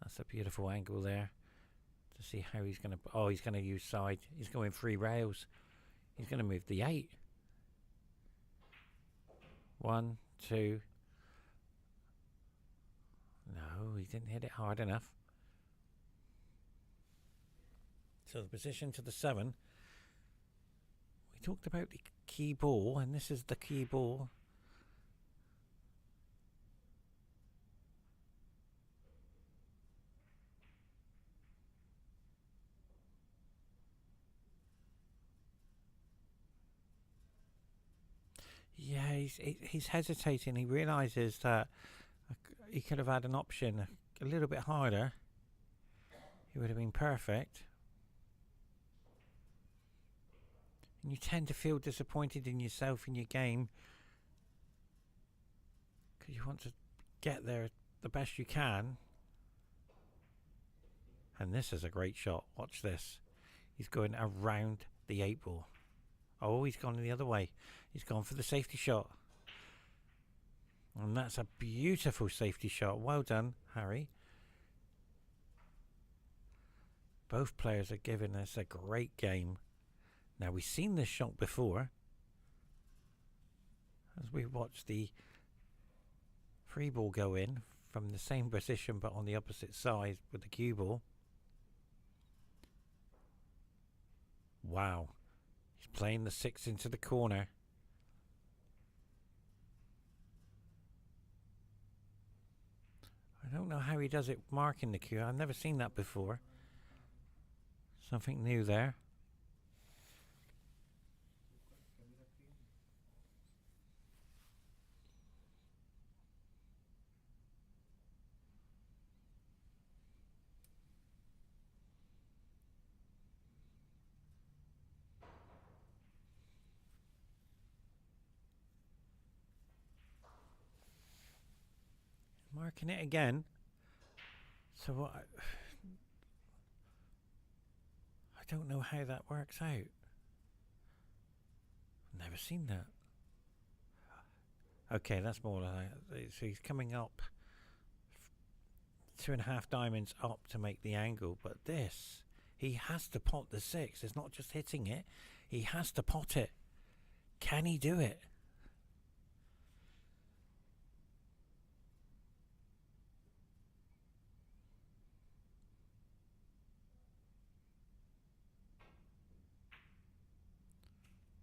That's a beautiful angle there to see how he's going to... Oh, he's going to use side. He's going 3 rails. He's going to move the 8. 1, 2. No, he didn't hit it hard enough. So the position to the 7. We talked about the key ball, and this is the key ball. Yeah, he's hesitating. He realises that he could have had an option a little bit harder. It would have been perfect. And you tend to feel disappointed in yourself in your game because you want to get there the best you can. And this is a great shot. Watch this. He's going around the 8 ball. Oh, he's gone the other way. He's gone for the safety shot. And that's a beautiful safety shot. Well done, Harry. Both players are giving us a great game. Now, we've seen this shot before. As we watch the free ball go in from the same position but on the opposite side with the cue ball. Wow. He's playing the 6 into the corner. I don't know how he does it marking the cue. I've never seen that before. Something new there. Marking it again. So what? I don't know how that works out. Never seen that. Okay, that's more like... So he's coming up 2.5 diamonds up to make the angle. But this, he has to pot the 6. It's not just hitting it. He has to pot it. Can he do it?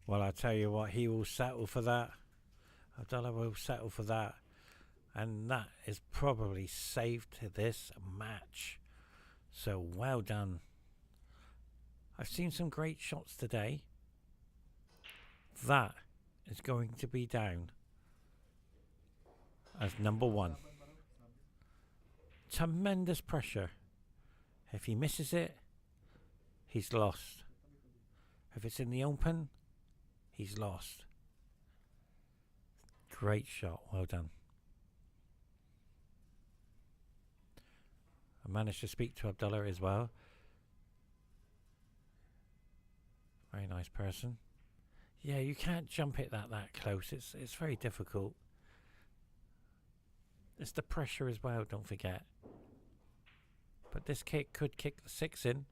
Well, I tell you what, he will settle for that. Abdullah will settle for that. And that is probably saved this match. So well done. I've seen some great shots today. That is going to be down as number 1. Tremendous pressure. If he misses it, he's lost. If it's in the open, he's lost. Great shot. Well done. I managed to speak to Abdullah as well. Very nice person. Yeah, you can't jump it that close. It's very difficult. It's the pressure as well, don't forget. But this kick could kick the 6 in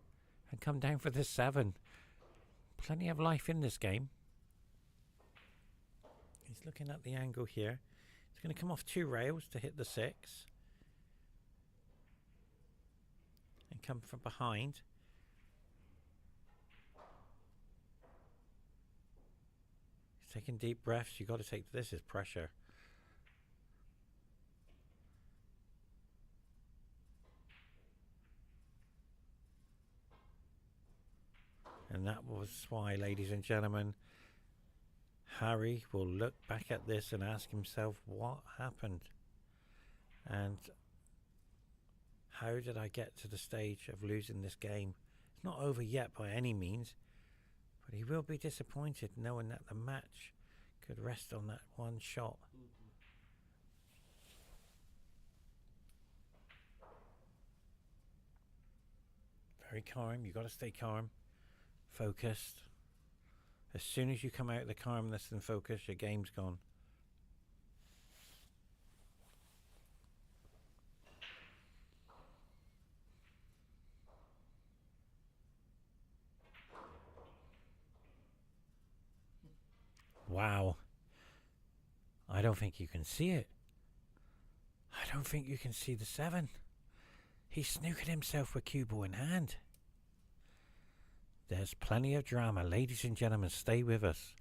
and come down for the 7. Plenty of life in this game. He's looking at the angle here. He's going to come off 2 rails to hit the 6. And come from behind. He's taking deep breaths. You've got to take... This is pressure. And that was why, ladies and gentlemen, Harry will look back at this and ask himself, what happened? And how did I get to the stage of losing this game? It's not over yet by any means, but he will be disappointed knowing that the match could rest on that one shot. Very calm. You got to stay calm, focused. As soon as you come out of the calmness and focus, your game's gone. Wow. I don't think you can see it. I don't think you can see the 7. He's snookered himself with cue ball in hand. There's plenty of drama. Ladies and gentlemen, stay with us.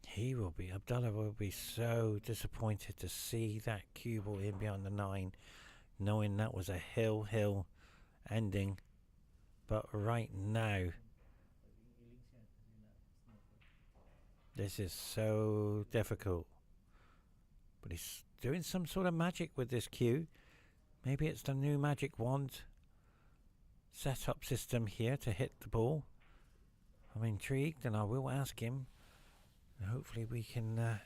Abdullah will be so disappointed to see that cue ball in beyond the 9, knowing that was a hill ending. But right now, this is so difficult. But he's doing some sort of magic with this cue. Maybe it's the new magic wand setup system here to hit the ball. I'm intrigued and I will ask him. And hopefully we can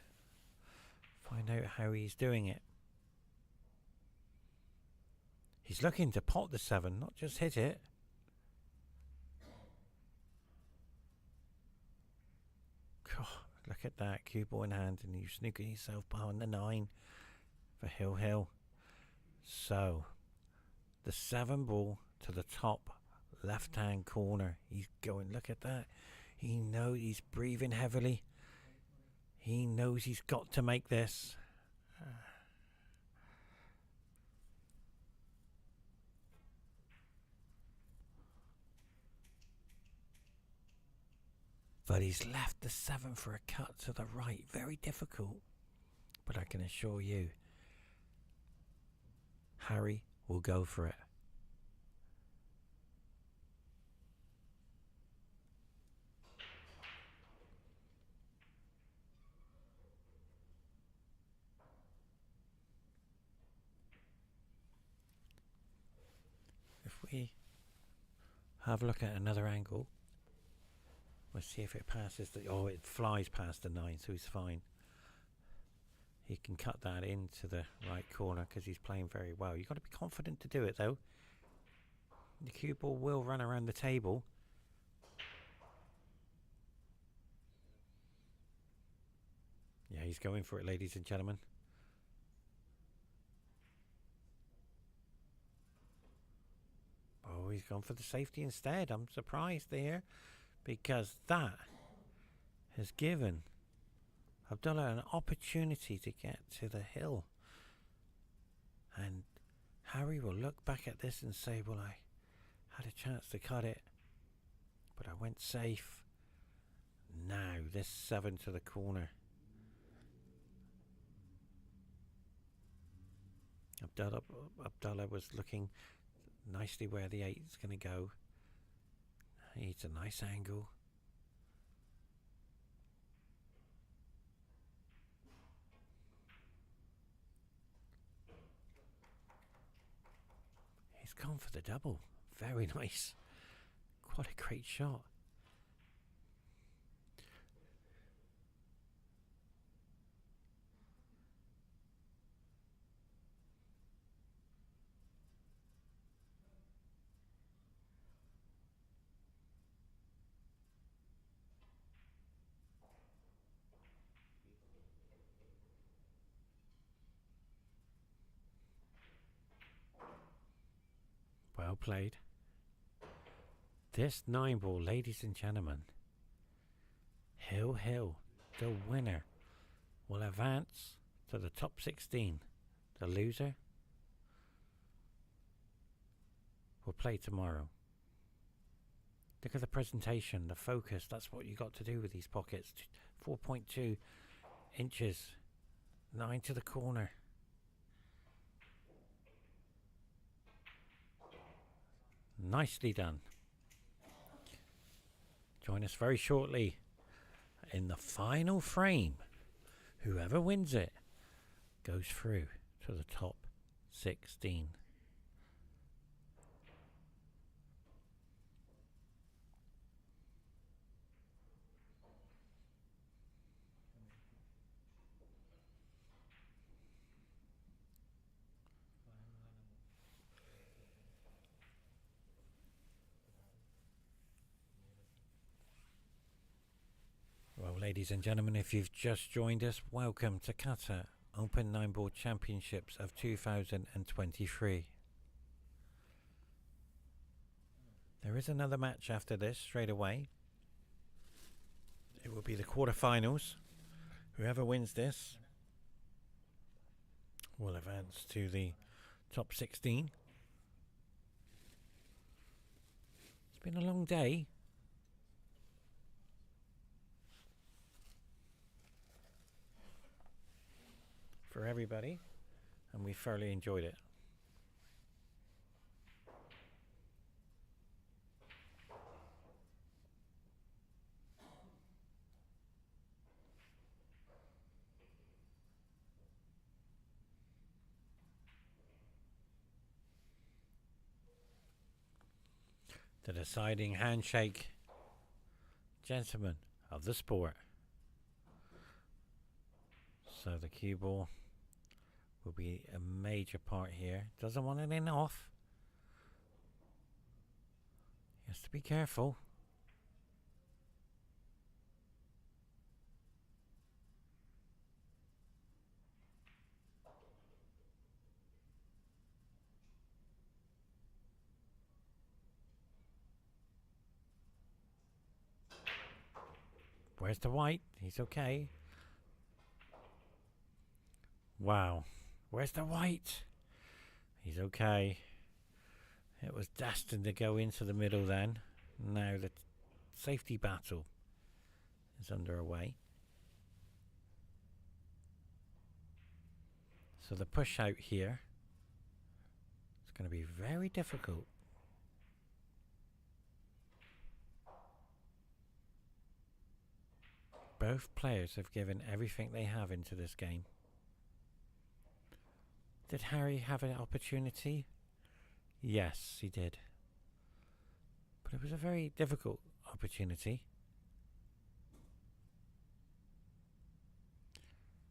find out how he's doing it. He's looking to pot the 7, not just hit it. God, look at that, cue ball in hand, and you snooking yourself behind the 9 for Hill. So, the 7 ball to the top left-hand corner. He's going, look at that. He knows he's breathing heavily. He knows he's got to make this. But he's left the 7 for a cut to the right. Very difficult. But I can assure you, Harry will go for it. If we have a look at another angle, we'll see if it passes the... Oh, it flies past the 9, so he's fine. He can cut that into the right corner because he's playing very well. You've got to be confident to do it, though. The cue ball will run around the table. Yeah, he's going for it, ladies and gentlemen. Oh, he's gone for the safety instead. I'm surprised there, because that has given Abdullah an opportunity to get to the hill. And Harry will look back at this and say, well, I had a chance to cut it, but I went safe. Now, this 7 to the corner. Abdullah was looking nicely where the 8 is going to go. It's a nice angle. He's gone for the double. Very nice. What a great shot. Well played. This 9 ball, ladies and gentlemen, Hill, the winner, will advance to the top 16. The loser will play tomorrow. Look at the presentation, the focus. That's what you got to do with these pockets. 4.2 inches, 9 to the corner. Nicely done. Join us very shortly in the final frame. Whoever wins it goes through to the top 16. Ladies and gentlemen, if you've just joined us, welcome to Qatar Open 9-Ball Championships of 2023. There is another match after this straight away. It will be the quarterfinals. Whoever wins this will advance to the top 16. It's been a long day. For everybody, and we thoroughly enjoyed it. The deciding handshake, gentlemen of the sport. So the cue ball will be a major part here. Doesn't want it in off. He has to be careful. Where's the white? He's okay. Wow. Where's the white? He's okay. It was destined to go into the middle then. Now the safety battle is underway. So the push out here is going to be very difficult. Both players have given everything they have into this game. Did Harry have an opportunity? Yes, he did. But it was a very difficult opportunity.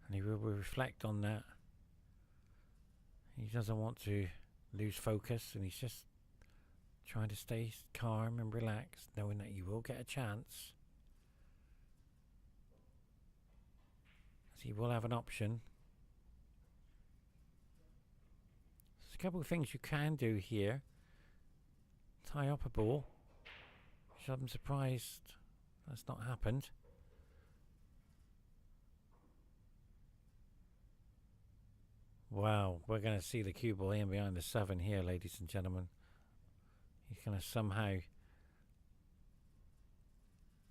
And he will reflect on that. He doesn't want to lose focus, and he's just trying to stay calm and relaxed, knowing that you will get a chance. As he will have an option. A couple of things you can do here. Tie up a ball, which I'm surprised that's not happened. Wow, we're going to see the cue ball in behind the 7 here, ladies and gentlemen. He's going to somehow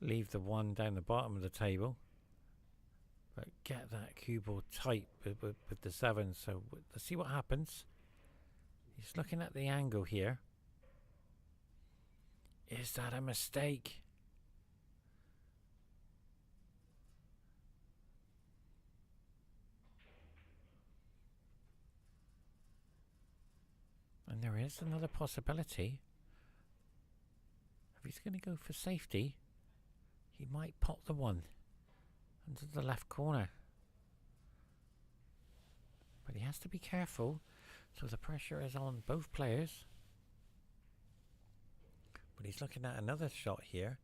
leave the 1 down the bottom of the table, but get that cue ball tight with the 7. So let's see what happens. He's looking at the angle here. Is that a mistake? And there is another possibility. If he's going to go for safety, he might pop the 1 into the left corner. But he has to be careful. So the pressure is on both players. But he's looking at another shot here.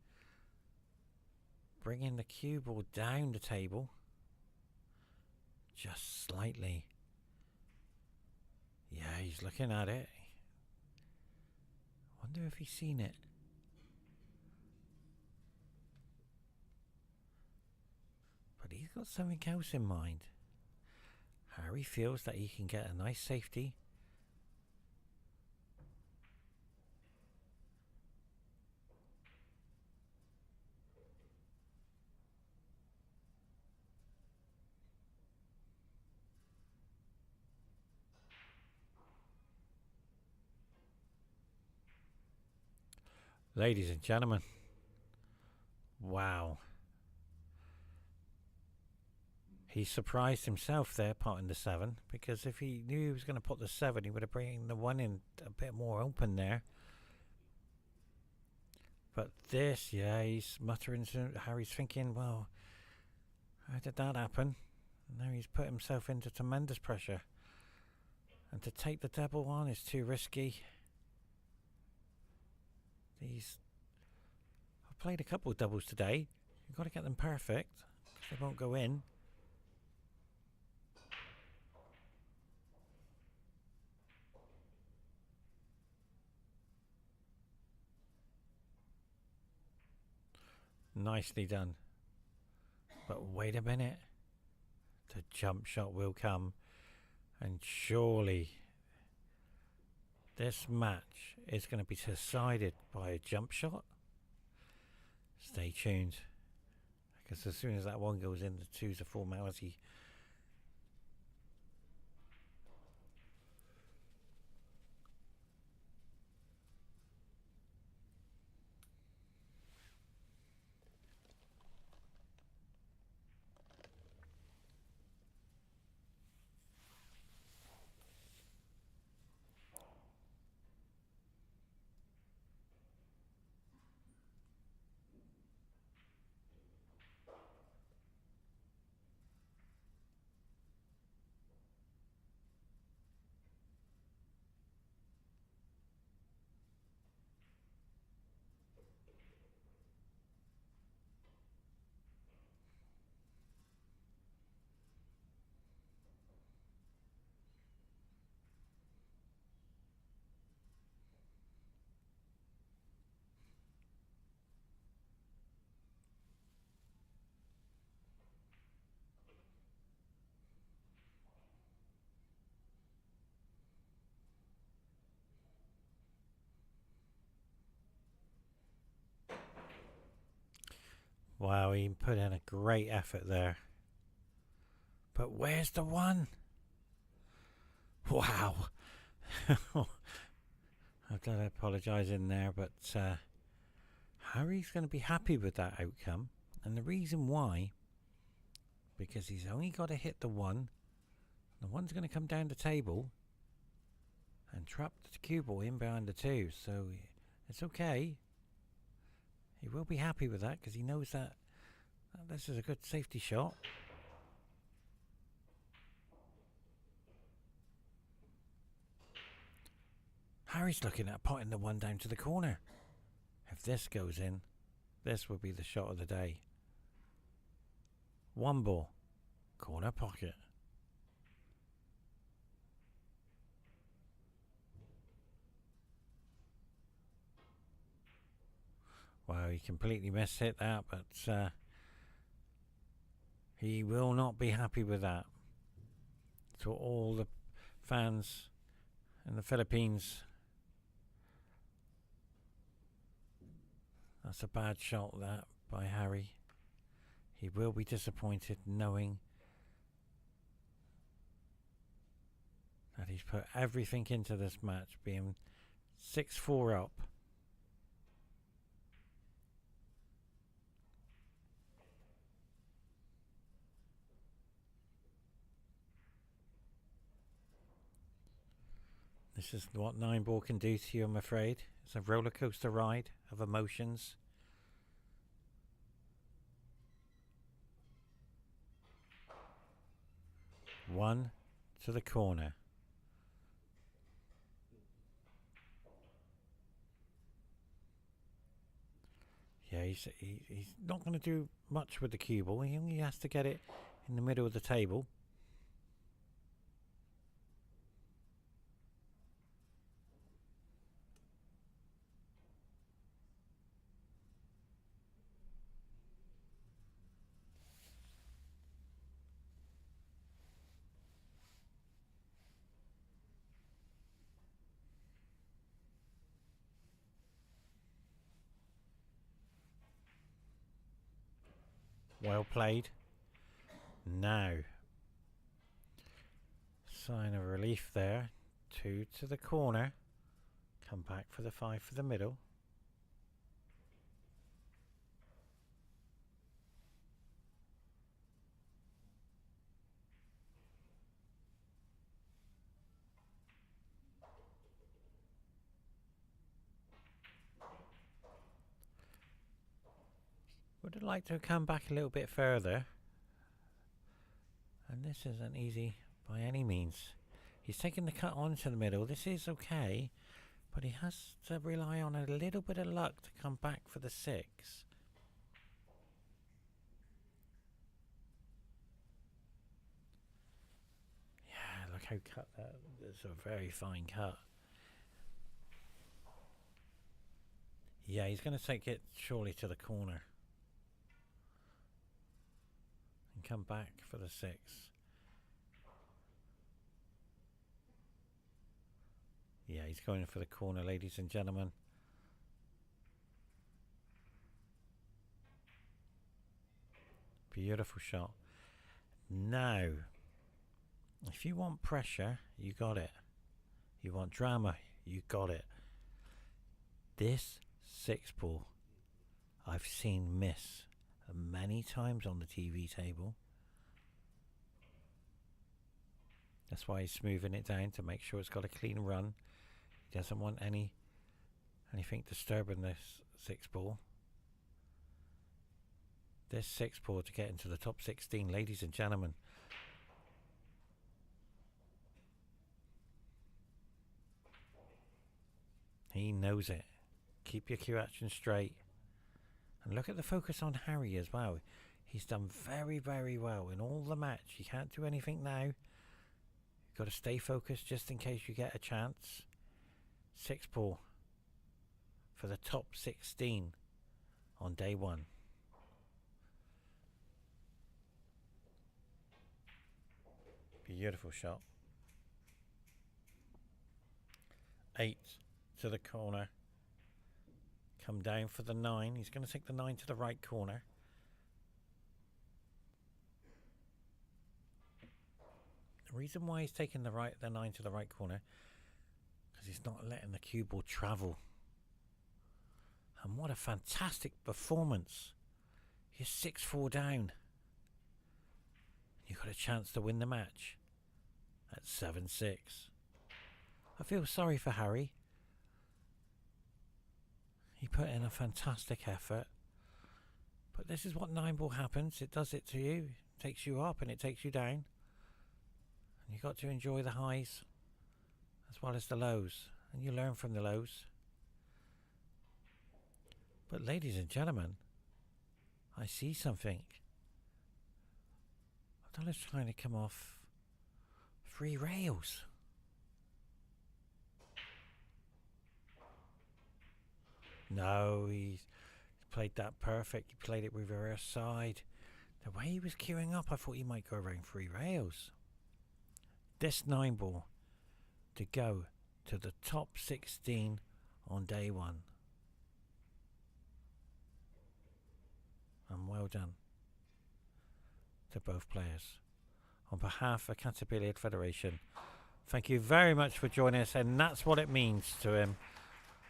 Bringing the cue ball down the table. Just slightly. Yeah, he's looking at it. Wonder if he's seen it. But he's got something else in mind. Harry feels that he can get a nice safety. Ladies and gentlemen, wow. He surprised himself there, potting the 7, because if he knew he was going to put the 7, he would have bring the 1 in a bit more open there. But this, yeah, he's muttering to Harry's thinking, well, how did that happen? Now he's put himself into tremendous pressure. And to take the double on is too risky. I've played a couple of doubles today. You've got to get them perfect, 'cause they won't go in. Nicely done. But wait a minute. The jump shot will come. And surely this match is going to be decided by a jump shot. Stay tuned. Because as soon as that one goes in, the two's a formality. Wow, he put in a great effort there. But where's the one? Wow. I've got to apologise in there, but Harry's going to be happy with that outcome. And the reason why, because he's only got to hit the one. The one's going to come down the table and trap the cue ball in behind the two. So it's okay. He will be happy with that because he knows that this is a good safety shot. Harry's looking at potting the one down to the corner. If this goes in, this will be the shot of the day. One ball, corner pocket. Wow, he completely mishit that, but he will not be happy with that. To all the fans in the Philippines, that's a bad shot, that, by Harry. He will be disappointed knowing that he's put everything into this match, being 6-4 up. This is what 9-ball can do to you, I'm afraid. It's a roller coaster ride of emotions. One to the corner. Yeah, he's not going to do much with the cue ball. He only has to get it in the middle of the table. Well played. Now, sign of relief there. 2 to the corner. Come back for the 5 for the middle. Would have liked to come back a little bit further. And this isn't easy by any means. He's taking the cut onto the middle. This is okay, but he has to rely on a little bit of luck to come back for the 6. how cut that. It's a very fine cut. Yeah, he's going to take it surely to the corner and come back for the 6. Yeah, he's going for the corner, ladies and gentlemen. Beautiful shot. Now, if you want pressure, you got it. You want drama, you got it. This 6 ball I've seen miss many times on the TV table. That's why he's smoothing it down to make sure it's got a clean run. He doesn't want anything disturbing this 6 ball. This 6 ball to get into the top 16, ladies and gentlemen. He knows it. Keep your cue action straight. And look at the focus on Harry as well. He's done very, very well in all the match. You can't do anything now. You've got to stay focused just in case you get a chance. 6 ball for the top 16 on day 1. Beautiful shot. 8 to the corner. Come down for the 9. He's going to take the 9 to the right corner. The reason why he's taking the 9 to the right corner, because he's not letting the cue ball travel. And what a fantastic performance. You're 6-4 down. You've got a chance to win the match at 7-6. I feel sorry for Harry. He put in a fantastic effort. But this is what 9 ball happens. It does it to you. It takes you up and it takes you down. And you've got to enjoy the highs as well as the lows. And you learn from the lows. But ladies and gentlemen, I see something. Abdullah's trying to come off 3 rails. No, he's played that perfect. He played it with reverse side. The way he was queuing up, I thought he might go around 3 rails. This 9 ball to go to the top 16 on day 1. And well done to both players. On behalf of Qatar Billiard Federation, thank you very much for joining us, and that's what it means to him.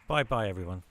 Bye bye everyone.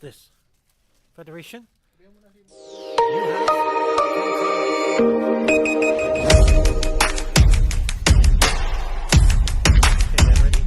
This Federation? You have 10 Okay, they're ready.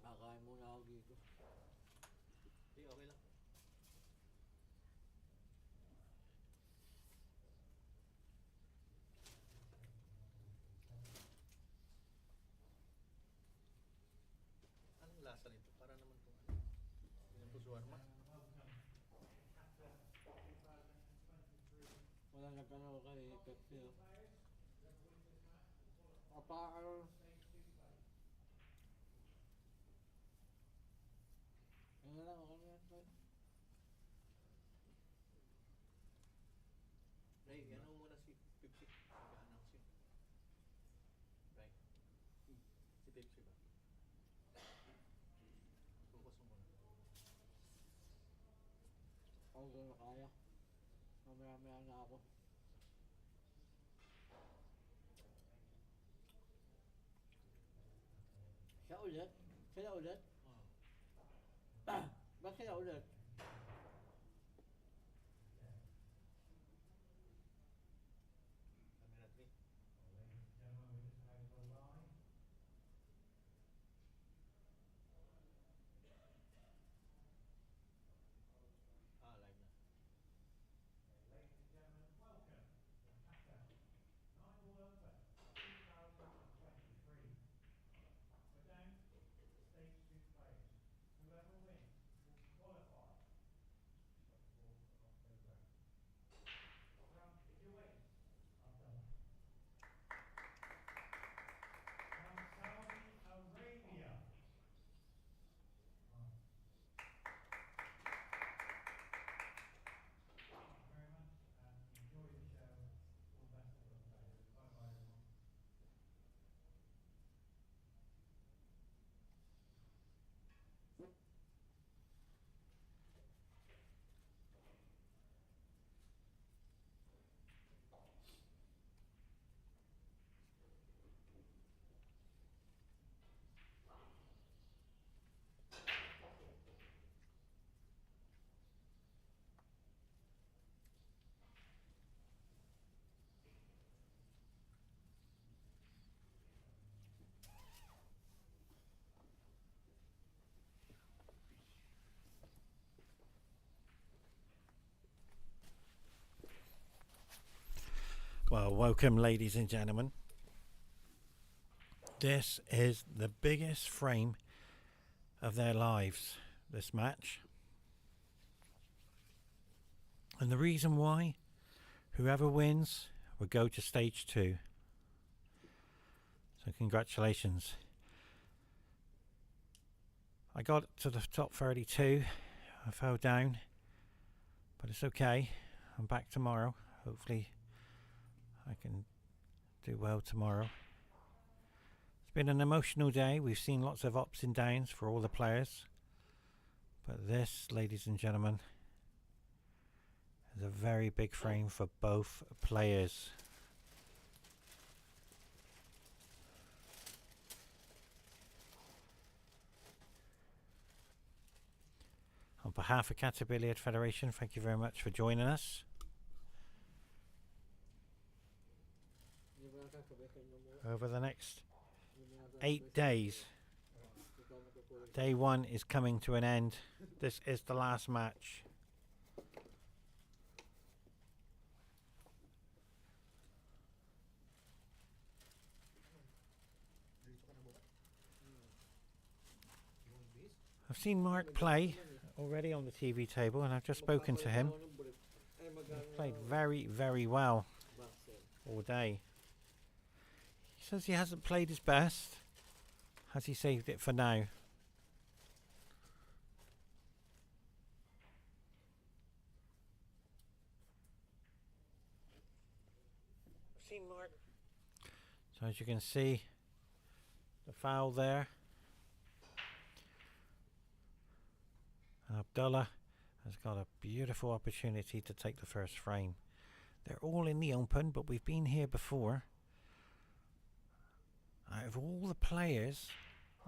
Kakain muna ako dito. Hindi, okay lang. Anong lasa nito? Para naman itong pinupusuan mo. Wala nagkano kay Pepsi. Apa, ano lang, okay na yan. Ray, ano muna si Pepsi? Nag-announce yun. Ray, si Pepsi ba? Focus mo muna. Ako gano'n kaya. Mamaya-maya na ako. ulit? Sila ulit? Ba't sila ulit? Camera 3. Ladies and gentlemen, we just had a live. Live na. Ladies and gentlemen, welcome to Qatar 9-ball Open 2023. We're down to stage 2 players. Whoever wins will qualify for the 4th of October. From Kuwait, Abdullhadi. From Saudi Arabia, Fahad. Thank you very much and enjoy the show. All the best of luck, players. Bye bye, everyone. Well, welcome, ladies and gentlemen. This is the biggest frame of their lives, this match. And the reason why, whoever wins will go to stage 2. So congratulations. I got to the top 32. I fell down, but it's okay. I'm back tomorrow. Hopefully I can do well tomorrow. It's been an emotional day. We've seen lots of ups and downs for all the players. But this, ladies and gentlemen, is a very big frame for both players. On behalf of Qatar Billiard Federation, thank you very much for joining us. Over the next 8 days, day 1 is coming to an end. This is the last match. I've seen Mark play already on the TV table, and I've just spoken to him. He's played very, very well all day. He says he hasn't played his best. Has he saved it for now? I've seen Mark. So as you can see, the foul there. Abdullah has got a beautiful opportunity to take the first frame. They're all in the open, but we've been here before. Out of all the players,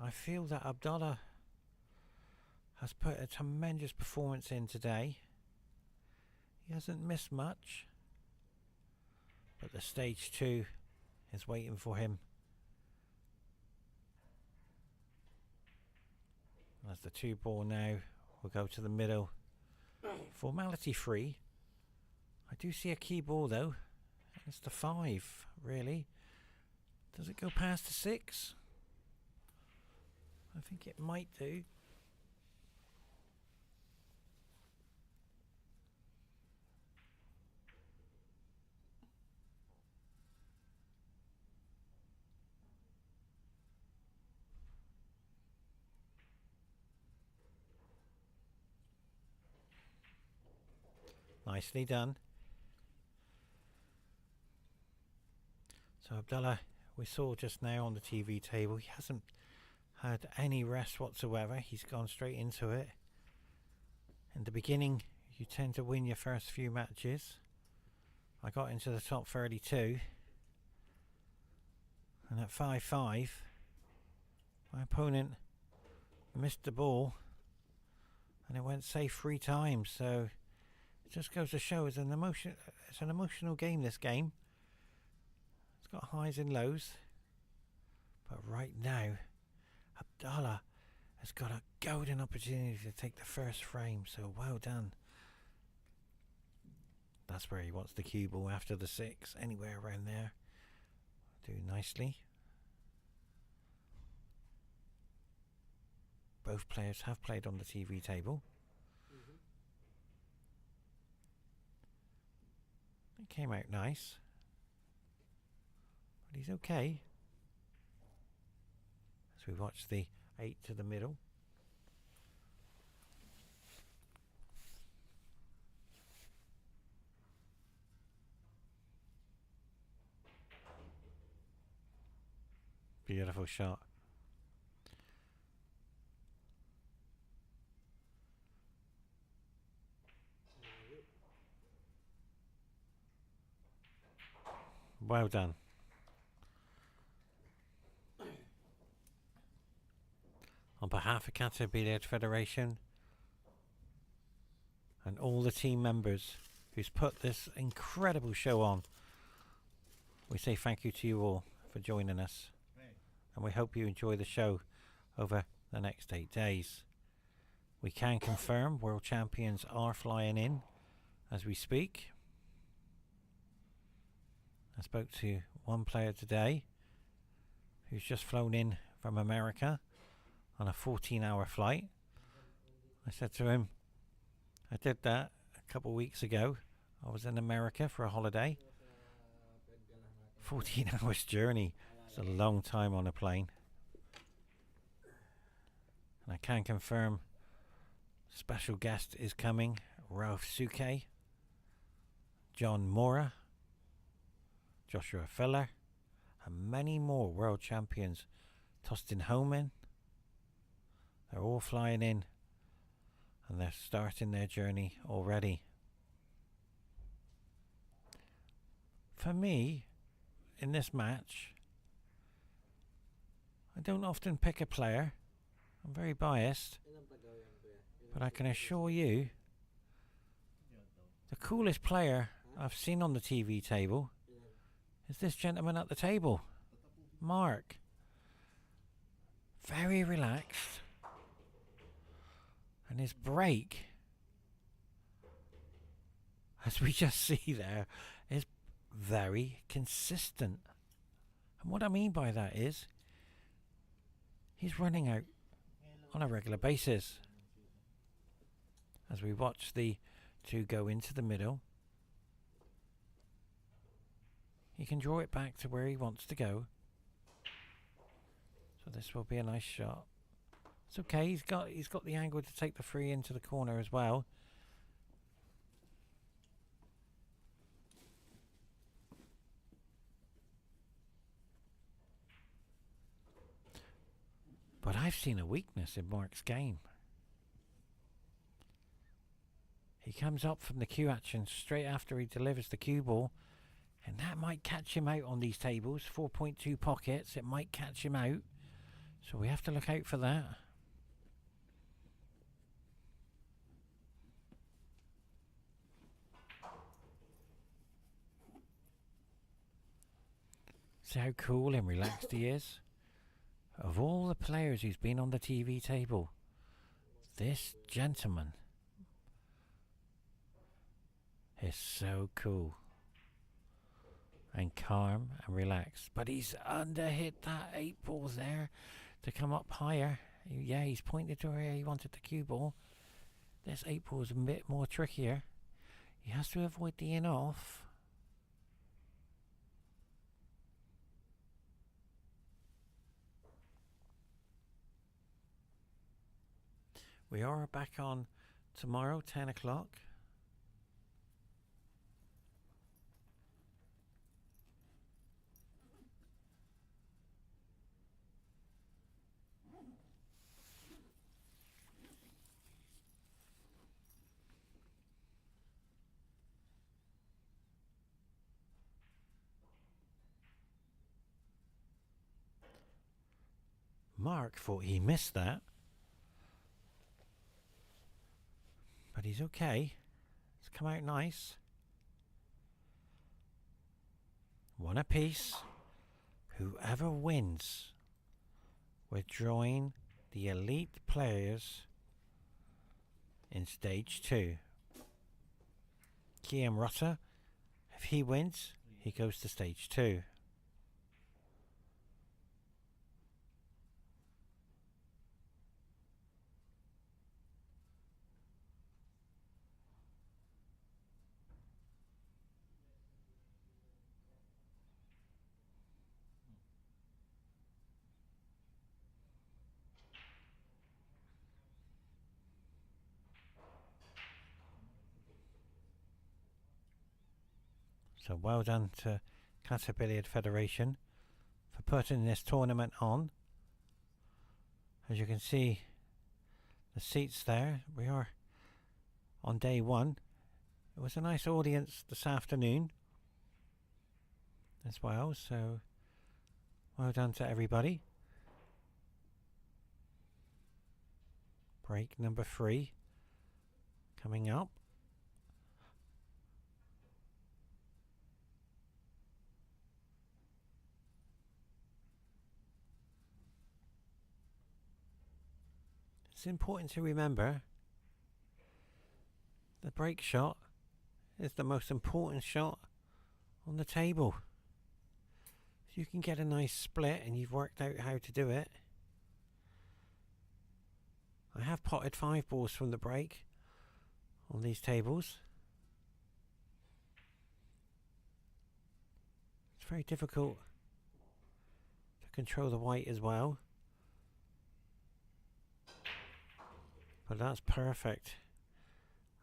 I feel that Abdullah has put a tremendous performance in today. He hasn't missed much, but the stage 2 is waiting for him. As the 2 ball now will go to the middle. Formality free. I do see a key ball though. It's the 5, really. Does it go past the 6? I think it might do. Nicely done. So Abdullah, we saw just now on the TV table, he hasn't had any rest whatsoever. He's gone straight into it. In the beginning, you tend to win your first few matches. I got into the top 32, and at 5-5, My opponent missed the ball and it went safe 3 times, so it just goes to show it's an emotional game, this game. It's got highs and lows, but right now Abdullah has got a golden opportunity to take the first frame, so well done. That's where he wants the cue ball after the 6, anywhere around there. Do nicely. Both players have played on the TV table. It came out nice, but he's okay. As we watch the 8 to the middle. Beautiful shot. Well done. On behalf of Qatar Billiard Federation and all the team members who's put this incredible show on, we say thank you to you all for joining us, and we hope you enjoy the show over the next 8 days. We can confirm world champions are flying in as we speak. I spoke to one player today who's just flown in from America on a 14-hour flight. I said to him, I did that a couple of weeks ago. I was in America for a holiday. 14 hours journey. It's a long time on a plane. And I can confirm special guest is coming. Ralph Suke, John Mora, Joshua Feller, and many more world champions. Tustin Homan. They're all flying in and they're starting their journey already. For me, in this match, I don't often pick a player. I'm very biased, but I can assure you the coolest player I've seen on the TV table is this gentleman at the table, Mark. Very relaxed, and his break, as we just see there, is very consistent. And what I mean by that is he's running out on a regular basis. As we watch the 2 go into the middle, he can draw it back to where he wants to go. So this will be a nice shot. It's okay, he's got the angle to take the 3 into the corner as well. But I've seen a weakness in Mark's game. He comes up from the cue action straight after he delivers the cue ball, and that might catch him out on these tables. 4.2 pockets, it might catch him out. So we have to look out for that. See how cool and relaxed he is? Of all the players who's been on the TV table, this gentleman is so cool and calm and relaxed. But he's underhit that 8 ball there to come up higher. Yeah, he's pointed to where he wanted the cue ball. This 8 ball is a bit more trickier. He has to avoid the in off. We are back on tomorrow, 10 o'clock. Mark thought he missed that. But he's okay. It's come out nice. One apiece. Whoever wins, we're drawing the elite players in stage 2. Kiam Rutter, if he wins, he goes to stage 2. So well done to Qatar Billiard Federation for putting this tournament on. As you can see, the seats there, we are on day 1. It was a nice audience this afternoon as well, so well done to everybody. Break number 3 coming up. It's important to remember the break shot is the most important shot on the table. If you can get a nice split and you've worked out how to do it. I have potted 5 balls from the break on these tables. It's very difficult to control the white as well. But that's perfect.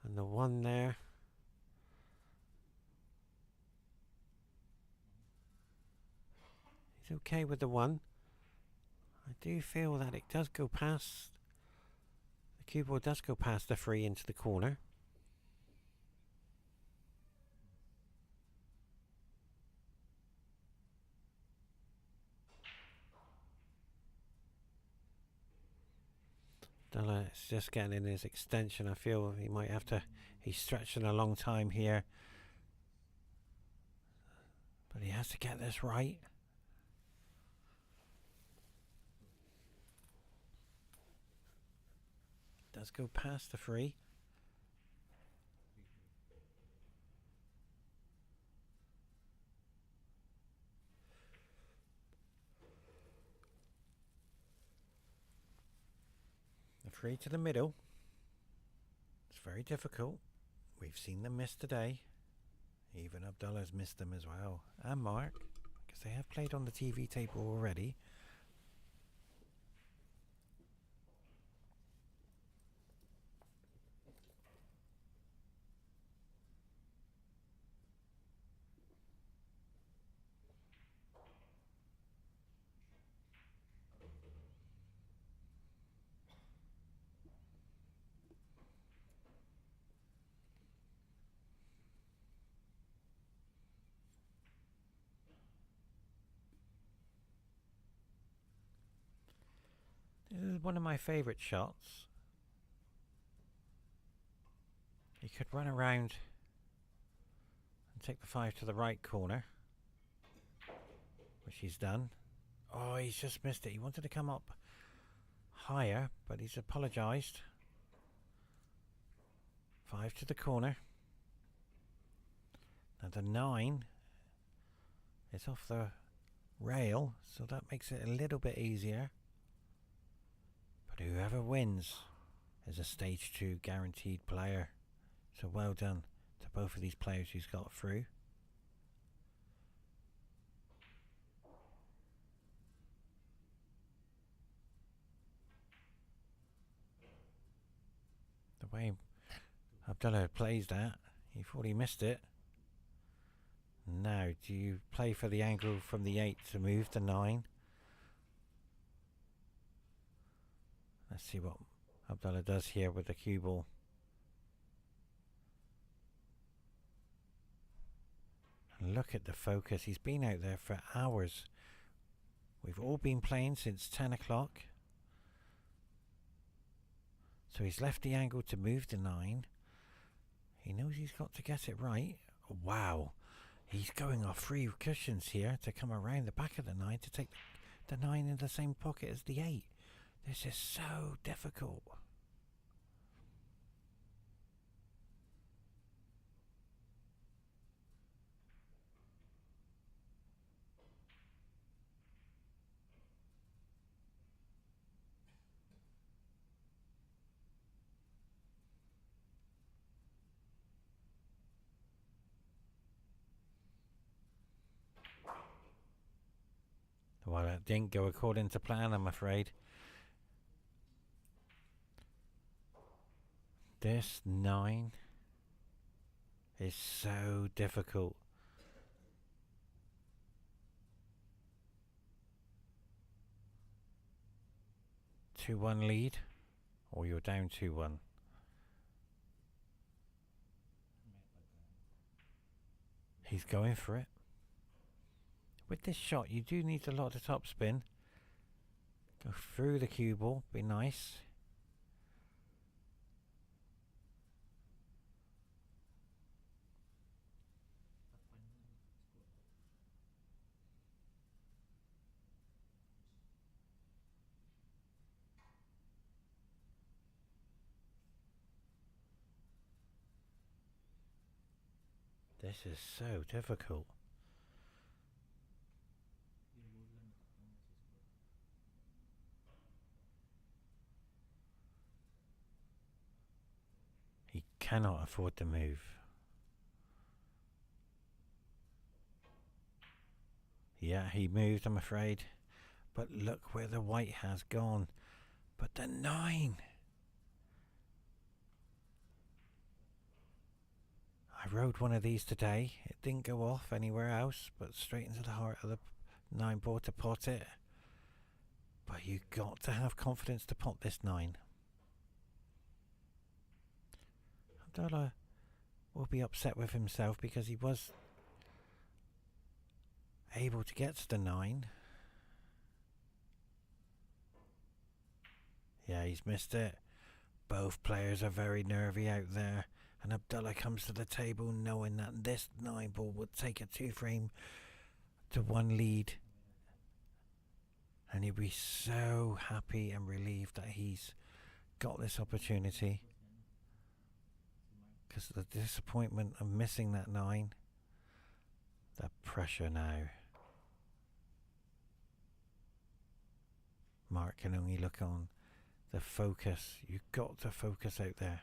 And the one there. He's okay with the one. I do feel that it does go past. The cue ball does go past the 3 into the corner. Abdullah is just getting in his extension. I feel he might have to. He's stretching a long time here. But he has to get this right. Does go past the 3. The 3 to the middle. It's very difficult. We've seen them miss today. Even Abdullah's missed them as well. And Mark, because they have played on the TV table already. This is one of my favourite shots. He could run around and take the 5 to the right corner, which he's done. Oh, he's just missed it. He wanted to come up higher, but he's apologised. 5 to the corner. Now the 9 is off the rail, so that makes it a little bit easier. But whoever wins is a stage 2 guaranteed player. So well done to both of these players who's got through. The way Abdullah plays that, he thought he missed it. Now, do you play for the angle from the 8 to move the 9? Let's see what Abdullah does here with the cue ball. And look at the focus. He's been out there for hours We've all been playing since 10 o'clock. So he's left the angle to move the 9. He knows he's got to get it right. Wow. He's going off 3 cushions here to come around the back of the 9 to take the 9 in the same pocket as the 8. This is so difficult. Well, that didn't go according to plan, I'm afraid. This 9 is so difficult. Two 1 lead, or you're down 2-1. He's going for it. With this shot, you do need a lot of top spin. Go through the cue ball, be nice. This is so difficult. He cannot afford to move. Yeah, he moved, I'm afraid. But look where the white has gone. But the 9. I rode one of these today. It didn't go off anywhere else, but straight into the heart of the 9 ball to pot it. But you got to have confidence to pot this 9. Abdullah will be upset with himself because he was able to get to the 9. Yeah, he's missed it. Both players are very nervy out there. And Abdullah comes to the table knowing that this 9 ball would take a 2 frame to 1 lead. And he'll be so happy and relieved that he's got this opportunity. Because the disappointment of missing that 9. The pressure now. Mark can only look on. The focus. You've got to focus out there.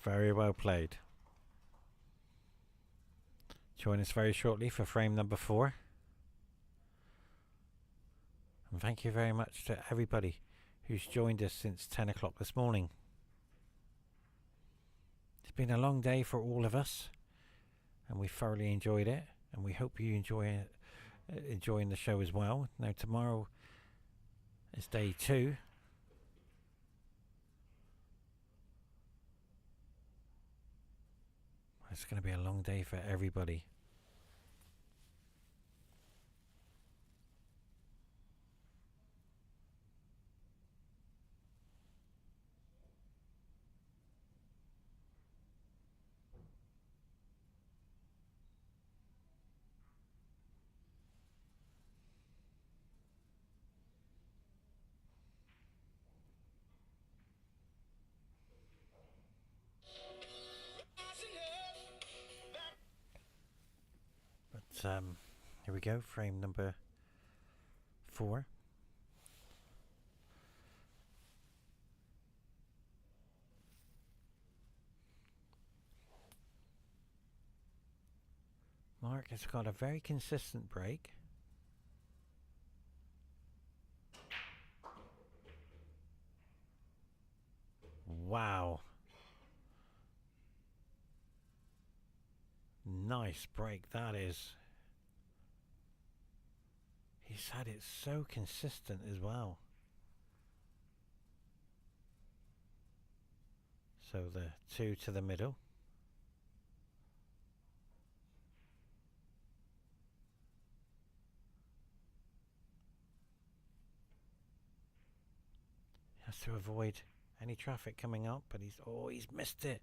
Very well played. Join us very shortly for frame number 4. And thank you very much to everybody who's joined us since 10 o'clock this morning. It's been a long day for all of us, and we thoroughly enjoyed it, and we hope you enjoying the show as well. Now tomorrow is day 2. It's going to be a long day for everybody. Here we go, frame number 4. Mark has got a very consistent break. Wow. Nice break that is. He's had it so consistent as well. So the 2 to the middle. Has to avoid any traffic coming up, but he's missed it,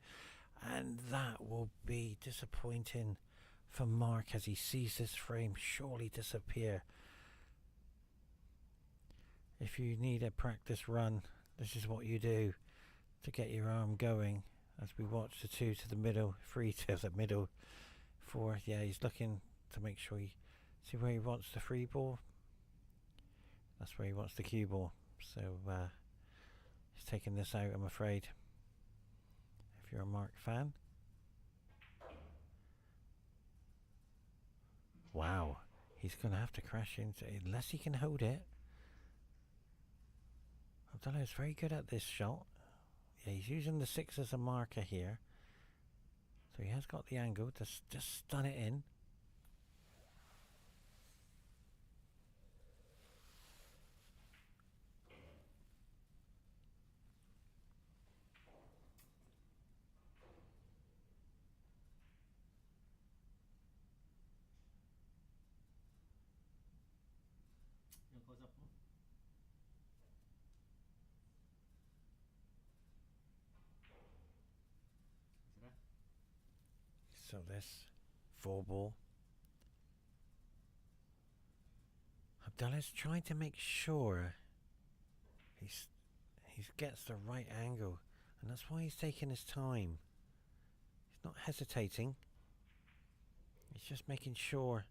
and that will be disappointing for Mark as he sees this frame surely disappear. If you need a practice run, this is what you do to get your arm going. As we watch the 2 to the middle, 3 to the middle, 4. Yeah, he's looking to make sure he see where he wants the free ball. That's where he wants the cue ball. So he's taking this out, I'm afraid. If you're a Mark fan. Wow, he's going to have to crash into it unless he can hold it. Abdullah is very good at this shot. Yeah, he's using the 6 as a marker here. So he has got the angle to just stun it in. So this 4 ball. Abdullah's trying to make sure he gets the right angle, and that's why he's taking his time. He's not hesitating. He's just making sure,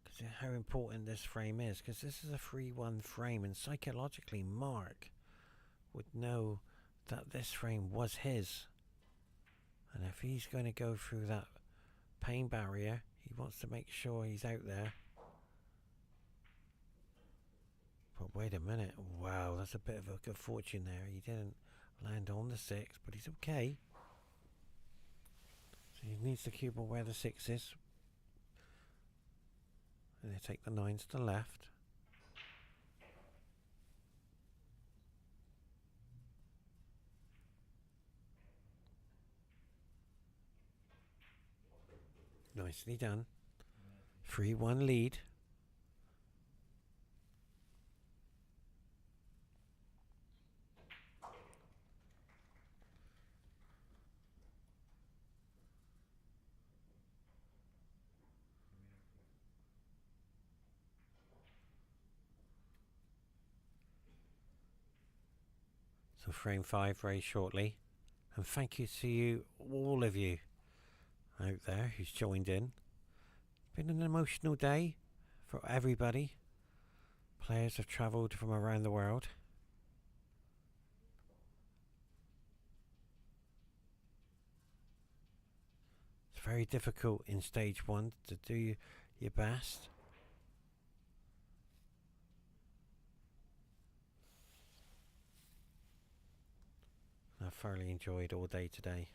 because how important this frame is, because this is a 3-1 frame, and psychologically Mark would know that this frame was his. And if he's going to go through that pain barrier, he wants to make sure he's out there. But wait a minute. Wow, that's a bit of a good fortune there. He didn't land on the 6, but he's okay. So he needs the cue ball where the 6 is. And they take the 9 to the left. Nicely done. 3-1 lead. So frame 5 very shortly. And thank you to you, all of you out there who's joined in. Been an emotional day for everybody. Players have travelled from around the world. It's very difficult in stage 1 to do your best. I've thoroughly enjoyed all day today.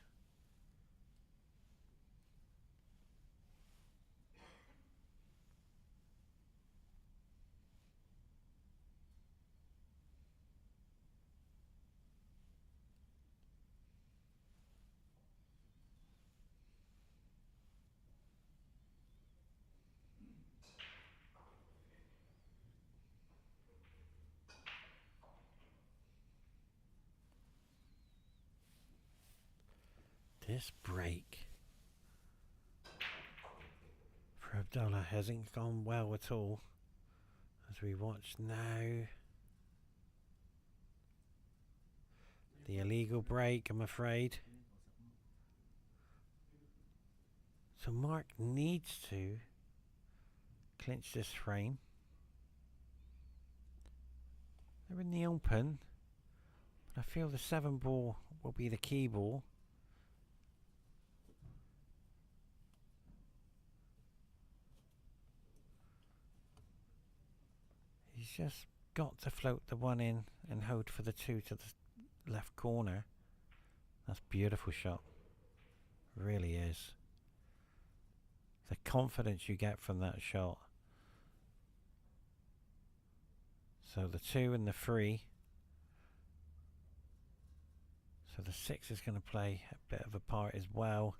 This break for Abdullah hasn't gone well at all, as we watch now. The illegal break, I'm afraid. So Mark needs to clinch this frame. They're in the open, but I feel the 7 ball will be the key ball. He's just got to float the 1 in and hold for the 2 to the left corner. That's a beautiful shot. Really is. The confidence you get from that shot. So the 2 and the 3. So the 6 is going to play a bit of a part as well.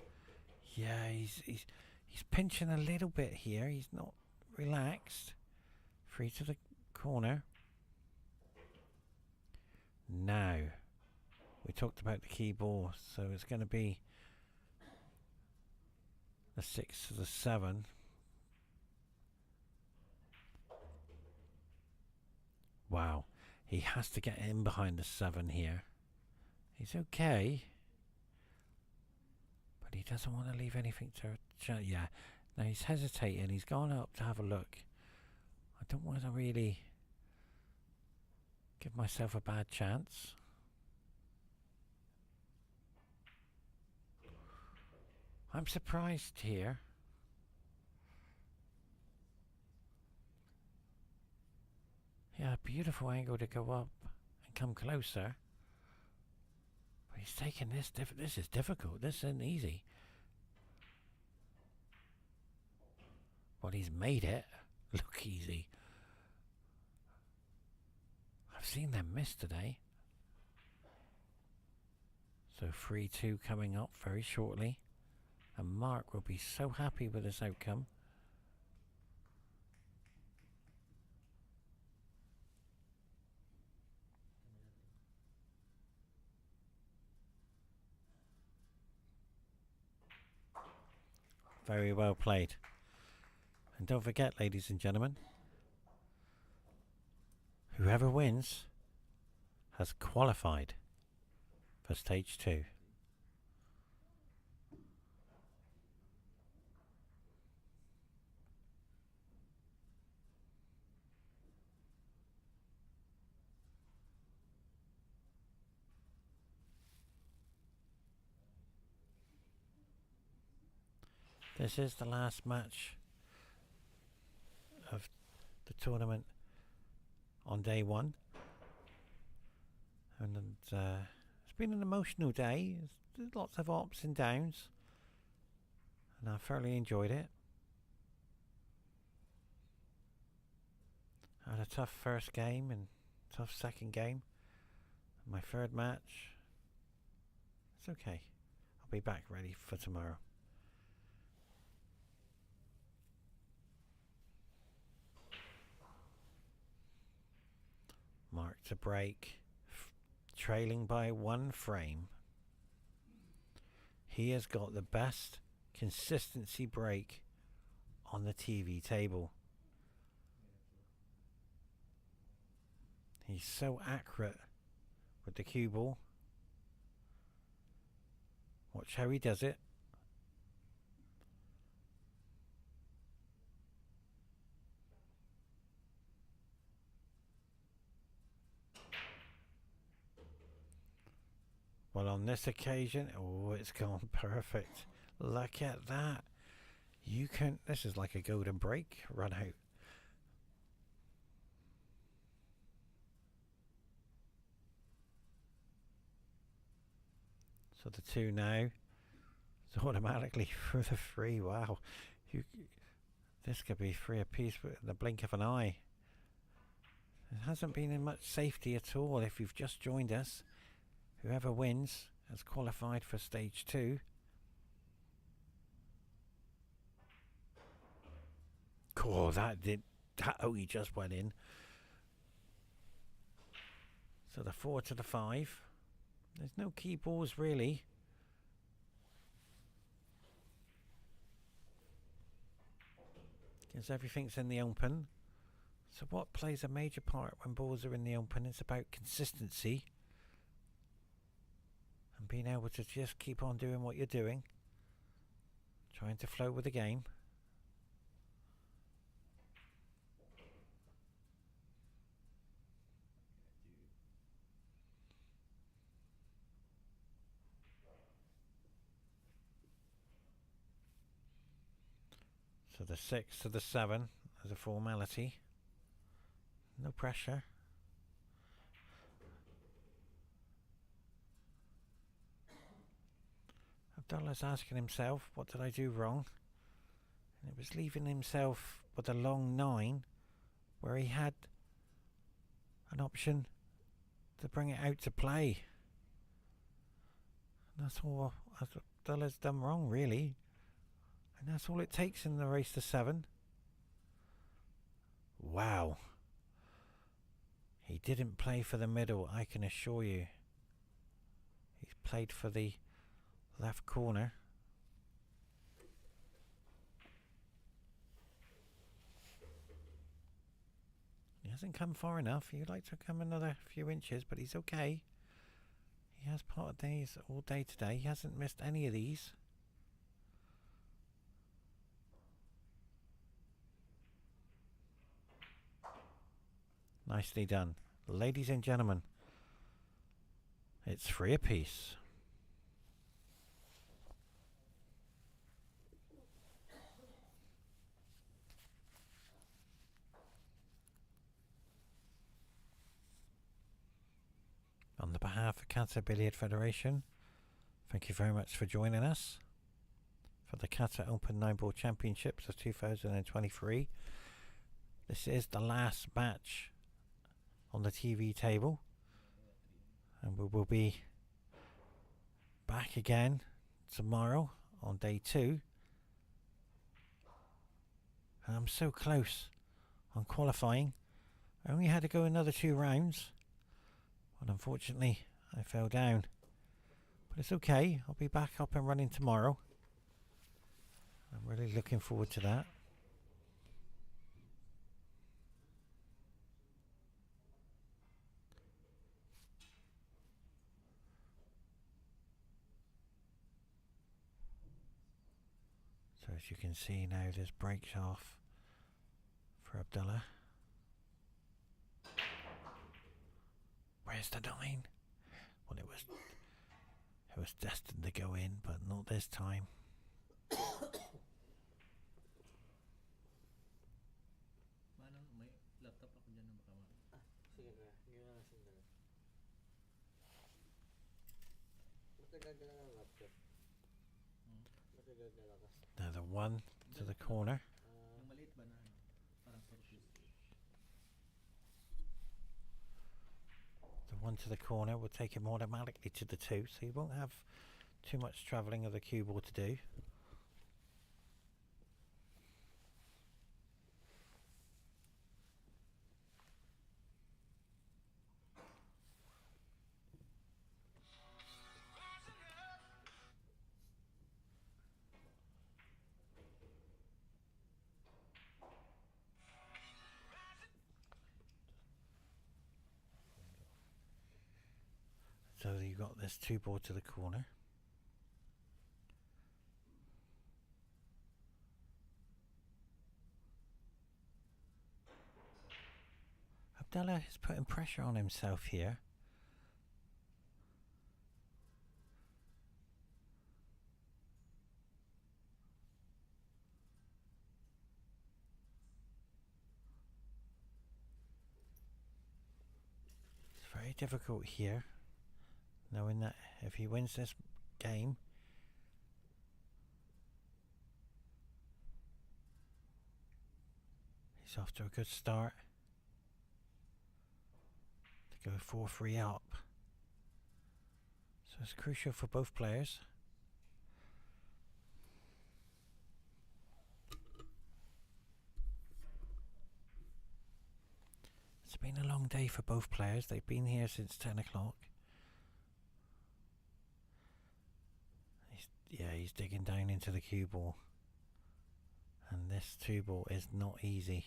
Yeah, he's pinching a little bit here. He's not relaxed. 3 to the corner. Now, we talked about the key ball, so it's going to be the 6 to the 7. Wow, he has to get in behind the 7 here. He's okay, but he doesn't want to leave anything to yeah. Now he's hesitating. He's gone up to have a look. I don't want to really give myself a bad chance. I'm surprised here. Yeah, beautiful angle to go up and come closer. But he's taking this. This is difficult. This isn't easy. But he's made it look easy. I've seen them miss today. So 3-2 coming up very shortly. And Mark will be so happy with this outcome. Very well played. And don't forget, ladies and gentlemen, whoever wins has qualified for stage 2. This is the last match of the tournament on day 1. And it's been an emotional day. There's lots of ups and downs. And I thoroughly enjoyed it. I had a tough first game and tough second game. My third match. It's okay. I'll be back ready for tomorrow. Mark to break, trailing by 1 frame. He has got the best consistency break on the TV table. He's so accurate with the cue ball. Watch how he does it. Well, on this occasion, oh, it's gone perfect. Look at that. You can, this is like a golden break run out. So the 2 now. It's automatically for the 3. Wow. This could be 3 apiece with the blink of an eye. There hasn't been in much safety at all if you've just joined us. Whoever wins has qualified for stage 2. Cool, that only just went in. So the 4 to the 5. There's no key balls really. Because everything's in the open. So what plays a major part when balls are in the open? It's about consistency. And being able to just keep on doing what you're doing. Trying to flow with the game. So the 6 to the 7 as a formality. No pressure. Abdullah's asking himself, what did I do wrong? And it was leaving himself with a long 9 where he had an option to bring it out to play. That's all Abdullah's done wrong, really. And that's all it takes in the race to 7. Wow. He didn't play for the middle, I can assure you. He's played for the left corner. He hasn't come far enough. He'd like to come another few inches, but he's okay. He has part days all day today. He hasn't missed any of these. Nicely done. Ladies and gentlemen, it's 3 apiece. On the behalf of Qatar Billiard Federation, thank you very much for joining us for the Qatar Open 9-Ball Championships of 2023. This is the last match on the TV table, and we will be back again tomorrow on day 2. And I'm so close on qualifying. I only had to go another 2 rounds, but unfortunately I fell down. But it's okay, I'll be back up and running tomorrow. I'm really looking forward to that. So as you can see now, there's breaks off for Abdullah. Where's the 9? Well, it was destined to go in, but not this time. May laptop ako dyan na baka Sige na, hindi na lang sandali. Matagagala ng laptop. Matagagala ka. Now the 1 to the corner. Yung maliit ba na parang torpedo? The 1 to the corner will take him automatically to the 2, so you won't have too much travelling of the cue ball to do. So you got this 2 ball to the corner. Abdullah is putting pressure on himself here. It's very difficult here, knowing that if he wins this game, he's off to a good start to go 4-3 up. So it's crucial for both players. It's been a long day for both players. They've been here since 10 o'clock. He's digging down into the cue ball, and this 2 ball is not easy.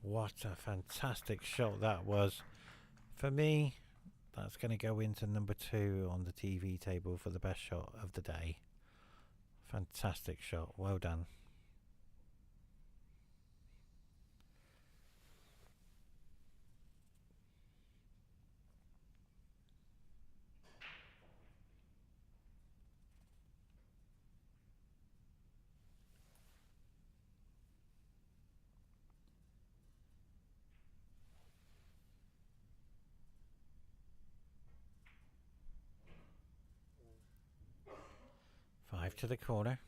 What a fantastic shot that was. For me, that's going to go into number 2 on the TV table for the best shot of the day. Fantastic shot. Well done. 5 to the corner.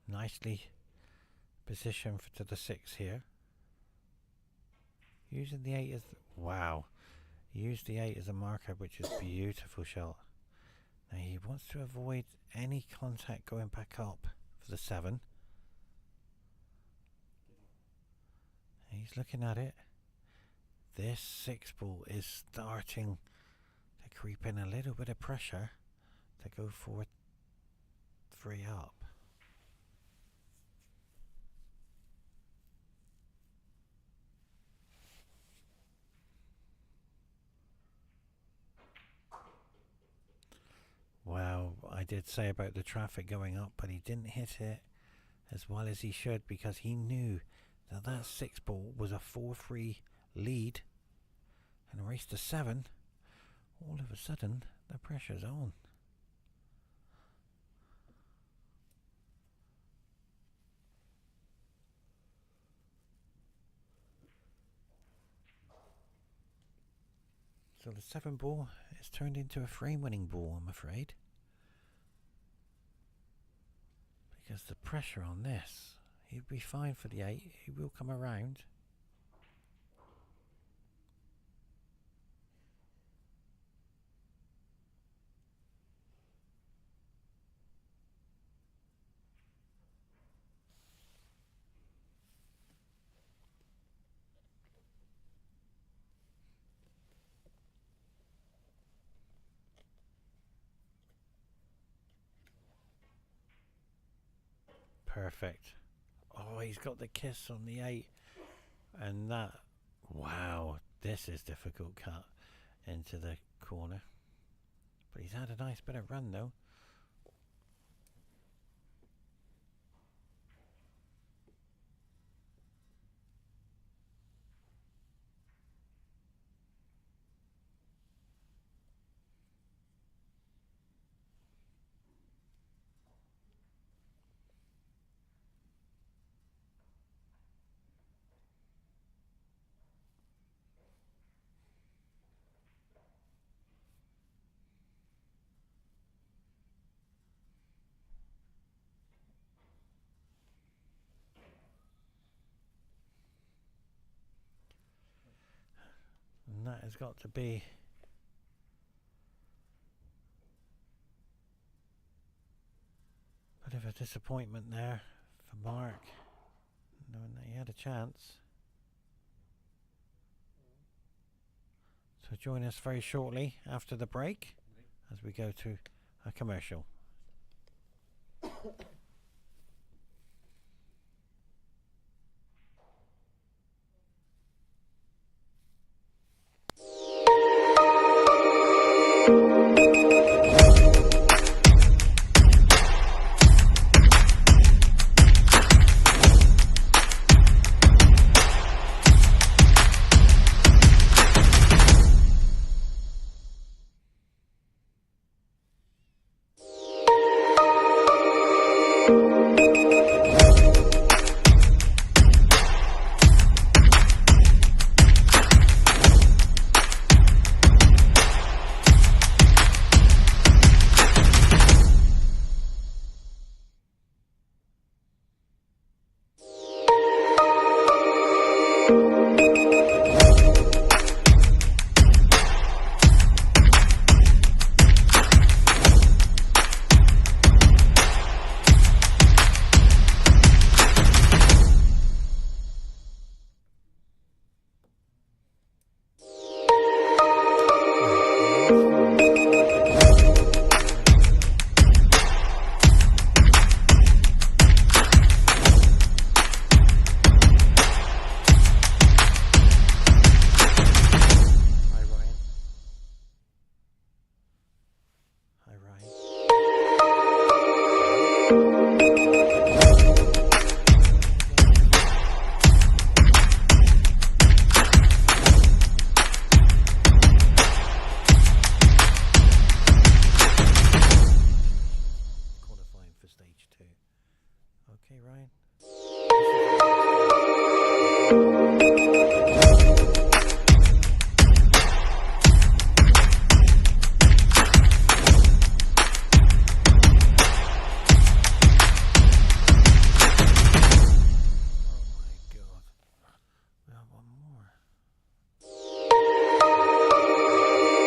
Nicely positioned to the 6 here. Using the 8 as... wow. Use the 8 as a marker, which is beautiful shot. Now he wants to avoid any contact going back up for the 7. He's looking at it. This 6 ball is starting to creep in a little bit of pressure to go for 3 up. Well, I did say about the traffic going up, but he didn't hit it as well as he should, because he knew that that 6 ball was a 4-3 lead and raced to 7. All of a sudden, the pressure's on. So the 7 ball is turned into a frame winning ball, I'm afraid. Because the pressure on this, he'd be fine for the 8, he will come around. Perfect. Oh, he's got the kiss on the 8. And that, wow, this is difficult cut into the corner. But he's had a nice bit of run though. And that has got to be a bit of a disappointment there for Mark, knowing that he had a chance. So join us very shortly after the break as we go to a commercial.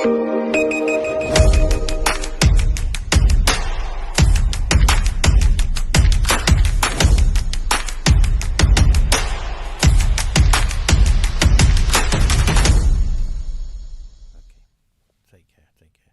Take care, take care.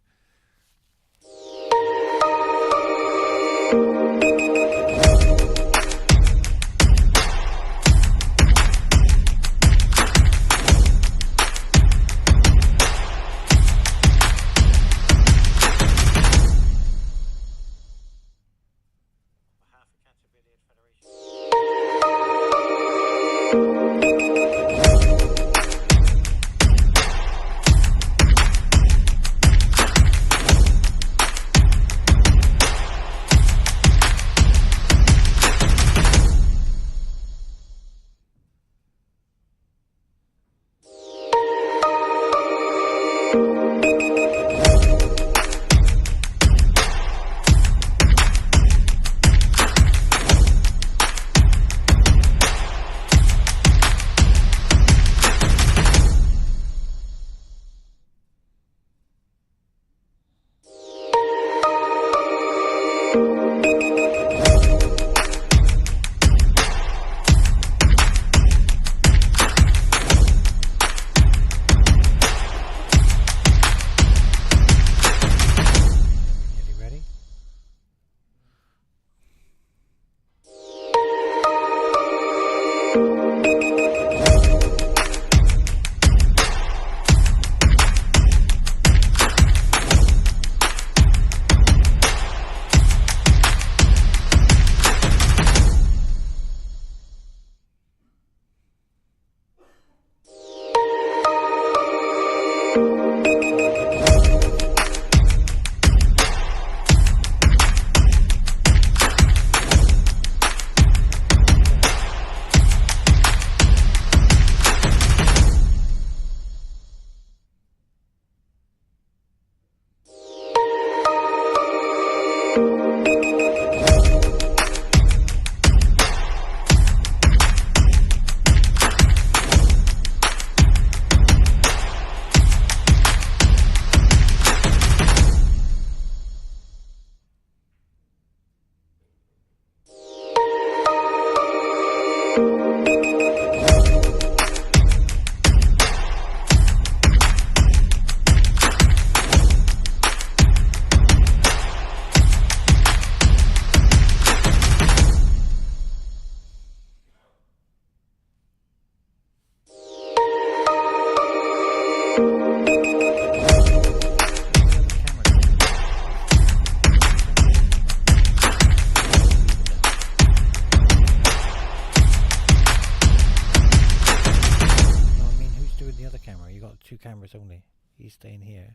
Two cameras only. He's staying here.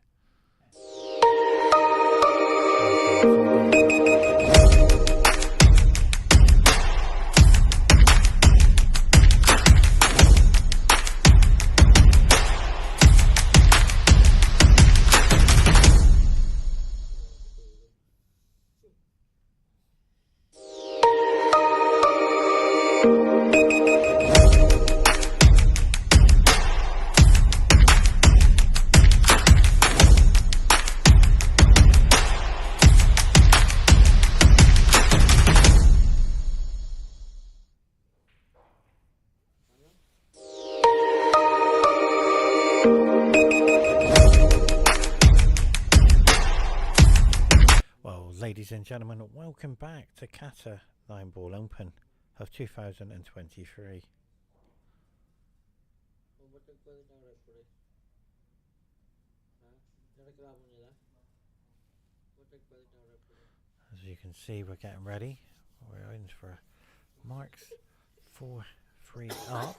Ladies and gentlemen, welcome back to Qatar 9-Ball Open of 2023. As you can see, we're getting ready. We're in for marks 4-3 up.